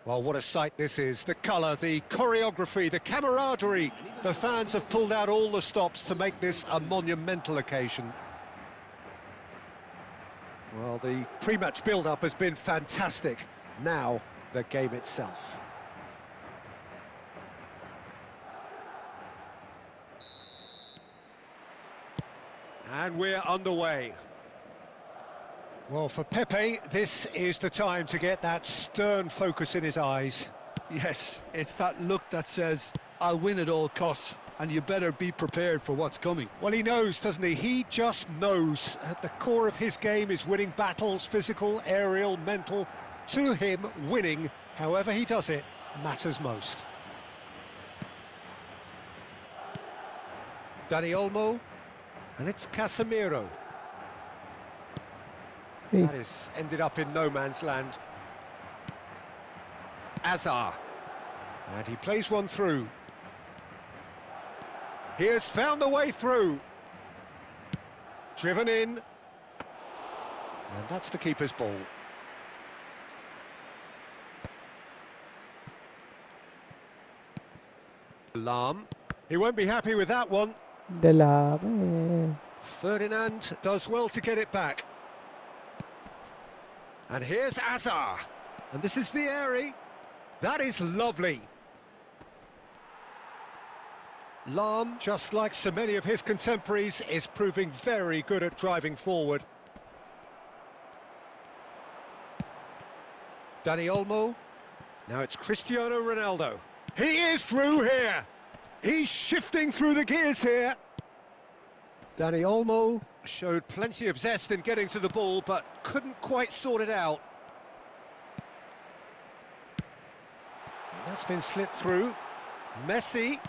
Well, what a sight this is. The colour, the choreography, the camaraderie. The fans have pulled out all the stops to make this a monumental occasion. Well, the pre-match build-up has been fantastic. Now, the game itself. And we're underway. Well, for Pepe, this is the time to get that stern focus in his eyes. Yes, it's that look that says, I'll win at all costs, and you better be prepared for what's coming. Well, he knows, doesn't he? He just knows. At the core of his game is winning battles, physical, aerial, mental. To him, winning, however he does it, matters most. Dani Olmo, and it's Casemiro. That has ended up in no man's land. Azar. And he plays one through. He has found the way through. Driven in. And that's the keeper's ball. Lam. He won't be happy with that one. Ferdinand does well to get it back. And here's Azar. And this is Vieri. That is lovely. Lam, just like so many of his contemporaries, is proving very good at driving forward. Dani Olmo. Now it's Cristiano Ronaldo. He is through here. He's shifting through the gears here. Dani Olmo showed plenty of zest in getting to the ball, but couldn't quite sort it out. That's been slipped through. Messi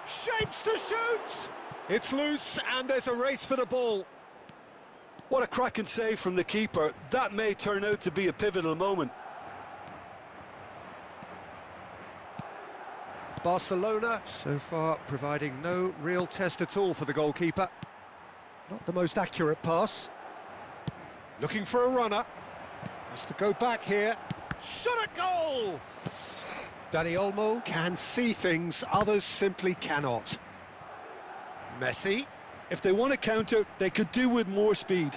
shapes to shoot. It's loose, and there's a race for the ball. What a cracking save from the keeper. That may turn out to be a pivotal moment. Barcelona, so far, providing no real test at all for the goalkeeper. Not the most accurate pass. Looking for a runner. Has to go back here. Shot at goal! Dani Olmo can see things others simply cannot. Messi. If they want to counter, they could do with more speed.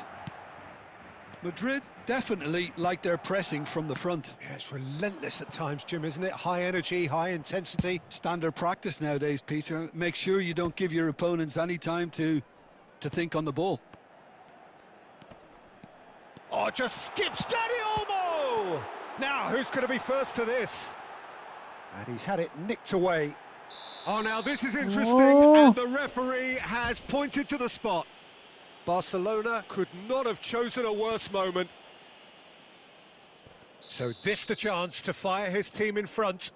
Madrid definitely like their pressing from the front. Yeah, it's relentless at times, Jim, isn't it? High energy, high intensity. Standard practice nowadays, Peter. Make sure you don't give your opponents any time to think on the ball. Oh, just skips Dani Olmo! Now, who's going to be first to this? And he's had it nicked away. Oh, now this is interesting, and the referee has pointed to the spot. Barcelona could not have chosen a worse moment. So this the chance to fire his team in front.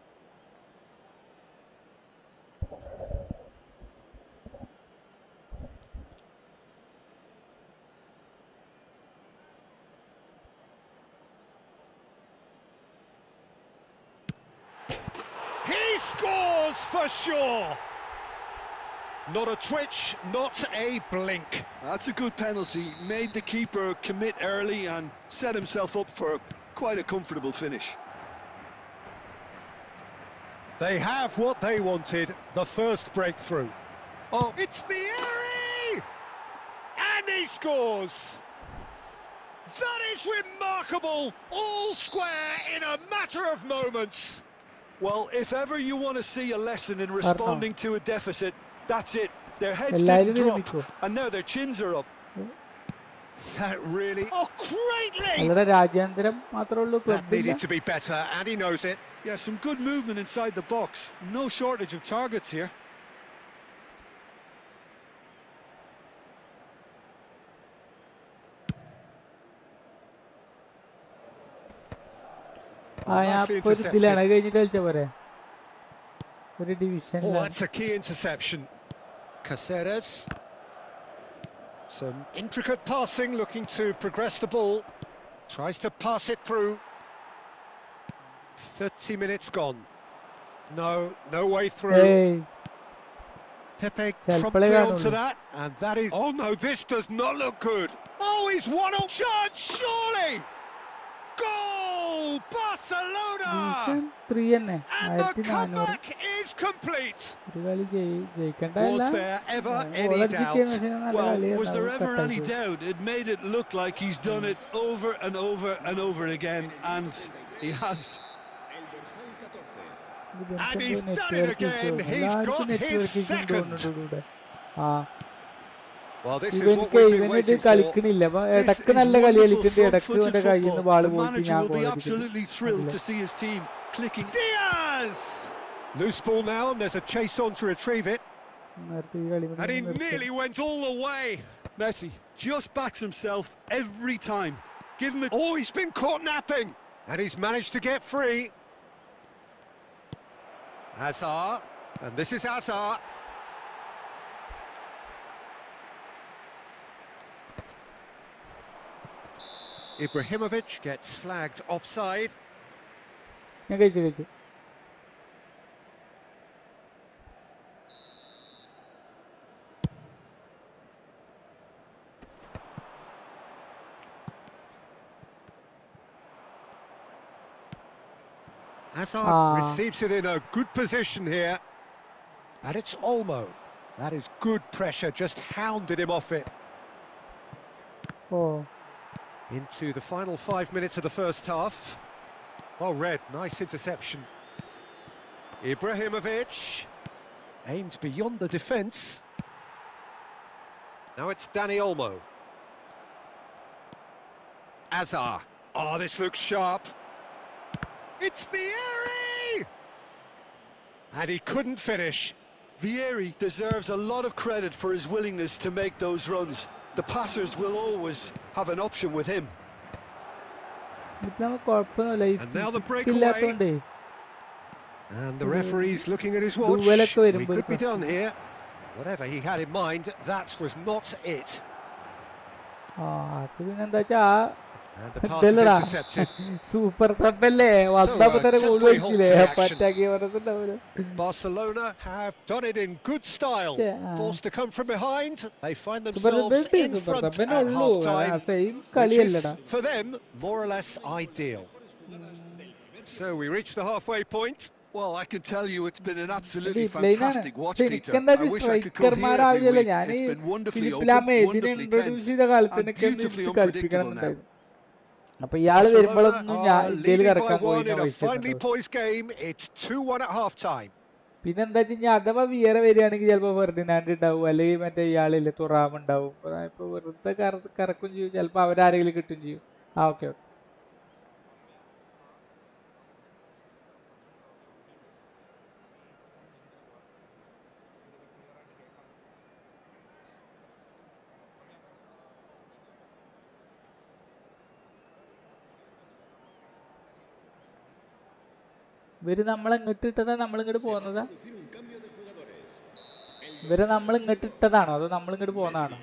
He scores for sure! Not a twitch, not a blink. That's a good penalty. Made the keeper commit early and set himself up for quite a comfortable finish. They have what they wanted, the first breakthrough. Oh, it's Vieri! And he scores! That is remarkable! All square in a matter of moments. Well, if ever you want to see a lesson in responding to a deficit, that's it. Their heads didn't drop, and now their chins are up. That really... Oh, greatly! That needed to be better, and he knows it. Yeah, some good movement inside the box. No shortage of targets here. Oh, that's a key interception. Caceres. Some intricate passing, looking to progress the ball. Tries to pass it through. 30 minutes gone. No way through. Hey. Pepe promptly onto that, and that is... Oh no, this does not look good. Oh, he's one-on chance, surely! Goal! Barcelona! And the comeback is complete! Was there ever any doubt? Well, was there ever any doubt? It made it look like he's done it over and over and over again, and he has. And he's done it again. He's got his second. Well, this is what we've been waiting for. This is wonderful front-footed football. The manager will be absolutely thrilled to see his team clicking. Diaz! Loose ball now, and there's a chase on to retrieve it. And he nearly went all the way. Messi just backs himself every time. Give him a... Oh, he's been caught napping. And he's managed to get free. Hazard. And this is Hazard. Ibrahimovic gets flagged offside. Hazard receives it in a good position here. And it's Olmo. That is good pressure, just hounded him off it. Into the final 5 minutes of the first half. Oh, Red, nice interception. Ibrahimovic. Aimed beyond the defence. Now it's Dani Olmo. Hazard. Oh, this looks sharp. It's Vieri! And he couldn't finish. Vieri deserves a lot of credit for his willingness to make those runs. The passers will always have an option with him. And now the breakaway. And the referee's looking at his watch. We could be done here. Whatever he had in mind, that was not it. And the pass is intercepted. Super സബ്ബല്ലേ വന്നപ്പോ തന്നെ goal അടിച്ചില്ലേ attack ഉണ്ടാവില്ല. Barcelona have done it in good style. Forced to come from behind. They find Super themselves in front at half-time, which is, for them, more or less ideal. So we reach the halfway point. Well, I can tell you it's been an absolutely fantastic watch, Peter. I wish I could come here every week. It's been wonderfully open, wonderfully tense, and beautifully unpredictable now. അപ്പൊ ഇയാള് വരുമ്പോഴൊന്നും ഞാൻ ഇന്ത്യയിൽ കിടക്കാൻ finely poised game. It's 2-1 at half-time. പിന്നെ എന്താ വെച്ച് കഴിഞ്ഞാൽ അഥവാ വിയറെ വരികയാണെങ്കിൽ ചിലപ്പോൾ ഫെർഡിനാൻഡ് ഉണ്ടാവും, അല്ലെങ്കിൽ മറ്റേ ഇയാളില്ലേ തുറാം ഉണ്ടാവും. ഇപ്പൊ വെറുതെ കറക്കും ചെയ്യും, ചിലപ്പോൾ അവരാരെങ്കിലും കിട്ടും ചെയ്യും. ഓക്കെ. ഇവര് നമ്മളിങ്ങോട്ട് ഇട്ടതാ നമ്മളിങ്ങോട്ട് പോകുന്നതാ? ഇവരെ നമ്മളിങ്ങോട്ട് ഇട്ടതാണോ അതോ നമ്മളിങ്ങോട്ട് പോകുന്നതാണോ?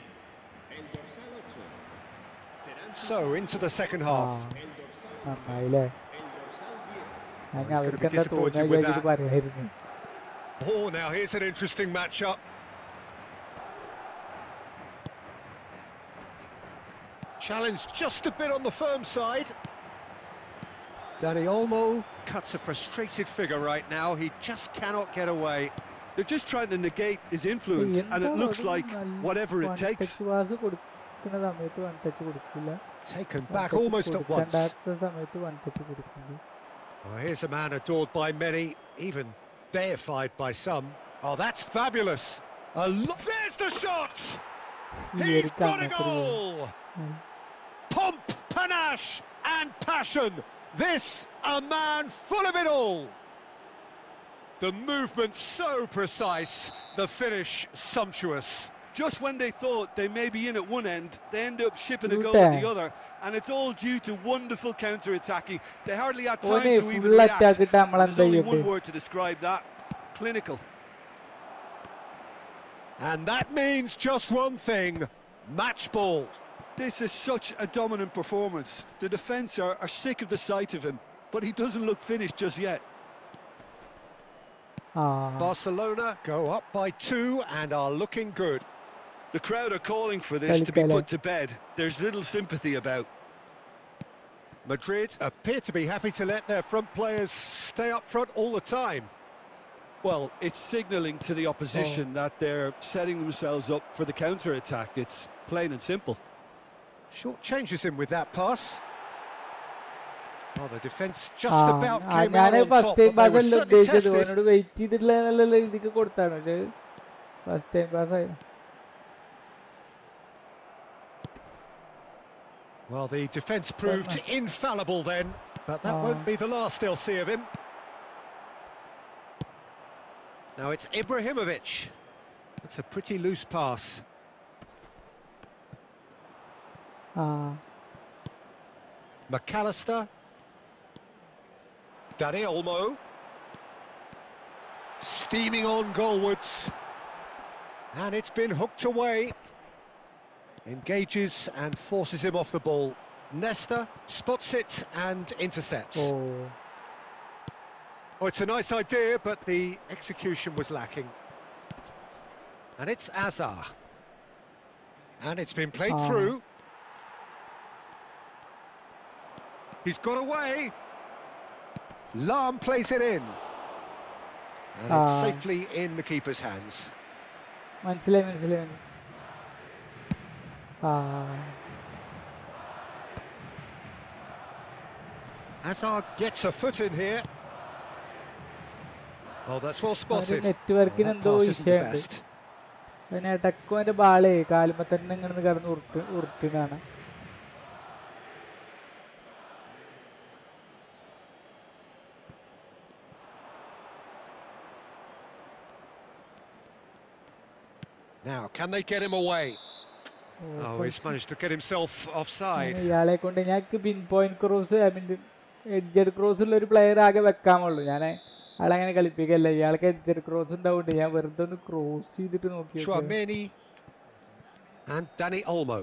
So into the second half. നന്നായില്ലേ? ഞാൻ അവർക്ക് എന്താ തോന്നുന്നത് പറയായിരുന്നു. Oh, now here's an interesting matchup. Challenge just a bit on the firm side. Dani Olmo cuts a frustrated figure right now. He just cannot get away. They're just trying to negate his influence, and it looks like whatever it takes. Taken back almost at once. Oh, here's a man adored by many, even deified by some. Oh, that's fabulous. There's the shot! He's got a goal! Pomp, panache and passion. This, a man full of it all. The movement so precise, the finish sumptuous. Just when they thought they may be in at one end, they end up shipping a goal at the other, and it's all due to wonderful counter-attacking. They hardly had time to even react. There's only one word to describe that: clinical. And that means just one thing: match ball. This is such a dominant performance. The defence are sick of the sight of him, but he doesn't look finished just yet. Barcelona go up by 2 and are looking good. The crowd are calling for this to be put to bed. There's little sympathy about. Madrid appear to be happy to let their front players stay up front all the time. Well, it's signalling to the opposition that they're setting themselves up for the counter-attack. It's plain and simple. Short changes him with that pass. Oh, the defence just about came out on top, but they were certainly tested. Well, the defence proved infallible then, but that won't be the last they'll see of him. Now it's Ibrahimovic. That's a pretty loose pass. McAllister. Dani Olmo. Steaming on goalwards. And it's been hooked away. Engages and forces him off the ball. Nesta spots it and intercepts. Oh, it's a nice idea, but the execution was lacking. And it's Azar. And it's been played through. He's got away. Lam plays it in. And it's safely in the keeper's hands. Hazard gets a foot in here. Oh, that's well spotted. That pass isn't the best. Now, can they get him away? Oh, he's managed to get himself offside. pinpoint cross, I mean, edge cross ഒരു player ആകെ വെക്കാമുള്ളൂ. ഞാൻ ആളങ്ങനെ കളിപ്പിക്കല്ല. ഇയാൾക്ക് Edgar cross ഉണ്ടാവുണ്ട്. ഞാൻ വെറുതെ ഒന്ന് cross ചെയ്തിട്ട് നോക്കി. And Dani Olmo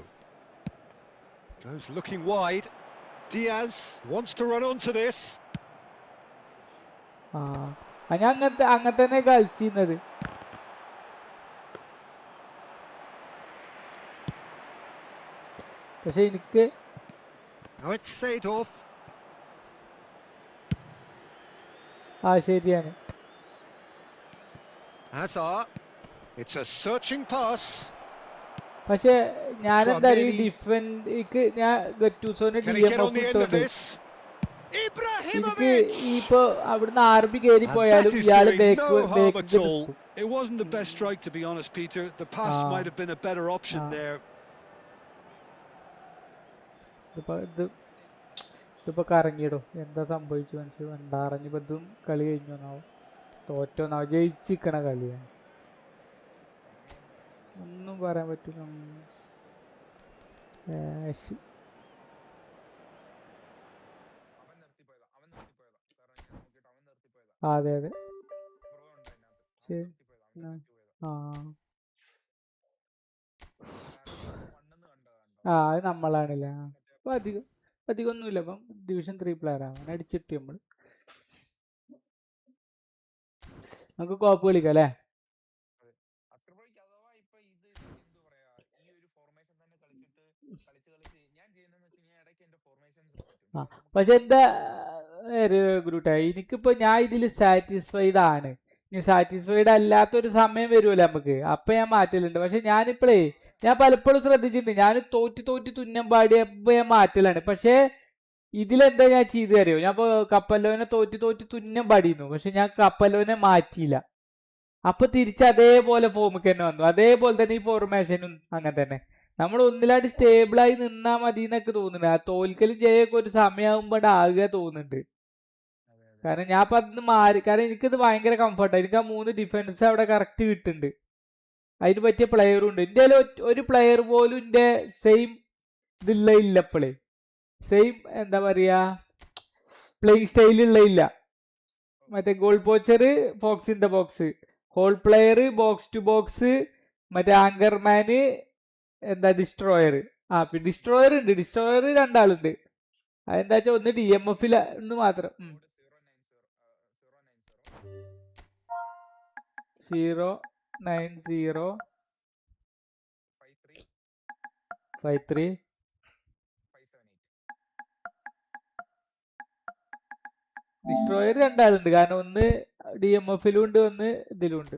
goes looking wide. Diaz wants to run onto this. ഞാൻ അങ്ങനെ തന്നെ കളിച്ചിരുന്നത്. പക്ഷെ എനിക്ക് Now it's Seedorf. ശരിയാണ്. Hazard. It's a searching pass. പക്ഷെ ഞാൻ എന്താ ഈ ഡിഫൻഡ് ഞാൻ ഗറ്റൂസോനെ DMF ഇട്ടോണ്ട് എനിക്ക് ഇപ്പൊ അവിടുന്ന് ആർബി കയറി പോയാലും ഇയാള് It wasn't the best strike, to be honest, Peter. The pass might have been a better option there. ഇതിപ്പോ കറങ്ങിയിടും. എന്താ സംഭവിച്ചു മനസ്സിലാറിഞ്ഞപ്പോ ഇതും കളി കഴിഞ്ഞോന്നാവും, തോറ്റോന്നാവും, ജയിച്ചിക്കണ കളിയാണ്, ഒന്നും പറയാൻ പറ്റില്ല. അതെ അതെ ശരി. അത് നമ്മളാണല്ലേ. അപ്പൊ അധികമൊന്നുമില്ല. അപ്പം ഡിവിഷൻ 3 പ്ലെയറാണ്, അവനെ അടിച്ചിട്ട് നമുക്ക് കോപ്പ് കളിക്കാം അല്ലേ? പക്ഷെ എന്താ ഗ്രൂട്ട, എനിക്കിപ്പോ ഞാൻ ഇതിൽ സാറ്റിസ്ഫൈഡ് ആണ്. ഇനി സാറ്റിസ്ഫൈഡ് അല്ലാത്തൊരു സമയം വരുമല്ലോ നമുക്ക്, അപ്പൊ ഞാൻ മാറ്റലുണ്ട്. പക്ഷെ ഞാനിപ്പോഴേ ഞാൻ പലപ്പോഴും ശ്രദ്ധിച്ചിട്ടുണ്ട്, ഞാൻ തോറ്റ് തുന്നം പാടിയപ്പോ ഞാൻ മാറ്റലാണ്. പക്ഷെ ഇതിലെന്താ ഞാൻ ചെയ്തു തരുമോ? ഞാൻ ഇപ്പൊ കപ്പലോനെ തോറ്റ് തുന്നം പാടിയിരുന്നു, പക്ഷെ ഞാൻ കപ്പലോനെ മാറ്റിയില്ല. അപ്പൊ തിരിച്ച് അതേപോലെ ഫോമിക്ക് തന്നെ വന്നു. അതേപോലെ തന്നെ ഈ ഫോർമേഷനും അങ്ങനെ തന്നെ. നമ്മൾ ഒന്നിലായിട്ട് സ്റ്റേബിളായി നിന്നാ മതി എന്നൊക്കെ തോന്നുന്നുണ്ട്. ആ തോൽക്കലും ജയൊക്കെ ഒരു സമയമാകുമ്പോൾ ആകുക തോന്നുന്നുണ്ട്. കാരണം ഞാൻ ഇപ്പൊ അതിന് മാറി, കാരണം എനിക്കിത് ഭയങ്കര കംഫർട്ടാണ്. എനിക്ക് ആ 3 ഡിഫൻസ് അവിടെ കറക്റ്റ് കിട്ടുന്നുണ്ട്, അതിന് പറ്റിയ പ്ലെയറും ഉണ്ട്. എൻ്റെ ഒരു പ്ലെയർ പോലും എൻ്റെ സെയിം ഇല്ല ഇപ്പോഴേ, സെയിം എന്താ പറയാ പ്ലേയിങ് സ്റ്റൈലുള്ള ഇല്ല. മറ്റേ goal poacher, fox in the box, hole player, box to box, മറ്റേ ആങ്കർമാന്, എന്താ ഡിസ്ട്രോയർ. ഡിസ്ട്രോയർ ഉണ്ട്, ഡിസ്ട്രോയർ 2 ആളുണ്ട്. അതെന്താ വെച്ചാൽ ഒന്ന് DMF മാത്രം. 09053 ഡിസ്ട്രോയർ 2 ആളുണ്ട്. കാരണം ഒന്ന് DMF ഉണ്ട്, ഒന്ന് ഇതിലുണ്ട്.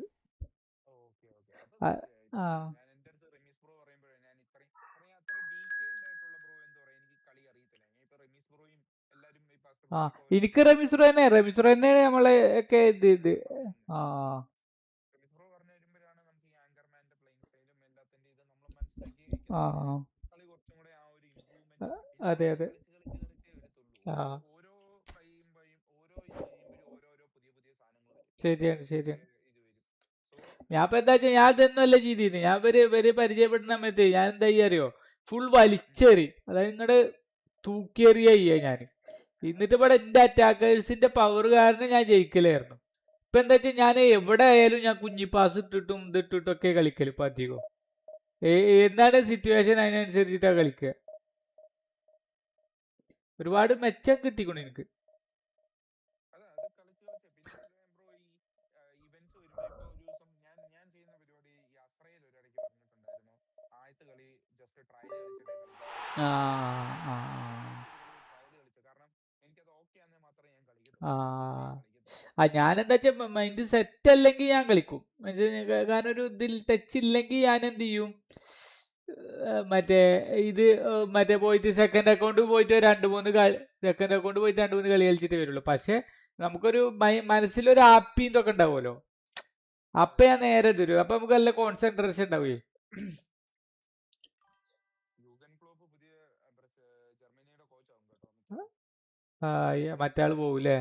എനിക്ക് റമീസ് തന്നെ നമ്മളെ ഒക്കെ ഇത് അതെ അതെ. ശരിയാണ്. ഞാൻ ഇപ്പൊ എന്താ വെച്ചാൽ ഞാൻ ഇതൊന്നുമല്ല ചെയ്തിരുന്നു. ഞാൻ ഇവര് പരിചയപ്പെടുന്ന സമയത്ത് ഞാൻ എന്താ ചെയ്യാറിയോ, ഫുൾ വലിച്ചേറി, അതായത് നിങ്ങളുടെ തൂക്കിയേറിയ ഞാൻ. എന്നിട്ട് ഇവിടെ എന്റെ അറ്റാക്കേഴ്സിന്റെ പവർ കാരണം ഞാൻ ജയിക്കലായിരുന്നു. ഇപ്പൊ എന്താ വെച്ചാൽ ഞാൻ എവിടെ ആയാലും ഞാൻ കുഞ്ഞിപ്പാസ് ഇട്ടിട്ടും ഇതിട്ടിട്ടൊക്കെ കളിക്കല് ഇപ്പൊ അധികം. എന്താണ് സിറ്റുവേഷൻ അതിനനുസരിച്ചിട്ടാ കളിക്കുക. ഒരുപാട് മെച്ചം കിട്ടിക്കണം എനിക്ക്. ഞാനെന്താ വെച്ചാൽ മൈൻഡ് സെറ്റ് അല്ലെങ്കിൽ ഞാൻ കളിക്കും. കാരണം ഒരു ഇതിൽ ടച്ച് ഇല്ലെങ്കിൽ ഞാൻ എന്ത് ചെയ്യും, മറ്റേ പോയിട്ട് സെക്കൻഡ് അക്കൗണ്ട് പോയിട്ട് 2-3 കളി കളിച്ചിട്ട് വരുള്ളൂ. പക്ഷെ നമുക്കൊരു മനസ്സിലൊരു ഹാപ്പി ഇതൊക്കെ ഉണ്ടാവുമല്ലോ, അപ്പൊ ഞാൻ നേരെ തരും. അപ്പൊ നമുക്ക് നല്ല കോൺസെൻട്രേഷൻ ഉണ്ടാവേ. മറ്റാള് പോവൂലേ?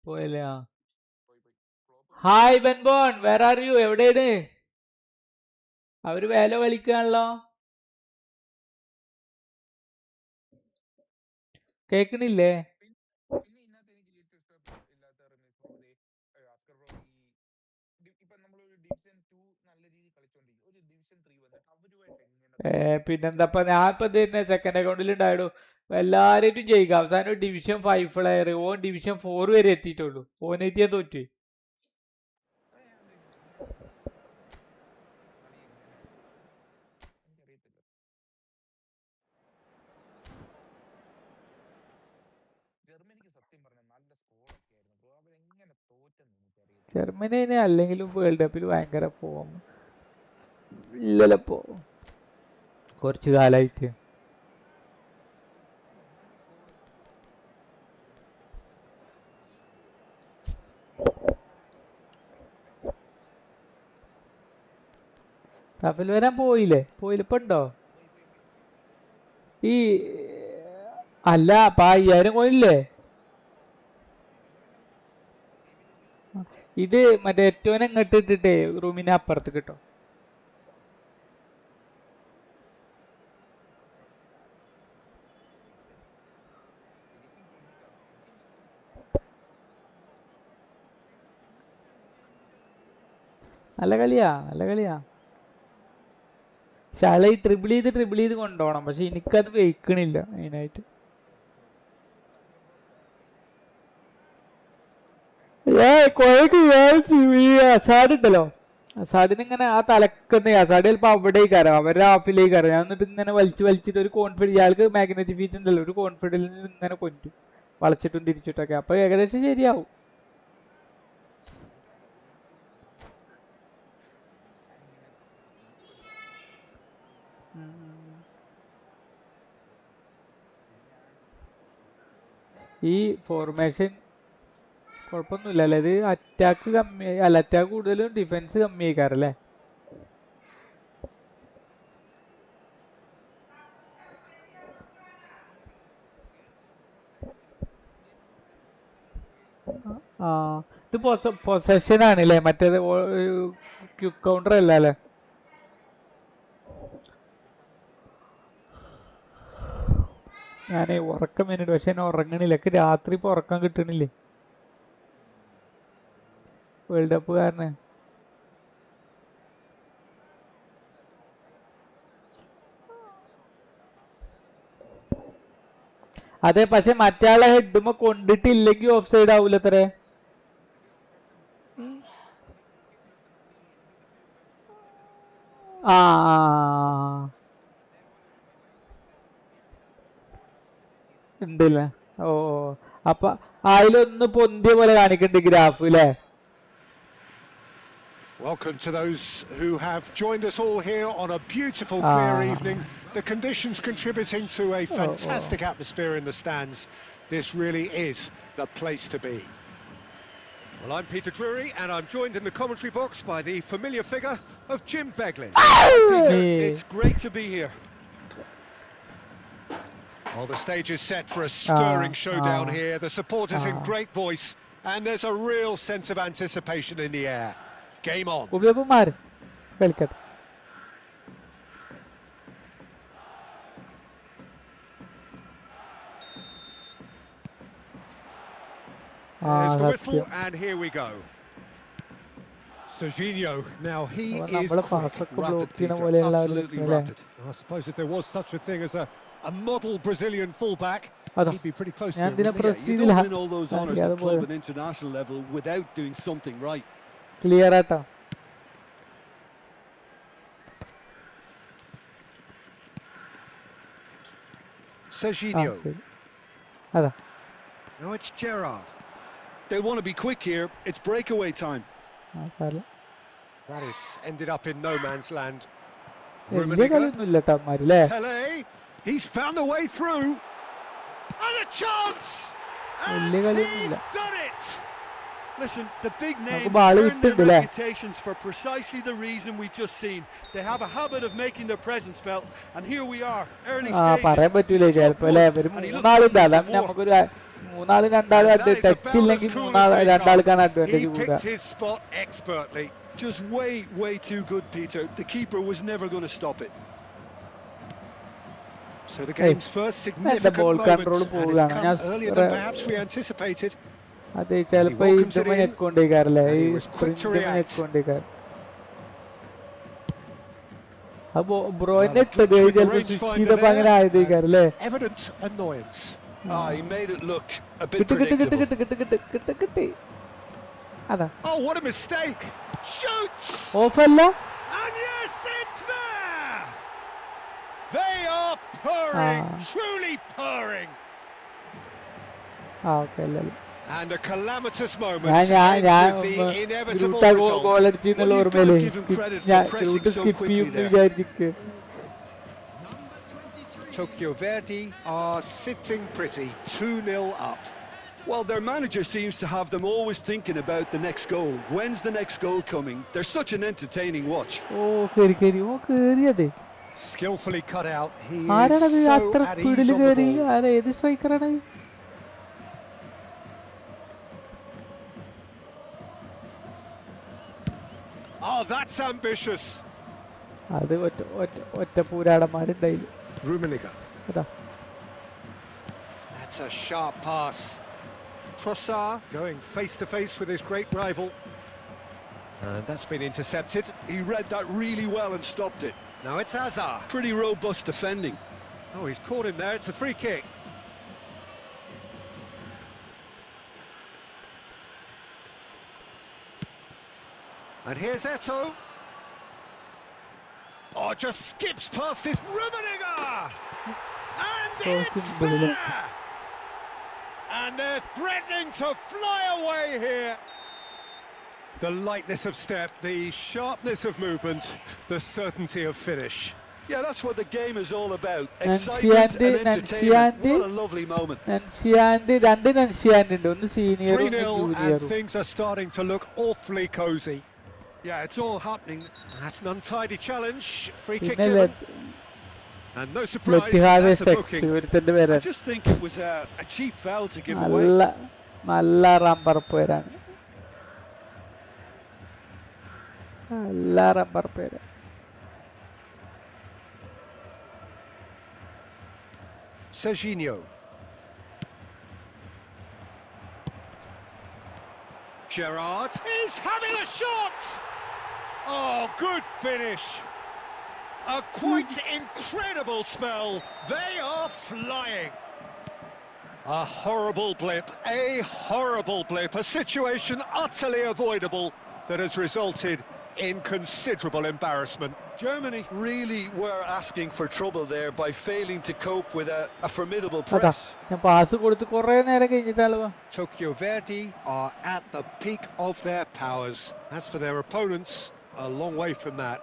പോയല്ലേ? ഹായ് ബെൻബോൺ, വേർ ആർ യു? എവിടെയാണ്? അവര് വേല കളിക്കാണല്ലോ, കേക്കണില്ലേ? പിന്നെന്താ, ഞാൻ ഇപ്പൊ സെക്കൻഡ് അക്കൗണ്ടിൽ ഉണ്ടായിടും. എല്ലാരായിട്ടും ജയിക്കാം. അവസാനം ഡിവിഷൻ 5 പ്ലെയർ, ഓൻ ഡിവിഷൻ 4 വരെ എത്തിയിട്ടുള്ളൂ. ഓനായിട്ട് ഞാൻ തോറ്റു. ജർമ്മനി അല്ലെങ്കിലും വേൾഡ് കപ്പിൽ ഭയങ്കര ഫോം ഇല്ലല്ലോ കുറച്ചു കാലായിട്ട്. റഫേൽ വരാൻ പോയില്ലേ ഇപ്പൊ ഉണ്ടോ? ഈ അല്ല അപ്പൊ 5000 കോയില്ലേ? ഇത് മറ്റേ ഏറ്റവും ഇങ്ങോട്ട് ഇട്ടിട്ടേ റൂമിന് അപ്പുറത്ത് കിട്ടും. നല്ല കളിയാ. പക്ഷെ ആളെ ട്രിബിൾ ചെയ്ത് കൊണ്ടുപോകണം. പക്ഷെ എനിക്കത് വെയ്ക്കണില്ല മെയിനായിട്ട്. അസാഡ് ഉണ്ടല്ലോ, അസാഡിന് ഇങ്ങനെ ആ തലക്കുന്ന അസാഡ് ചിലപ്പോ അവിടെ കയറാം, അവരുടെ ഹാഫിലേക്ക് കയറാം. ഞാൻ എന്നിട്ട് ഇങ്ങനെ വലിച്ചിട്ട് ഒരു കോൺഫിഡൻസ്, ഇയാൾക്ക് മാഗ്നറ്റിക് ഫീറ്റ് ഉണ്ടല്ലോ, ഒരു കോൺഫിഡൻസ് ഇങ്ങനെ കൊണ്ടും വളച്ചിട്ടും തിരിച്ചിട്ടൊക്കെ. അപ്പൊ ഏകദേശം ശരിയാവും. ഈ ഫോർമേഷൻ കുഴപ്പമൊന്നുമില്ല അല്ലേ? ഇത് അറ്റാക്ക് കമ്മി അല്ല, അറ്റാക്ക് കൂടുതലും ഡിഫൻസ് കമ്മിയായിക്കാറല്ലേ? ആ ഇത് പൊസഷൻ ആണല്ലേ, മറ്റേത് ക്യുക്ക് കൗണ്ടർ അല്ല അല്ലേ? ഞാനേ ഉറക്കം വേണ്ടിട്ട്, പക്ഷെ എന്നെ ഉറങ്ങണില്ല. രാത്രി ഇപ്പൊ ഉറക്കം കിട്ടണില്ലേ വേൾഡ് കപ്പ് കാരണം. അതെ, പക്ഷെ മറ്റാളെ ഹെഡുമ്പോ കൊണ്ടിട്ടില്ലെങ്കിൽ ഓഫ് സൈഡ് ആവൂല അത്രേ. ആ ഉണ്ടല്ലേ? ഓ അപ്പൊ അതിലൊന്ന് പൊന്തിയ പോലെ കാണിക്കണ്ട് ഗ്രാഫ് അല്ലേ? Welcome to those who have joined us all here on a beautiful, clear evening. The conditions contributing to a fantastic atmosphere in the stands. This really is the place to be. Well, I'm Peter Drury, and I'm joined in the commentary box by the familiar figure of Jim Beglin. Peter, it's great to be here. Well, the stage is set for a stirring showdown here. The supporters in great voice, and there's a real sense of anticipation in the air. Game on. There's the whistle, and here we go. Serginho, now he is quick. Rapid, Peter, absolutely rapid. I suppose if there was such a thing as a model Brazilian fullback, he'd be pretty close to him. You don't win all those honours at club and international level without doing something right. Clear ata. Serginho. Now it's Gerrard. They'll want to be quick here. It's breakaway time. That is ended up in no man's land. Pele, he's found a way through. And a chance! And he's done it! Listen, the big names earn their reputations for precisely the reason we've just seen. They have a habit of making their presence felt, and here we are, early stages. He picked his spot expertly. Just way too good, Peter. The keeper was never going to stop it. So the game's first significant moment, and it's come earlier than perhaps we anticipated. അതെ ചിലപ്പോ ഇതുമ്മ ഞെക്കൊണ്ടേക്കാറല്ലേ, ഈ sprint ഞെക്കൊണ്ടേക്കാർ. അപ്പൊ ബ്രോയിനെ ഇട്ടത് ചിലപ്പോ switch ചെയ്തപ്പോ അങ്ങനെ ആയതേക്കാരല്ലേ? Evident annoyance. He made it look a bit കിട്ട് കിട്ട് കിട്ട് predictable. കിട്ട് കിട്ട് കിട്ട് കിട്ട് അതാ Oh, what a mistake! Shoots! ഓഫല്ല. And yes, it's there! They are purring, truly purring. Okay അല്ലല്ലോ. And a calamitous moment ഞാൻ ends with the inevitable ഗ്രൂട്ട result. ഗോൾ അടിച്ചെന്നുള്ള ഓർമ്മയില് ഞാൻ ഗ്രൂട്ട് സ്കിപ്പ് ചെയ്യുമെന്ന് വിചാരിച്ചിക്ക്. Tokyo Verdy are sitting pretty, 2-0 up. Well, their manager seems to have them always thinking about the next goal. When's the next goal coming? They're such an entertaining watch. കേറിയതേ Skillfully cut out. He ആരാണത് is so അത്ര at സ്പീഡിൽ ease on the കയറി? ball. ആരാ, ഏത് സ്ട്രൈക്കറാണ്? Oh, that's ambitious. അത് ഒറ്റ പൂരാടന്മാരുണ്ടായില്ല. Rummenigge. അതാ That's a sharp pass. Trossard going face to face with his great rival. And that's been intercepted. He read that really well and stopped it. Now it's Hazard. Pretty robust defending. Oh, he's caught him there. It's a free kick. And here's Eto'o. Oh, just skips past this Rummenigge! And it's there! And they're threatening to fly away here. The lightness of step, the sharpness of movement, the certainty of finish. Yeah, that's what the game is all about. Excitement and entertainment. What a lovely moment. രണ്ട് നൻഷിയാൻഡ് ഉണ്ട്, ഒന്ന് സീനിയറും 3-0 and ജൂനിയറും. things are starting to look awfully cosy. Yeah, it's all happening. That's an untidy challenge. Free kick പിന്നെ given. And no surprise, that's a booking. ഒരുത്തന്റെ I പേരാണ്. just think it was a cheap foul to give away. നല്ല rubber പേരാണ്. നല്ല rubber പേര്. Serginho. Gerrard is having a shot! Oh, good finish. A quite incredible spell. They are flying. A horrible blip, a situation utterly avoidable that has resulted in considerable embarrassment. Germany really were asking for trouble there by failing to cope with a formidable press. ഞാൻ pass കൊടുത്ത് കുറേ നേരം കഴിഞ്ഞിട്ടാണ്. Tokyo Verdy are at the peak of their powers. As for their opponents, a long way from that.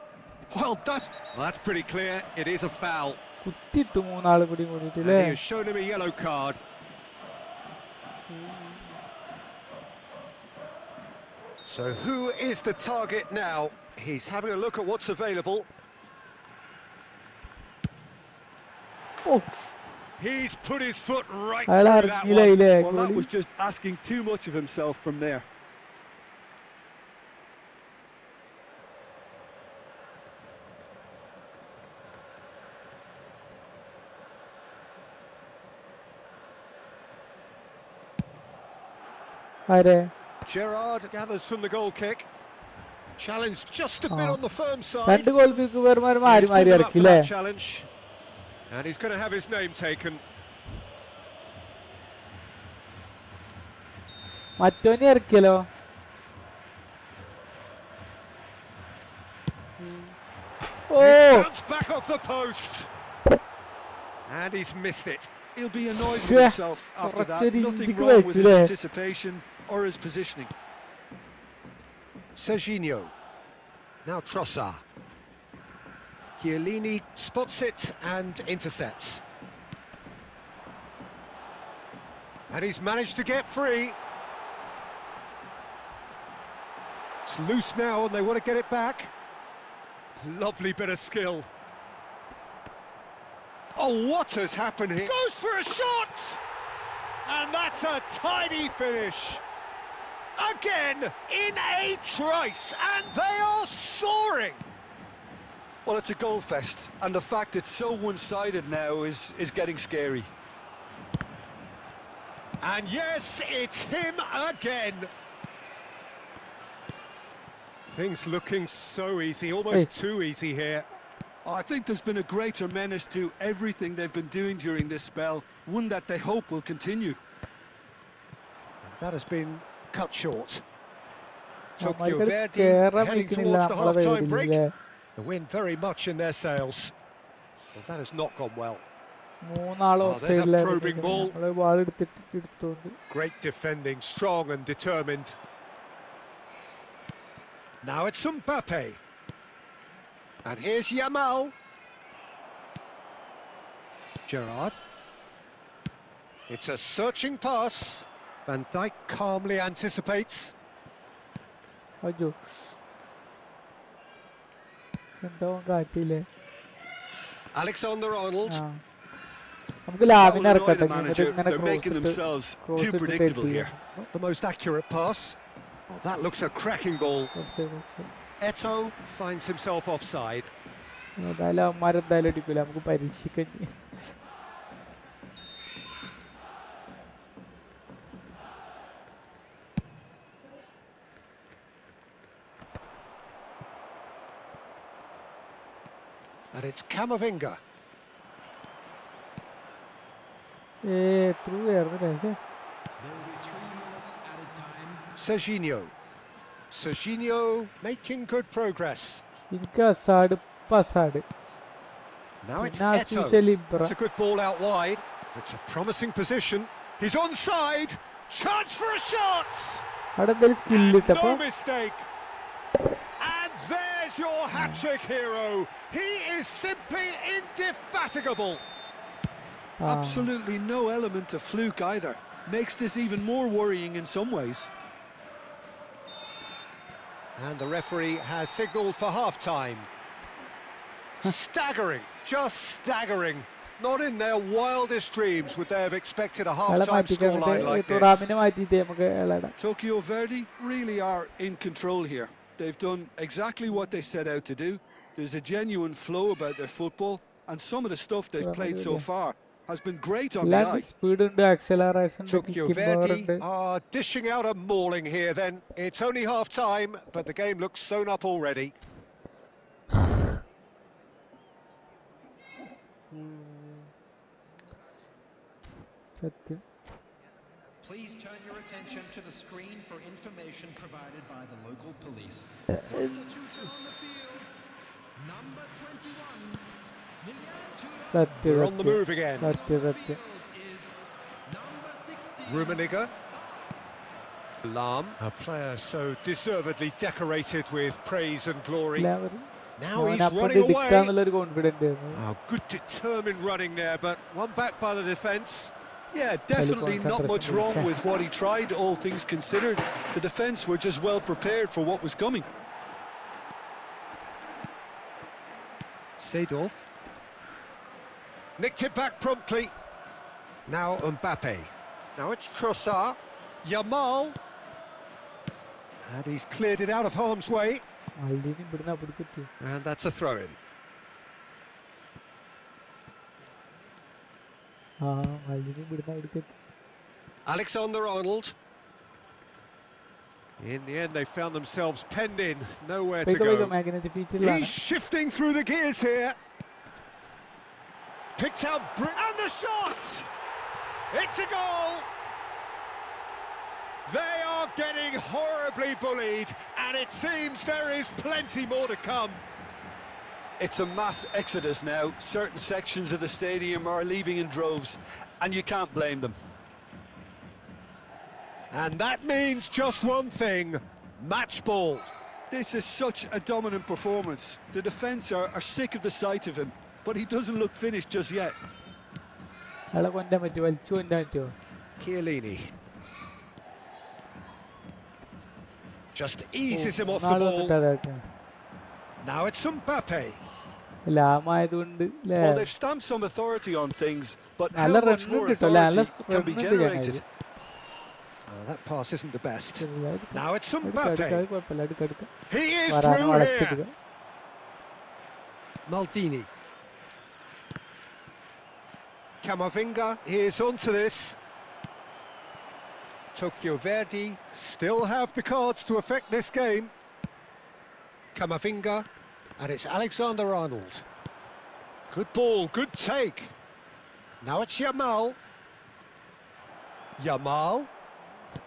Well, that's pretty clear. It is a foul. കുത്തിട്ടു മൂന്നാള് കൂടി കൂടിയിട്ടില്ലേ? And he has shown him a yellow card. So who is the target now? He's having a look at what's available. Oh. He's put his foot right അയാൾ through that one. അറിഞ്ഞില്ലേ? well, that was just asking too much of himself from there. Gerrard gathers from the goal kick. Challenge just a bit on the firm side. രണ്ട് goal കീപ്പർമാർ മാറി മാറി ഇറക്കില്ലേ? Challenge. And he's going to have his name taken. മറ്റോനെ ഇറക്കിയല്ലോ. Bounced back off the post. And he's missed it. He'll be annoyed with himself after that. Nothing wrong with his anticipation or his positioning. Serginho. Now Trossard. Chiellini spots it and intercepts. And he's managed to get free. It's loose now and they want to get it back. Lovely bit of skill. Oh, what has happened here? Goes for a shot! And that's a tidy finish. Again, in a trice, and they are soaring! Well, it's a goal fest, and the fact it's so one-sided now is getting scary. And yes, it's him again. Things looking so easy, almost too easy here. I think there's been a greater menace to everything they've been doing during this spell, one that they hope will continue. And that has been cut short. നമ്മൾക്ക് Tokyo Verdy കേറാൻ heading വയ്ക്കുന്നില്ല towards the നമ്മളെ half-time break. പരിപാടിയില്ലേ. The wind very much in their sails. Well, that has not gone well. മൂന്നാള് Oh, of there's a സൈഡിലായിരുന്നു. probing ball. നമ്മള് ball എടുത്തോണ്ട്. Great defending, strong and determined. Now it's Mbappe. And here's Yamal. Gerrard. It's a searching pass. Van Dijk calmly anticipates. അയ്യോ എന്തോ കാട്ടിയില്ലേ. Alexander-Arnold. നമുക്ക് ലാവിനെ That will annoy ഇറക്കട്ടെ. the manager. ഇങ്ങനെ They're making themselves too predictable here. Not the most accurate pass. Oh, that looks a cracking ball. Eto'o finds himself offside. ഏതായാലും അവന്മാരെന്തായാലും അടിക്കൂല. നമുക്ക് പരീക്ഷിക്കാം. And it's Camavinga. Through there. Serginho. Serginho making good progress. Now it's Eto'o. It's a good ball out wide. It's a promising position. He's onside. Chance for a shot. And no mistake. And there's your hat-trick hero. He is simply indefatigable. Absolutely no element of fluke either. Makes this even more worrying in some ways. And the referee has signalled for half-time. Staggering, just staggering. Not in their wildest dreams would they have expected a half-time scoreline like this. Tokyo Verdy really are in control here. They've done exactly what they set out to do. There's a genuine flow about their football, and some of the stuff they've played so far has been great on the eye. Tokyo Verdy are dishing out a mauling here then. It's only half-time, but the game looks sewn up already. Please turn your attention to the screen for information provided by the local police. Substitution on the field. Number 21. We're on the move again. Rummenigge. Lam, a player so deservedly decorated with praise and glory. Now he's running away. Oh, good determined running there, but one back by the defence. Yeah, definitely not much wrong with what he tried, all things considered. The defence were just well prepared for what was coming. Seedorf. Nicked it back promptly. Now Mbappe. Now it's Trossard. Yamal. And he's cleared it out of harm's way. And that's a throw-in. Alexander-Arnold. In the end, they found themselves penned in, nowhere to go. He's shifting through the gears here. Picked out, and the shot! It's a goal! They are getting horribly bullied, and it seems there is plenty more to come. It's a mass exodus now. Certain sections of the stadium are leaving in droves, and you can't blame them. And that means just one thing, match ball. This is such a dominant performance. The defence are sick of the sight of him, but he doesn't look finished just yet. Chiellini. Just eases him off the ball. Now it's Mbappe. Well, they've stamped some authority on things, but how much more authority can be generated? That pass isn't the best. Now it's Mbappe. He is through here. Maldini. Camavinga is onto this. Tokyo Verdy still have the cards to affect this game. Camavinga, and it's Alexander-Arnold. Good ball, good take. Now it's Yamal. Yamal.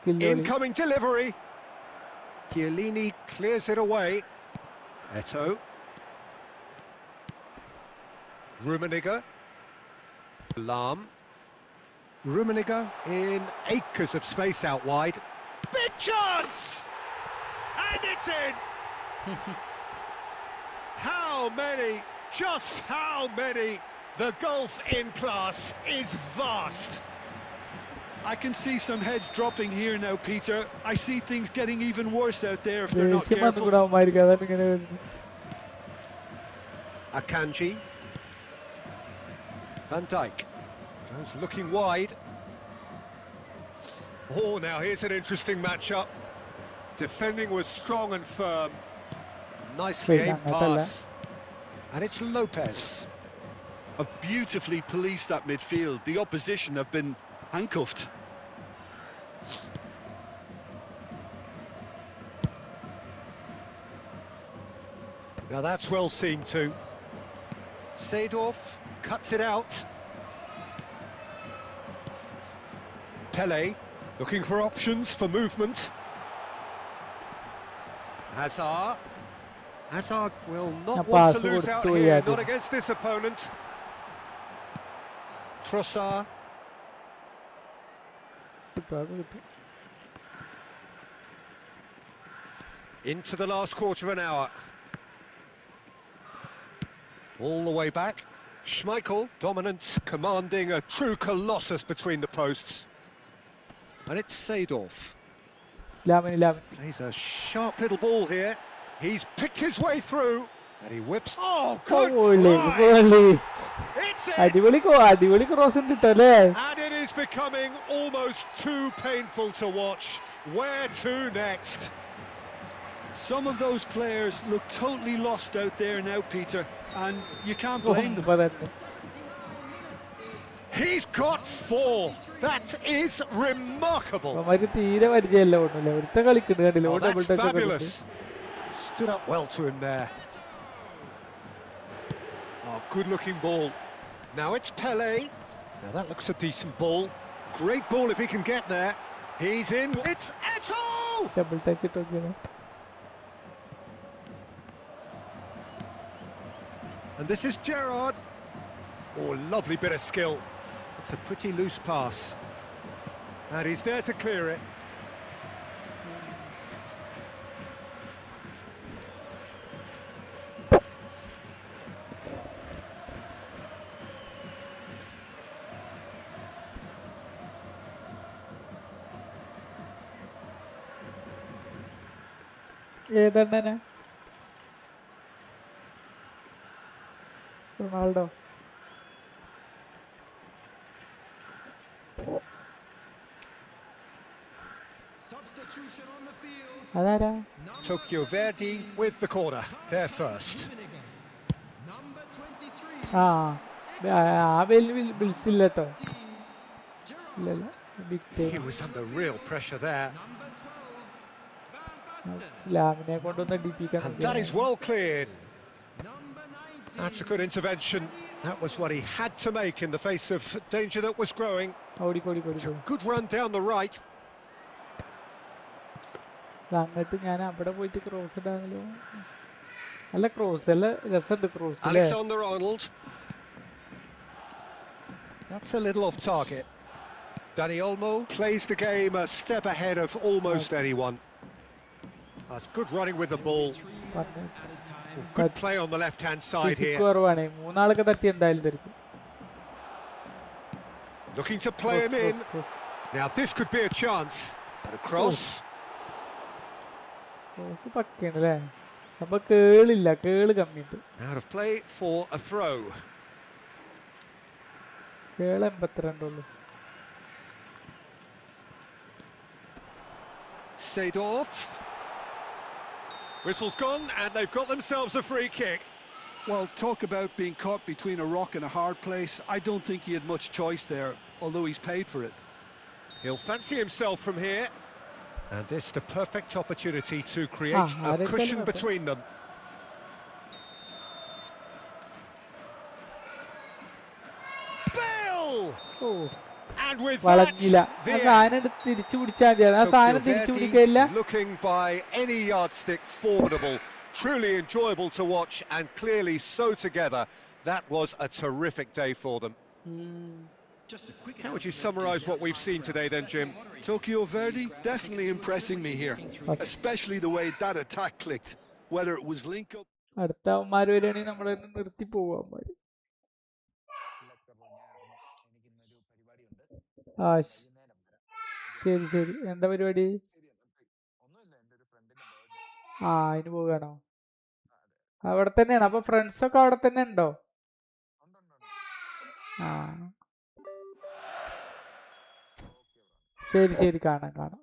Incoming delivery. Chiellini clears it away. Eto'o. Rummenigge. Lam. Rummenigge in acres of space out wide. Big chance! And it's in! How many? Just how many? The gulf in class is vast. I can see some heads dropping here now, Peter. I see things getting even worse out there if they're not careful. Akanji. Van Dijk. Goes looking wide. Oh, now here's an interesting matchup. Defending was strong and firm. Nicely aimed pass. And it's Lopez. Have beautifully policed that midfield. The opposition have been handcuffed. Now that's well seen too. Seedorf cuts it out. Pele looking for options for movement. Hazard. Hazard will not want to lose out here, not against this opponent. Trossard. Into the last quarter of an hour. All the way back. Schmeichel, dominant, commanding, a true colossus between the posts. And it's Seedorf. Plays a sharp little ball here. He's picked his way through. And he whips. Oh, good play! It's it! And it is becoming almost too painful to watch. Where to next? Some of those players look totally lost out there now, Peter, and you can't blame them. He's got 4. That is remarkable. Oh, that's fabulous. Stood up well to him there. Oh, good-looking ball. Now it's Pele. Now that looks a decent ball. Great ball if he can get there. He's in. It's Eto'o! Double touch it again. And this is Gerrard. Oh, lovely bit of skill. It's a pretty loose pass. And he's there to clear it. Ronaldo. Substitution on the field. Adara. Tokyo Verdy with the corner. They're first. Number 23. He was under real pressure there. And that is well cleared. That's a good intervention. That was what he had to make in the face of danger that was growing. It's a good run down the right. Alexander-Arnold. That's a little off target. Dani Olmo plays the game a step ahead of almost anyone. That's good running with the ball. Good play on the left-hand side here. Looking to play him in. Now this could be a chance. And a cross. Out of play for a throw. Seedorf. Whistle's gone, and they've got themselves a free kick. Well, talk about being caught between a rock and a hard place. I don't think he had much choice there, although he's paid for it. He'll fancy himself from here. And this the perfect opportunity to create a cushion between them. And with that, വളഞ്ഞില്ല. ആ the സാധനം end. എടുത്ത് തിരിച്ചു പിടിച്ചാൽ മതി. ആ സാധനം തിരിച്ചു Tokyo പിടിക്കില്ല. looking by any yardstick formidable, truly enjoyable to watch, and clearly so together. That was a terrific day for them. How would you summarise what we've seen today then, Jim? Tokyo Verdy definitely impressing me here, especially the way that attack clicked, whether it was link up. അടുത്ത അവന്മാര് വരികയാണെങ്കിൽ നമ്മളെ നിർത്തി പോവും അവന്മാര്. ആ ശരി ശരി. എന്താ പരിപാടി? ആ അതിന് പോവുകയാണോ? അവിടെ തന്നെയാണ്. അപ്പൊ ഫ്രണ്ട്സൊക്കെ അവിടെ തന്നെ ഉണ്ടോ? ആ ശരി ശരി. കാണാം കാണാം.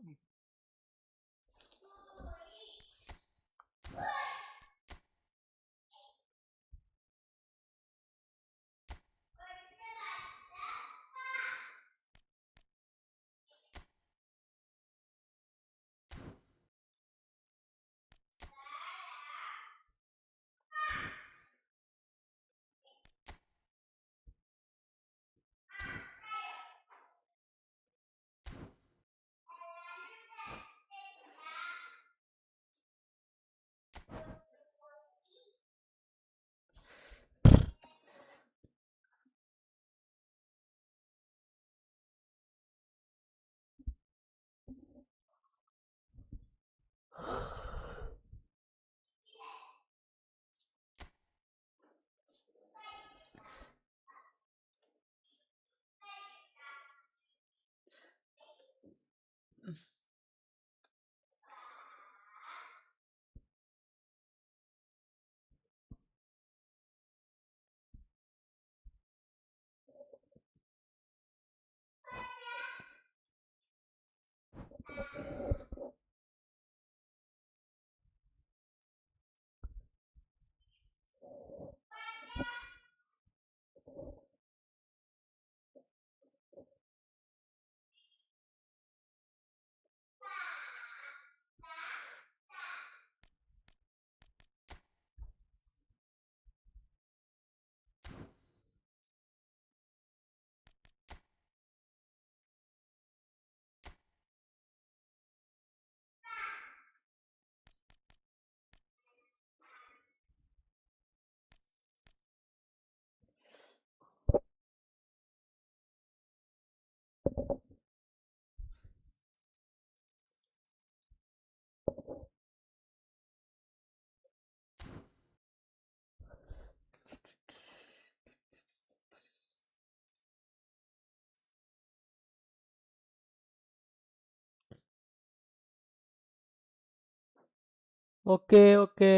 Okay okay.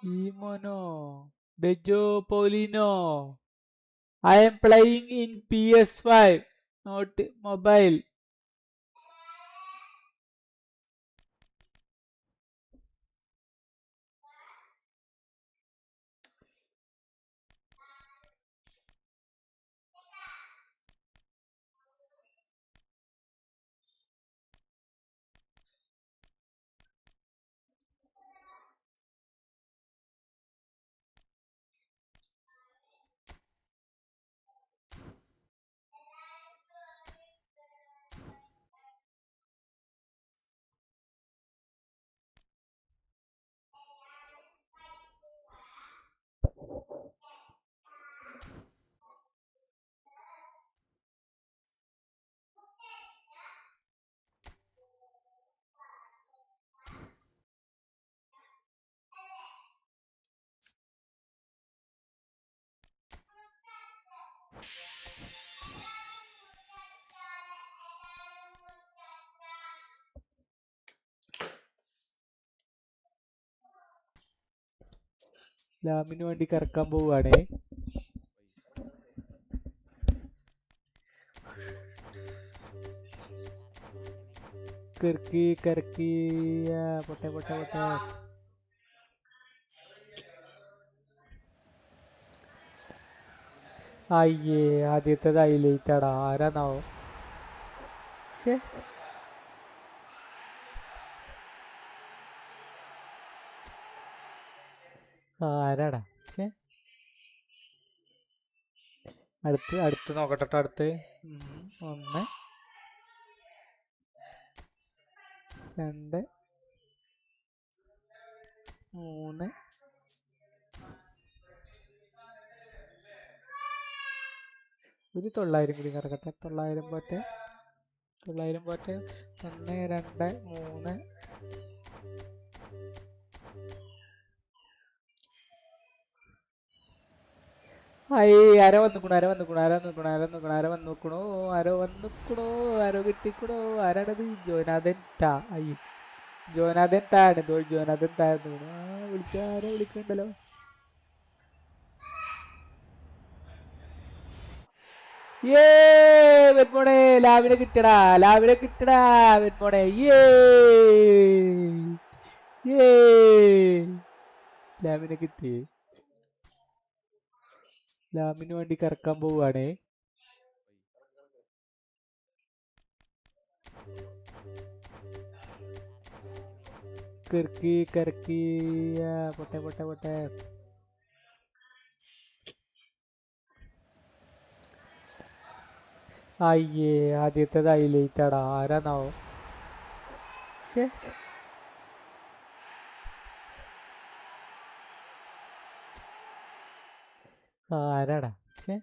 Imono, Dejo Polino. I am playing in PS5, not mobile. ലാമിന് വേണ്ടി കറക്കാൻ പോവുകയാണേ. കറക്കി കറക്കി പൊട്ടെ പൊട്ടെ പൊട്ടെ. അയ്യേ, ആദ്യത്തേത് ഹൈലൈറ്റ് ആടാ. ആരാന്നാവോ? ശേ, ആരാടാ? ശേ, അടുത്ത് നോക്കട്ടെ. അടുത്ത് 1 2 3. ഒരു 900 കൂടി കറക്കട്ടെ. 900 പോട്ടെ. 1 2 3. ആരോ വന്നുക്കണോ. ആരോ കിട്ടിക്കണോ. ആരാണത്? ജോനാഥൻ താ. അയ്യോ, ജോനാഥൻ താണ്. ജോനാഥൻ താഴ്ന്നു. ആരോ വിളിക്കണ്ടല്ലോ. വെൺമോണെ ലാവിനെ കിട്ടടാ. വെൺമോണെ. ലാവിനെ കിട്ടി. ലാമിന് വേണ്ടി കറക്കാൻ പോവുകയാണേ. കറക്കി കറക്കി പൊട്ടെ പൊട്ടെ പൊട്ടെ. അയ്യേ, ആദ്യത്തേത് ഹൈലൈറ്റ് ആടാ. ആരാന്നാവോ? ശേ, ആരാടാ? ശേ,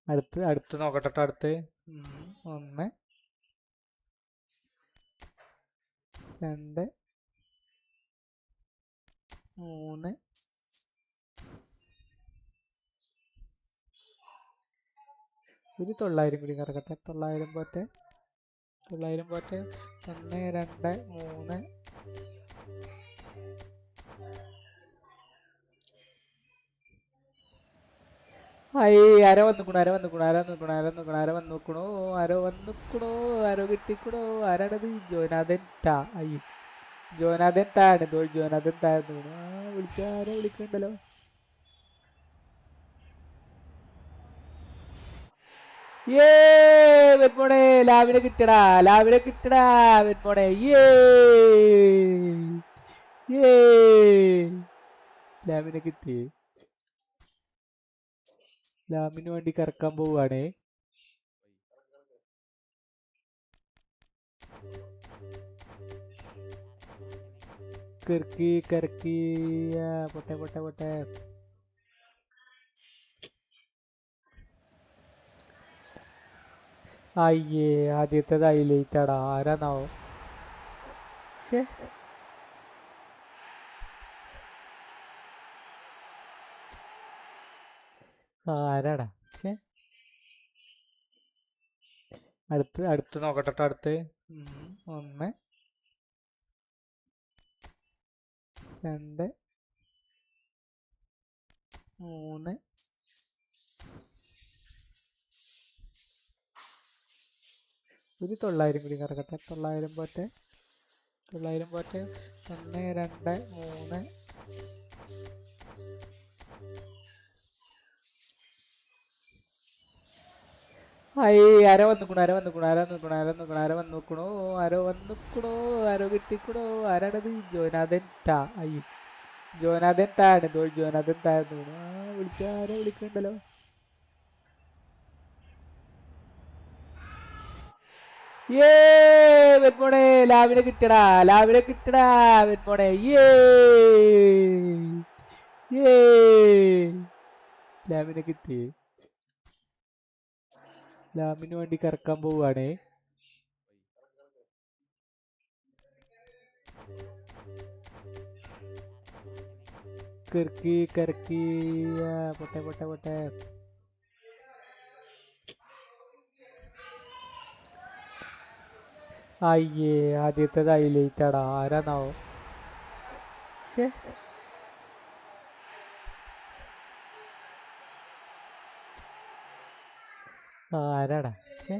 അടുത്ത് നോക്കട്ടെ. അടുത്ത് 1 2 3. ഒരു 900 കൂടി കറക്കട്ടെ. 900 പോട്ടെ. 1 2 3. ആരോ വന്നുക്കണോ. ആരോ കിട്ടിക്കണോ. ആരാണത്? ജോനാഥൻ താ. അയ്യോ, ജോനാഥൻ താണ്. ജോനാഥൻ താഴ്ന്നു. ആരോ വിളിക്കണ്ടല്ലോ. വെൺമോണെ ലാവിനെ കിട്ടടാ. വെൺമോണെ. ലാവിനെ കിട്ടി. ലാമിന് വേണ്ടി കറക്കാൻ പോവുകയാണേ. കറക്കി കറക്കി പൊട്ടെ പൊട്ടെ പൊട്ടെ. അയ്യേ, ആദ്യത്തേത് ഹൈലൈറ്റ് ആടാ. ആരാന്നാവോ? ശേ, ആരാടാ? ശേ, അടുത്ത് നോക്കട്ടെ. അടുത്ത് 1 2 3. ഒരു 900 കൂടി കറക്കട്ടെ. 900 പോട്ടെ. 1 2 3. ആരോ വന്നുക്കണോ. ആരോ കിട്ടിക്കണോ. ആരാണത്? ജോനാഥൻ താ. അയ്യോ, ജോനാഥൻ താണ്. ജോനാഥൻ താഴ്ന്നു. ആരോ വിളിക്കണ്ടല്ലോ. വെൺമോണെ ലാവിനെ കിട്ടടാ. വെൺമോണെ. ലാവിനെ കിട്ടി. ലാമിന് വേണ്ടി കറക്കാൻ പോവുകയാണേ. കറക്കി കറക്കി പൊട്ടെ പൊട്ടെ പൊട്ടെ. അയ്യേ, ആദ്യത്തേത് ഹൈലൈറ്റ് ആടാ. ആരാന്നാവോ? ശ്ശേ. ആരാടാ? ശ്ശേ.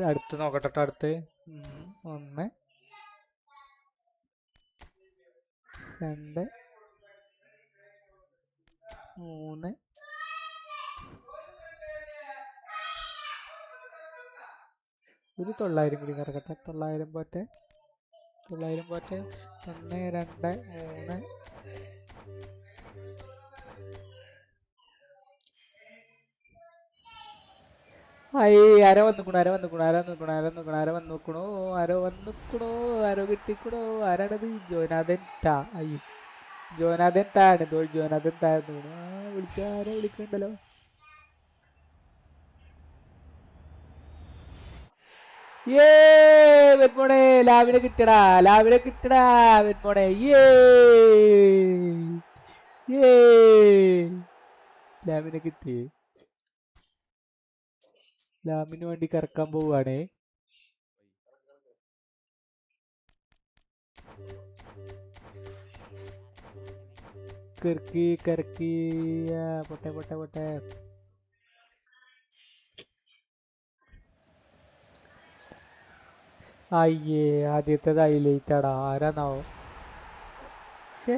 അടുത്ത് നോക്കട്ടെ. അടുത്ത് 1 2 3 ഒരു 900 കൂടി കറക്കട്ടെ. 900 പോട്ടെ. 1 2 3 ആരോ കിട്ടിക്കണോ. ആരാണത്? ജോനാഥൻ താ. അയ്യോ, ജോനാഥൻ താണ്. ജോനാഥൻ താഴ്ന്നു. ആരോ വിളിക്കണ്ടല്ലോ. വെറ്റ്മോണെ ലാവിനെ കിട്ടടാ. വെറ്റ്മോണെ. ലാവിനെ കിട്ടി. ലാമിന് വേണ്ടി കറക്കാൻ പോവുകയാണേ. കറക്കി പൊട്ടെ. അയ്യേ, ആദ്യത്തേത് ഹൈലൈറ്റാടാ. ആരാന്നാവോ? ശേ,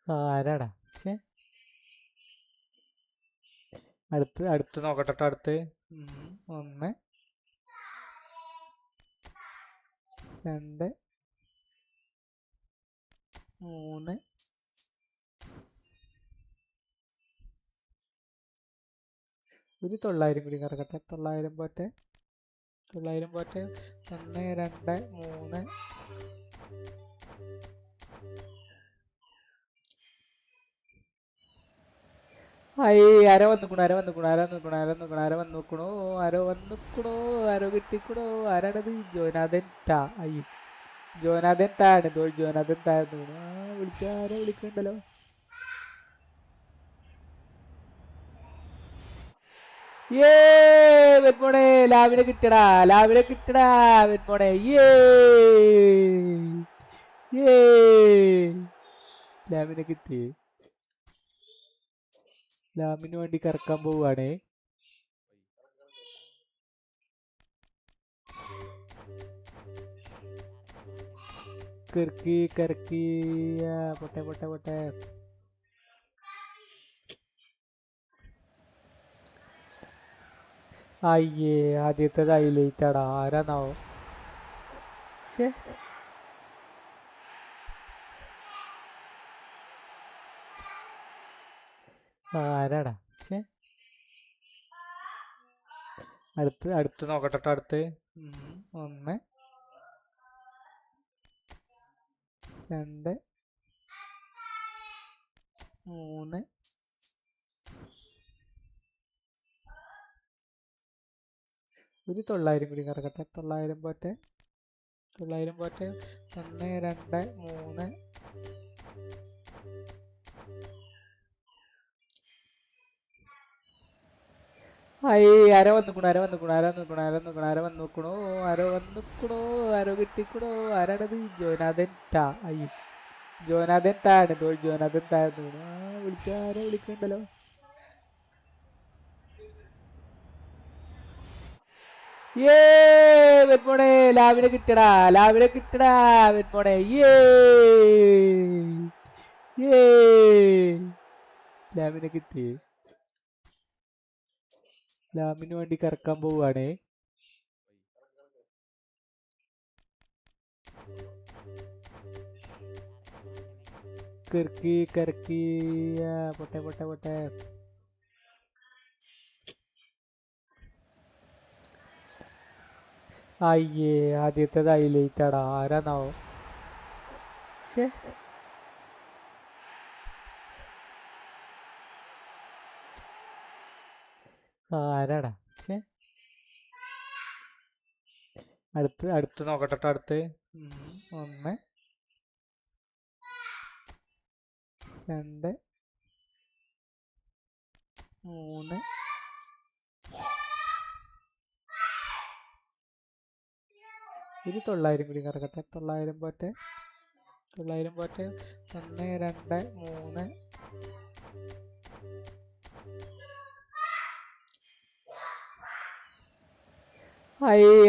ആരാടാ? ശേ. അടുത്ത് നോക്കട്ടെ. അടുത്ത് 1 2 3 ഒരു 900 കൂടി കറക്കട്ടെ. 900 പോട്ടെ. 1 2 3 ആരോ കിട്ടിക്കണോ. ആരാണത്? ജോനാഥൻ താ. അയ്യോ, ജോനാഥൻ താണ്. ജോനാഥൻ താഴ്ന്നു. ആരോ വിളിക്കണ്ടല്ലോ. വെറ്റ്മോണെ ലാവിനെ കിട്ടടാ. വെറ്റ്മോണെ. ലാമിനെ കിട്ടി. ലാമിന് വേണ്ടി കറക്കാൻ പോവുകയാണേ. കറക്കി പൊട്ടെ. അയ്യേ, ആദ്യത്തേത് ഹൈലൈറ്റാടാ. ആരാന്നാവോ? ശേ, ആരാടാ? ശേ. അടുത്ത് നോക്കട്ടെ. അടുത്ത് 1 2 3 ഒരു 900 കൂടി കറക്കട്ടെ. 900 പോട്ടെ. 1 2 3 ആരോ കിട്ടിക്കണോ. ആരാണത്? ജോനാഥൻ താ. അയ്യോ, ജോനാഥൻ താണ്. ജോനാഥൻ താഴ്ന്നു. ആരോ വിളിക്കണ്ടല്ലോ. വെറ്റ്മോണെ ലാവിനെ കിട്ടടാ. വെറ്റ്മോണെ. ലാമിനെ കിട്ടി. ലാമിന് വേണ്ടി കറക്കാൻ പോവുകയാണേ. കറക്കി പൊട്ടെ. അയ്യേ, ആദ്യത്തേത് ഹൈലൈറ്റാടാ. ആരാന്നാവോ? ശേ, ആരാടാ? ശേ. അടുത്ത് നോക്കട്ടെ. അടുത്ത് 1 2 3 ഒരു 900 കൂടി കറക്കട്ടെ. 900 പോട്ടെ. 900 പോട്ടെ. 1 2 3.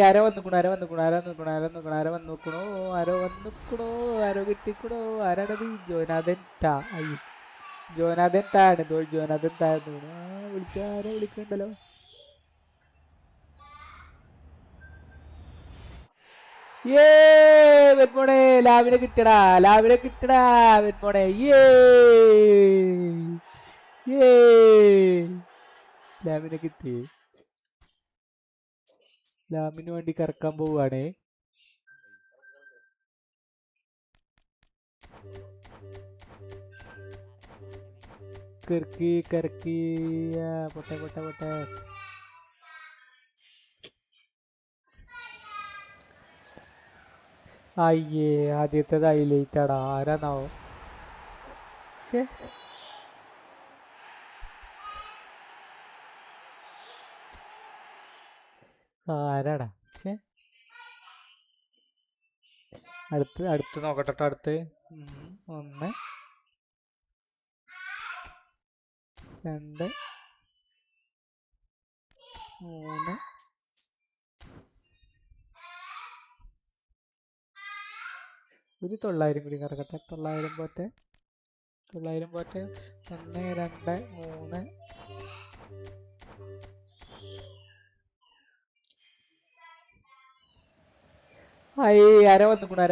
ആരോ വന്നുക്കണു. ആരോ കിട്ടിക്കണോ. ആരാണത്? ജോനാഥൻ താ. ജോനാഥൻ താണ്. ജോനാഥൻ താഴ്ന്നു. ആരോ വിളിക്കണ്ടല്ലോ. വെറ്റ്മോണെ ലാവിനെ കിട്ടടാ. വെറ്റ്മോണെ. ലാവിനെ കിട്ടി. ലാമിന് വേണ്ടി കറക്കാൻ പോവുകയാണേ. കറക്കി. പൊട്ടെ. അയ്യേ, ആദ്യത്തേത് ഹൈലൈറ്റാടാ. ആരാന്നാവോ? ശേ, ആരാടാ? ശേ, അടുത്ത് നോക്കട്ടെ. അടുത്ത് 1 2 3. ഒരു 900 കൂടി കറക്കട്ടെ. 900 പോട്ടെ. 1 2 3. ആരോ വന്നുക്കണു.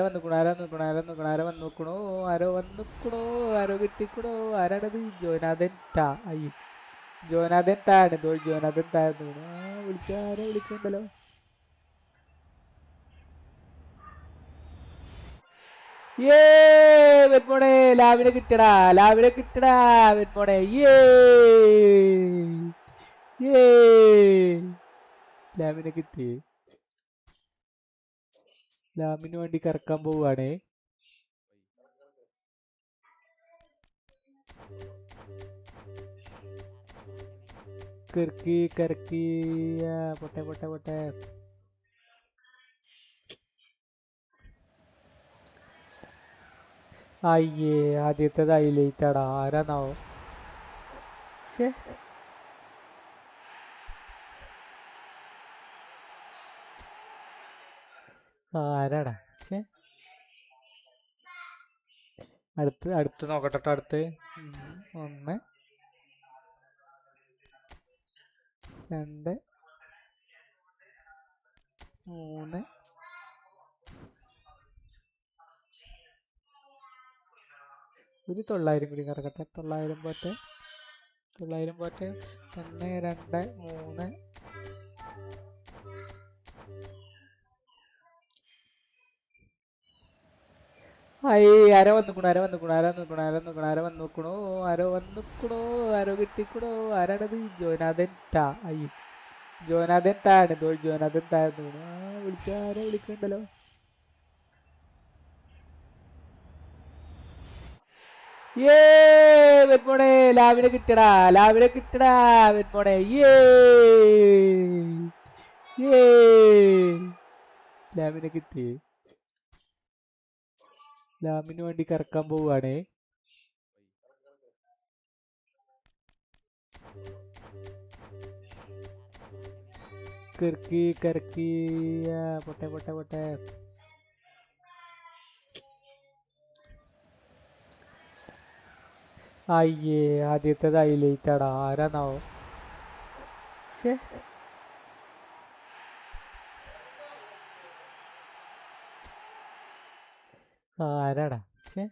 ആരോ കിട്ടിക്കണോ. ആരാണത്? ജോനാഥൻ താ. ജോനാഥൻ താണ്. ജോനാഥൻ താഴ്ന്നു. ആരോ വിളിക്കണ്ടല്ലോ. വെറ്റ്മോണെ ലാവിനെ കിട്ടടാ. വെറ്റ്മോണെ. ലാവിനെ കിട്ടി. ലാമിന് വേണ്ടി കറക്കാൻ പോവുകയാണേ. കറക്കി. പൊട്ടെ. അയ്യേ, ആദ്യത്തേത് ഹൈലൈറ്റാടാ. ആരാന്നാവോ? ശേ, ആരാടാ? ശേ, അടുത്ത് നോക്കട്ടെ. അടുത്ത് 1 2 3. ഒരു 900 കൂടി കറക്കട്ടെ. 900 പോട്ടെ. 1 2 3. ആരോ വന്നുക്കണു. ആരോ കിട്ടിക്കണോ. ആരാണത്? ജോനാഥൻ താ. ജോനാഥൻ താണ്. ജോനാഥൻ താഴ്ന്നു. ആരോ വിളിക്കണ്ടല്ലോ. വെറ്റ്മോണെ ലാവിനെ കിട്ടടാ. വെറ്റ്മോണെ. ലാവിനെ കിട്ടി. ലാമിന് വേണ്ടി കറക്കാൻ പോവുകയാണേ. കറക്കി. പൊട്ടെ. അയ്യേ, ആദ്യത്തേത് ഹൈലൈറ്റാടാ. ആരാന്നാവോ? ശേ, ആരാടാ? ശേ,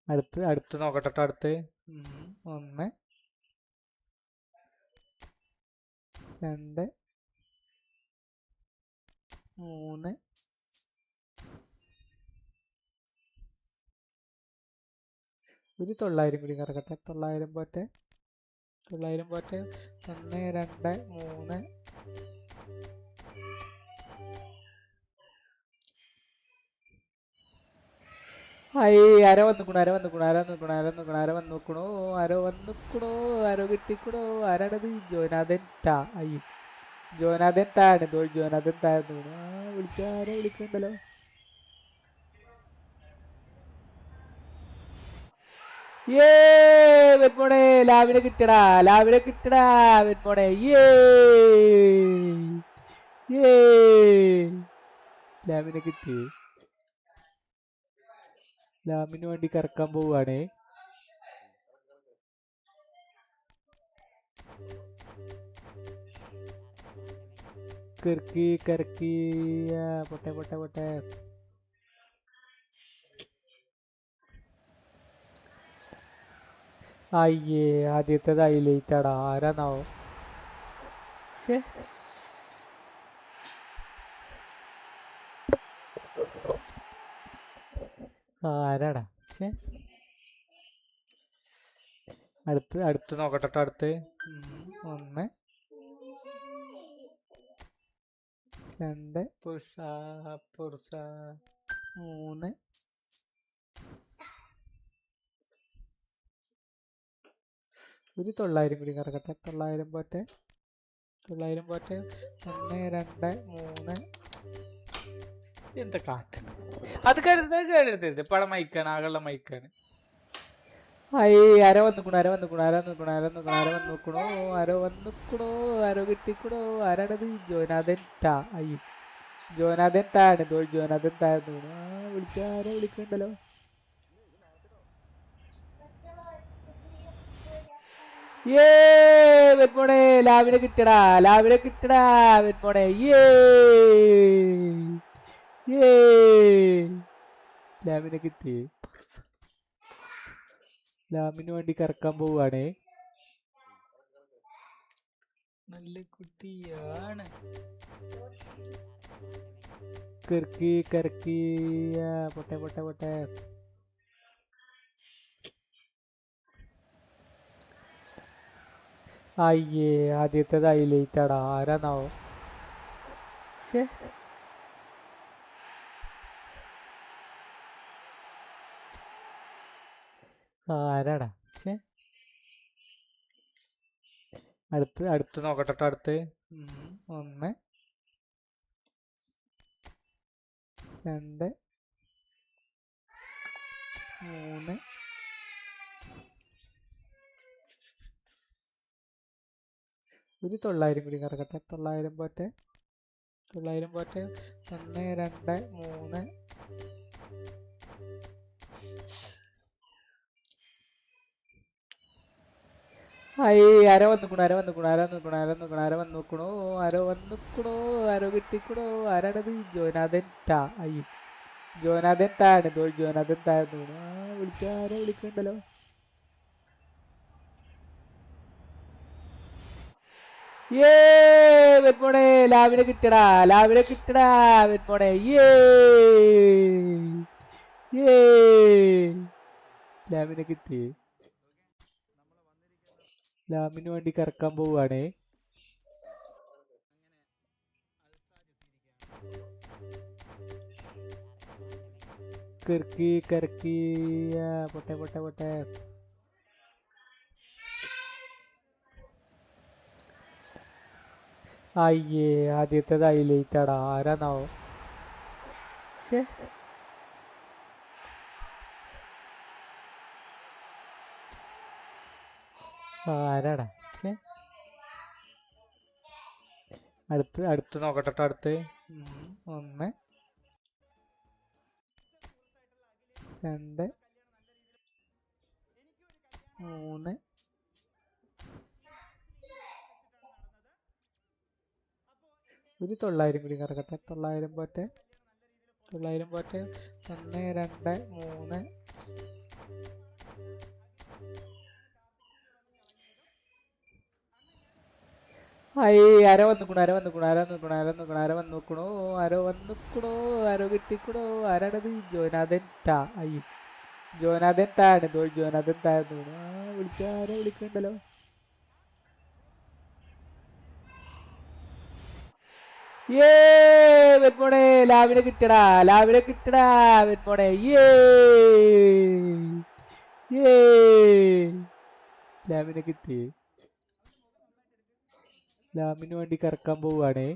അടുത്ത് നോക്കട്ടെ. അടുത്ത് 1 2 3. ഒരു 900 കൂടി കറക്കട്ടെ. 900 പോട്ടെ. 1 2 3. ആരോ വന്നുക്കണു. ആരോ കിട്ടിക്കണോ. ആരാണത്? ജോനാഥൻ താ. ജോനാഥൻ താഴെ ജോനാഥൻ താഴ്ന്നു വിളിക്കാരെ വിളിക്കണ്ടല്ലോ. വെറ്റ്മോണെ ലാവിനെ കിട്ടടാ വെറ്റ്മോണെ ലാവിനെ കിട്ടി. ലാമിന് വേണ്ടി കറക്കാൻ പോവുകയാണേ. കറക്കി പൊട്ടെ. അയ്യേ ആദ്യത്തേത് ഹൈലൈറ്റാടാ. ആരാന്നാവോ? ആരാടാ? അടുത്ത് നോക്കട്ടെ. അടുത്ത് 1 2 പുർസ 3 ഒരു 900 കൂടി കറക്കട്ടെ. 900 പോട്ടെ. 1 2 3 എന്താ കാട്ടണം? അത് കരുതരുത്. പടം മൈക്കാണ്, ആകെയുള്ള മൈക്കാണ്. ആരോ വന്നിക്കണോ ആരോ കിട്ടിക്കണോ. ആരാണത്? ജോനാഥൻ താഴ്ന്നു വിളിക്കാരെ വിളിക്കണ്ടല്ലോ. വെറ്റ്മോണെ ലാവിനെ കിട്ടടാ വെറ്റ്മോണെ ലാവിനെ കിട്ടി. ലാമിന് വേണ്ടി കറക്കാൻ പോവുകയാണേ. നല്ല കുട്ടിയാണ്. കറക്കി പൊട്ടെ. അയ്യേ ആദ്യത്തേത് ഹൈലൈറ്റാടാ. ആരാന്നാവോ? ആരാടാ? അടുത്ത് നോക്കട്ടെ. അടുത്ത് 1 2 3 ഒരു 900 കൂടി കറക്കട്ടെ. 900 പോട്ടെ. 1 2 3 ആരോ വന്നിക്കണോ. ആരോ കിട്ടിക്കണോ. ആരാണത്? ജോനാഥൻ താഴ്ന്നു വിളിക്കാരെ വിളിക്കണ്ടല്ലോ. വെറ്റ്മോണെ ലാവിനെ കിട്ടടാ വെറ്റ്മോണെ ലാവിനെ കിട്ടി. ലാമിന് വേണ്ടി കറക്കാൻ പോവുകയാണേ. കറക്കി പൊട്ടെ. അയ്യേ ആദ്യത്തേത് ഹൈലൈറ്റാടാ. ആരാന്നാവോ? ആരാടാ? അടുത്ത് നോക്കട്ടെ. അടുത്ത് 1 2 3 ഒരു 900 കൂടി കറക്കട്ടെ. 900 പോട്ടെ. 1 2 3 ആരോ വന്നിക്കണോ. ആരോ കിട്ടിക്കണോ. ആരാണത്? ജോനാഥൻ താഴ്ന്നു വിളിക്കാരെ വിളിക്കണ്ടല്ലോ. വെറ്റ്മോണെ ലാവിനെ കിട്ടടാ വെറ്റ്മോണെ ലാവിനെ കിട്ടി. ലാമിന് വേണ്ടി കറക്കാൻ പോവുകയാണേ.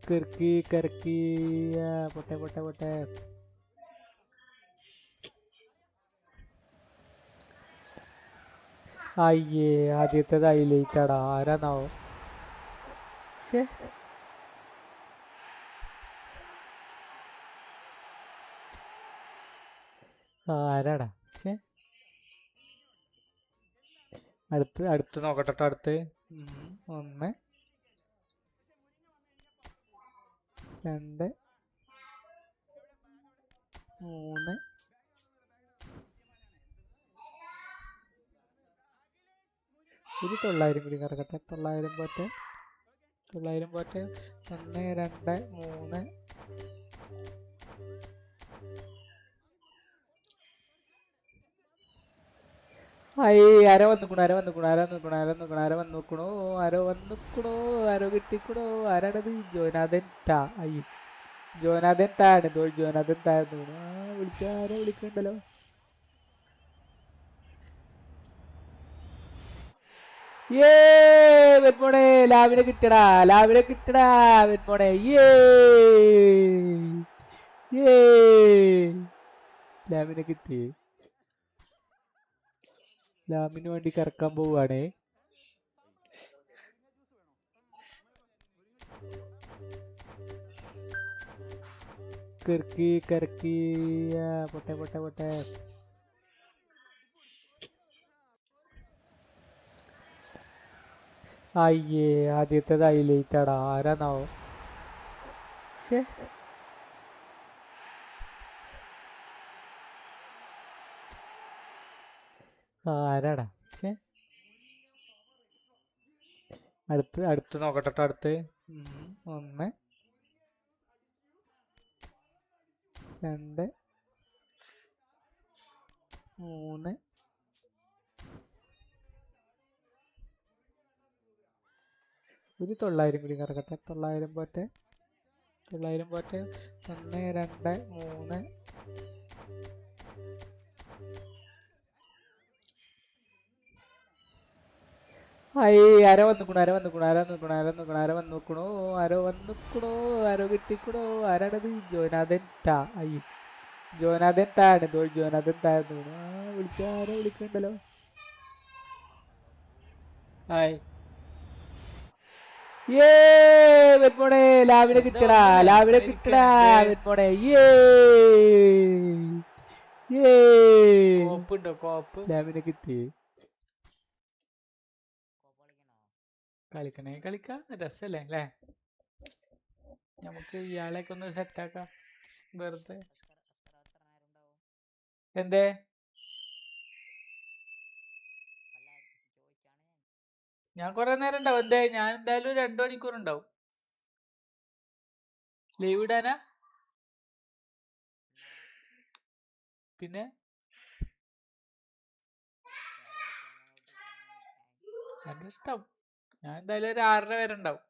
കറക്കി പൊട്ടെ പൊട്ടെ പൊട്ടെ. അയ്യേ, ആദ്യത്തേത് ഹൈലൈറ്റ് ആടാ. ആരാന്നാവോ? ശേ, ആരാടാ? ശേ, അടുത്ത് നോക്കട്ടെ. അടുത്ത് 1 2 3. ഒരു 900 കൂടി കറക്കട്ടെ. 900 പോട്ടെ. 1 2 3. ആരോ വന്നിക്കണു. ആരോ കിട്ടിക്കണു. ആരാണത്? ജോനാഥൻ താ. അയ്യോ, ജോനാഥൻ താണ്. ജോനാഥൻ താഴ്ന്നു. ആരോ വിളിക്കണ്ടല്ലോ. വെന്മോണെ ലാവിനെ കിട്ടടാ. വെന്മോണെ. ലാവിനെ കിട്ടി. ലാമിന് വേണ്ടി കറക്കാൻ പോവുകയാണേ. കറക്കി പൊട്ടെ പൊട്ടെ പൊട്ടെ. അയ്യേ, ആദ്യത്തേത് ഹൈലൈറ്റ് ആടാ. ആരാന്നാവോ? ശേ, ആരാടാ? ശേ, അടുത്ത് നോക്കട്ടെ. അടുത്ത് 1 2 3. ഒരു 900 കൂടി കറക്കട്ടെ. 900 പോട്ടെ. 1 2 3. ആരോ വന്നിക്കണു. ആരോ കിട്ടിക്കണു. ആരാണത്? ജോനാഥൻ താ. അയ്യോ, ജോനാഥൻ താണ്. ജോനാഥൻ താഴ്ന്നു. ആരോ വിളിക്കണ്ടല്ലോ. ഹായ്. വെന്മോണെ ലാവിനെ കിട്ടടാ. വെന്മോണെ. ലാവിനെ കിട്ടി. കളിക്കാം. രസല്ലേ അല്ലേ? നമുക്ക് ഇയാളെയൊക്കെ ഒന്ന് സെറ്റാക്കാം വെറുതെ. എന്തേ? ഞാൻ കുറെ നേരം ഉണ്ടാവും. എന്തേ? ഞാൻ എന്തായാലും 2 മണിക്കൂർ ഉണ്ടാവും. ലീവ് ഇടാനാ? പിന്നെ എന്റെ ഇഷ്ടം. ഞാൻ എന്തായാലും ഒരു 6:30 വരെ ഉണ്ടാവും.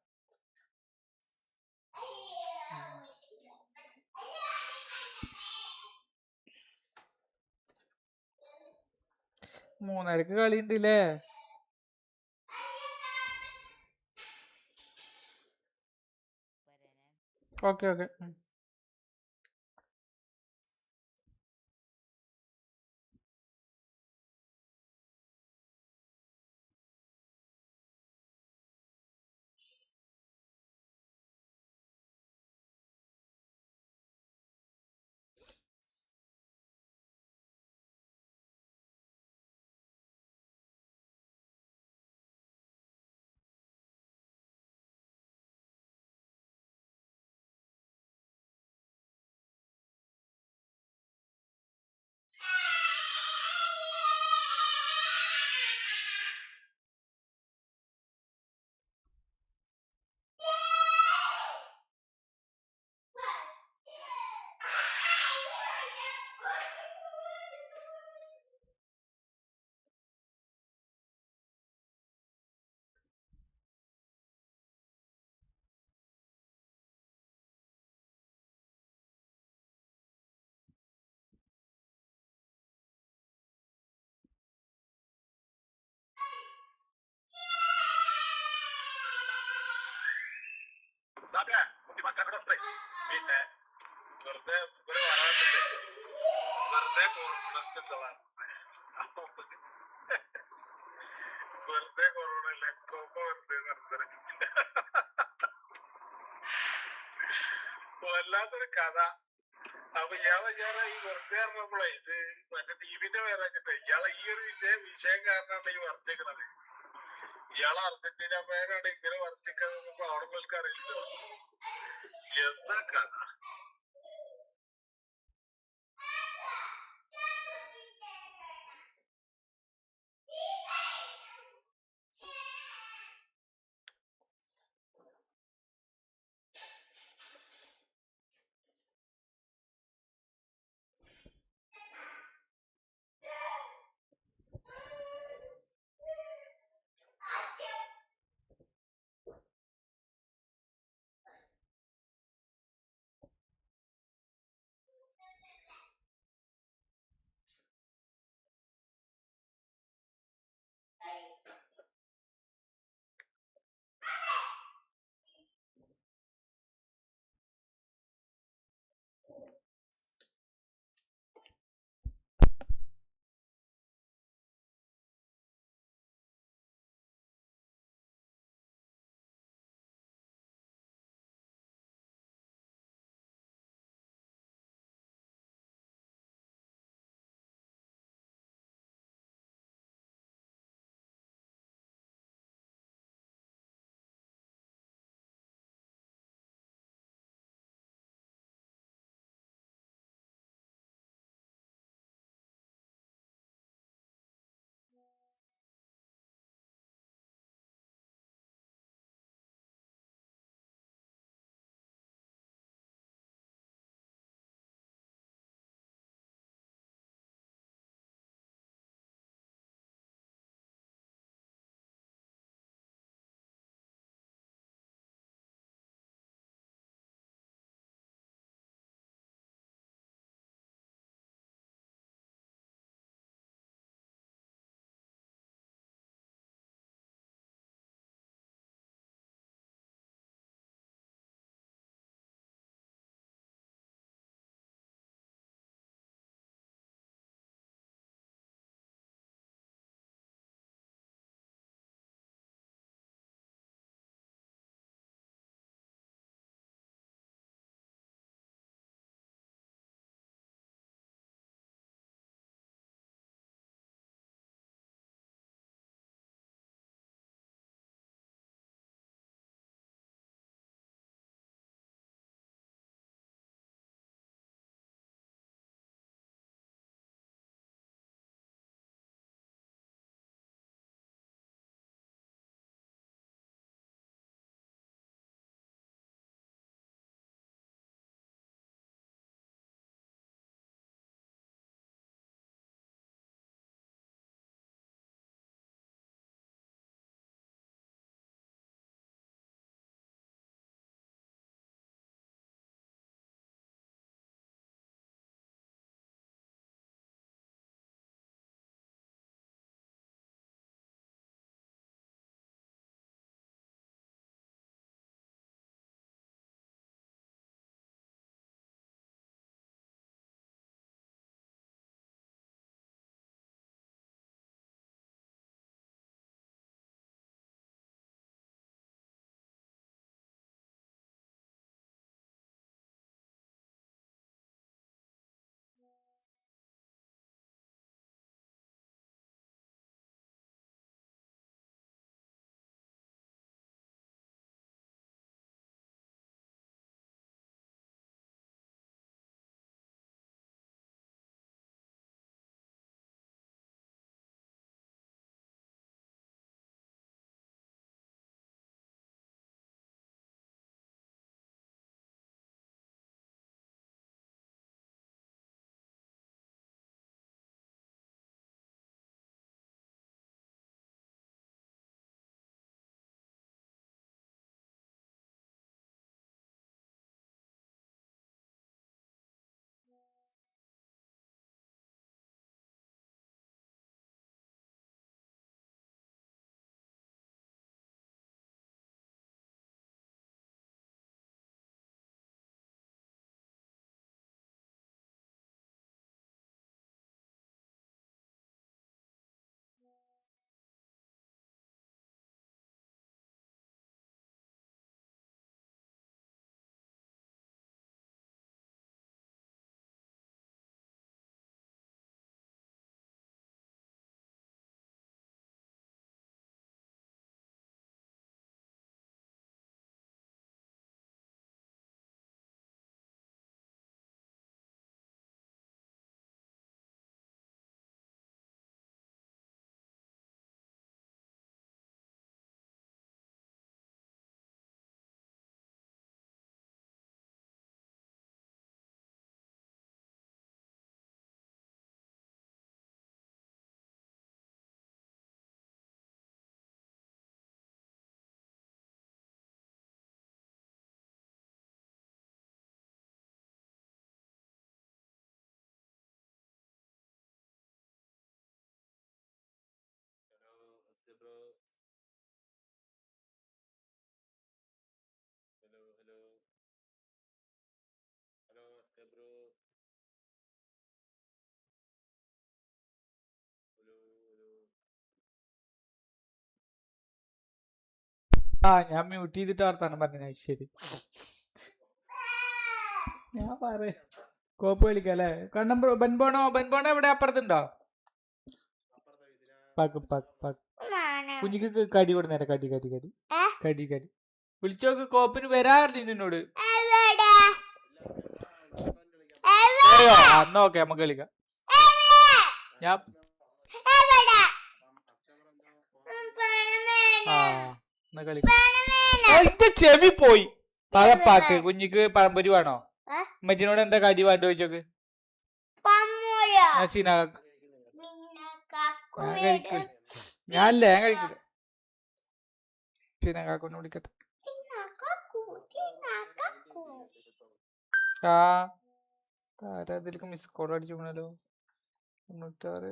3:30 കളി ഉണ്ടല്ലേ? ഓക്കെ. പിന്നെ വെറുതെ വെറുതെ വെറുതെ കൊറോണ ഇല്ല കോപ്പ വെറുതെ നിർത്തണം വല്ലാത്തൊരു കഥ. അപ്പൊ ഇയാളെ ഞാൻ ഈ വെറുതെ പറഞ്ഞപ്പോഴേ ഇത് മറ്റേ ടീമിന്റെ പേര് വെച്ചിട്ട് ഇയാളെ ഈ ഒരു വിഷയം കാരണമാണ് ഈ വർദ്ധിക്കണത്. ഇയാളെ അർജന്റീന പേരാണ് ഇങ്ങനെ വർദ്ധിക്കുന്നത് അവിടെ നിങ്ങൾക്ക് അറിയില്ലോ. എന്താ കഥ. ഞാൻ മ്യൂട്ട് ചെയ്തിട്ട് വർത്താനം പറഞ്ഞ. ശരി, ഞാൻ പറയാ കോപ്പ് കളിക്കാം അല്ലേ? കണ്ണം ബെൻബോണോ എവിടെ അപ്പുറത്തുണ്ടോ? കുഞ്ഞിക്ക് കടി കൊടുന്നേരം. കടി വിളിച്ചോക്ക്. കോപ്പിന് വരാറില്ല നിന്നോട്. അന്ന് ഓക്കെ, നമുക്ക് കളിക്കാം. ഞാൻ എന്റെ ചെവി പോയി. പഴപ്പാക്ക്. കുഞ്ഞിക്ക് പഴംപൊരി വേണോ? ഉമ്മച്ചിനോട് എന്താ കടി വേണ്ട ചോദിച്ചോക്ക്. ഞാൻ കഴിക്കില്ല. കാക്കൂനെ വിളിക്കട്ടെ. താരതിലേക്ക് മിസ് കോൾ അടിച്ചോണല്ലോ. 96.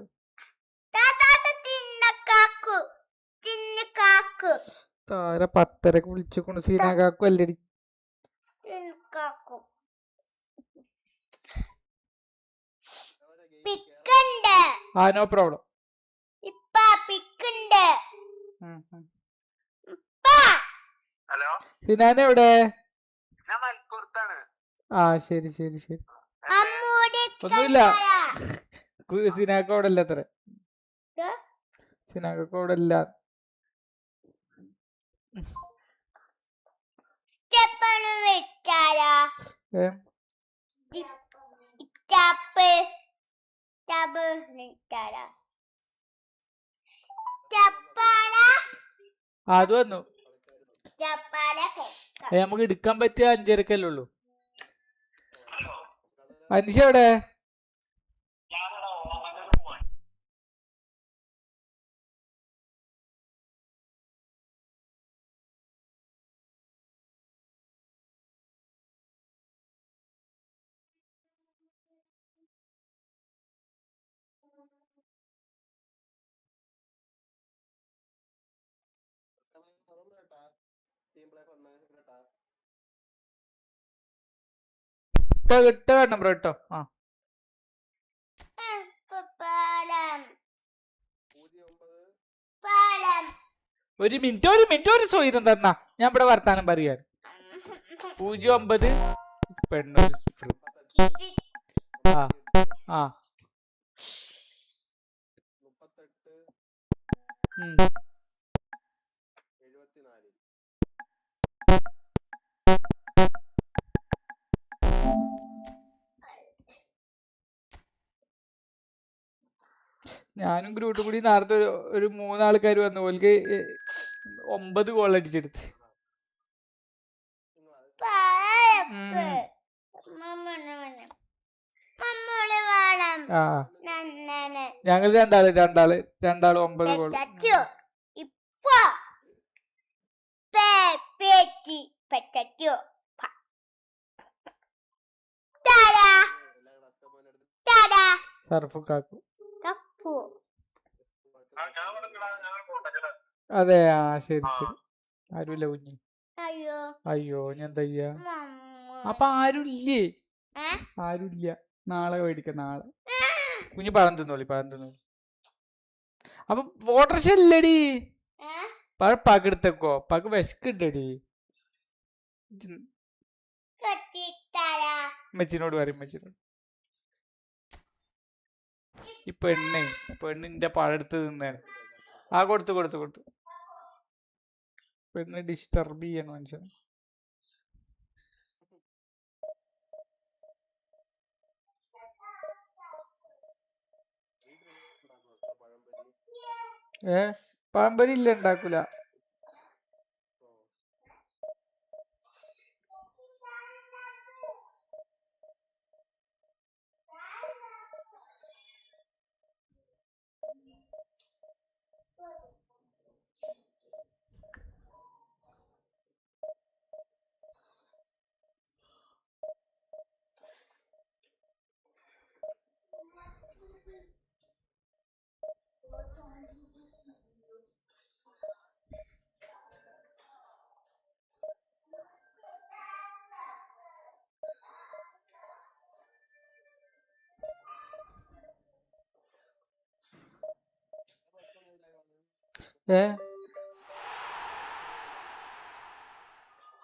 താര 10:30 വിളിച്ചോണ്ട്. സീന കാക്കു അല്ലടി. No problem. സിനാന എവിടെ? ശരി. ഒന്നുമില്ല. സിനാക്ക അവിടെ അല്ല. അത്ര സിനാക്ക അവിടെ അല്ല. അത് വന്നു. നമുക്ക് എടുക്കാൻ പറ്റിയ 5:30 ഉള്ളൂ. അനിഷ എവിടെ? നമ്പർ കേട്ടോ. ഒരു മിനിറ്റ് ഒരു സ്വൈരം തന്നാ ഞാൻ ഇവിടെ വർത്താനം പറയാൻ. 09 പെണ്ണൊരു ഞാനും ഗ്രൂപ്പ് കൂടി നേരത്തെ ഒരു 3 ആൾക്കാർ വന്നു. ഓൽക്ക് 9 ഗോൾ അടിച്ചെടുത്ത്. ഞങ്ങൾ രണ്ടാള് 9 ഗോൾ. സർഫുക്കാക്കു. അതെ, ശരി. ആരുമില്ല കുഞ്ഞി. അയ്യോ, ഞാൻ എന്താ ചെയ്യാ? അപ്പൊ ആരുമില്ലേ? ആരുമില്ല. നാളെ മേടിക്കാം. നാളെ കുഞ്ഞി പഴം തിന്നോളി. അപ്പൊ ഓട്ടർഷ ഇല്ലടി. പഴപ്പാക്ക് എടുത്തേക്കോ. പാക്ക് വിശക്കുണ്ടടി. മെച്ചിനോട് പറയും. ഈ പെണ്ണിന്റെ പഴം എടുത്ത് തിന്നാണ്. കൊടുത്തു. പെണ്ണ് ഡിസ്റ്റർബ് ചെയ്യാണ് മനുഷ്യൻ. പഴംപൊരി ഇല്ല, ഉണ്ടാക്കൂല.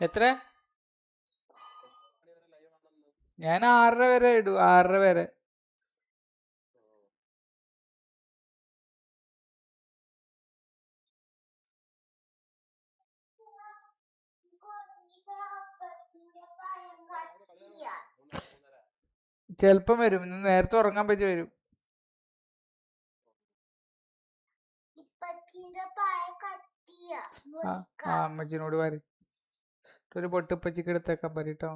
എത്ര? ഞാൻ 6:30 വരെ ഇടൂ, 6:30 വരെ. ചെലപ്പം വരും, ഇന്ന് നേരത്തെ ഉറങ്ങാൻ പറ്റി വരും. അമ്മച്ചിനോട് പറയും, ഒരു പൊട്ട് ഇപ്പച്ചിക്ക് എടുത്തേക്കാൻ പറയട്ടോ.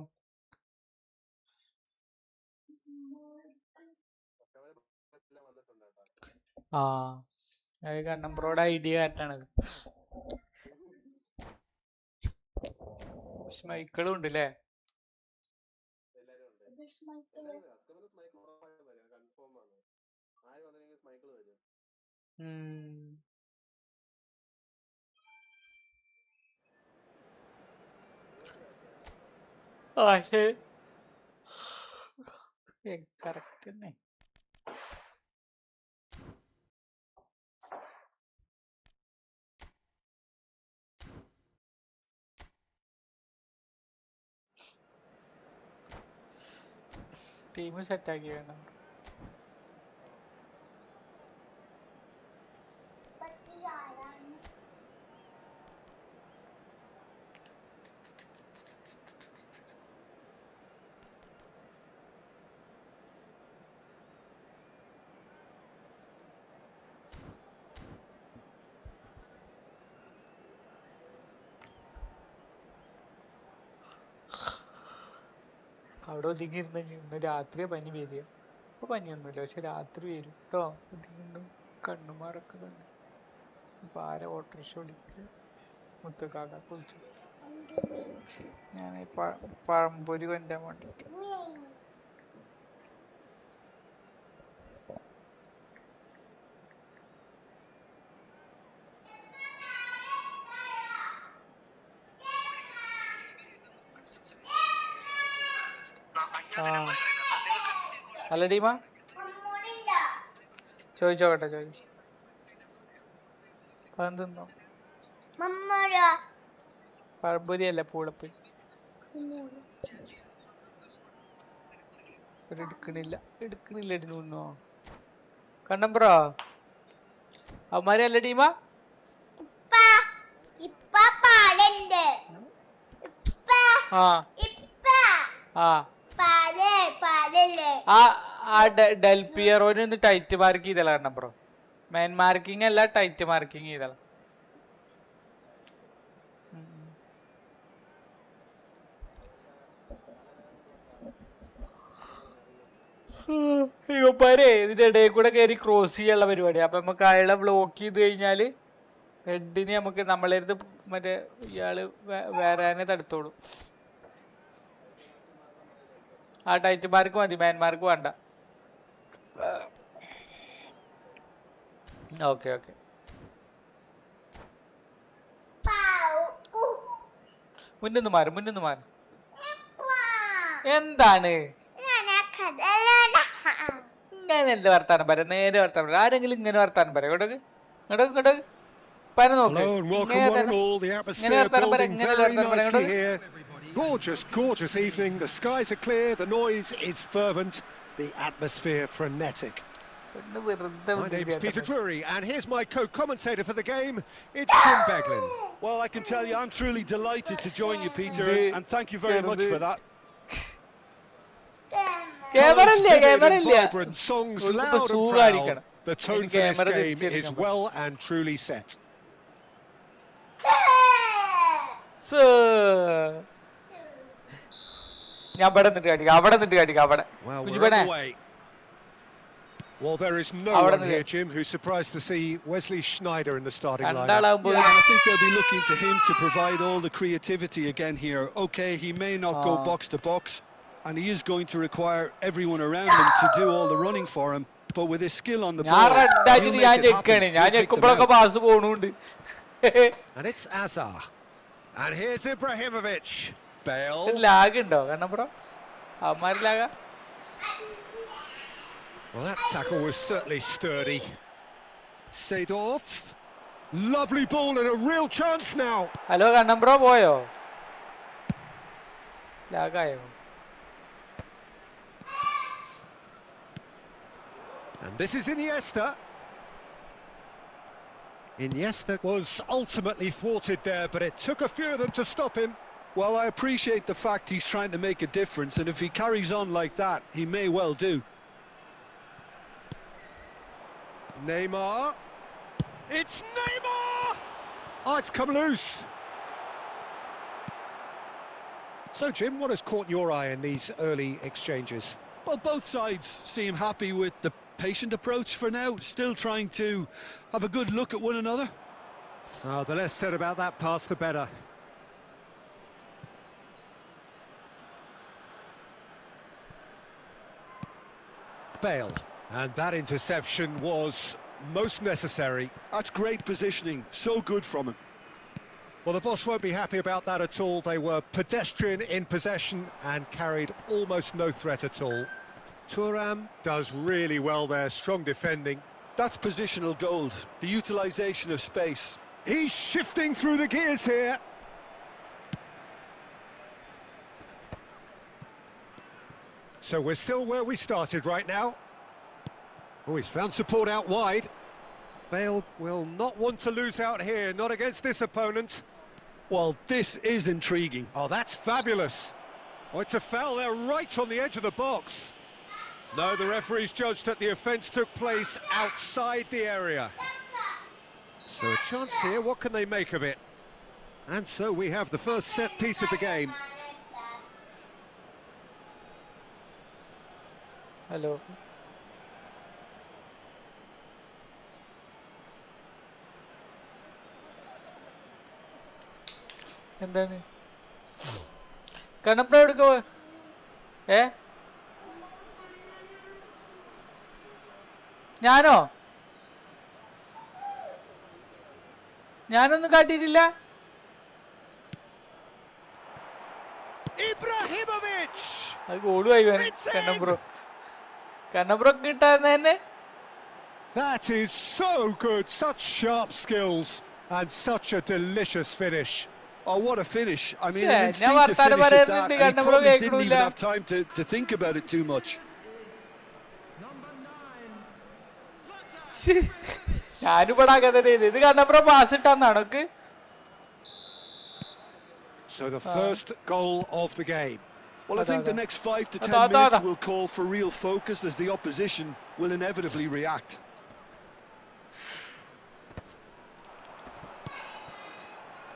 കണ്ണമ്പ്രോടെ ഐഡിയ ആയിട്ടാണത്. മൈക്കളും ഉണ്ട് അല്ലേ? കറക്റ്റ് തന്നെ. ടീം സെറ്റാക്കി വേണം. അവിടെ ഒതുങ്ങിയിരുന്ന ഇന്ന് രാത്രിയെ പനി വരിക. ഇപ്പൊ പനിയൊന്നുമില്ല, പക്ഷെ രാത്രി വരും കേട്ടോ. ഒതുങ്ങിണ്ടും കണ്ണുമാറൊക്കെ കണ്ട്. ഇപ്പൊ ആരെ ഓട്ടോറിക്ഷ വിളിക്കുക? മുത്തക്കാക്ക വിളിച്ചു. ഞാൻ പഴംപൊരി കൊണ്ടാൻ വേണ്ടിട്ട്. അല്ല ടീമ ചോദിച്ചോട്ടെ, ചോദിച്ചു. അതെന്തോ പഴംപൊരി അല്ല, പൂളപ്പൊരി. എടുക്കണില്ല ഇടുന്നോ കണ്ണമ്പ്രോ? അവന്മാരെ അല്ല ടീമ? ഡെൽപിയറോന് ടൈറ്റ് മാർക്ക് ചെയ്തല്ല കണ്ണമ്പ്രോ. മെയിൻ മാർക്കിംഗ് അല്ല, ടൈറ്റ് മാർക്കിംഗ് ചെയ്തല്ല. ഇവന്മാരെ ഇതിന്റെ ഇടയിൽ കൂടെ കയറി ക്രോസ് ചെയ്യാനുള്ള പരിപാടി. അപ്പൊ നമുക്ക് അയാളെ ബ്ലോക്ക് ചെയ്ത് കഴിഞ്ഞാല് ഹെഡിന് നമുക്ക് നമ്മളെ അടുത്ത് മറ്റേ ഇയാള് വരാനെ തടുത്തോളൂ. ആ ടൈറ്റ് മാർക്ക് മതി, മെയിൻ മാർക്ക് വേണ്ട. Okay okay. മുന്നിന്ന് മാറും. എന്താണ് ഇങ്ങനെ വർത്താനം പറയാം? നേരെ വർത്താനം പറയാം. ആരെങ്കിലും ഇങ്ങനെ വർത്താനം പറയാം? ഇങ്ങോട്ട് പന നോക്ക്. ഇങ്ങനെ വർത്താനം പറയാം. Gorgeous evening. The skies are clear, the noise is fervent, the atmosphere frenetic. My name is Peter Drury, and here's my co-commentator for the game. It's Jim Beglin. Well, I can tell you, I'm truly delighted to join you, Peter, and thank you very much for that. Vibrant songs loud and proud. The tone for this game is well and truly set. Well, there is no one here, Jim, who's surprised to see Wesley Sneijder in the starting line. Yeah, I think they'll be looking to him to provide all the creativity again here. Okay, he may not go box to box, and he is going to require everyone around him to do all the running for him. But with his skill on the ball, he'll make it happen. And it's Azar. And here's Ibrahimovic. Bale. Well, that tackle was certainly sturdy. Seedorf. Lovely ball and a real chance now. Hello, Kannambro boyo. ലാഗായോ? And this is Iniesta. Iniesta was ultimately thwarted there, but it took a few of them to stop him. Well, I appreciate the fact he's trying to make a difference, and if he carries on like that, he may well do. Neymar. It's Neymar! Oh, it's come loose. So, Jim, what has caught your eye in these early exchanges? Well, both sides seem happy with the patient approach for now, still trying to have a good look at one another. Oh, the less said about that pass, the better. Bale, and that interception was most necessary. That's great positioning, so good from him. Well, the boss won't be happy about that at all. They were pedestrian in possession and carried almost no threat at all. Thuram does really well there, strong defending. That's positional gold, the utilisation of space. He's shifting through the gears here. So we're still where we started right now. Oh, he's found support out wide. Bale will not want to lose out here, not against this opponent. Well, this is intriguing. Oh, that's fabulous. Oh, it's a foul there right on the edge of the box. No, the referee's judged that the offence took place outside the area. So a chance here, what can they make of it? And so we have the first set piece of the game. Hello. എന്താണ് കണ്ണപ്പ എടുക്ക ഞാനോ ഞാനൊന്നും കാട്ടിയിട്ടില്ല. അത് ഗോളുമായി കണ്ണപ്പുറം കിട്ടാന്ന് തന്നെ. That is so good, such sharp skills and such a delicious finish. Oh, what a finish. I mean, an instinctive finish at that, and he probably didn't even have time to think about it too much. So the first goal of the game. Well, I think the next 5 to 10 minutes will call for real focus as the opposition will inevitably react.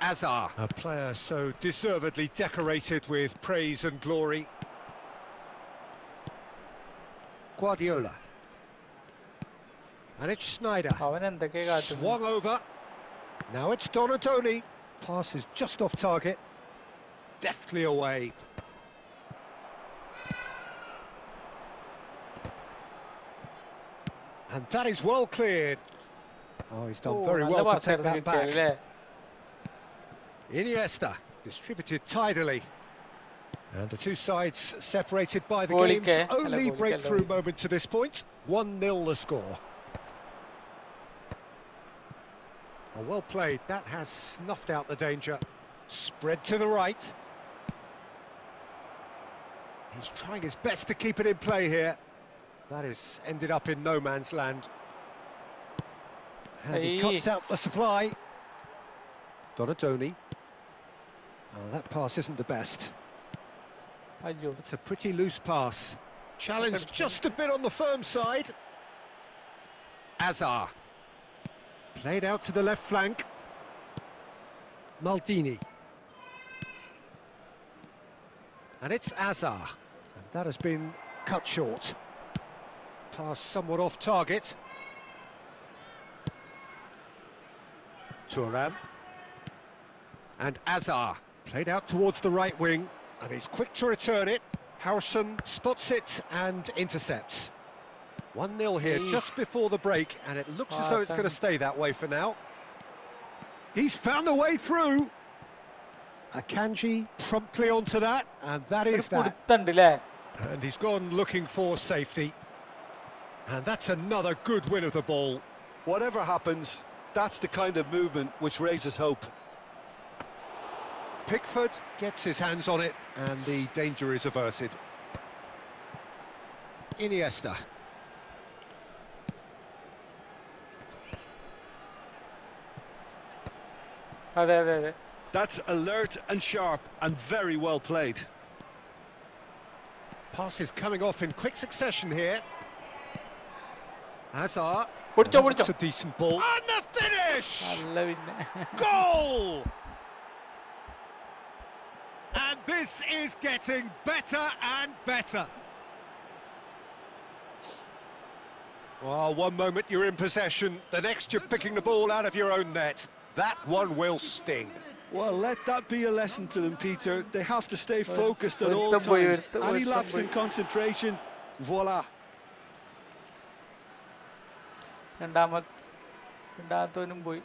Azar, a player so deservedly decorated with praise and glory. Guardiola. And it's Snyder. Swung over. Now it's Donadoni. Pass is just off target. Deftly away. And that is well cleared. Oh, he's done very well to take that back. Iniesta distributed tidily. And the two sides separated by the game's only breakthrough moment to this point. 1-0 the score. Oh, well played. That has snuffed out the danger. Spread to the right. He's trying his best to keep it in play here. That has ended up in no man's land. And he cuts out the supply. Donadoni. Oh, that pass isn't the best. It's a pretty loose pass. Challenged just a bit on the firm side. Azar. Played out to the left flank. Maldini. And it's Azar. And that has been cut short. Pass somewhat off target. Thuram. And Azar. Played out towards the right wing. And he's quick to return it. Harrison spots it and intercepts. 1-0 here just before the break, and it looks as though it's going to stay that way for now. He's found a way through. Akanji promptly onto that, and that is that. And he's gone looking for safety. And that's another good win of the ball. Whatever happens, that's the kind of movement which raises hope. Pickford gets his hands on it and the danger is averted. Iniesta. That's alert and sharp and very well played. Pass is coming off in quick succession here. Hazard. That's a decent ball. And the finish! Goal! And this is getting better and better. Well, one moment you're in possession, the next you're picking the ball out of your own net. That one will sting. Well, let that be a lesson to them, Peter. They have to stay focused at all times. Any lapse in concentration, voila. രണ്ടാമത്തവനും പോയി.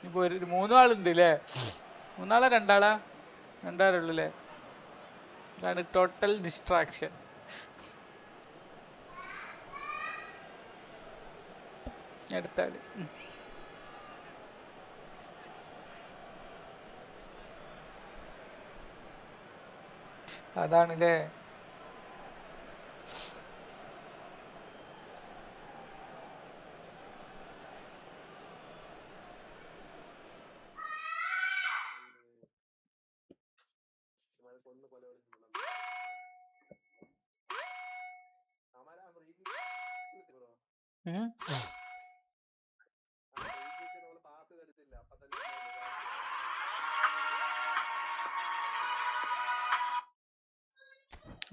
ഇപ്പൊ മൂന്നാളുണ്ട് അല്ലേ? മൂന്നാളാ രണ്ടാളാ? രണ്ടാളുള്ളൂ അല്ലേ? ഇതാണ് total distraction. അടുത്താള് അതാണല്ലേ.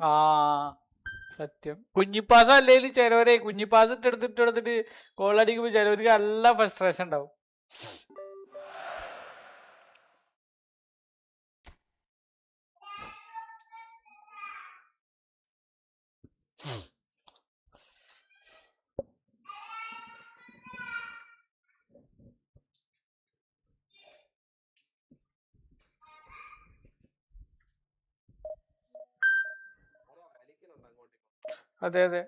ആ സത്യം. കുഞ്ഞിപ്പാസ് അല്ലെങ്കിൽ ചിലവരെ കുഞ്ഞിപ്പാസ് ഇട്ടെടുത്തിട്ട് ഗോളടിക്കുമ്പോ ചിലവർക്ക് നല്ല ഫ്രസ്ട്രേഷൻ ഉണ്ടാവും. അതെ അതെ.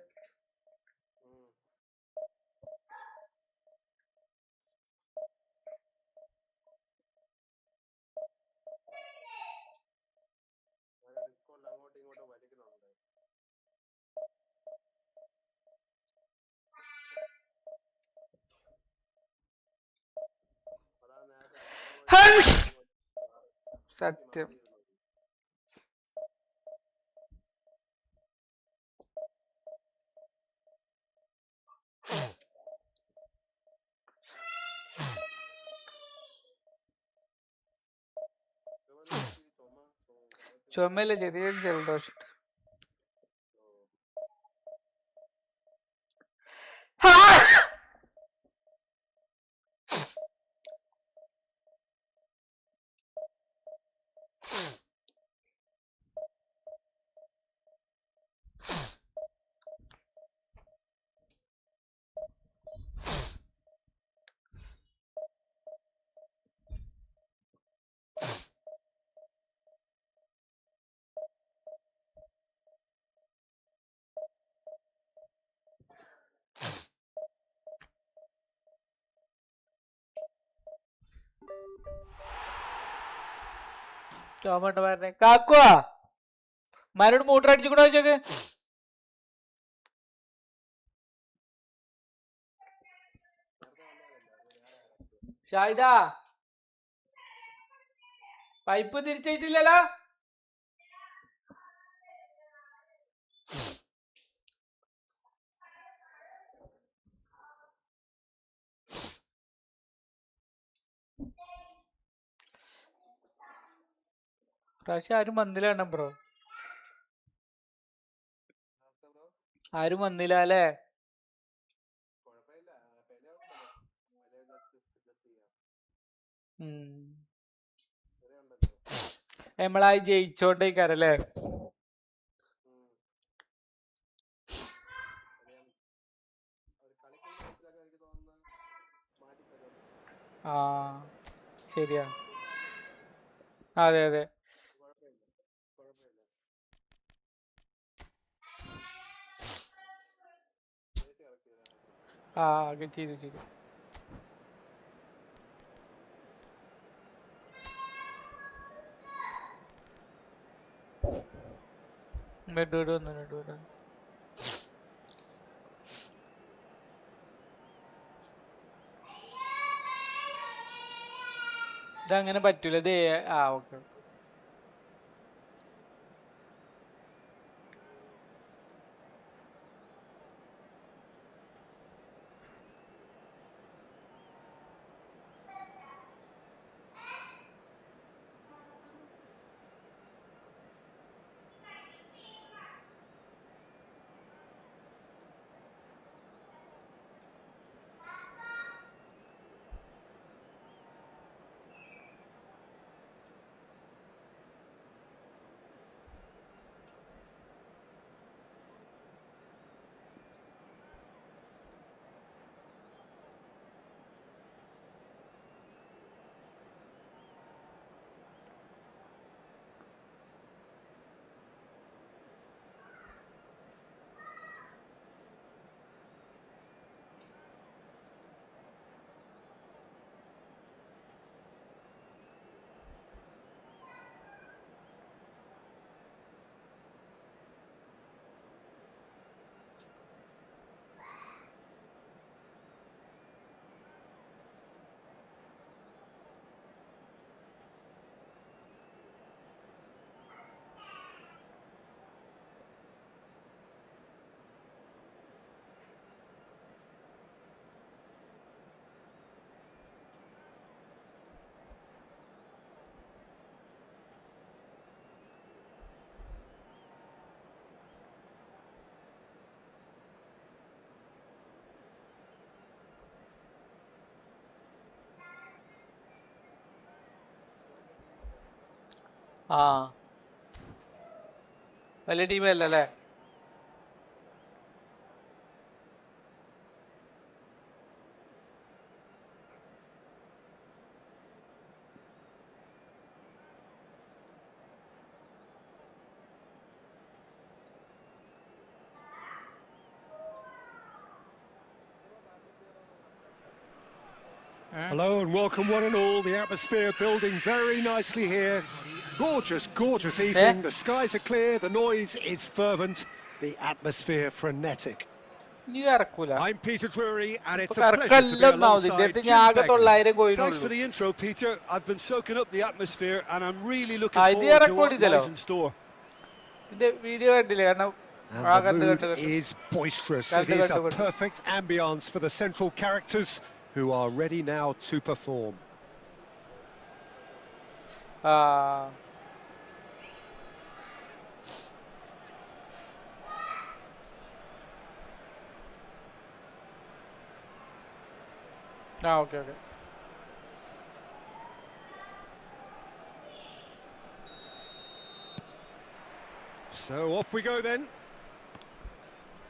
സത്യം. ചുമയില് ചെറിയൊരു ജലദോഷം. ചുമണ്ട് പറഞ്ഞേ കാക്കുവാ മാരോട് മോട്ടർ അടിച്ചുകൂടാ വെച്ചേക്ക്. ഷാഹിദാ പൈപ്പ് തിരിച്ചിട്ടില്ലല്ലോ. പ്രാവശ്യം ആരും വന്നില്ല ബ്രോ, ആരും വന്നില്ല അല്ലേ? നമ്മളായി ജയിച്ചോണ്ടേക്കാരല്ലേ? ആ ശരിയാ. അതെ അതെ. ആ ചെയ്തു ചെയ്തു. ഇതങ്ങനെ പറ്റൂല. ഇത് ഓക്കെ. വലിയ ടീമല്ലേ? Hello and welcome one and all. The atmosphere building very nicely here. Gorgeous, gorgeous evening. The skies are clear, the noise is fervent, the atmosphere frenetic. I'm Peter Drury and it's a pleasure to be alongside Jim Begley. Thanks for the intro, Peter. I've been soaking up the atmosphere and I'm really looking forward to what lies in store. And the mood is boisterous. It is a perfect ambience for the central characters who are ready now to perform. Okay. So off we go then.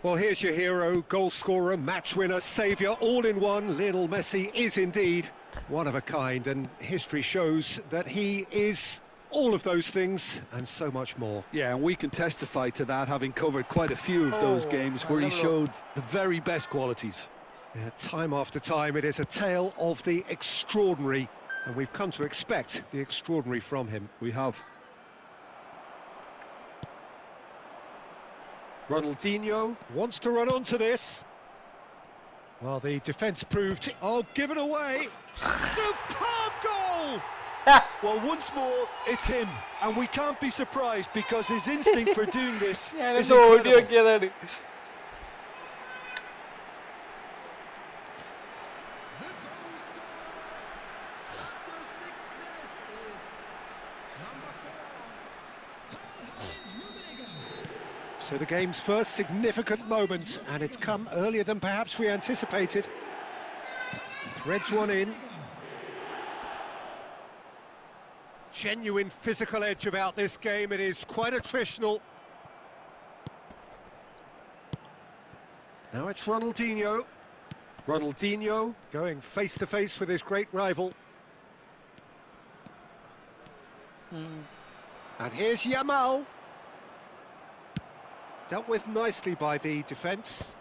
Well, here's your hero, goal scorer, match winner, saviour, all in one. Lionel Messi is indeed one of a kind, and history shows that he is all of those things and so much more. Yeah, and we can testify to that, having covered quite a few of those games where he showed the very best qualities. Yeah, time after time, it is a tale of the extraordinary, and we've come to expect the extraordinary from him. We have. Ronaldinho wants to run onto this. Well, the defence proved... Oh, given away! Superb goal! Well, once more, it's him. And we can't be surprised because his instinct for doing this is incredible. So the game's first significant moment, and it's come earlier than perhaps we anticipated. Threads one in. Genuine physical edge about this game. It is quite attritional. Now it's Ronaldinho. Ronaldinho going face to face with his great rival. And here's Yamal. Dealt with nicely by the defence.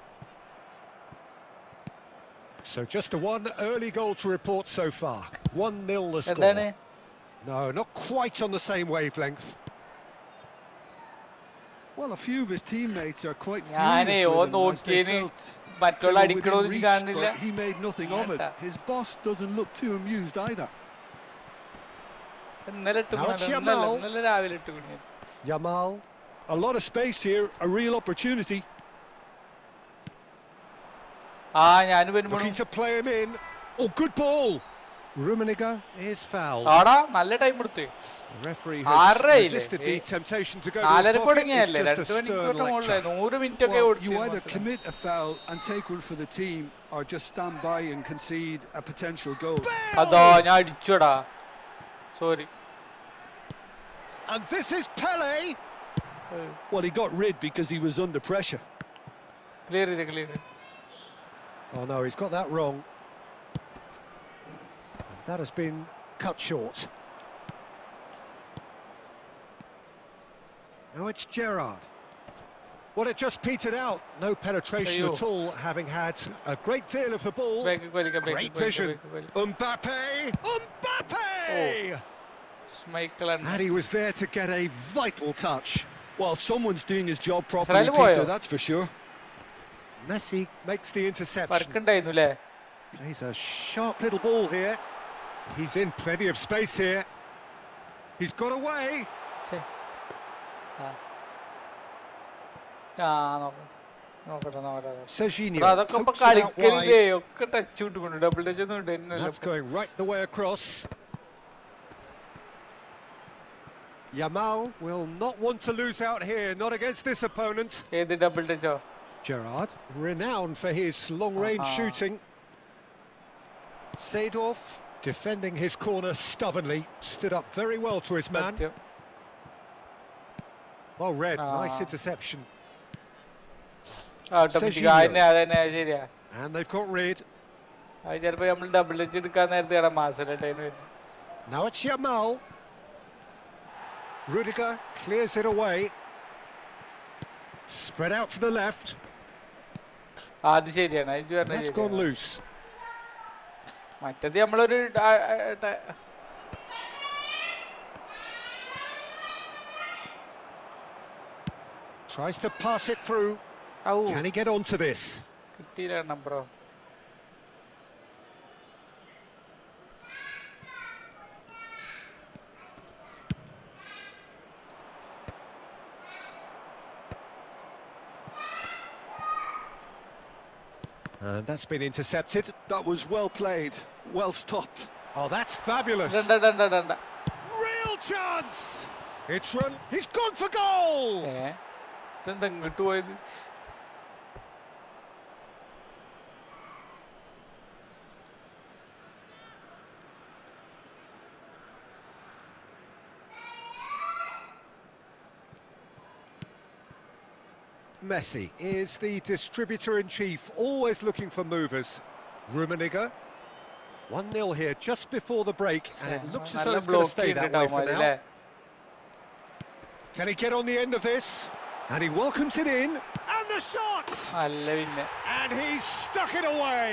So just a one early goal to report so far. 1-0 the score. No, not quite on the same wavelength. Well, a few of his teammates are quite ഞാനേ furious oh with him as they നോക്കിയതിന് felt they മറ്റുള്ള were അടിക്കണോന്ന് within എനിക്ക് reach, കാണുന്നില്ല. but he made nothing of it. His boss doesn't look too amused either. ഇന്നലെ ഇട്ട് Now it's ഇന്നലെ Yamal. ഇന്നലെ രാവിലെ ഇട്ട് കുഞ്ഞു. Yamal. A lot of space here, a real opportunity. ആ ഞാൻ വരുമ്പോൾ Looking to play him in. Oh, good ball. Rummenigge is fouled. ആടാ നല്ല ടൈം എടുത്ത്. The referee has resisted the temptation to go to his 4:30 pocket. തുടങ്ങിയല്ലേ, It's just 2 a stern മണിക്കൂറിന് മുകളിൽ lecture. 100 minute ഒക്കെ Well, you either കൊടുത്തു. commit a foul and take one for the team, or just stand by and concede a potential goal. അതാ ഞാൻ അടിച്ചോടാ, sorry. And this is Pele. Well, he got rid because he was under pressure. Clear ചെയ്ത് clear ചെയ്ത്. Oh no, he's got that wrong. And that has been cut short. Now it's Gerrard. Well, it just petered out. No penetration at all, having had a great deal of the ball. Great vision. Mbappe! Mbappe! And he was there to get a vital touch. Well, someone's doing his job properly, Peter, that's for sure. Messi makes the interception. പറക്കണ്ടായിരുന്നു അല്ലേ? Plays a sharp little ball here. He's in plenty of space here. He's got away. Serginho അതൊക്കെ ഇപ്പൊ pokes it out കളിക്കരുതേ, wide. ഒക്കെ touch വിട്ടുകൊണ്ട് double touch ഒന്നും ഇടുന്നില്ല. That's going right the way across. Yamal will not want to lose out here, not against this opponent. ഏത് double ടച്ചോ? Gerrard, renowned for his long-range shooting. Seedorf, defending his corner stubbornly, stood up very well to his man. Well read, nice interception. ശരിയാ. And they've got rid. അത് ചിലപ്പോ നമ്മൾ double touch എടുക്കാൻ നേരത്തെ മാസമായിട്ട്. Now it's Yamal. Rudiger clears it away. Spread out to the left. അത് ശരിയാണ്. That's gone loose. മറ്റത് നമ്മളൊരു Tries to pass it through. Can he get onto this? കിട്ടിയില്ല bro. And that's been intercepted. That was well played, well stopped. Oh, that's fabulous. Real chance. It's run. He's gone for goal. ഇങ്ങോട്ട് പോയത്. Messi is the distributor-in-chief, always looking for movers. Rummenigge, 1-0 here just before the break, and it looks as though it's going to stay that way for now. Can he get on the end of this? And he welcomes it in, and the shot! And he's stuck it away.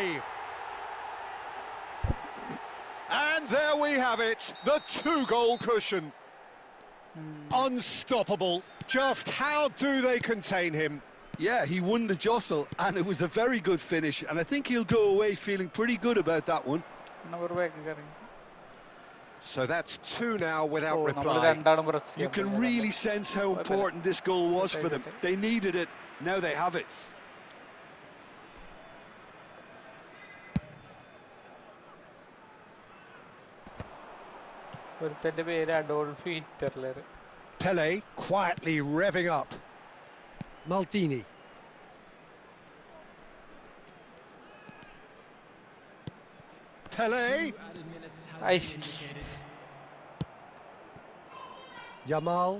And there we have it, the 2-goal cushion. Unstoppable. Just how do they contain him? Yeah, he won the jostle, and it was a very good finish, and I think he'll go away feeling pretty good about that one. So that's 2 now without reply. You can really sense how important this goal was for them. They needed it, now they have it. Pele quietly revving up. Maldini. Pele. Yamal.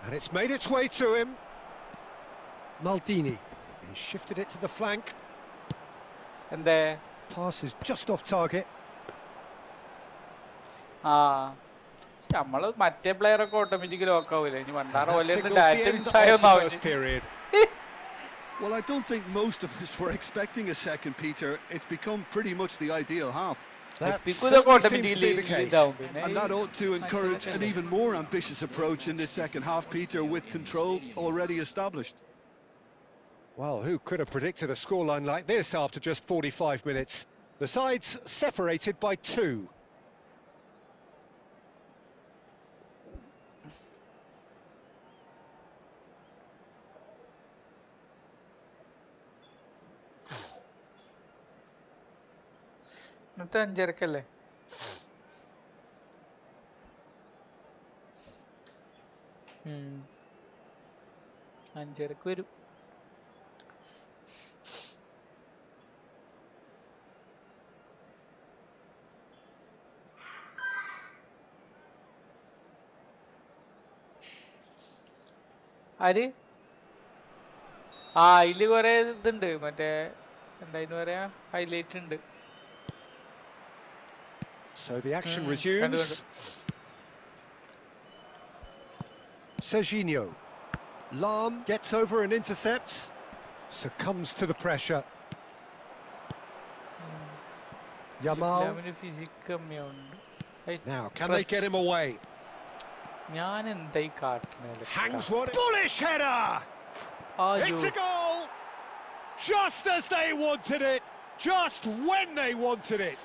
And it's made its way to him. Maldini. He shifted it to the flank. And there. Pass is just off target. നമ്മള് മറ്റേ player ഒക്കെ automatically ലോക്കാവൂലേ? ഇനി വണ്ടാറ പോലെ period. Well, I don't think most of us were expecting a second, Peter. It's become pretty much the ideal half. That എത്തിക്കൂതൊക്കെ certainly seems automatically to be the case. ഇതാവും പിന്നെ And that ought to encourage an even more ambitious approach in this second half, Peter, with control already established. Well, who could have predicted a scoreline like this after just 45 minutes? The sides separated by 2. ഇന്നത്തെ 5:30-ക്കല്ലേ? ഉം. 5:30-ക്ക് വരും. ആര്? അതില് കൊറേ ഇതുണ്ട്, മറ്റേ എന്താ പറയാ, ഹൈലൈറ്റ് ഉണ്ട്. So the action resumes. Serginho. Lam gets over and intercepts. Succumbs to the pressure. Yamal. Now, can they get him away? Hangs one. Bullish header! It's a goal! Just as they wanted it. Just when they wanted it.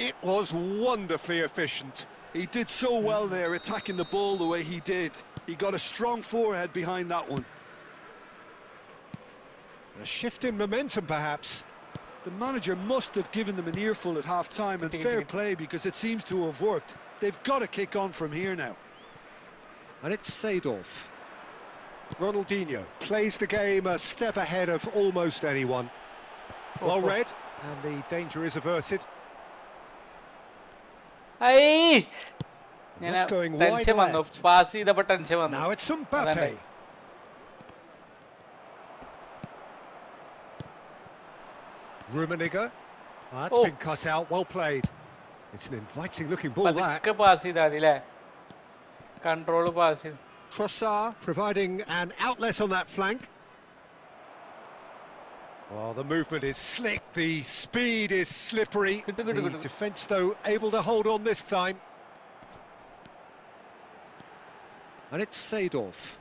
It was wonderfully efficient. He did so well there, attacking the ball the way he did. He got a strong forehead behind that one. A shift in momentum, perhaps. The manager must have given them an earful at half-time, and fair play, because it seems to have worked. They've got to kick on from here now. And it's Seedorf. Ronaldinho plays the game a step ahead of almost anyone. Well read, and the danger is averted. It's going wide left. Now it's Mbappe. Rummenigge. That's been cut out, well played. It's an inviting looking ball, that. Trossard providing an outlet on that flank. Well, the movement is slick, the speed is slippery. The defence, though, able to hold on this time. And it's Seedorf.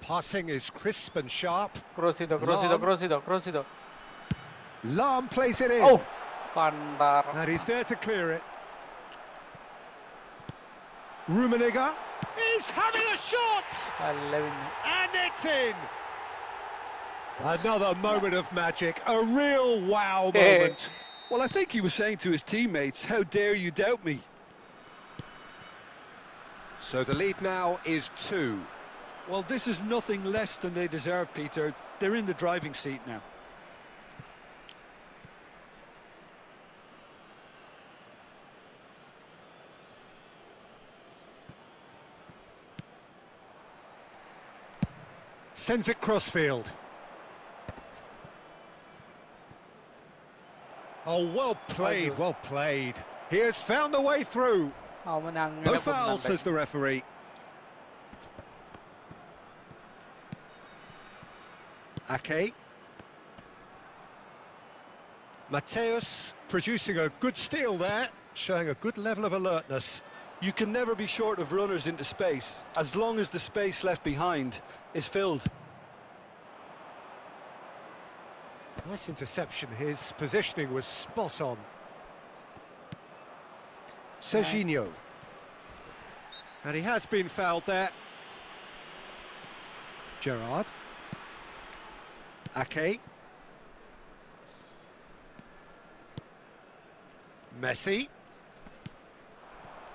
Passing is crisp and sharp. Lam plays it in. And he's there to clear it. Rummenigge is having a shot! And it's in! Another moment of magic, a real wow moment. Well, I think he was saying to his teammates, how dare you doubt me? So the lead now is 2. Well, this is nothing less than they deserve, Peter. They're in the driving seat now. Sends it crossfield. Oh, well played, well played. He has found the way through. No foul, says the referee. Ake. Mateus producing a good steal there, showing a good level of alertness. You can never be short of runners into space, as long as the space left behind is filled. Nice interception, his positioning was spot on. Serginho. And he has been fouled there. Gerrard. Ake. Messi.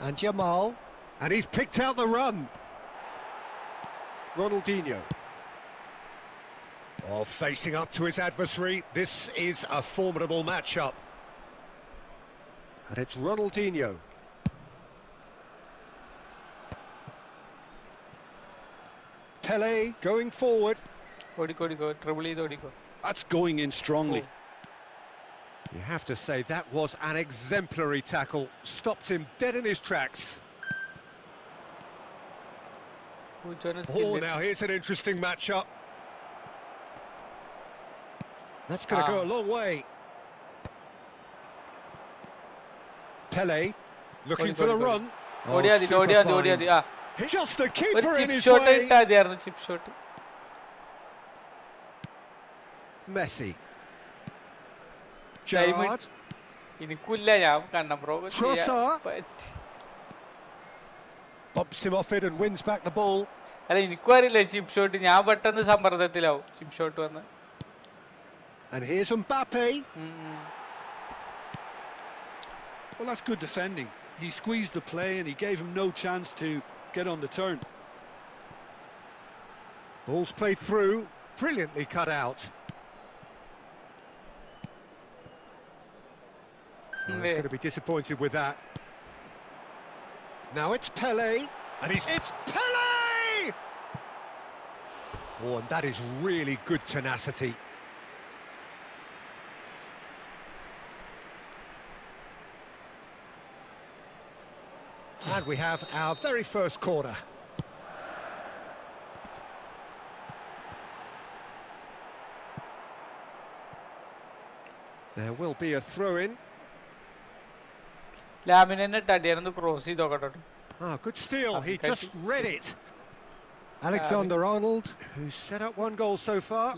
And Yamal. And he's picked out the run. Ronaldinho. Oh, facing up to his adversary. This is a formidable matchup. And it's Ronaldinho. Pele going forward. That's going in strongly. You have to say that was an exemplary tackle. Stopped him dead in his tracks. Oh, now here's an interesting matchup. That's going to go a long way. Pele looking for the run. Oh, super find. Just the keeper in his way. Chip shot. Messi. Gerrard. Trossard. Bumps him off it and wins back the ball. Chip shot. Chip shot. And here's Mbappe. Well, that's good defending. He squeezed the play and he gave him no chance to get on the turn. Ball's played through, brilliantly cut out. He's going to be disappointed with that. Now it's Pele, and it's Pele! Oh, and that is really good tenacity. And we have our very first corner. There will be a throw-in. Good steal. He just read it. Alexander-Arnold, who's set up one goal so far.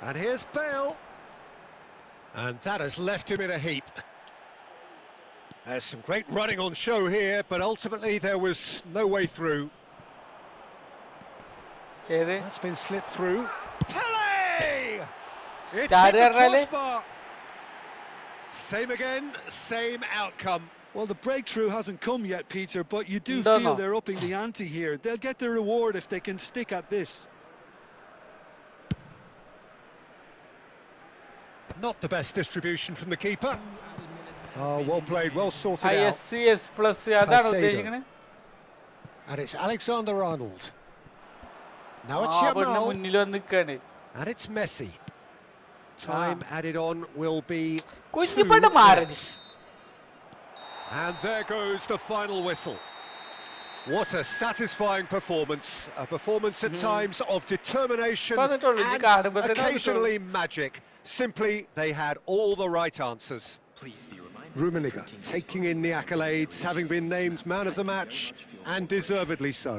And here's Bale. And that has left him in a heap. There's some great running on show here, but ultimately there was no way through. That's been slipped through. Pele! It's hit the crossbar. Same again, same outcome. Well, the breakthrough hasn't come yet, Peter, but you do feel they're upping the ante here. They'll get their reward if they can stick at this. Not the best distribution from the keeper. Oh, well played, well sorted out. And it's Alexander-Arnold. Now it's Yamal. And it's Messi. Time added on will be 2 minutes. And there goes the final whistle. What a satisfying performance. A performance at times of determination and occasionally magic. Simply, they had all the right answers. Rummenigge taking in the accolades, having been named man of the match, and deservedly so.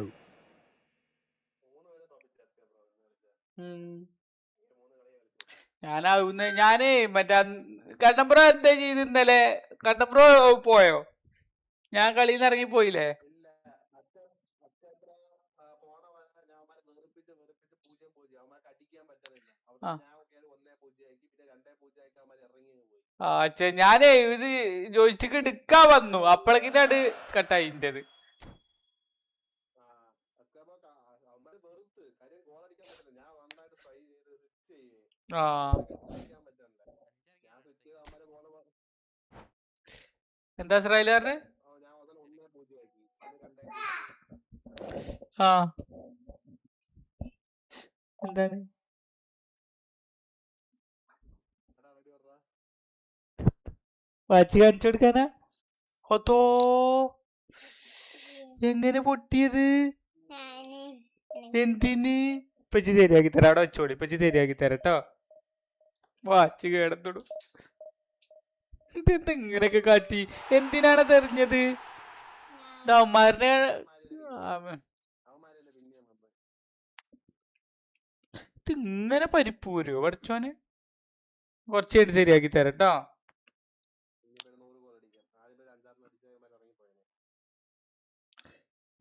കണ്ണമ്പ്രോ എന്താ ചെയ്ത് ഇന്നലെ? കണ്ണമ്പ്രോ പോയോ? ഞാൻ കളിയിൽ നിന്ന് ഇറങ്ങി പോയില്ലേ? ഞാനേ ഇത് ജോയിസ്റ്റിക്ക് എടുക്കാൻ വന്നു, അപ്പോഴേക്കിനാണ് കട്ടായി ഇന്റേത്. എന്താ ഇസ്രായേലുകാരന്? എന്താണ് വാച്ച് കാണിച്ചു കൊടുക്കാനാ? അതോ എങ്ങനെ പൊട്ടിയത്? എന്തിന്? ഇപ്പച്ചി ശരിയാക്കി തരാം, അവിടെ വെച്ചോളി, ഇപ്പച്ചി ശരിയാക്കി തരാം കേട്ടോ. വാച്ച് കേടത്തോടും. ഇതെന്താ ഇങ്ങനെയൊക്കെ കാട്ടി? എന്തിനാണ് തെറിഞ്ഞത്? അവന്മാരനെ ഇങ്ങനെ പരിപ്പ് പോരുമോ പഠിച്ചോന്? കുറച്ച് കഴിഞ്ഞ് ശരിയാക്കി തരാം കേട്ടോ.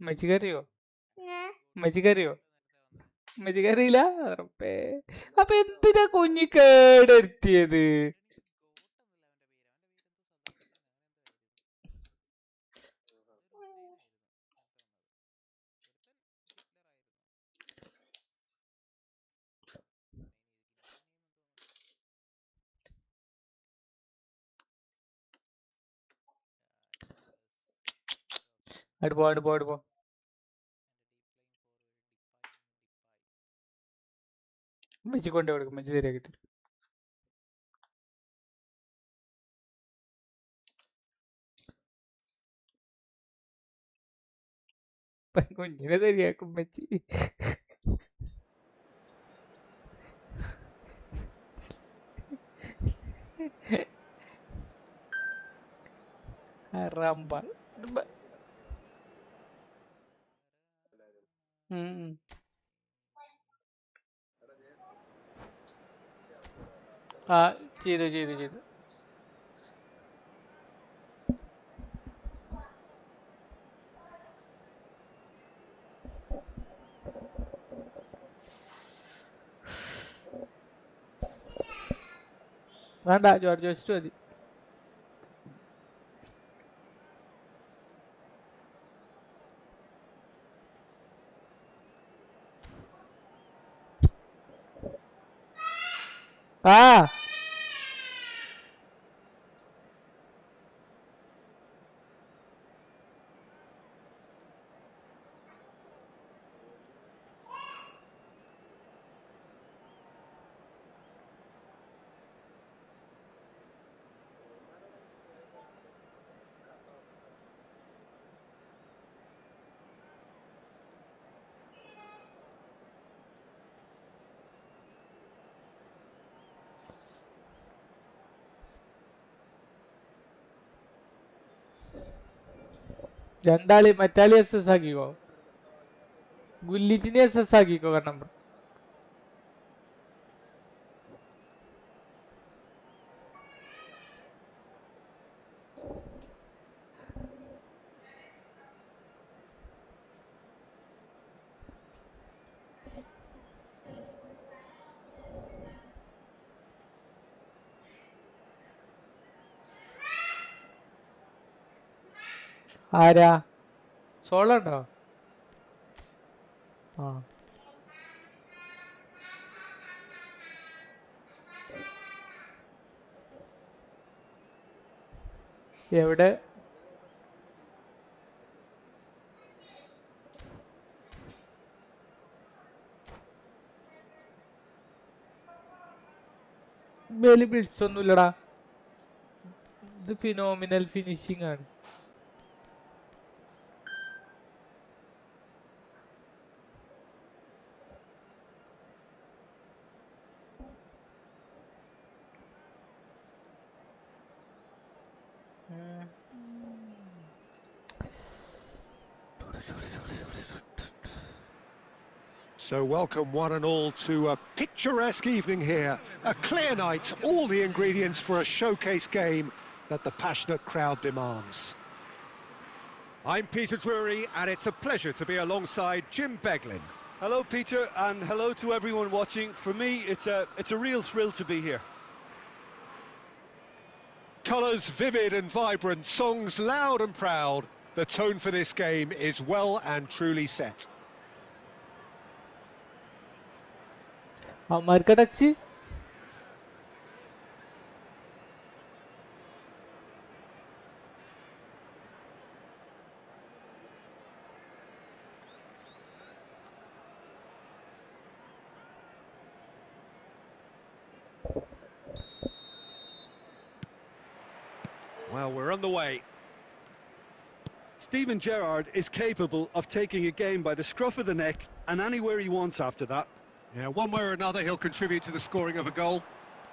മെച്ചിക്കറിയോ? മെച്ചിക്കറിയോ? മെച്ചിക്കറിയില്ല. അപ്പൊ എന്തിനാ കുഞ്ഞി കേടെത്തിയത്? അടുപ്പോ മെച്ചി കൊണ്ടേ കൊടുക്കും, മെച്ചി ശരിയാക്കി തരും. കുഞ്ഞിനെ ശരിയാക്കും മെച്ചി. റംബ ആ ചെയ്തു ചെയ്തു ചെയ്തു. വേണ്ട ജോർജ് വെസ്റ്റ് മതി. ആ രണ്ടാളി മറ്റാളി SS ആക്കിക്കോ, ഗുല്ലിറ്റിനെ SS ആക്കിക്കോ. കാരണം ആരാ സോളോ ഉണ്ടോ? ആ എവിടെ? വലിയ ബിൽസ് ഒന്നുമില്ലടാ, ഇത് ഫിനോമിനൽ ഫിനിഷിംഗ് ആണ്. So welcome one and all to a picturesque evening here. A clear night, all the ingredients for a showcase game that the passionate crowd demands. I'm Peter Drury, and it's a pleasure to be alongside Jim Beglin. Hello, Peter, and hello to everyone watching. For me, it's a real thrill to be here. Colours vivid and vibrant, songs loud and proud. The tone for this game is well and truly set. അവന്മാർക്ക് touch Well, we're on the way. Steven Gerrard is capable of taking a game by the scruff of the neck and anywhere he wants after that. Yeah, one way or another, he'll contribute to the scoring of a goal.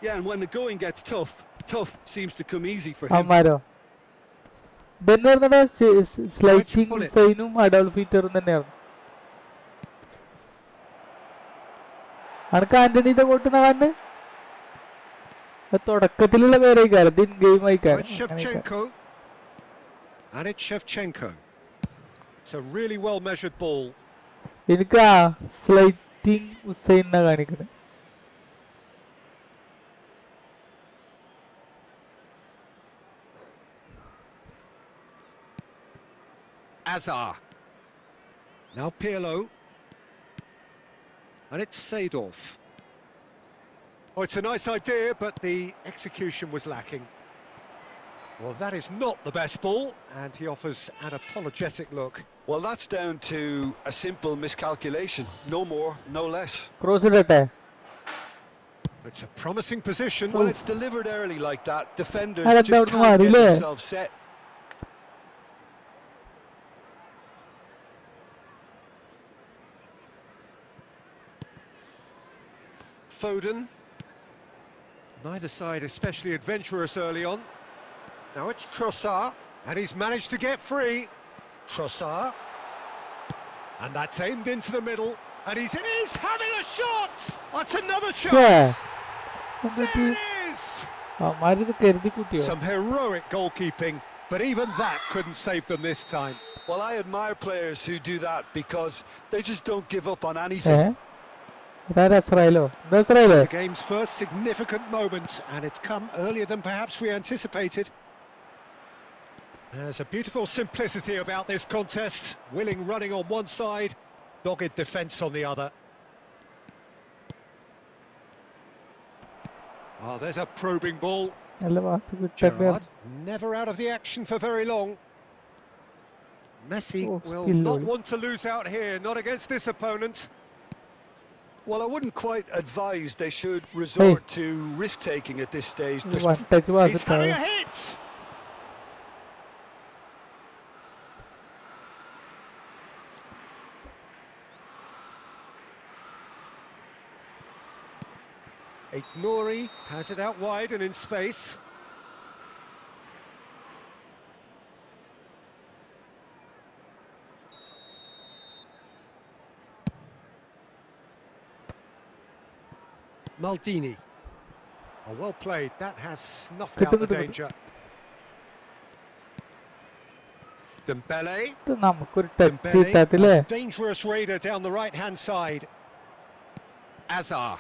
Yeah, and when the going gets tough seems to come easy for him. അവന്മാരോ ഇതെന്ന് പറഞ്ഞ സ്ലൈറ്റിംഗ് ഹുസൈനും Adolf ഹിറ്ററും തന്നെയാണ്. അനക്ക് ആന്റണീത്തെ കൊട്ടുന്ന കണ്ണ് തുടക്കത്തിലുള്ള പേരായിക്കാരം, ഇത് in game ആയിക്കാരം. And it's Shevchenko. It's a really well measured ball. എനിക്ക് ആ സ്ലൈറ്റിംഗ് ഹുസൈൻ എന്നാ കാണിക്കുന്നത്. Azar. Now Pirlo. And it's Seedorf. Oh, it's a nice idea, but the execution was lacking. Well, that is not the best ball, and he offers an apologetic look. Well, that's down to a simple miscalculation. No more, no less. Cross it. It's a promising position. When it's delivered early like that, defenders just can't get themselves set. Foden. Neither side especially adventurous early on. Now it's Trossard, and he's managed to get free. Trossard. And that's aimed into the middle. And he's having a shot! That's another chance! There it is! Some heroic goalkeeping, but even that couldn't save them this time. Well, I admire players who do that because they just don't give up on anything. The game's first significant moment, and it's come earlier than perhaps we anticipated. There's a beautiful simplicity about this contest. Willing running on one side, dogged defence on the other. Oh, there's a probing ball. Gerrard, never out of the action for very long. Messi will not want to lose out here, not against this opponent. Well, I wouldn't quite advise they should resort to risk-taking at this stage. He's having a hit! Ignori has it out wide and in space. Maldini. Oh, well played. That has snuffed out the danger. Dembele. Dembele, a dangerous raider down the right-hand side. Azar.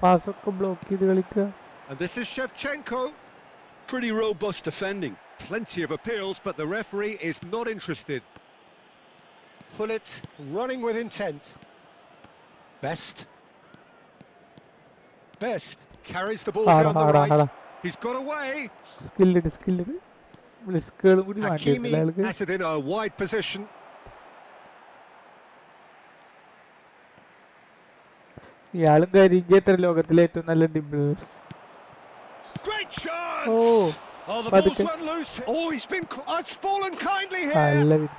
And this is Shevchenko. Pretty robust defending. Plenty of appeals, but the referee is not interested. Pullet running with intent. Best carries the ball down the right. He's got away. Hakimi has it in a wide position. Great chance! Oh, the ball's run loose. Oh, he's fallen kindly here. And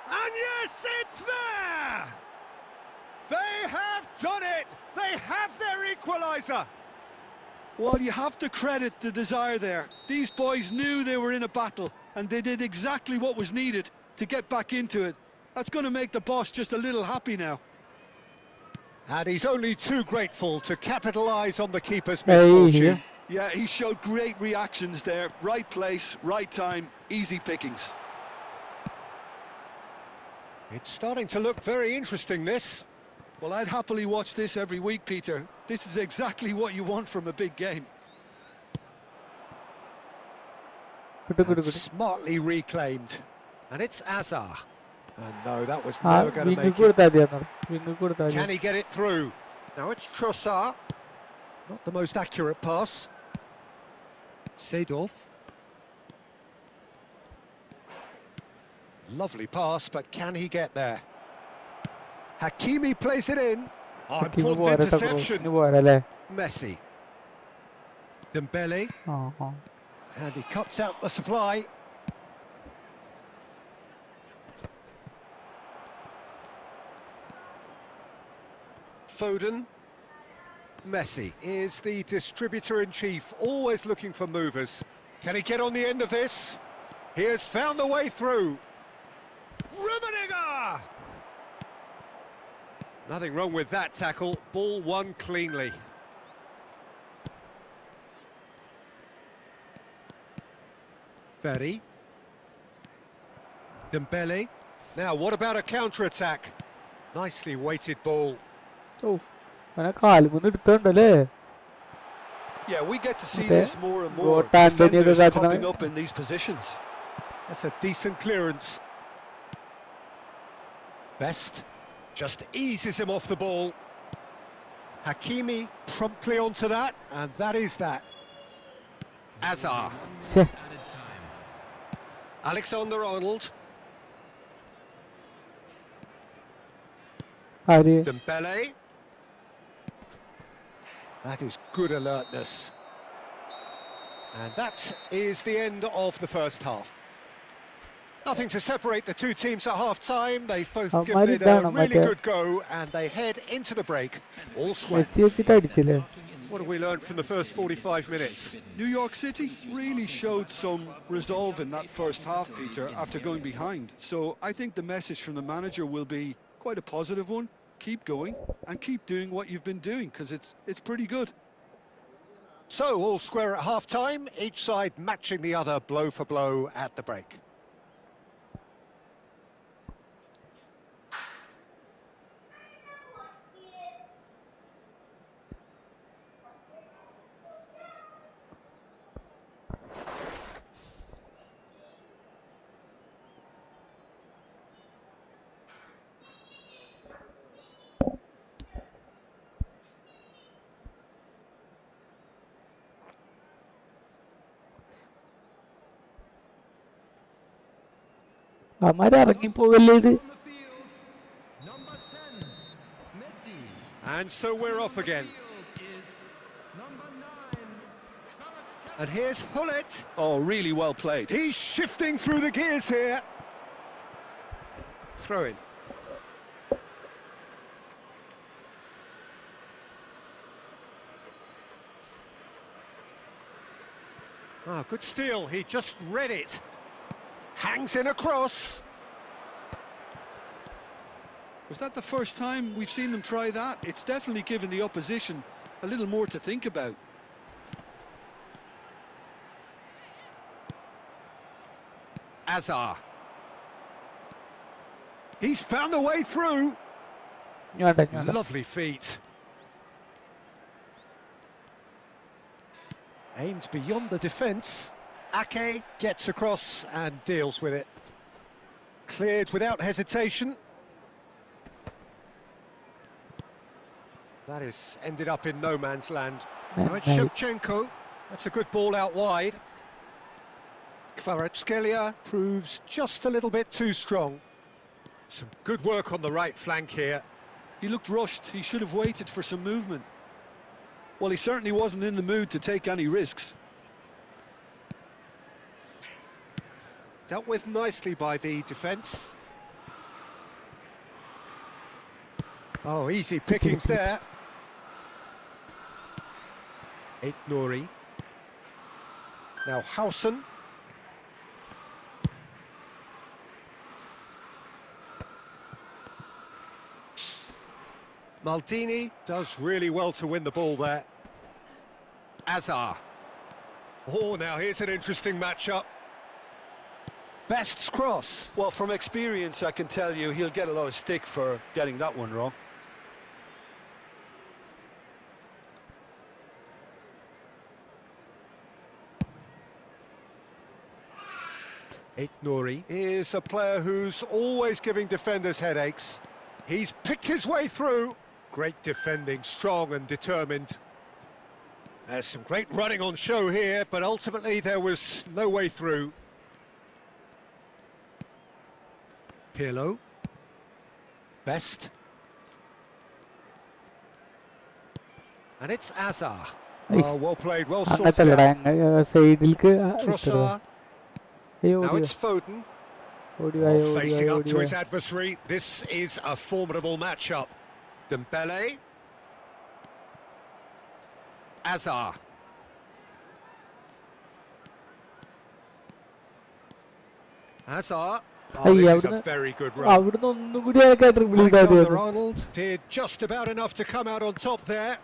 yes, it's there! They have done it! They have their equaliser! Well, you have to credit the desire there. These boys knew they were in a battle, and they did exactly what was needed to get back into it. That's going to make the boss just a little happy now. And he's only too grateful to capitalise on the keeper's misfortune. Yeah, he showed great reactions there. Right place, right time, easy pickings. It's starting to look very interesting, this. Well, I'd happily watch this every week, Peter. This is exactly what you want from a big game. Smartly reclaimed. And it's Azar. And no, that was never going to make it. Can he get it through? Now it's Trossard. Not the most accurate pass. Seedorf. Lovely pass, but can he get there? Hakimi plays it in. Oh, important interception. Messi. Dembele. And he cuts out the supply. Foden. Messi is the distributor-in-chief, always looking for movers. Can he get on the end of this? He has found the way through. Rummenigge! Nothing wrong with that tackle. Ball won cleanly. Ferry. Dembele. Now, what about a counter-attack? Nicely weighted ball. Yeah, we get to see this more and more. Defenders popping up in these positions. That's a decent clearance. Best just eases him off the ball. Hakimi promptly onto that, and that is that. Azar. Alexander-Arnold. Dembele. That is good alertness. And that is the end of the first half. Nothing to separate the two teams at half-time. They've both given it a really good go, and they head into the break all square. What have we learned from the first 45 minutes? New York City really showed some resolve in that first half, Peter, after going behind. So I think the message from the manager will be quite a positive one. Keep going and keep doing what you've been doing, because it's pretty good. So, all square at half-time, each side matching the other blow for blow at the break. ഇറങ്ങിപ്പോകല്ലേ ഇത്. And so we're off again. And here's Hullet. Oh, really well played. He's shifting through the gears here. Throw in. Ah, good steal. He just read it. Hangs in a cross. Was that the first time we've seen them try that? It's definitely given the opposition a little more to think about. Azar. He's found a way through. Lovely feet. Aimed beyond the defence. Ake gets across and deals with it. Cleared without hesitation. That is ended up in no man's land. Now it's Shevchenko. That's a good ball out wide. Kvaratskhelia proves just a little bit too strong. Some good work on the right flank here. He looked rushed. He should have waited for some movement. Well, he certainly wasn't in the mood to take any risks. Dealt with nicely by the defence. Oh, easy pickings there. Nuri. Now Hausen. Maldini does really well to win the ball there. Azar. Oh, now here's an interesting matchup. Best's cross. Well, from experience, I can tell you he'll get a lot of stick for getting that one wrong. Nuri is a player who's always giving defenders headaches. He's picked his way through. Great defending, strong and determined. There's some great running on show here, but ultimately there was no way through. Pirlo. Best. And it's Azar. Oh, well played, well sorted out. Trossard. Now it's Foden. Facing up to his adversary. This is a formidable matchup. Dembele. Azar. Azar. Oh, this is a very good run. Alexander-Arnold did just about enough to come out on top there.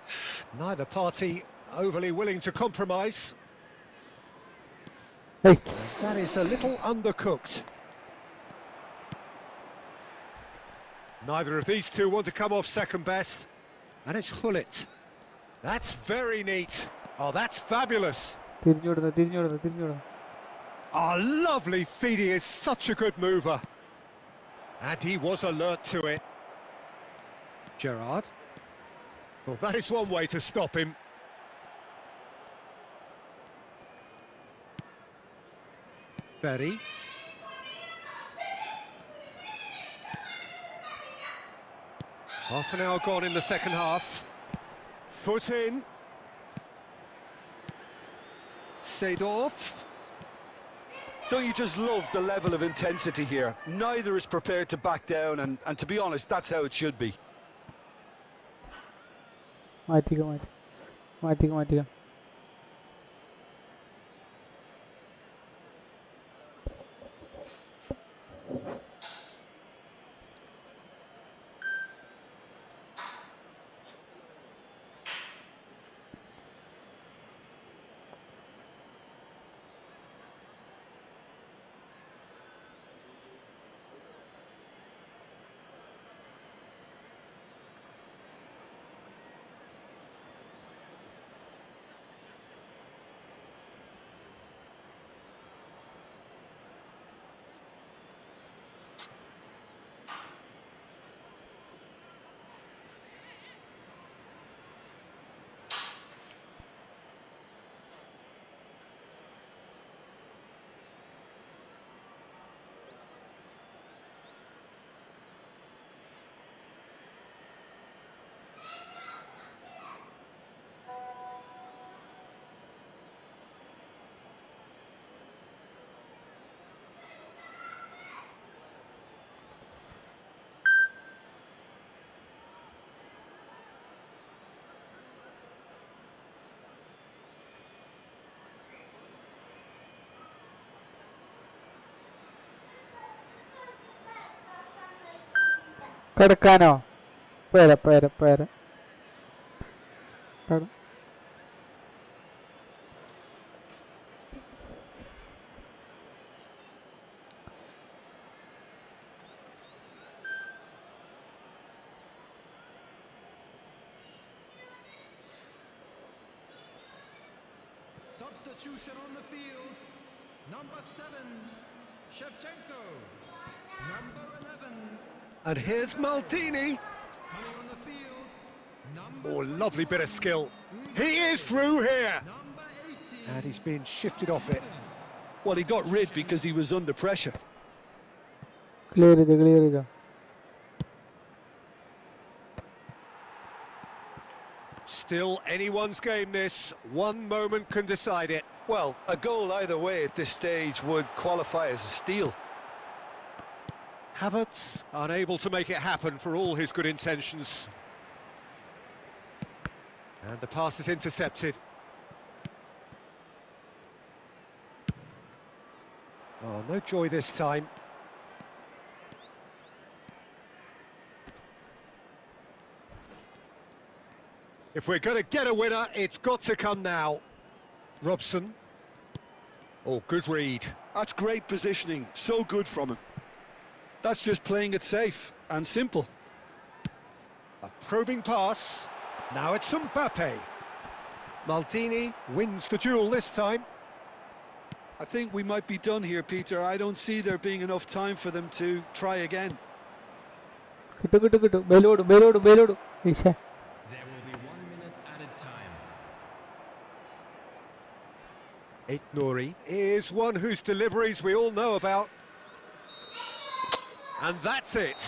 Neither party overly willing to compromise. That is a little undercooked. Neither of these two want to come off second best. And it's Hullet. That's very neat. Oh, that's fabulous. Oh, lovely feed. He is such a good mover. And he was alert to it. Gerrard. Well, that is one way to stop him. Ferry. Half an hour gone in the second half. Foot in. Seedorf. Don't you just love the level of intensity here? Neither is prepared to back down, and to be honest, that's how it should be. മാറ്റിക്ക. കിടക്കാനോ? പേര. Substitution on the field. Number 7, Shevchenko. Number 11. And here's Maldini. Coming on the field. Oh, lovely bit of skill. He is through here. Number 18. And he's been shifted off it. Well, he got rid because he was under pressure. Clear it. Still anyone's game this. One moment can decide it. Well, a goal either way at this stage would qualify as a steal. Havertz unable to make it happen for all his good intentions. And the pass is intercepted. Oh, no joy this time. If we're going to get a winner, it's got to come now. Robson. Oh, good read. That's great positioning. So good from him. That's just playing it safe and simple. A probing pass. Now it's Mbappe. Maldini wins the duel this time. I think we might be done here, Peter. I don't see there being enough time for them to try again. കിട്ടു. ബെലോട്. There will be 1 minute added time. Nouri is one whose deliveries we all know about. And that's it.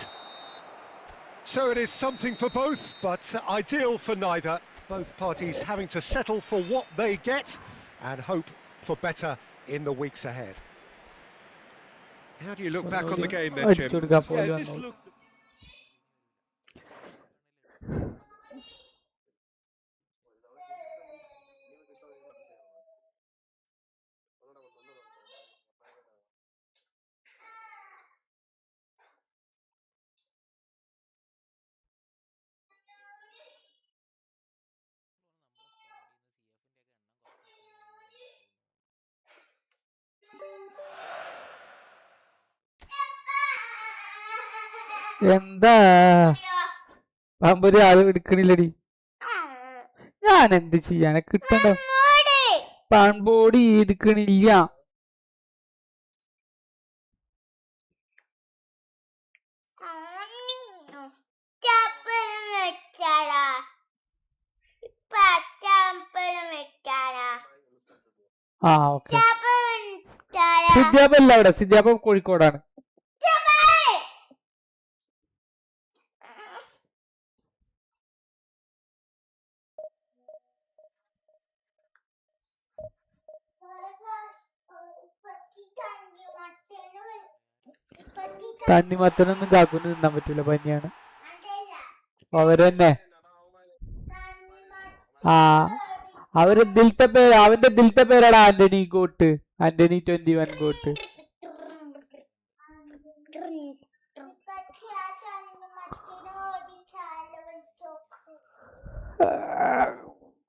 So it is something for both, but ideal for neither. Both parties having to settle for what they get and hope for better in the weeks ahead. How do you look back on the game then, Jim? Yeah, this looked... എന്താ പാമ്പൊരു ആള് എടുക്കണില്ലടി. ഞാൻ എന്ത് ചെയ്യാന? കിട്ടണ്ട പാൺബോടി എടുക്കണില്ല. ആ okay. സിദ്ധ്യാപ്പ അല്ല അവിടെ, സിദ്ധ്യാപ്പ കോഴിക്കോടാണ്. തണ്ണിമത്തനൊന്നും കാക്കുന്നു തിന്നാൻ പറ്റൂല, പനിയാണ്. അവരെന്നെ ആ അവന്റെ ദിലത്തെ പേരാടാ ആന്റണി ഗോട്ട്. ആന്റണി 21 ഗോട്ട്.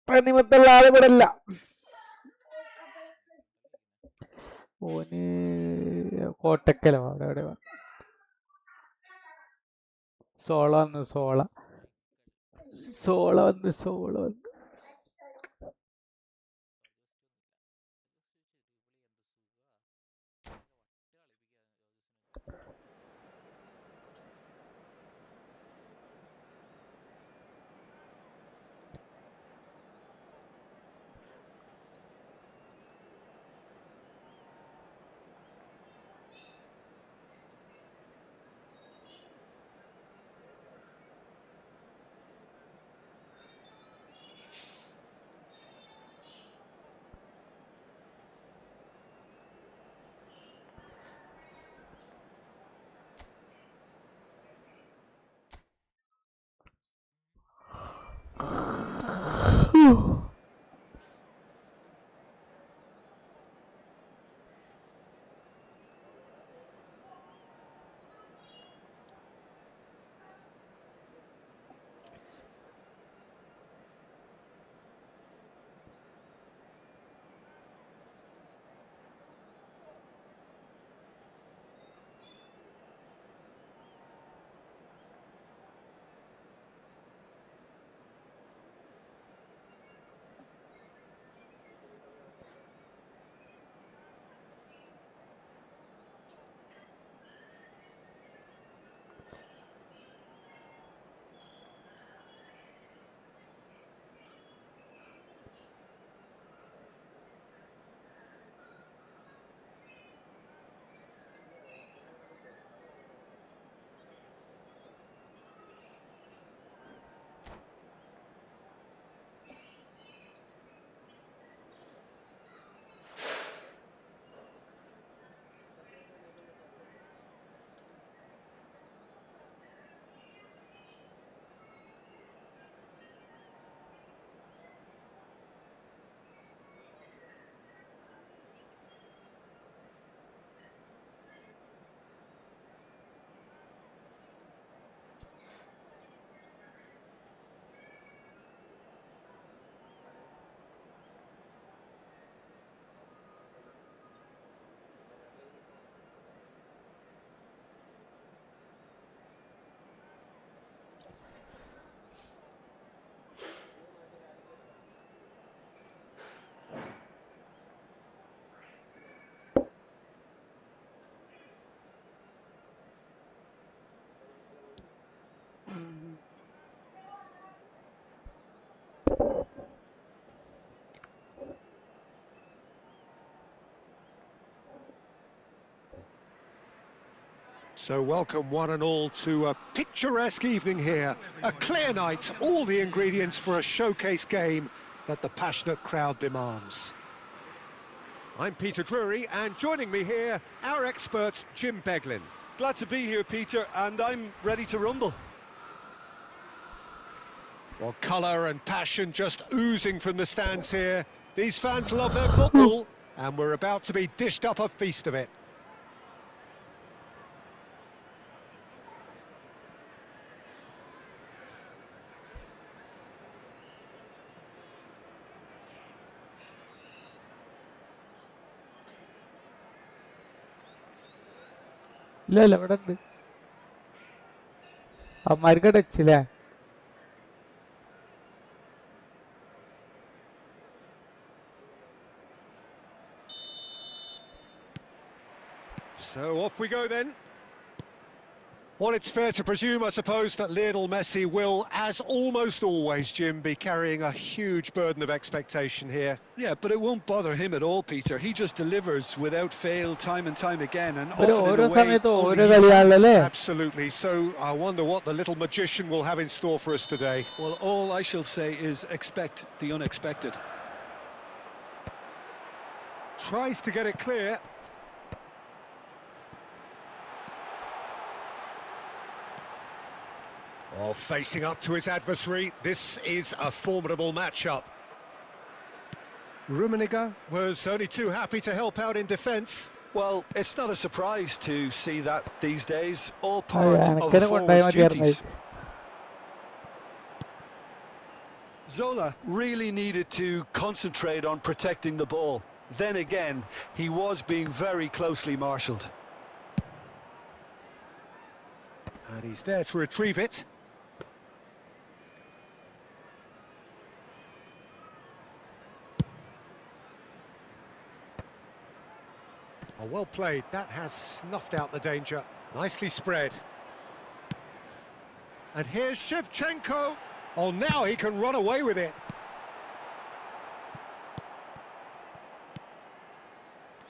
തണിമത്തുള്ള ആള് ഇവിടെ ഇല്ല. ഓന് കോട്ടക്കലോ അവിടെ എവിടെ സോള വന്ന് So welcome one and all to a picturesque evening here. A clear night, all the ingredients for a showcase game that the passionate crowd demands. I'm Peter Drury, and joining me here, our expert, Jim Beglin. Glad to be here, Peter, and I'm ready to rumble. Well, colour and passion just oozing from the stands here. These fans love their football, and we're about to be dished up a feast of it. ഇല്ല ഇവിടെ ഉണ്ട്. അവന്മാർക്ക് ടച്ചില്ലേ? So off we go then. Well, it's fair to presume, I suppose, that Lionel Messi will, as almost always, Jim, be carrying a huge burden of expectation here. Yeah, but it won't bother him at all, Peter. He just delivers without fail time and time again, and often in a way... Absolutely. So I wonder what the little magician will have in store for us today. Well, all I shall say is expect the unexpected. Tries to get it clear. Oh, facing up to his adversary, this is a formidable matchup. Rummenigge was only too happy to help out in defence. Well, it's not a surprise to see that these days. All part of എനിക്കതിനെ forwards' കൊണ്ടുപോയി മതിയായിരുന്നു. duties. Zola really needed to concentrate on protecting the ball. Then again, he was being very closely marshalled. And he's there to retrieve it. Oh, well played. That has snuffed out the danger. Nicely spread. And here's Shevchenko. Oh, now he can run away with it.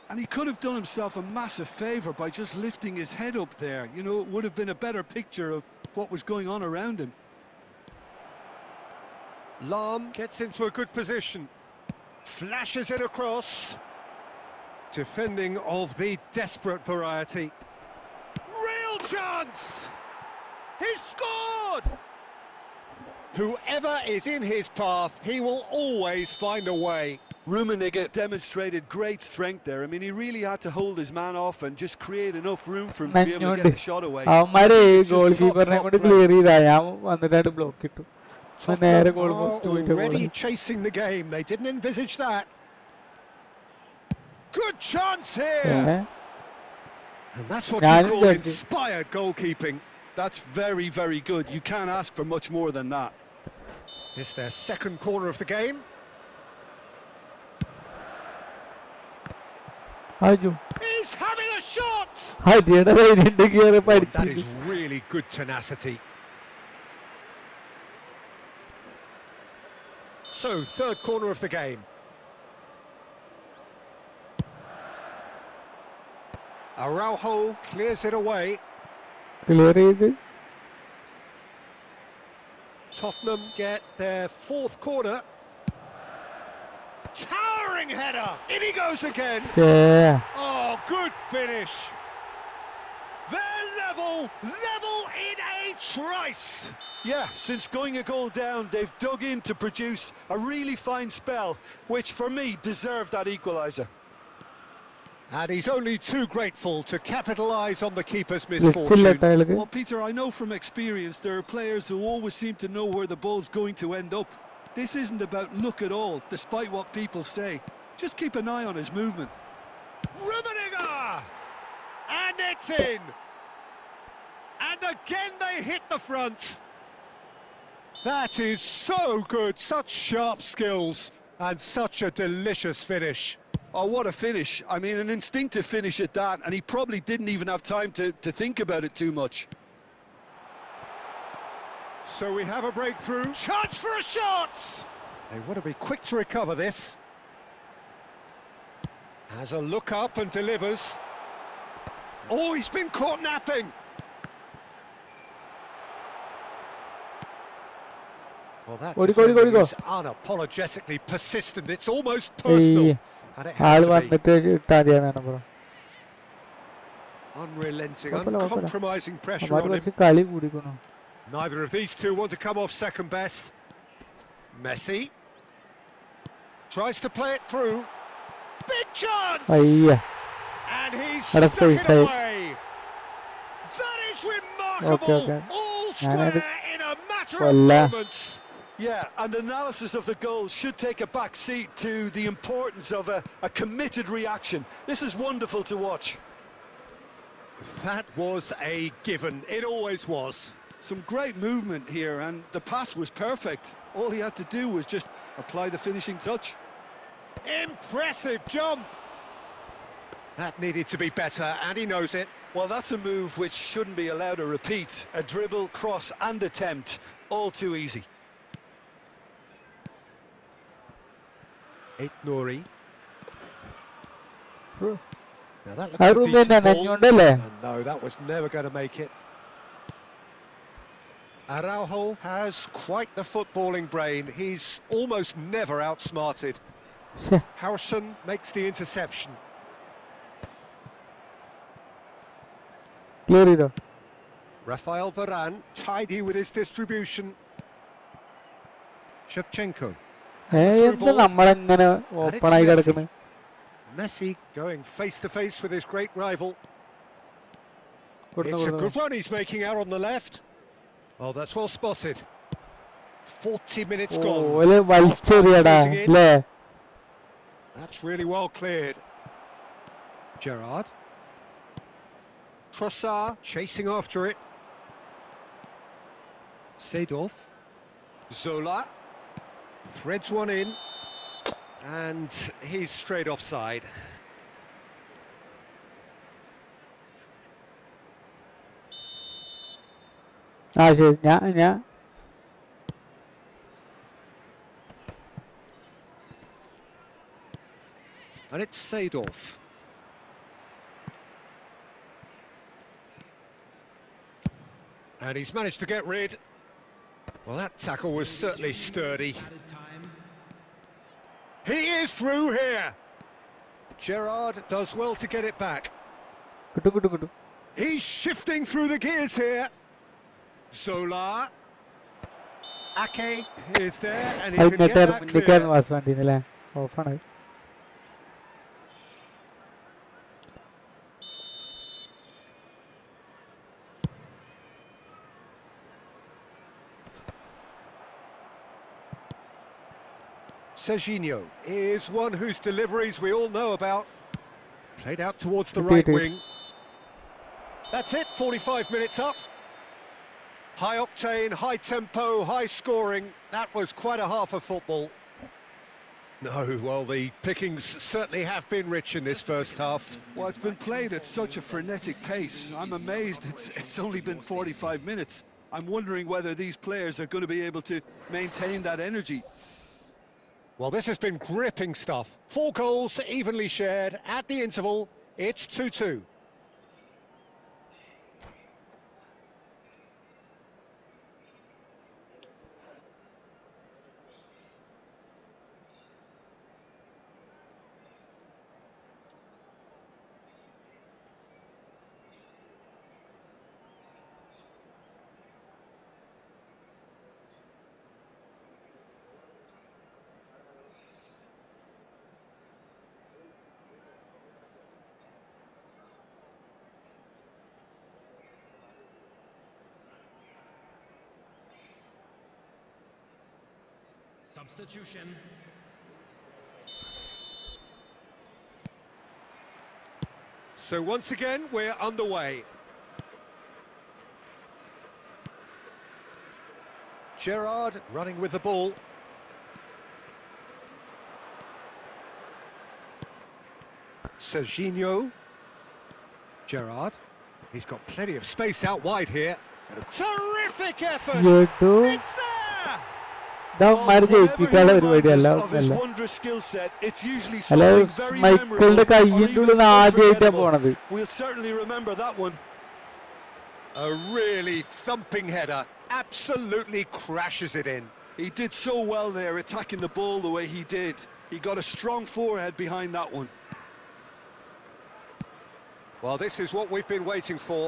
And he could have done himself a massive favour by just lifting his head up there. You know, it would have been a better picture of what was going on around him. Lahm gets into a good position. Flashes it across. Defending of the desperate variety. Real chance! He's scored! Whoever is in his path, he will always find a way. Rummenigge demonstrated great strength there. I mean, he really had to hold his man off and just create enough room for him to be able to get the shot away. അവന്മാരെ It's goal just top കീപ്പറിനെ കൊണ്ട് play. Clear ചെയ്താ ഞാൻ വന്നിട്ട് block ഇട്ടു. നേരെ goal post പോയിട്ട് Already chasing the game. They didn't envisage that. Good chance here. And that's what you call inspired goalkeeping. That's very, very good. You can't ask for much more than that. It's their second corner of the game. He's having a shot! That is really good tenacity. So, third corner of the game. Araujo clears it away. Tottenham get their fourth corner. Towering header! In he goes again! Oh, good finish! They're level in a trice! Yeah, since going a goal down, they've dug in to produce a really fine spell, which for me deserved that equaliser. And he's only too grateful to capitalise on the keeper's misfortune. Well, Peter, I know from experience there are players who always seem to know where the ball's going to end up. This isn't about luck at all, despite what people say. Just keep an eye on his movement. Rummenigge! And it's in! And again they hit the front. That is so good, such sharp skills, and such a delicious finish. Oh, what a finish. I mean, an instinctive finish at that, and he probably didn't even have time to think about it too much. So we have a breakthrough. Chance for a shot! They want to be quick to recover this. Has a look up and delivers. Oh, he's been caught napping. Well, that is unapologetically persistent. It's almost personal. And it has to be. Unrelenting, uncompromising pressure on him. Neither of these two want to come off second best. Messi tries to play it through. Big chance! And he's stuck it away. That is remarkable. All square in a matter of moments. Yeah, and analysis of the goal should take a back seat to the importance of a committed reaction. This is wonderful to watch. That was a given. It always was. Some great movement here, and the pass was perfect. All he had to do was just apply the finishing touch. Impressive jump! That needed to be better, and he knows it. Well, that's a move which shouldn't be allowed to repeat. A dribble, cross and attempt, all too easy. Nouri. Now that looks a decent ball. No, that was never going to make it. Araujo has quite the footballing brain. He's almost never outsmarted. Howson makes the interception. Rafael Varane, tidy with his distribution. Shevchenko. And the through എന്താ ball. നമ്മളെങ്ങനെ And it's open ആയി Messi. കിടക്കുന്നത്? Messi going face to face with his great rival. കൊടുന്നു It's a കൊടുന്നു. good run he's making out on the left. Oh, that's well spotted. 40 minutes gone. ഓല് വലിച്ചെറിയടാ Closing in. അല്ലേ? That's really well cleared. Gerrard. Trossard chasing after it. Seedorf. Zola. Threads one in. And he's straight offside. ശരി ഞാൻ And it's Seedorf. And he's managed to get rid. Well, that tackle was certainly sturdy. He is through here. Gerrard does well to get it back. കിട്ടും. He's shifting through the gears here. Zola. Ake is there and he അത് can get that മുന്നിക്കായിരുന്നു clear. വാസ് വണ്ടിന്ന് അല്ലേ? ഓഫാണ്. Serginho is one whose deliveries we all know about. Played out towards the right wing. That's it, 45 minutes up. High octane, high tempo, high scoring. That was quite a half of football. No, well, the pickings certainly have been rich in this first half. Well, it's been played at such a frenetic pace. I'm amazed it's only been 45 minutes. I'm wondering whether these players are going to be able to maintain that energy. Well, this has been gripping stuff. 4 goals evenly shared. At the interval, it's 2-2. Substitution. So once again, we're underway. Gerrard running with the ball. Serginho. Gerrard. He's got plenty of space out wide here. And a terrific effort! It's there! ജയിപ്പിക്കാനുള്ള പരിപാടിയല്ല ഒന്നല്ല. അല്ല മൈക്കിളിന്റെ കയ്യിന്റെ ഉള്ളിൽ ആദ്യമായിട്ടാ പോണത്. We'll certainly remember that one. A really thumping header, absolutely crashes it in. He did so well there, attacking the ball the way he did. He got a strong forehead behind that one. Well, this is what we've been waiting for.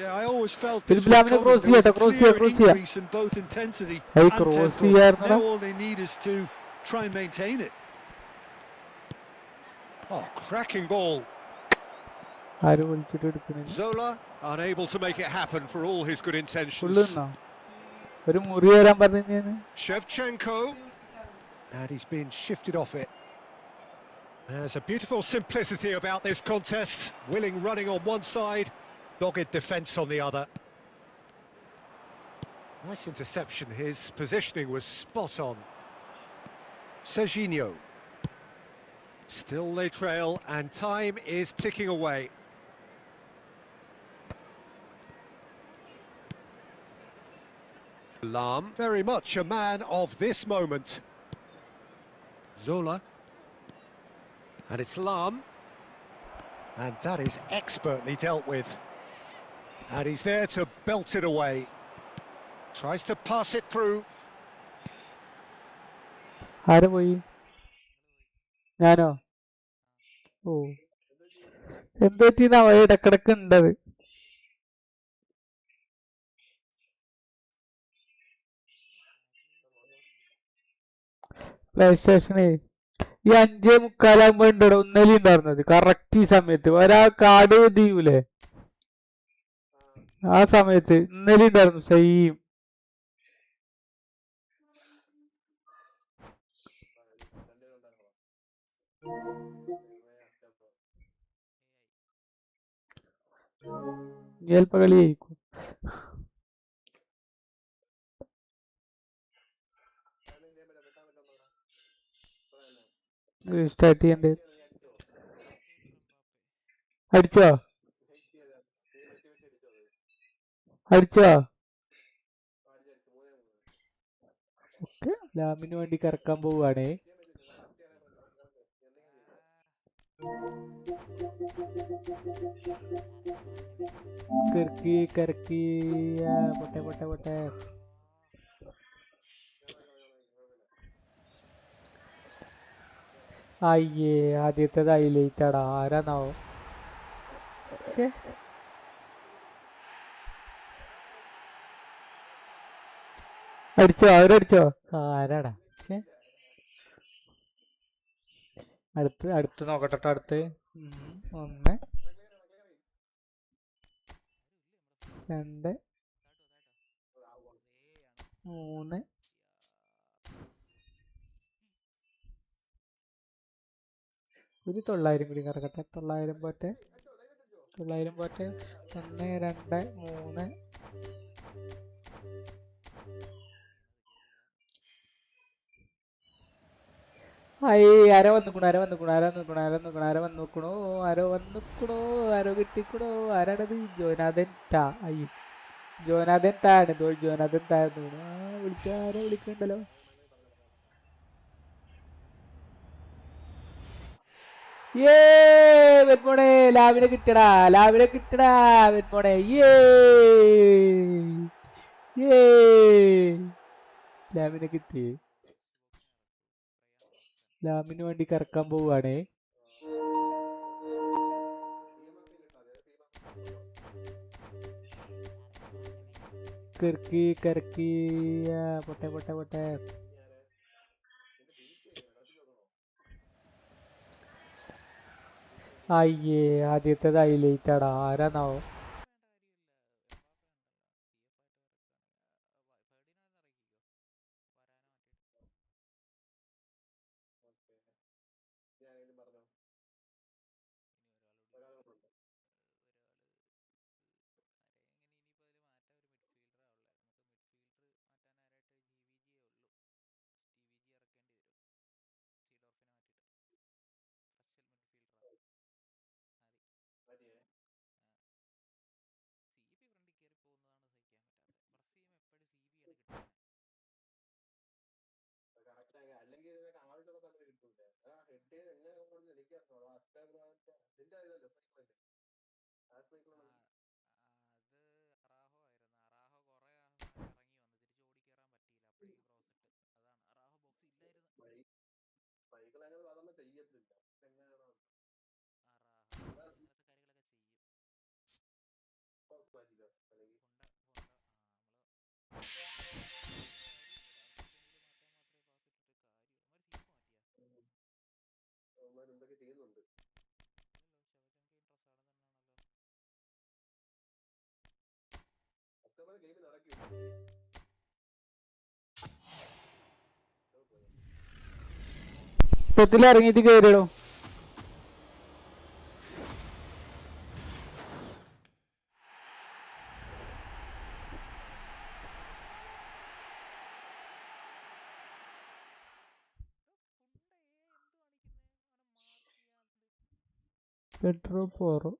Yeah, I always felt this was coming. There was a clear increase in both intensity and tempo. Now all they need is to try and maintain it. Oh, cracking ball. Zola unable to make it happen for all his good intentions. Shevchenko, and he's been shifted off it. There's a beautiful simplicity about this contest. Willing running on one side, dogged defence on the other. Nice interception, his positioning was spot on. Serginho. Still they trail and time is ticking away. Lam, very much a man of this moment. Zola. And it's Lam. And that is expertly dealt with. And he's there to belt it away. Tries to pass it through. ആരെ പോയി? ഞാനോ? ഓ എന്തെറ്റിന്നാ ഇടക്കിടക്ക് ഉണ്ടത്. Play സ്റ്റേഷന് ഈ 5:45 ഉണ്ടോ ഒന്നലി ഉണ്ടായിരുന്നത് correct ഈ സമയത്ത് ഒരാൾ കാർഡ് ചെയ്യൂലേ ആ സമയത്ത് ഇന്നലെ ഉണ്ടായിരുന്നു സെയിം. ചിലപ്പോ കളി ജയിക്കും. സ്റ്റാർട്ട് ചെയ്യണ്ടേ അടിച്ചോ അടിച്ചോ ഓക്കെ ലാമിന് വേണ്ടി കറക്കാൻ പോവുകയാണേ. കറക്കി കറക്കി പൊട്ടെ പൊട്ടെ പൊട്ടെ. അയ്യേ ആദ്യത്തേത് ഹൈലൈറ്റ് ആടാ ആരാന്നാവോ. അടിച്ചോ അവരടിച്ചോ ആരാടാ. അടുത്ത് നോക്കട്ടെ അടുത്ത് 1 2 3 ഒരു 900 കൂടി കറക്കട്ടെ. 900 പോട്ടെ 1 2 3. ആരോ കിട്ടിക്കണോ ആരാണത്. ജോനാഥൻ താ അയ്യോ ജോനാഥൻ താണ് ജോനാഥൻ താഴ്ന്നു ആരോ വിളിക്കണ്ടല്ലോ. വെന്മോണെ ലാവിനെ കിട്ടടാ വെന്മോണെ ലാവിനെ കിട്ടി. ലാമിന് വേണ്ടി കറക്കാൻ പോവുകയാണേ. കറക്കി കറക്കി പൊട്ടെ പൊട്ടെ പൊട്ടെ. അയ്യേ ആദ്യത്തേത് ഹൈലൈറ്റ് ആടാ ആരാന്നാവോ. ഇറങ്ങിയിട്ട് കയറിയിടും. പെട്രോ പോറോ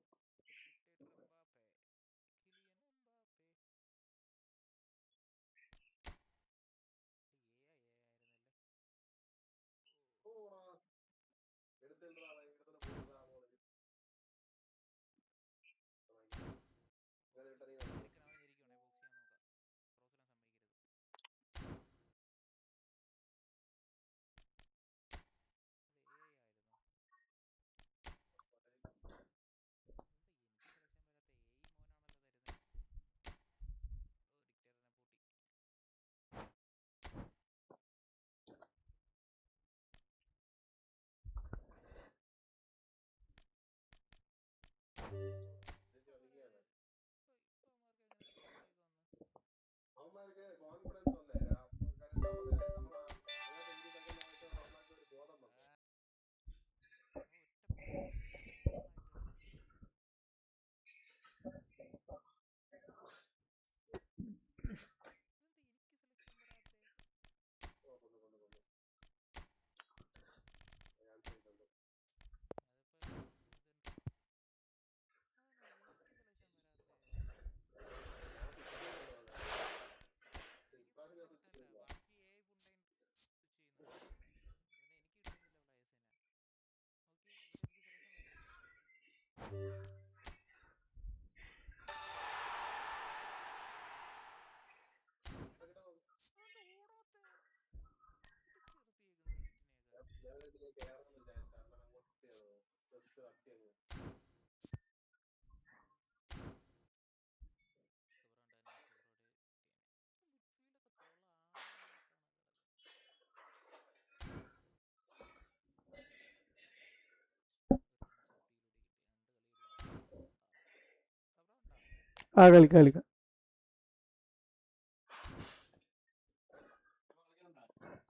ആ കളിക്കാം കളിക്കാം.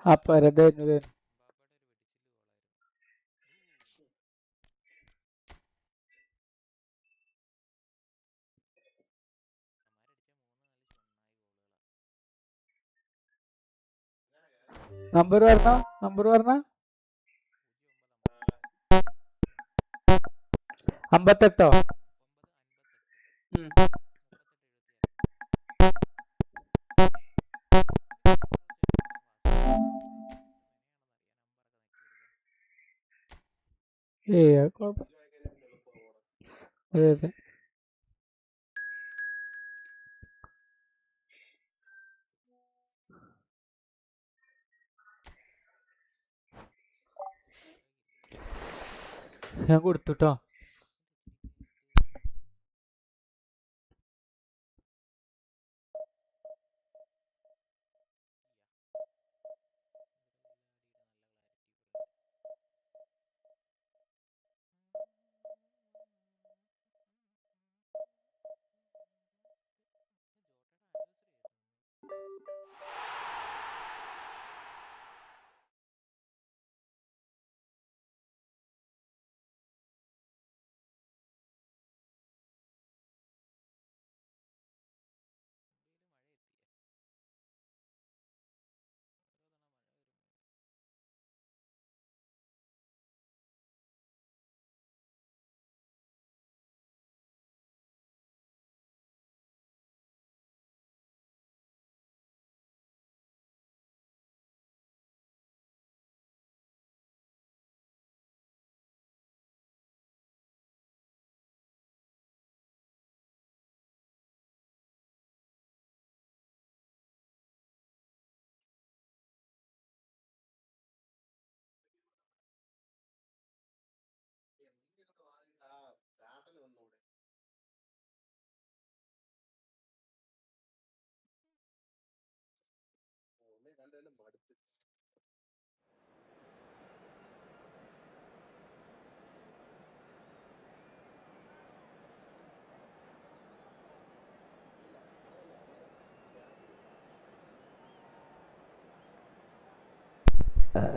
ആ പരതായിരുന്നു. നമ്പർ പറഞ്ഞോ, നമ്പർ പറഞ്ഞ 58. കുഴപ്പം. അതെ അതെ. ഞാൻ കൊടുത്തുട്ടോ.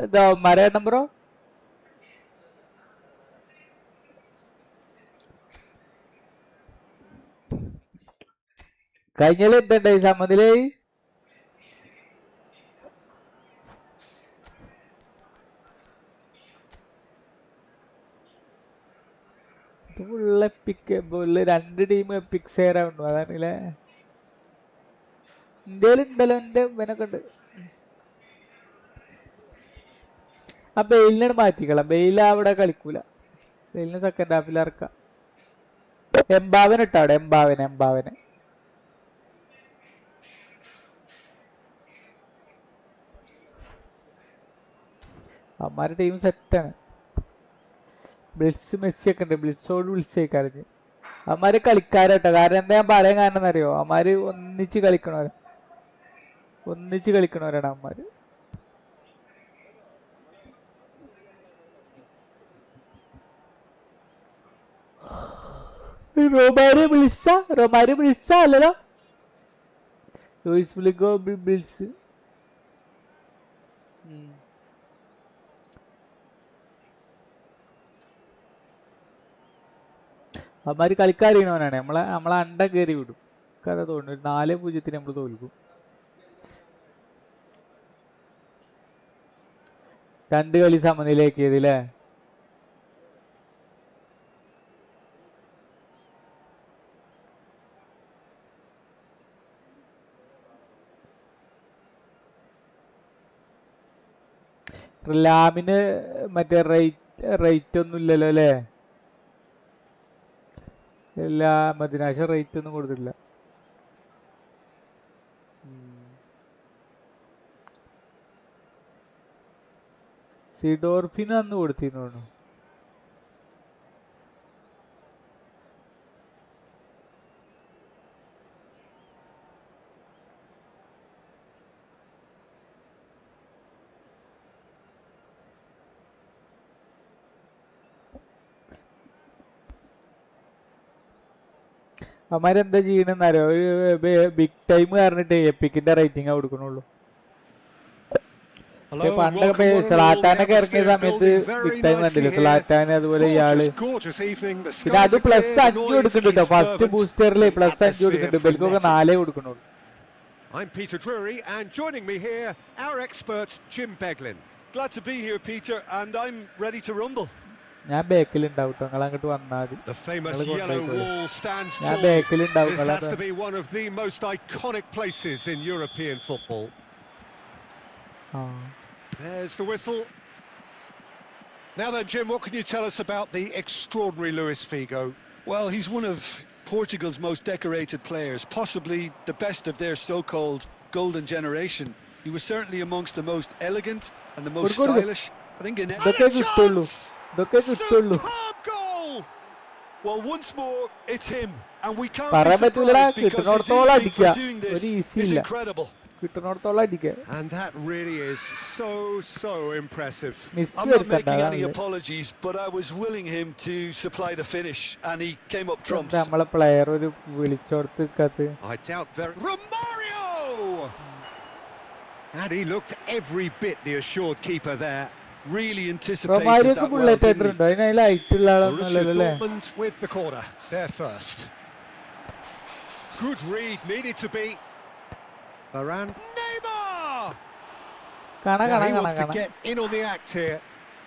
ഇതാ മര നമ്പറോ കഴിഞ്ഞാല് എന്തുണ്ടായി സമ്മതിലായി. Full epic. രണ്ട് ടീം എപ്പിക് സേരാവുന്നു. അതാണല്ലേ ഇന്ത്യയിൽ ഉണ്ടല്ലോ. എന്റെ ഇവനൊക്കെ ഉണ്ട്. ആ ബെയിലിനാണ് മാറ്റിക്കളാം. ബെയിൽ അവിടെ കളിക്കൂല. ബെയിലിന് സെക്കൻഡ് ഹാഫിൽ ഇറക്കാം. എംബാവൻ ഇട്ടോ അവിടെ. എംബാവന് അമ്മാരുടെ ടീം സെറ്റാണ്. ബ്ലിറ്റ്സ് മെസ്സി ഒക്കെ ഉണ്ട്. ബ്ലിറ്റ്സോട് വിളിച്ചേക്കാറ് അമ്മാര് കളിക്കാരട്ടോ. കാരണം എന്താ ഞാൻ പറയാൻ കാരണം എന്നറിയോ, അമ്മാര് ഒന്നിച്ച് കളിക്കണവരാണ് അമ്മാര്. റൊമാരി വിളിച്ച അല്ലല്ലോ. ലൂയിസ് വിളിക്കോ ബിൽസ്. അമ്മാര് കളിക്കാറിയണവനാണ്. നമ്മളെ അണ്ട കയറി വിടും. കഥ തോന്നുന്നു 4-0 നമ്മൾ തോൽക്കും. 2 കളി സമനിലയാക്കിയത് അല്ലേ. ലാമിന് മറ്റേ റേറ്റ് ഒന്നും ഇല്ലല്ലോ അല്ലേ. ഇല്ല, മദിനാശ റേറ്റ് ഒന്നും കൊടുത്തില്ല. സിഡോർഫിന് അന്ന് കൊടുത്തിരുന്നു. അവന്മാരെന്താ ചെയ്യണെന്നറിയോ, ഒരു ബിഗ് ടൈം കാരണട്ട് എപ്പിക്കിന്റെ റേറ്റിംഗ് കൊടുക്കണുള്ളൂ. പണ്ടൊക്കെ സ്ലാറ്റാനൊക്കെ ഇറങ്ങിയ സമയത്ത് ബിഗ് ടൈം കണ്ടില്ല, സ്ലാറ്റാന് അതുപോലെ ഇയാള്. പിന്നെ അത് +5 കൊടുക്കുന്നുണ്ട് കേട്ടോ, ഫസ്റ്റ് ബൂസ്റ്ററിൽ +5 കൊടുക്കുന്നുണ്ട്. ബെൽക്കൊക്കെ 4 കൊടുക്കണുള്ളൂ. I'm Peter Drury, and joining me here, our expert Jim Beglin. Glad to be here, Peter, and I'm ready to rumble. ഞാൻ ബാക്കിലുണ്ടാവും കേട്ടോ, നിങ്ങൾ അങ്ങോട്ട് വന്നാൽ മതി. The famous yellow wall stands ഞാൻ tall. ബാക്കിലുണ്ടാവും. This has to be one of the most iconic places in European football. There's the whistle. Now then, Jim, what can you tell us about the extraordinary Luis Figo? Well, he's one of Portugal's most decorated players, possibly the best of their so-called golden generation. He was certainly amongst the most elegant and the most stylish. I think in Superb goal! Well, once more, it's him, and we can't be surprised because his instinct for doing this is incredible. And that really is so impressive. I'm not making any apologies, but I was willing him to supply the finish, and he came up trumps. I doubt very... Romario! And he looked every bit the assured keeper there. Really anticipated that well, didn't he? Borussia Dortmund with the corner, there first. Good read, needed to be. Varane. Neymar! Now he wants to get in on the act here.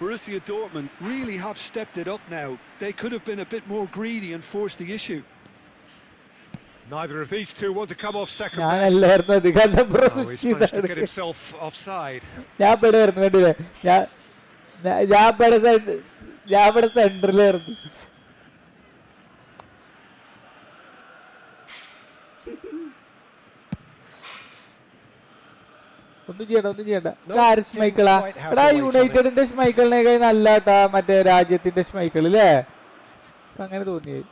Borussia Dortmund really have stepped it up now. They could have been a bit more greedy and forced the issue. Neither of these two want to come off second best. Oh, he's managed to get himself offside. സെന്ററിലായിരുന്നു. ഒന്നും ചെയ്യണ്ട. ആര് സ്മൈക്കിളാ? എടാ, യുണൈറ്റഡിന്റെ സ്മൈക്കിളിനേക്കാൾ നല്ല മറ്റേ രാജ്യത്തിന്റെ സ്മൈക്കിൾ അല്ലേ? അങ്ങനെ തോന്നിയത്.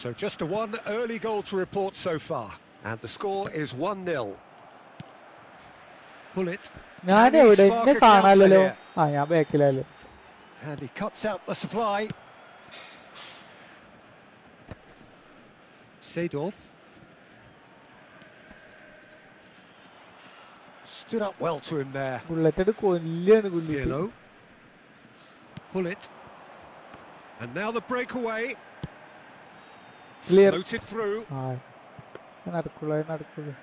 So just one early goal to report so far, and the score is 1-0. Pull it. ഞാൻ എവിടെ എന്നെ കാണാലോ? ഞാൻ ബാക്കിലല്ലേ. And he cuts out the supply. Seedorf stood up well to him there. Bullet കൊല്ലാണ് കുല്ലി. Pull it. And now the breakaway. Clear. Floated through. നടക്കുള്ളൂ.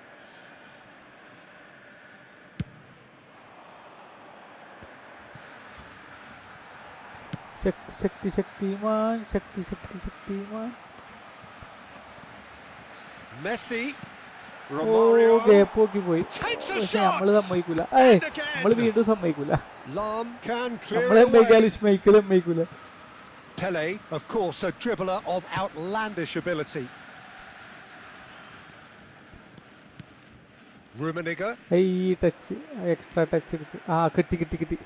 Shaktimaan. Messi. Romario. പോക്കി പോയി. പക്ഷെ നമ്മള് സമ്മതിക്കൂല. നമ്മള് വീണ്ടും സമ്മതിക്കൂല. നമ്മളെ സമ്മതിക്കൂല. Pele, of course, a dribbler of outlandish ability. Rummenigge. Touch, extra touch എടുത്ത്. കിട്ടി.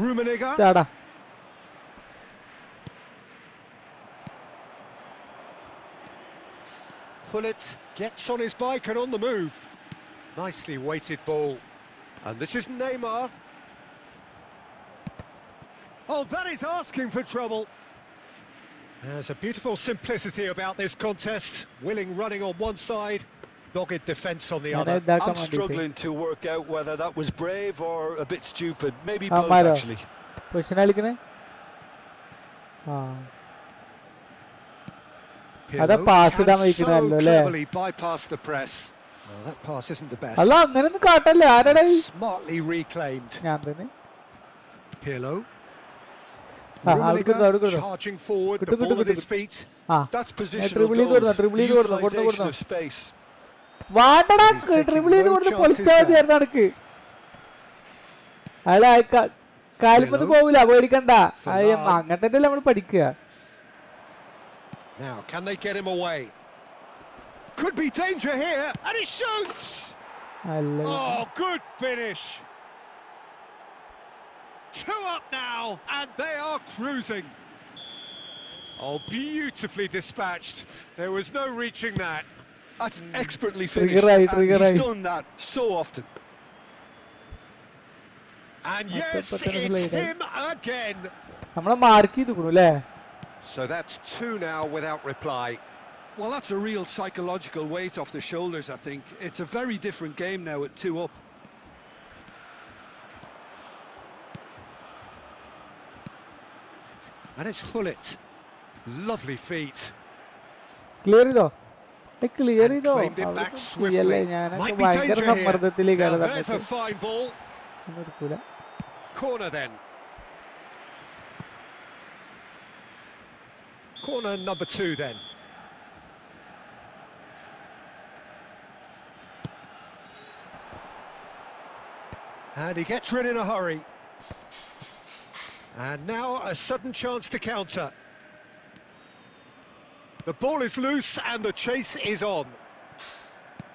Rummenigge. ചാടാ. Pullet gets on his bike and on the move. Nicely weighted ball. And this is Neymar. Oh, that is asking for trouble. There's a beautiful simplicity about this contest. Willing running on one side, dogged defence on the other. I'm struggling to work out whether that was brave or a bit stupid. Maybe both, actually. അതാ pass ഇടാൻ വയ്ക്കുന്നല്ലോ അല്ലേ? Bypassed the press. Well, that pass isn't the best. അല്ല, അങ്ങനെയൊന്നും കാട്ടല്ലേ. ആരാടാ? Smartly reclaimed. ഞാൻ തന്നെ. Pirlo. Rummenigge charging forward, the ball at his feet. That's positional goal. Utilization of space. വാട്ടടാ, dribble ചെയ്ത് കൊടുത്ത് പൊളിച്ചാൽ മതിയായിരുന്നു നടക്ക്. അയാൾ കാലുമ്പത്ത് പോവില്ല, പേടിക്കണ്ട. അങ്ങനെ തന്നെ നമ്മൾ പഠിക്കുക. Now, can they get him away? Could be danger here, and he shoots! Oh, good finish! 2 up now, and they are cruising. Oh, beautifully dispatched. There was no reaching that. That's expertly finished, and he's done that so often. And yes, it's him again. So that's 2 now without reply. Well, that's a real psychological weight off the shoulders, I think. It's a very different game now at 2 up. And it's Hullet. Lovely feet. Clear it off. Claimed it back swiftly. Might be danger here. Now there's a fine ball. Corner then. Corner number 2 then. And he gets rid in a hurry. And now a sudden chance to counter. The ball is loose and the chase is on.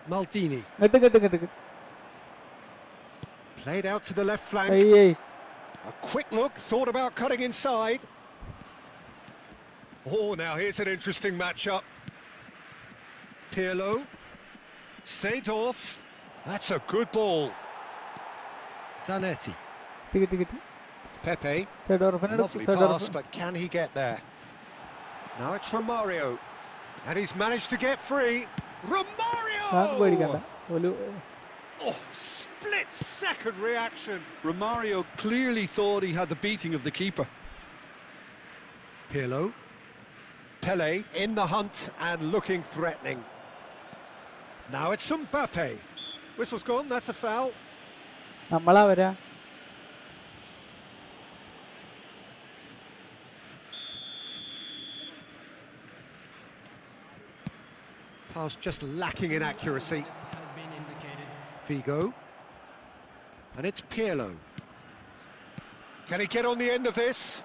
Maldini. Played out to the left flank. A quick look, thought about cutting inside. Oh, now here's an interesting matchup. Pirlo. Seedorf. That's a good ball. Zanetti. Pepe. Lovely pass, but can he get there? Now it's Romario. And he's managed to get free. Romario! Oh, split-second reaction. Romario clearly thought he had the beating of the keeper. Pirlo. Pele in the hunt and looking threatening. Now it's Mbappe. Whistle's gone, that's a foul. Pass just lacking in accuracy. Figo. And it's Pirlo. Can he get on the end of this?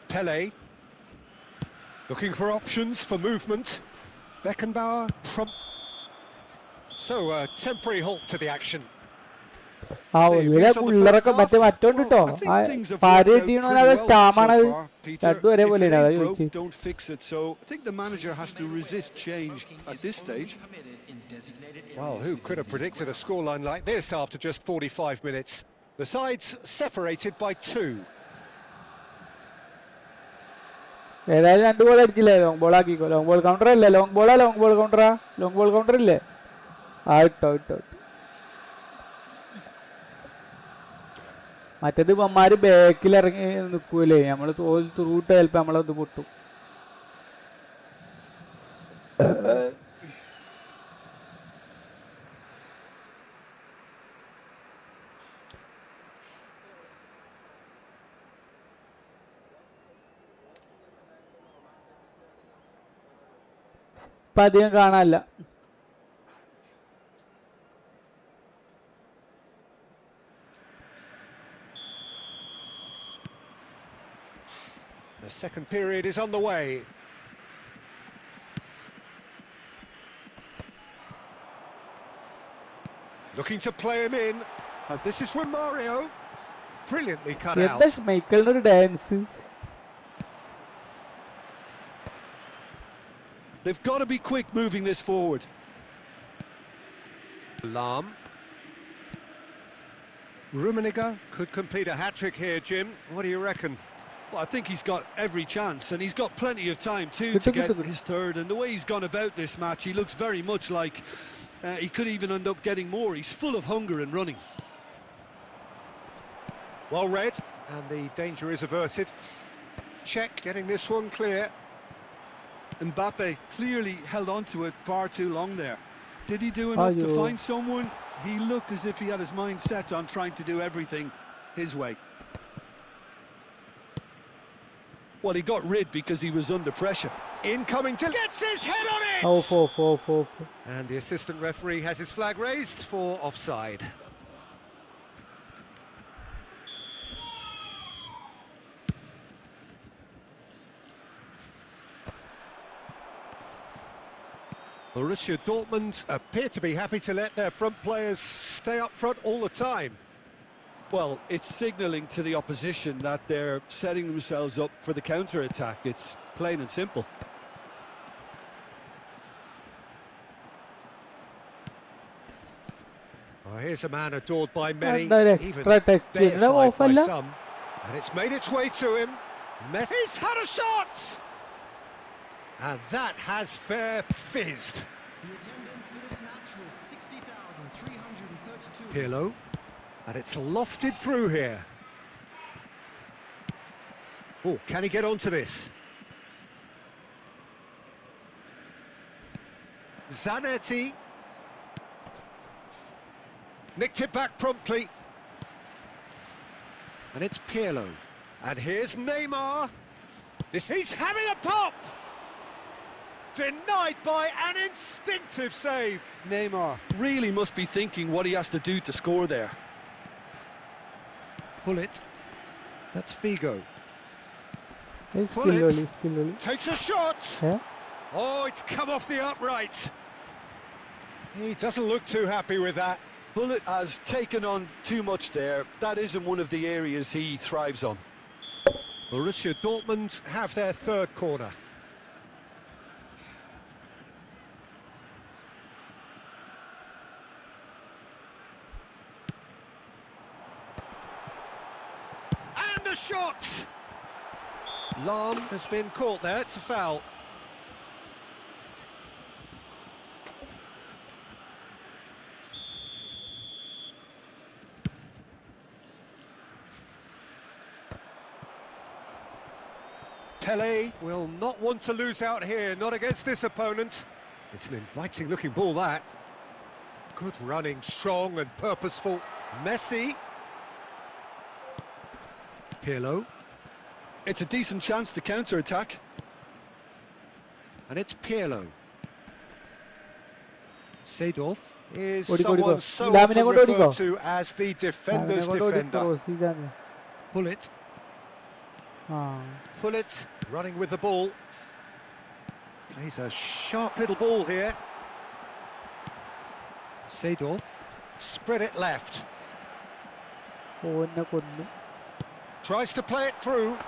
Pele. Looking for options for movement. Beckenbauer. So a temporary halt to the action. Broke, don't fix it, so I think the manager has to resist change at this stage. Well, who could have predicted a scoreline like this after just 45 minutes? The sides separated by 2. ഏതായാലും 2 goal അടിച്ചില്ലേ? Long ball ആക്കിക്കോ. Long ball counter അല്ലേ? Long ball കൗണ്ടറാ? Long ball counter ഇല്ലേ? ഇട്ടോ മറ്റേത് ഇവന്മാര് ബാക്കിൽ ഇറങ്ങി നിൽക്കൂലേ? നമ്മൾ റൂട്ട് ചിലപ്പോൾ നമ്മളത് പൊട്ടും. ഇപ്പം അധികം കാണാനില്ല. The second period is on the way. Looking to play him in. And this is Romario. Brilliantly cut out. എന്താ മൈക്കിളിന്റെ ഒരു dance. They've got to be quick moving this forward. Lam. Rummenigge could complete a hat-trick here, Jim. What do you reckon? Well, I think he's got every chance, and he's got plenty of time too to get his third. And the way he's gone about this match, he looks very much like he could even end up getting more. He's full of hunger and running. Well read, and the danger is averted. Check, getting this one clear. Mbappe clearly held on to it far too long there. Did he do enough to find someone? He looked as if he had his mind set on trying to do everything his way. Well, he got rid because he was under pressure. Incoming to gets his head on it! Oh. And the assistant referee has his flag raised for offside. Borussia Dortmund appear to be happy to let their front players stay up front all the time. Well, it's signalling to the opposition that they're setting themselves up for the counter-attack. It's plain and simple. Oh, here's a man adored by many, even extra touch deified by off some. And it's made its way to him. Messi's had a shot! And that has fair fizzed. The attendance for this match was 60,332. Pirlo. And it's lofted through here. Oh, can he get onto this? Zanetti. Nicked it back promptly. And it's Pirlo. And here's Neymar. He's having a pop! Denied by an instinctive save. Neymar really must be thinking what he has to do to score there. Pull it. That's Figo. Skill only. Takes a shot. Yeah. Oh, it's come off the upright. He doesn't look too happy with that. Bullet has taken on too much there. That isn't one of the areas he thrives on. Borussia Dortmund have their third corner. And a shot! Lahm has been caught there, it's a foul. Pele will not want to lose out here, not against this opponent. It's an inviting looking ball, that. Good running, strong and purposeful. Messi. Pirlo. It's a decent chance to counter-attack. And it's Pirlo. Seedorf is someone so often referred to as the defender's defender. Pull it. Pull it, running with the ball. Plays a sharp little ball here. Seedorf, spread it left. Tries to play it through.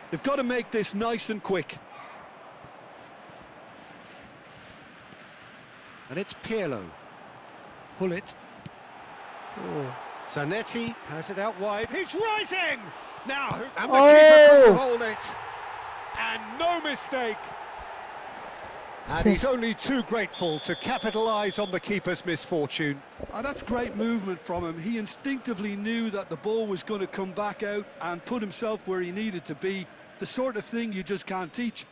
They've got to make this nice and quick. And it's Pirlo. Pull it. Zanetti has it out wide. He's rising! Now, and the keeper couldn't hold it. And no mistake. And he's only too grateful to capitalise on the keeper's misfortune. And that's great movement from him. He instinctively knew that the ball was going to come back out and put himself where he needed to be. The sort of thing you just can't teach.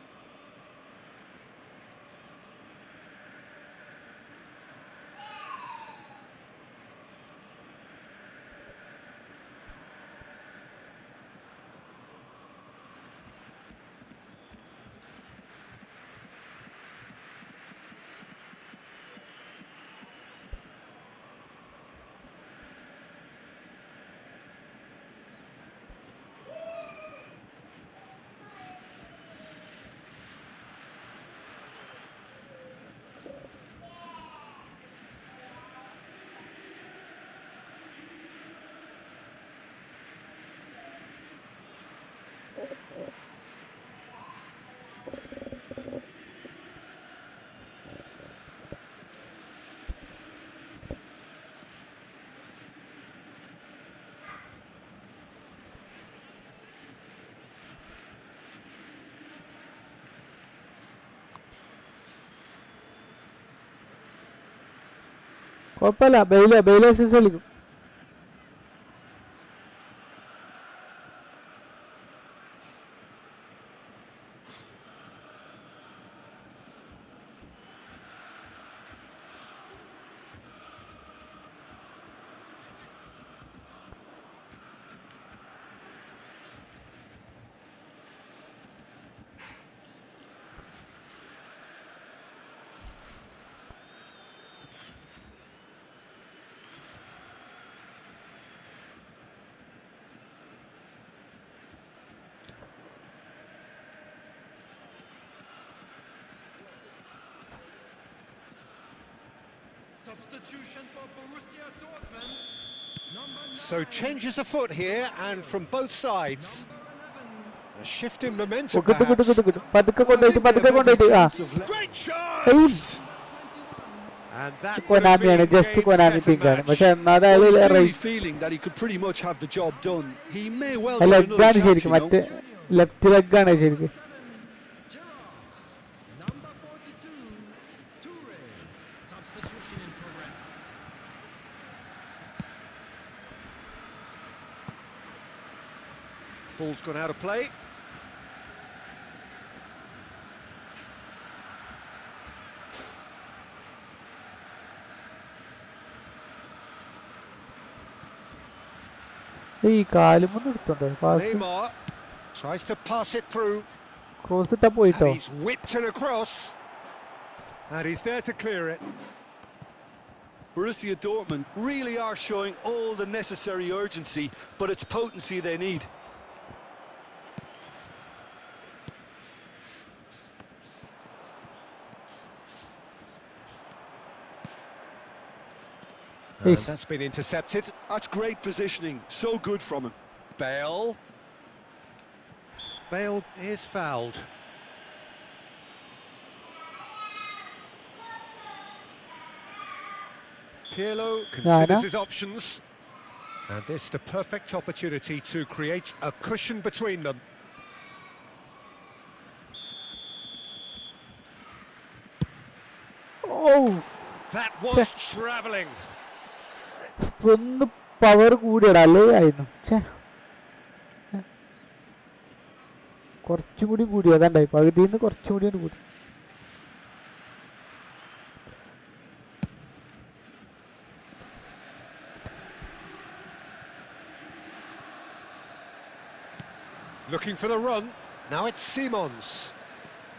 കുഴപ്പമില്ല Bale assist കളിക്കും. Substitution for Borussia Dortmund. So changes afoot here, and from both sides. A shift in momentum, കിട്ടും കിട്ടും perhaps. കിട്ടും കിട്ടും പതുക്കെ Well, I think they have every കൊണ്ടുപോയിട്ട് chance of Great ഏയ് chance! And that would have കൊനാമിയാണ് been just game, Konami set and തിങ്കാണ് match. പക്ഷെ Well, he's എന്നാലും clearly feeling that he could pretty much have the job done. He may well get another ലെഗാണ് chance, ശരിക്കും you know. മറ്റേ left ലെഗാണ് ശരിക്കും. Number 42, Toure. Substitution in progress. Ball's gone out of play. ഈ കാലുമൊന്നും എടുത്തോണ്ടോ pass Neymar tries to pass it through. Cross ഇട്ടാ പോയിട്ടോ. And he's whipped it across. And he's there to clear it. Borussia Dortmund really are showing all the necessary urgency, but it's potency they need. And that's been intercepted. That's great positioning, so good from him. Bale. Bale is fouled. Pirlo considers his options. And this the perfect opportunity to create a cushion between them. That was travelling. ഒന്ന് power കൂടിയടാ അല്ലേ ആയിരുന്നു. കുറച്ചും കൂടി കൂടി അതാണ്ടായി പകുതിയിൽ നിന്ന് കുറച്ചും കൂടി കൂടി. Looking for the run. Now it's Simons.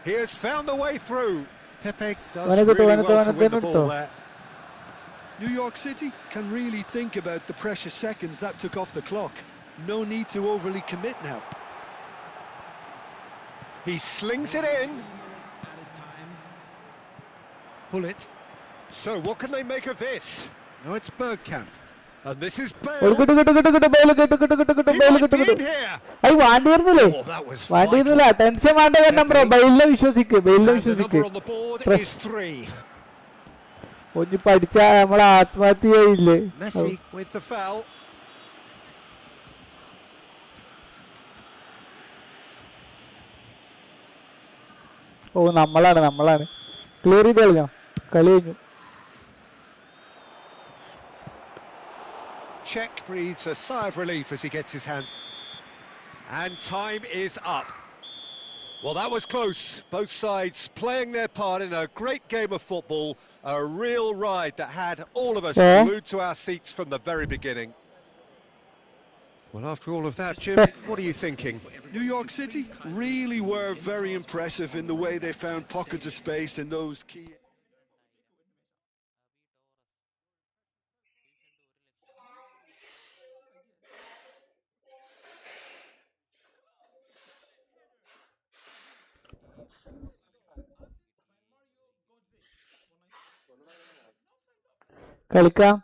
He has found the way through. Pepe does really well to win the ball there. New York City can really think about the precious seconds that took off the clock. No need to overly commit now. He slings it in. Pull it. So what can they make of this? Now it's Bergkamp. And this is Bale. He might be in here. വാണ്ടിയിരുന്നില്ലേ Oh, that was വാണ്ടിയിരുന്നില്ല tension വേണ്ട കാരണം bro ബെയിലിനെ വിശ്വസിക്ക് ബെയിലിനെ And the വിശ്വസിക്ക്. number on the board is 3. ഒന്ന് പഠിച്ചാ നമ്മളെ ആത്മഹത്യ ചെയ്യില്ലേ. Messi with the foul. ഓ നമ്മളാണ് ക്ലിയർ ചെയ്ത് കളിക്കണം. കളി കഴിഞ്ഞു. Czech breathes a sigh of relief as he gets his hand. And time is up. Well, that was close. Both sides playing their part in a great game of football. A real ride that had all of us glued to our seats from the very beginning. Well, after all of that, Jim, what are you thinking? New York City really were very impressive in the way they found pockets of space in those key... കളിക്കാം.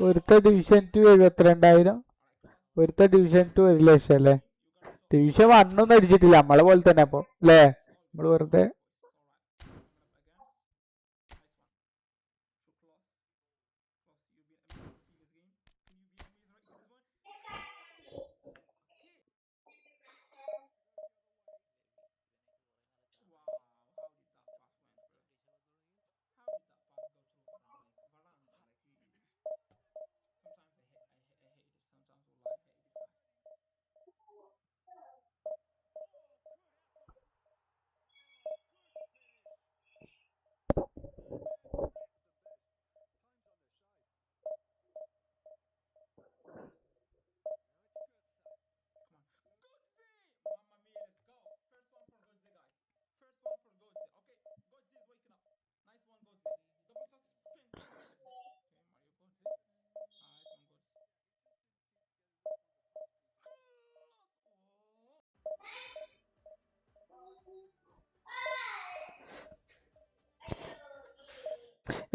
ഒരുത്ത division 2 72,000, ഒരുത്ത division 2 1 ലക്ഷം അല്ലേ. Division 1 ഒന്നും അടിച്ചിട്ടില്ല നമ്മളെ പോലെ തന്നെ അപ്പൊ അല്ലേ. നമ്മള് വെറുതെ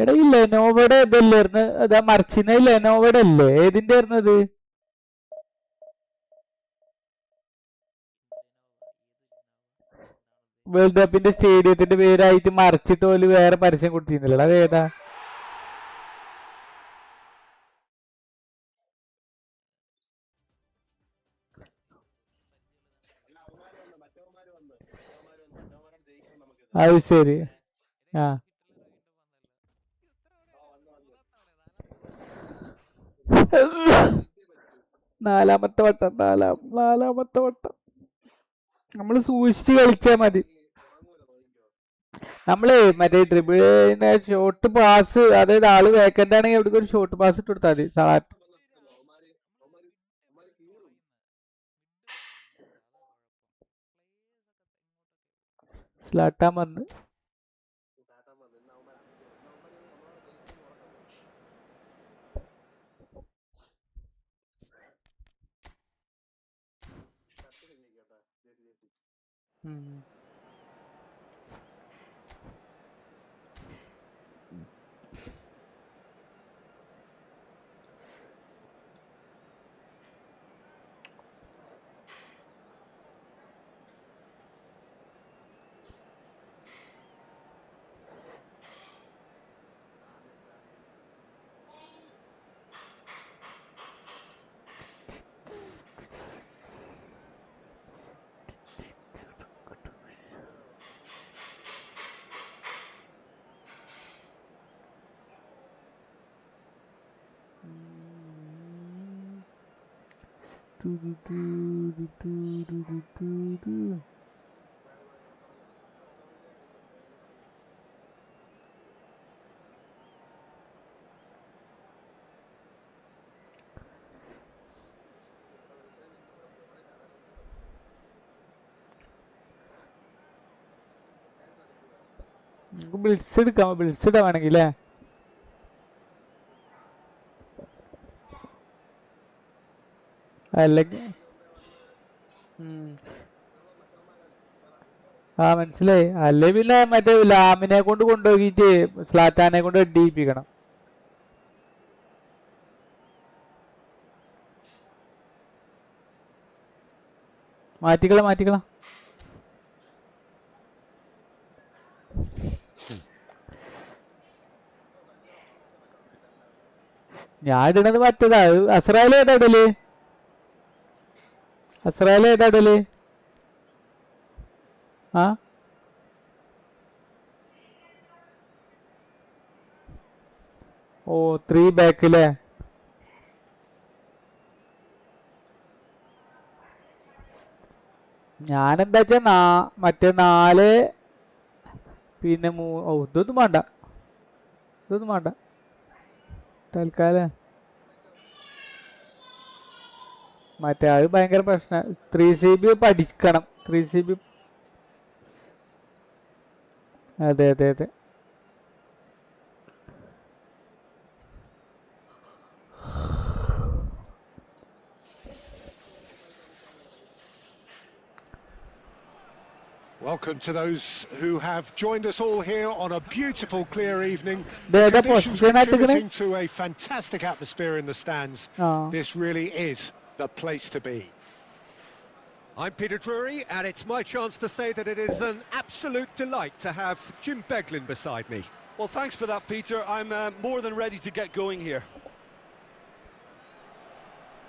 എടാ ഈ ലെനോവയുടെ ഇതല്ലായിരുന്നു അതാ മറിച്ചിന്ന ലെനോവയുടെ അല്ലേ ഏതിന്റെ ആയിരുന്നത് വേൾഡ് കപ്പിന്റെ സ്റ്റേഡിയത്തിന്റെ പേരായിട്ട് മറിച്ചിട്ട് പോലും വേറെ പരസ്യം കൊടുത്തിരുന്നില്ല അത് ഏതാ അത് ശരി ആ നാലാമത്തെ വട്ടം നമ്മള് സൂക്ഷിച്ച് കളിച്ചാ മതി നമ്മള് മറ്റേ ട്രിപ്പിളിന്റെ ഷോർട്ട് പാസ് അതായത് ആള് വേക്കന്റ് ആണെങ്കിൽ എവിടെ ഒരു ഷോർട്ട് പാസ് ഇട്ട് കൊടുത്താൽ മതി സ്ലാട്ടാൻ വന്ന് നമുക്ക് ബ്ലിറ്റ്സ് എടുക്കാം ബ്ലിറ്റ്സ് ഇടാണെങ്കിൽ അല്ലെങ്കിൽ ആ മനസ്സിലായി അല്ലെ പിന്നെ മറ്റേ ലാമിനെ കൊണ്ട് കൊണ്ടുപോയിട്ട് സ്ലാറ്റാനെ കൊണ്ട് അടിയിപ്പിക്കണം മാറ്റിക്കള ഞാൻ ഇടണത് മറ്റേതാ അസ്രായേൽ ഏതാ ഇടല് ആ ഓ 3 ബാക്കിലെ ഞാനെന്താ വെച്ചാ മറ്റേ 4 പിന്നെ ഇതൊന്നും വേണ്ട തൽക്കാലം മറ്റേ അത് ഭയങ്കര പ്രശ്നം 3CB പഠിക്കണം 3CB അതെ Welcome to those who have joined us all here on a beautiful, clear evening. The conditions contributing to a fantastic atmosphere in the stands. This really is the place to be. I'm Peter Drury, and it's my chance to say that it is an absolute delight to have Jim Beglin beside me. Well, thanks for that, Peter. I'm more than ready to get going here.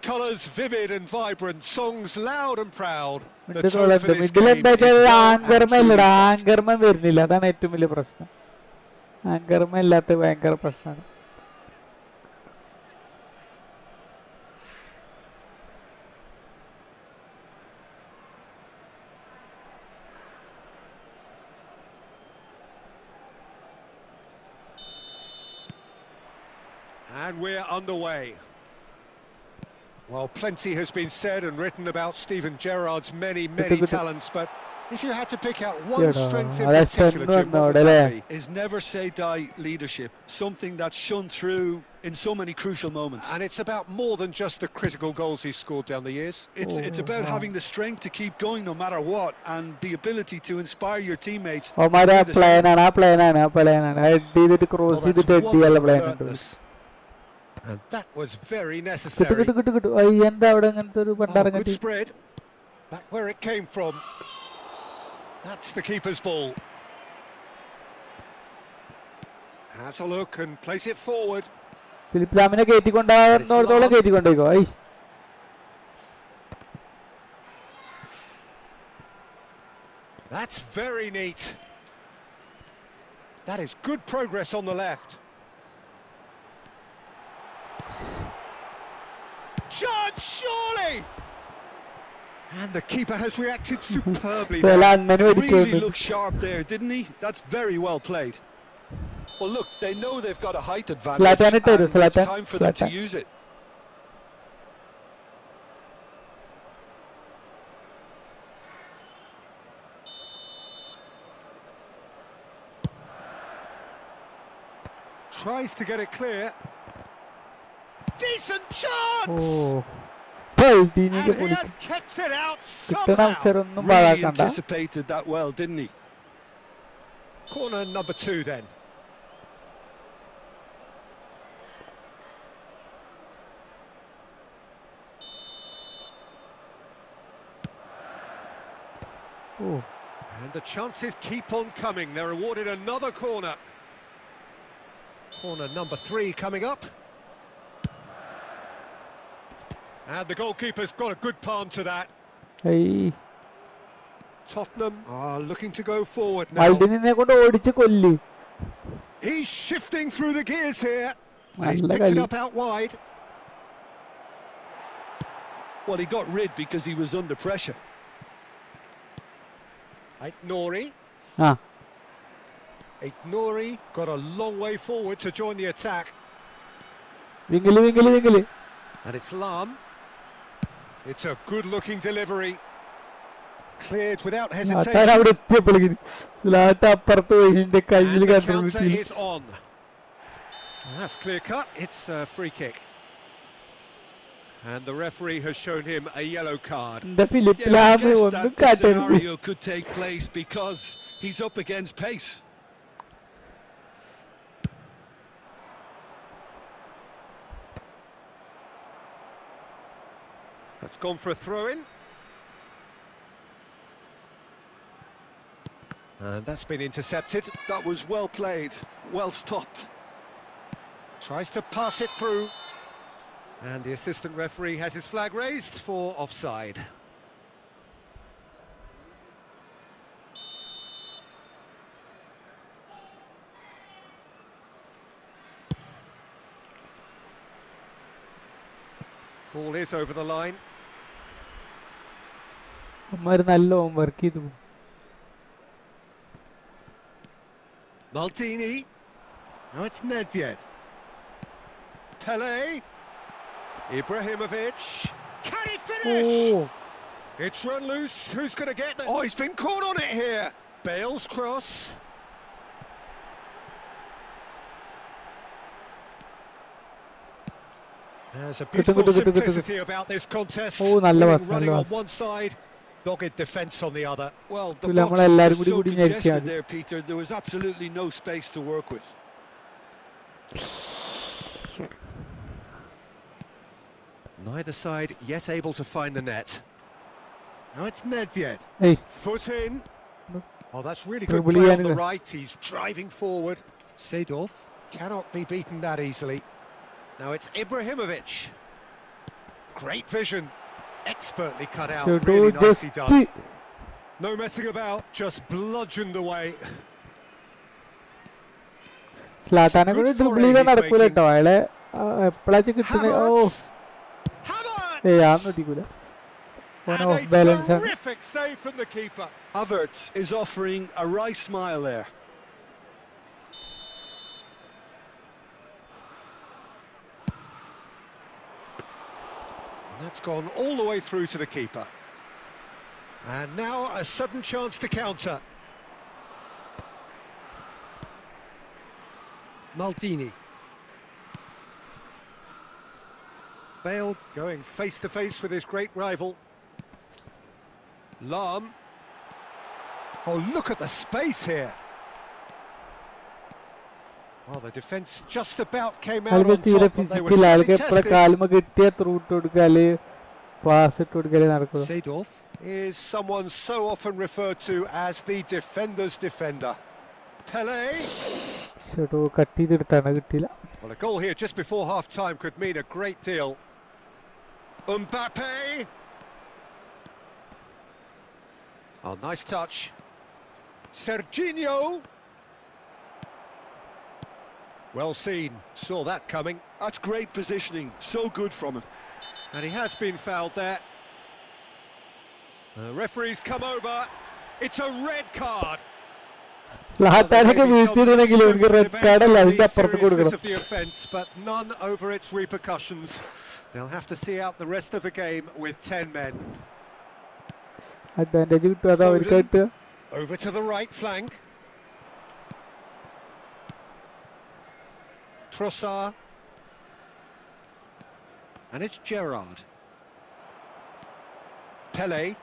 Colours vivid and vibrant, songs loud and proud. The tone for this game is ആങ്കർമ വരുന്നില്ല അതാണ് ഏറ്റവും വലിയ പ്രശ്നം ആങ്കർമ ഇല്ലാത്ത ഭയങ്കര പ്രശ്നമാണ് And we're underway. Well, plenty has been said and written about Steven Gerrard's many talents, but If you had to pick out one strength in particular, Jim, what would that be? Is never say die leadership, something that's shone through in so many crucial moments. And it's about more than just the critical goals he's scored down the years. It's about having the strength to keep going no matter what, and the ability to inspire your teammates. And that was very necessary. Good spread. Back where it came from. That's the keeper's ball. Has a look and plays it forward. That's very neat. That is good progress on the left. Chance, surely! And the keeper has reacted superbly. Really looked sharp there, didn't he? That's very well played. Well, look, they know they've got a height advantage, and it's time for them to use it. Tries to get it clear. Decent chance! And he has kept it out somehow. Really anticipated that well, didn't he? Corner number 2 then. And the chances keep on coming. They're awarded another corner. Corner number 3 coming up. And the goalkeeper's got a good palm to that. Tottenham are looking to go forward now. He's shifting through the gears here. And he's picked it up out wide. Well, he got rid because he was under pressure. Nori. Nori got a long way forward to join the attack. And it's Lam. It's a good-looking delivery. Cleared without hesitation. And the counter is on. That's clear-cut. It's a free kick. And the referee has shown him a yellow card. I guess that the scenario could take place because he's up against pace. That's gone for a throw-in. And that's been intercepted. That was well played, well stopped. Tries to pass it through. And the assistant referee has his flag raised for offside. Ball is over the line. Maldini. Now it's Nedved. Pele. Ibrahimovic. Can he finish? It's run loose. Who's going to get it? Oh, he's been caught on it here. Bale's cross. There's a beautiful simplicity about this contest. Running on one side, dogged defence on the other. Well, the box was so congested there, Peter. There was absolutely no space to work with. Neither side yet able to find the net. Now it's Nedved. Foot in. Oh, that's really good play on the right. He's driving forward. Seedorf cannot be beaten that easily. Now it's Ibrahimovic. Great vision. Expertly cut out. Really nicely done. No messing about. Just bludgeoned away. Terrific save from the keeper. Havertz is offering a wry smile there. And that's gone all the way through to the keeper. And now a sudden chance to counter. Maldini. Bale going face to face with his great rival. Lam. Oh, look at the space here. Well, the defence just about came out on top, but they were certainly tested. Seedorf is someone so often referred to as the defender's defender. Pele. Well, a goal here just before half-time could mean a great deal. Mbappe. Oh, nice touch. Serginho. Well seen, saw that coming. That's great positioning, so good from him. And he has been fouled there. The referee's come over. It's a red card. Well, there may be some scope for debate on the seriousness of the offence, but none over its repercussions. They'll have to see out the rest of the game with 10 men. Foden, over to the right flank. Trossard. And it's Gerrard. Pele.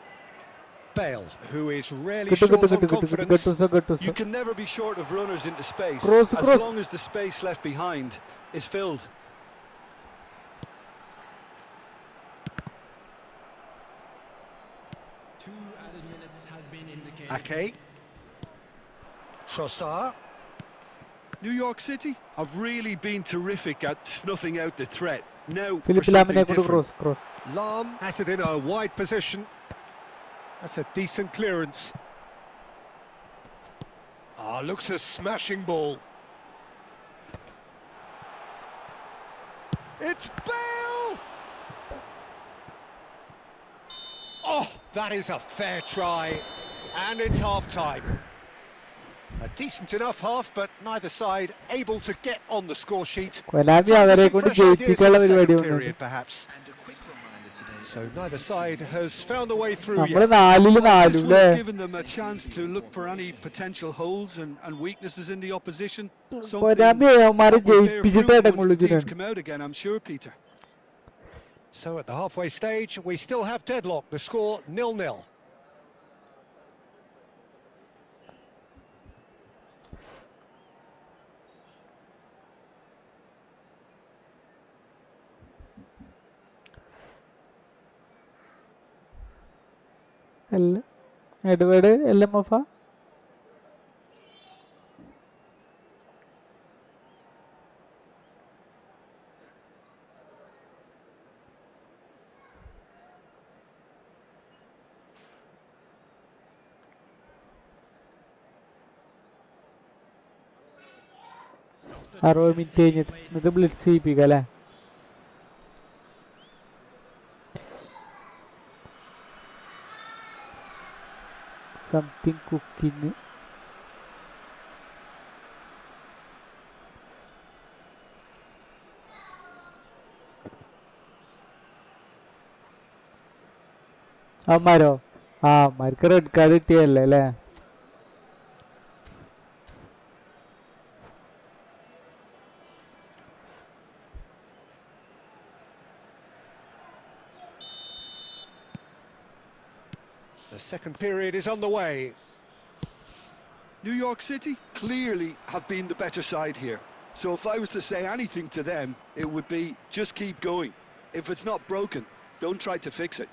Bale, who is rarely short on confidence. You can never be short of runners into space, Cross. as long as the space left behind is filled. 2 added minutes has been indicated. Ake. Trossard. New York City have really been terrific at snuffing out the threat. Now, Philip for something different. cross. Lam has it in a wide position. That's a decent clearance. Ah, looks a smashing ball. It's Bale! Oh, that is a fair try. And it's half-time. A decent enough half, but neither side able to get on the score sheet. Some fresh ideas in the second period, perhaps. So neither side has found a way through yet. This would have given them a chance to look for any potential holes and weaknesses in the opposition. Something that will bear fruit once the teams come out again, I'm sure, Peter. So at the halfway stage, we still have deadlock. The score 0-0. Edward LMFA. Something cooking. Amaro. Market card TL. The second period is on the way. New York City clearly have been the better side here. So if I was to say anything to them, it would be just keep going. If it's not broken, don't try to fix it.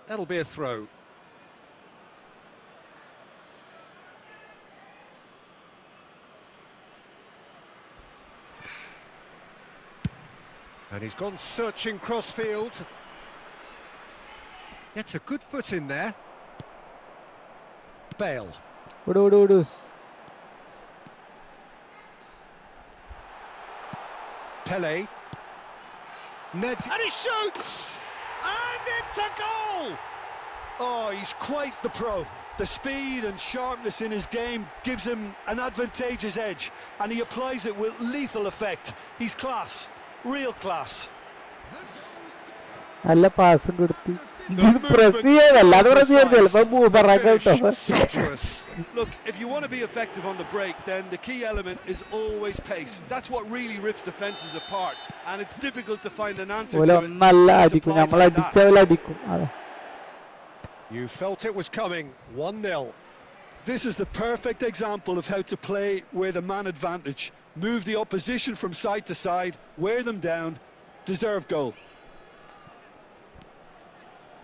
That'll be a throw. And he's gone searching crossfield. Gets a good foot in there. Bale. Pele. And he shoots! And it's a goal! Oh, he's quite the pro. The speed and sharpness in his game gives him an advantageous edge, and he applies it with lethal effect. He's class, real class. നല്ല പാസും കൊടുത്ത് Look, if you want to be effective on the break, then the key element is always pace. That's what really rips defenses apart, and it's difficult to find an answer to it. You felt it was coming. 1-0. This is the perfect example of how to play with a man advantage. Move the opposition from side to side, wear them down, deserve goal.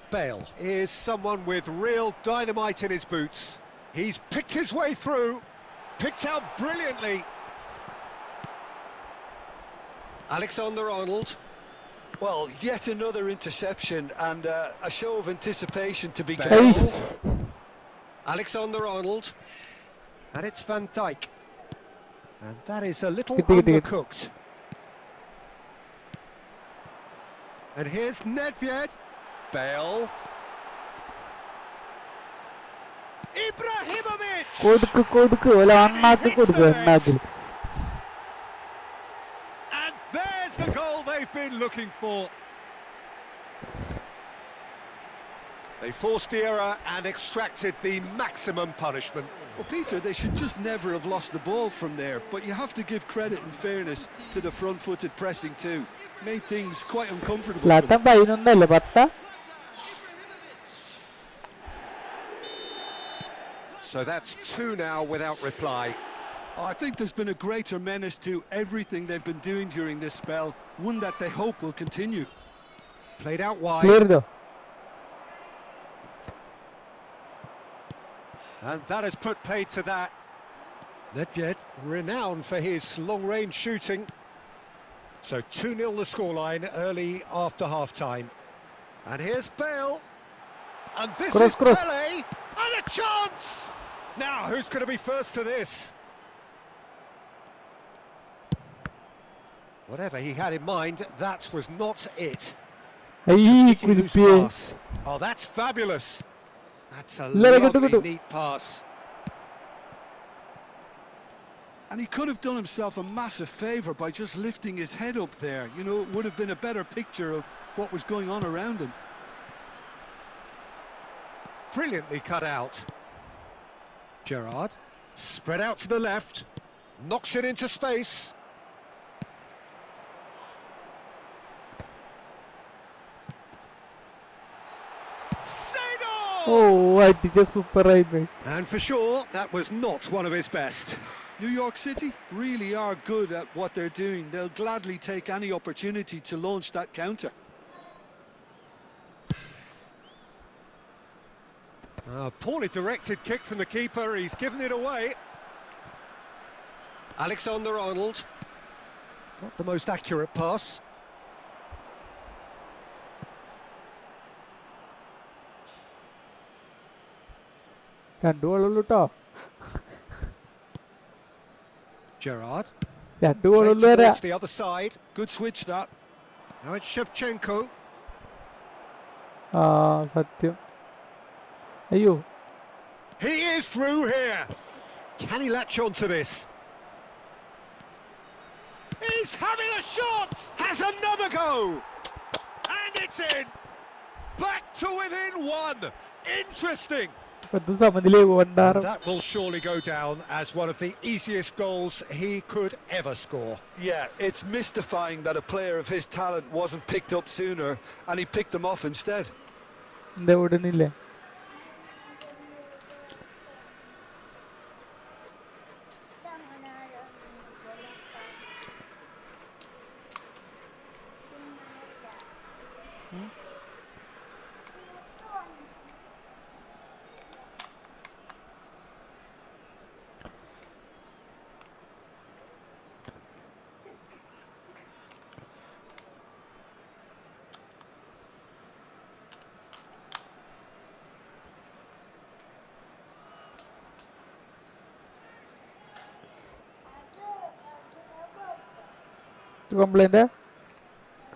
Bale is someone with real dynamite in his boots. He's picked his way through, picked out brilliantly. Alexander-Arnold. Well, yet another interception and a show of anticipation to be careful. Alexander-Arnold. And it's Van Dijk. And that is a little undercooked. And here's Nedved. Bale. Ibrahimovic! And there's the goal they've been looking for. They forced the error and extracted the maximum punishment. Well, Peter, they should just never have lost the ball from there, but you have to give credit and fairness to the front-footed pressing too. Made things quite uncomfortable for them. So that's 2 now without reply. I think there's been a greater menace to everything they've been doing during this spell, one that they hope will continue. Played out wide. And that has put paid to that. Nedved, renowned for his long-range shooting. So 2-0 the scoreline early after half-time. And here's Bale. And this is Pele. And a chance! Now, who's going to be first to this? Whatever he had in mind, that was not it. Oh, that's fabulous. That's a lovely, neat pass. And he could have done himself a massive favour by just lifting his head up there. You know, it would have been a better picture of what was going on around him. Brilliantly cut out. Gerrard, spread out to the left, knocks it into space. Oh, I did just super right, mate. And for sure, that was not one of his best. New York City really are good at what they're doing. They'll gladly take any opportunity to launch that counter. Poorly directed kick from the keeper, he's given it away. Alexander-Arnold. Not the most accurate pass. Gerrard. Towards the other side. Good switch that. Now it's Shevchenko. Satyam. Ayyo. He is through here. Can he latch on to this? He's having a shot. Has another go. And it's in. Back to within 1. Interesting. That will surely go down as one of the easiest goals he could ever score. Yeah, it's mystifying that a player of his talent wasn't picked up sooner and he picked them off instead.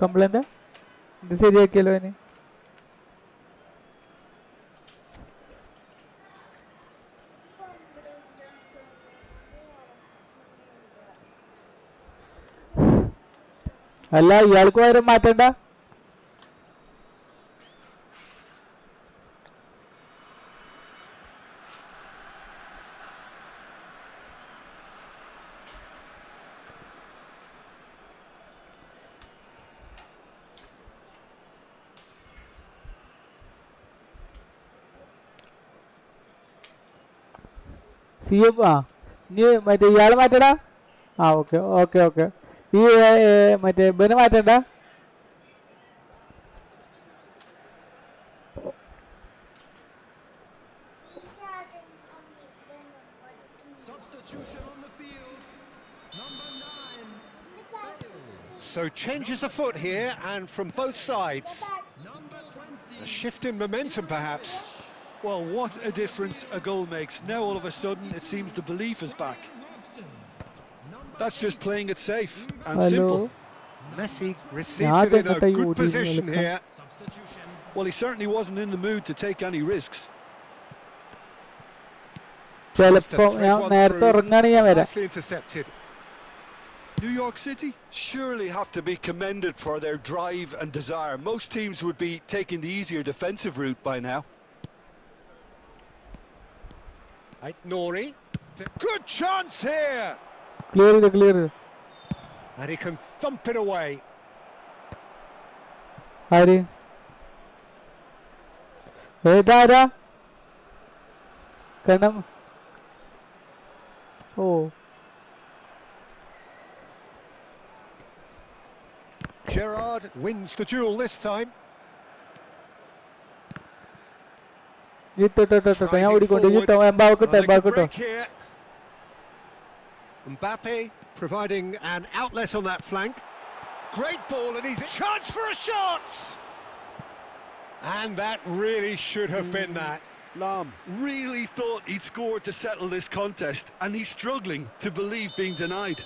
Complaint ഇത് ശരിയാക്കിയല്ലോ ഇനി അല്ല ഇയാൾക്ക് പകരം മാറ്റണ്ട. CF ഇനി മറ്റേ ഇയാള് മാറ്റടാ. Okay okay okay. ഈ മറ്റേ ഇവനെ മാറ്റണ്ട. So changes afoot here, and from both sides. A shift in momentum, perhaps. Well, what a difference a goal makes. Now all of a sudden it seems the belief is back. That's just playing it safe and simple. Messi receives it in a good position here. Well, he certainly wasn't in the mood to take any risks. Nicely intercepted. New York City surely have to be commended for their drive and desire. Most teams would be taking the easier defensive route by now. Nori, good chance here. Clear. And he can thump it away. Hari. Dara. Kanam. Oh. Gerrard wins the duel this time. Mbappe providing an outlet on that flank. Great ball, and he's a chance for a shot. And that really should have been that. Lam really thought he'd scored to settle this contest, and he's struggling to believe being denied.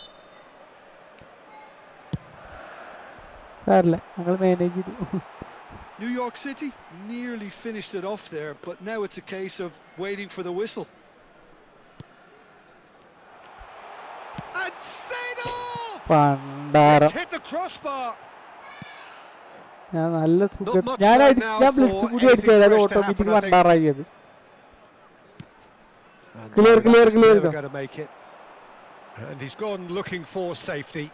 New York City nearly finished it off there, but now it's a case of waiting for the whistle. And Seedorf! Pandara. Hit the crossbar. ഞാൻ നല്ല സുഖം ഞാൻ blitz കൂടി അടിച്ചത് അത് automatic പണ്ടാറായത്. Clear And he's gone looking for safety.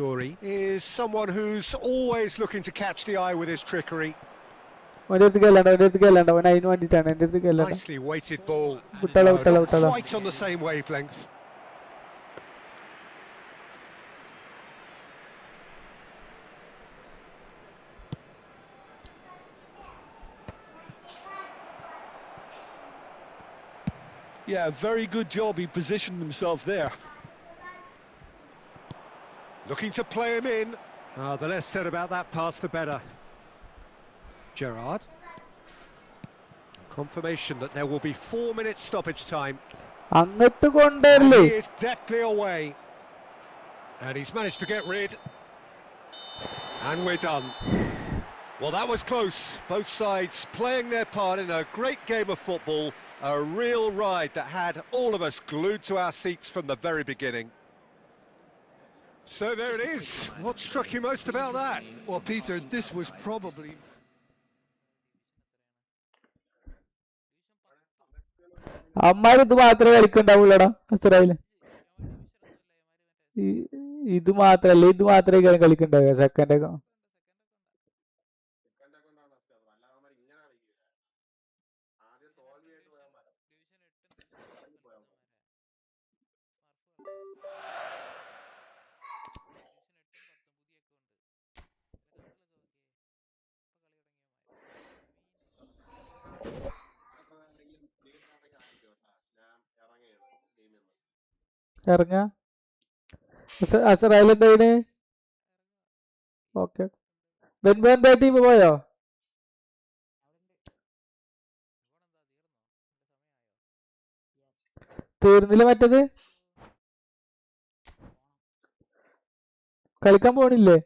Nori is someone who's always looking to catch the eye with his trickery. Nicely weighted ball. Not quite on the same wavelength. Yeah, very good job. He positioned himself there. Looking to play him in. The less said about that pass, the better. Gerrard. Confirmation that there will be 4 minutes stoppage time. And he is deftly away. And he's managed to get rid. And we're done. Well, that was close. Both sides playing their part in a great game of football. A real ride that had all of us glued to our seats from the very beginning. So there it is. What struck you most about that? Well, Peter, this was probably... അമ്മാരിത് മാത്രമേ കളിക്കണ്ടാവുള്ളടാ അസ്രായില്. ഇത് മാത്രമേ കളിക്കണ്ടാവുക second ഒക്കെ. ഇറങ്ങ അസറായിൽ എന്താ? Okay. ബെൻബന്റെ team പോയോ? തീർന്നില്ല മറ്റത്? കളിക്കാൻ പോണില്ലേ?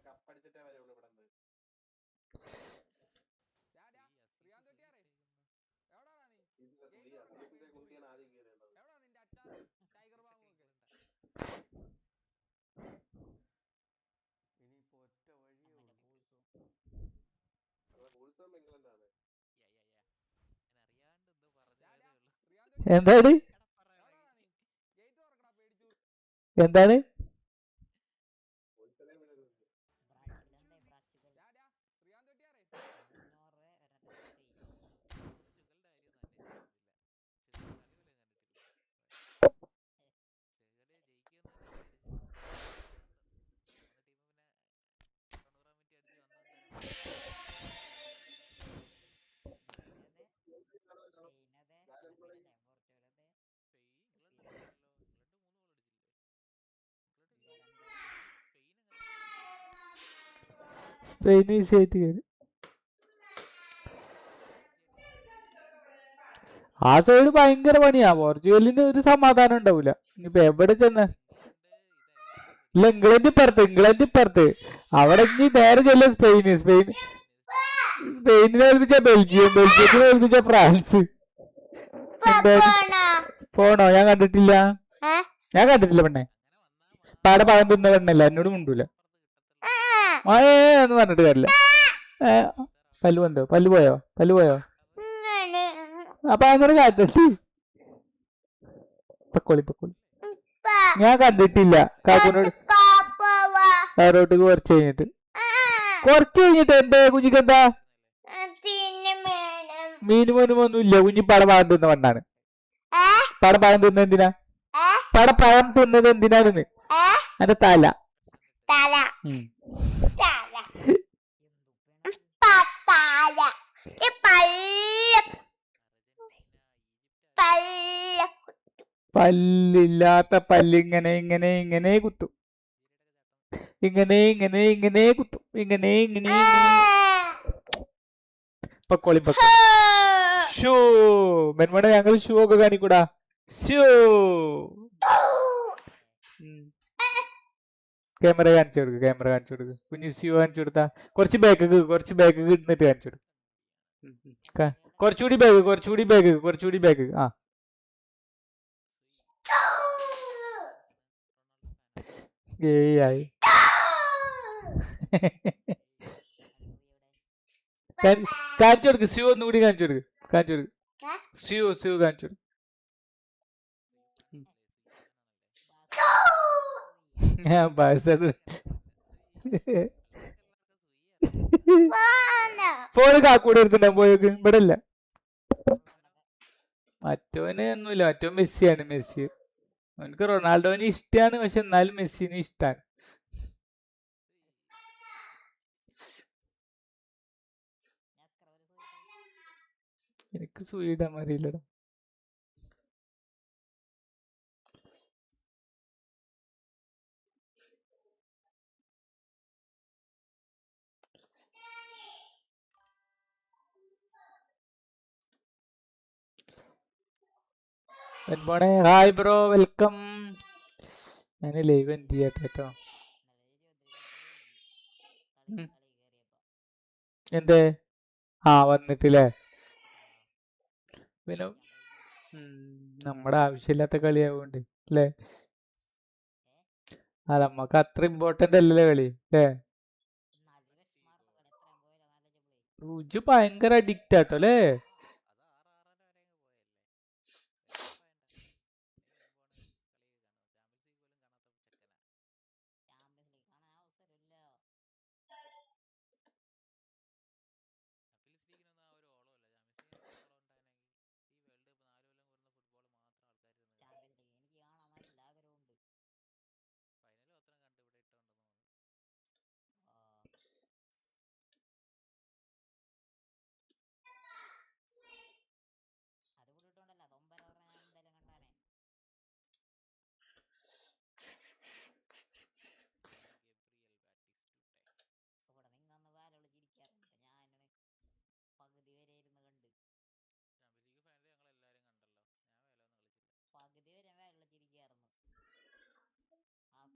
കപ്പടിച്ചിട്ടേ വരുള്ളൂ ഇവിടെ നിന്ന്. എന്താണ് എന്താണ് സ്പെയിൻ ഈസി ആയിട്ട് കയറി. ആ സൈഡ് ഭയങ്കര പണിയാ. പോർച്ചുഗലിന് ഒരു സമാധാനം ഉണ്ടാവൂല. ഇനിയിപ്പോ എവിടെ ചെന്ന് ഇല്ല, ഇംഗ്ലണ്ട് ഇപ്പുറത്ത് അവിടെ ഇനി നേരെ ചെല്ല സ്പെയിനിനെ ഏൽപ്പിച്ച ബെൽജിയത്തിനെ ഏൽപ്പിച്ച ഫ്രാൻസ്. പോണോ? ഞാൻ കണ്ടിട്ടില്ല പെണ്ണെ. പാടെ പാകം തിന്ന പെണ്ണല്ല, എന്നോട് മുണ്ടൂല. എന്ന് പറഞ്ഞിട്ട് കാര്യമില്ല. പല്ല് പോയോ അപ്പൊ അങ്ങനെ കാട്ടി പൊക്കോളി. ഞാൻ കണ്ടിട്ടില്ല. കാക്കൂനോട് വേറോട്ടേക്ക് കുറച്ച് കഴിഞ്ഞിട്ട് എന്റെ കുഞ്ഞിക്കെന്താ മീനും ഒന്നും ഇല്ല. കുഞ്ഞിപ്പാടെ പാകം തിന്ന പെണ്ണാണ്. പടപ്പാകം തിന്നത് എന്തിനാ? പടപ്പാകം തിന്നത് എന്തിനാണെന്ന് എന്റെ തല. പല്ലില്ലാത്ത ഇങ്ങനെ കുത്തും. ഇങ്ങനെ കുത്തും. ഇങ്ങനെ പൊക്കോളി. ഷൂ മെന്മട ഞങ്ങൾ ഷൂ ഒക്കെ കാണിക്കൂടാ. ഷൂ ക്യാമറ കാണിച്ചു കൊടുക്ക്. കുഞ്ഞ് ഷൂ കാണിച്ചു കൊടുത്താ കുറച്ച് ബാക്ക് ഇടുന്നിട്ട് കാണിച്ചു കൊടുക്കും. കുറച്ചുകൂടി ബാക്ക്. ആ ആയി. കാണിച്ചു കൊടുക്ക്. ഷൂ ഒന്നുകൂടി കാണിച്ചു കൊടുക്ക്. ഷൂ കാണിച്ചു കൊടുക്ക്. ഫോണ് കാക്കൂടെ എടുത്തിട്ടുണ്ടാവും. പോയേക്ക് ഇവിടെ ഇല്ല. മറ്റോന് ഒന്നുമില്ല. മറ്റോൻ മെസ്സിയാണ്. അവനക്ക് റൊണാൾഡോനെ ഇഷ്ടമാണ്, പക്ഷെ എന്നാലും മെസ്സിനെ ഇഷ്ടമാണ്. എനിക്ക് സ്വീഡൻ അറിയില്ലടാ. Hi bro, welcome. ഞാൻ ലൈവ് എന്ത് ചെയ്യട്ടോ? എന്തേ? വന്നിട്ടില്ലേ? പിന്നെ നമ്മുടെ ആവശ്യമില്ലാത്ത കളിയാവുകൊണ്ട് അല്ലേ? നമ്മക്ക് അത്ര ഇമ്പോർട്ടന്റ് അല്ലല്ലേ കളി അല്ലേ? റുജു ഭയങ്കര അഡിക്റ്റ് ആട്ടോ അല്ലേ?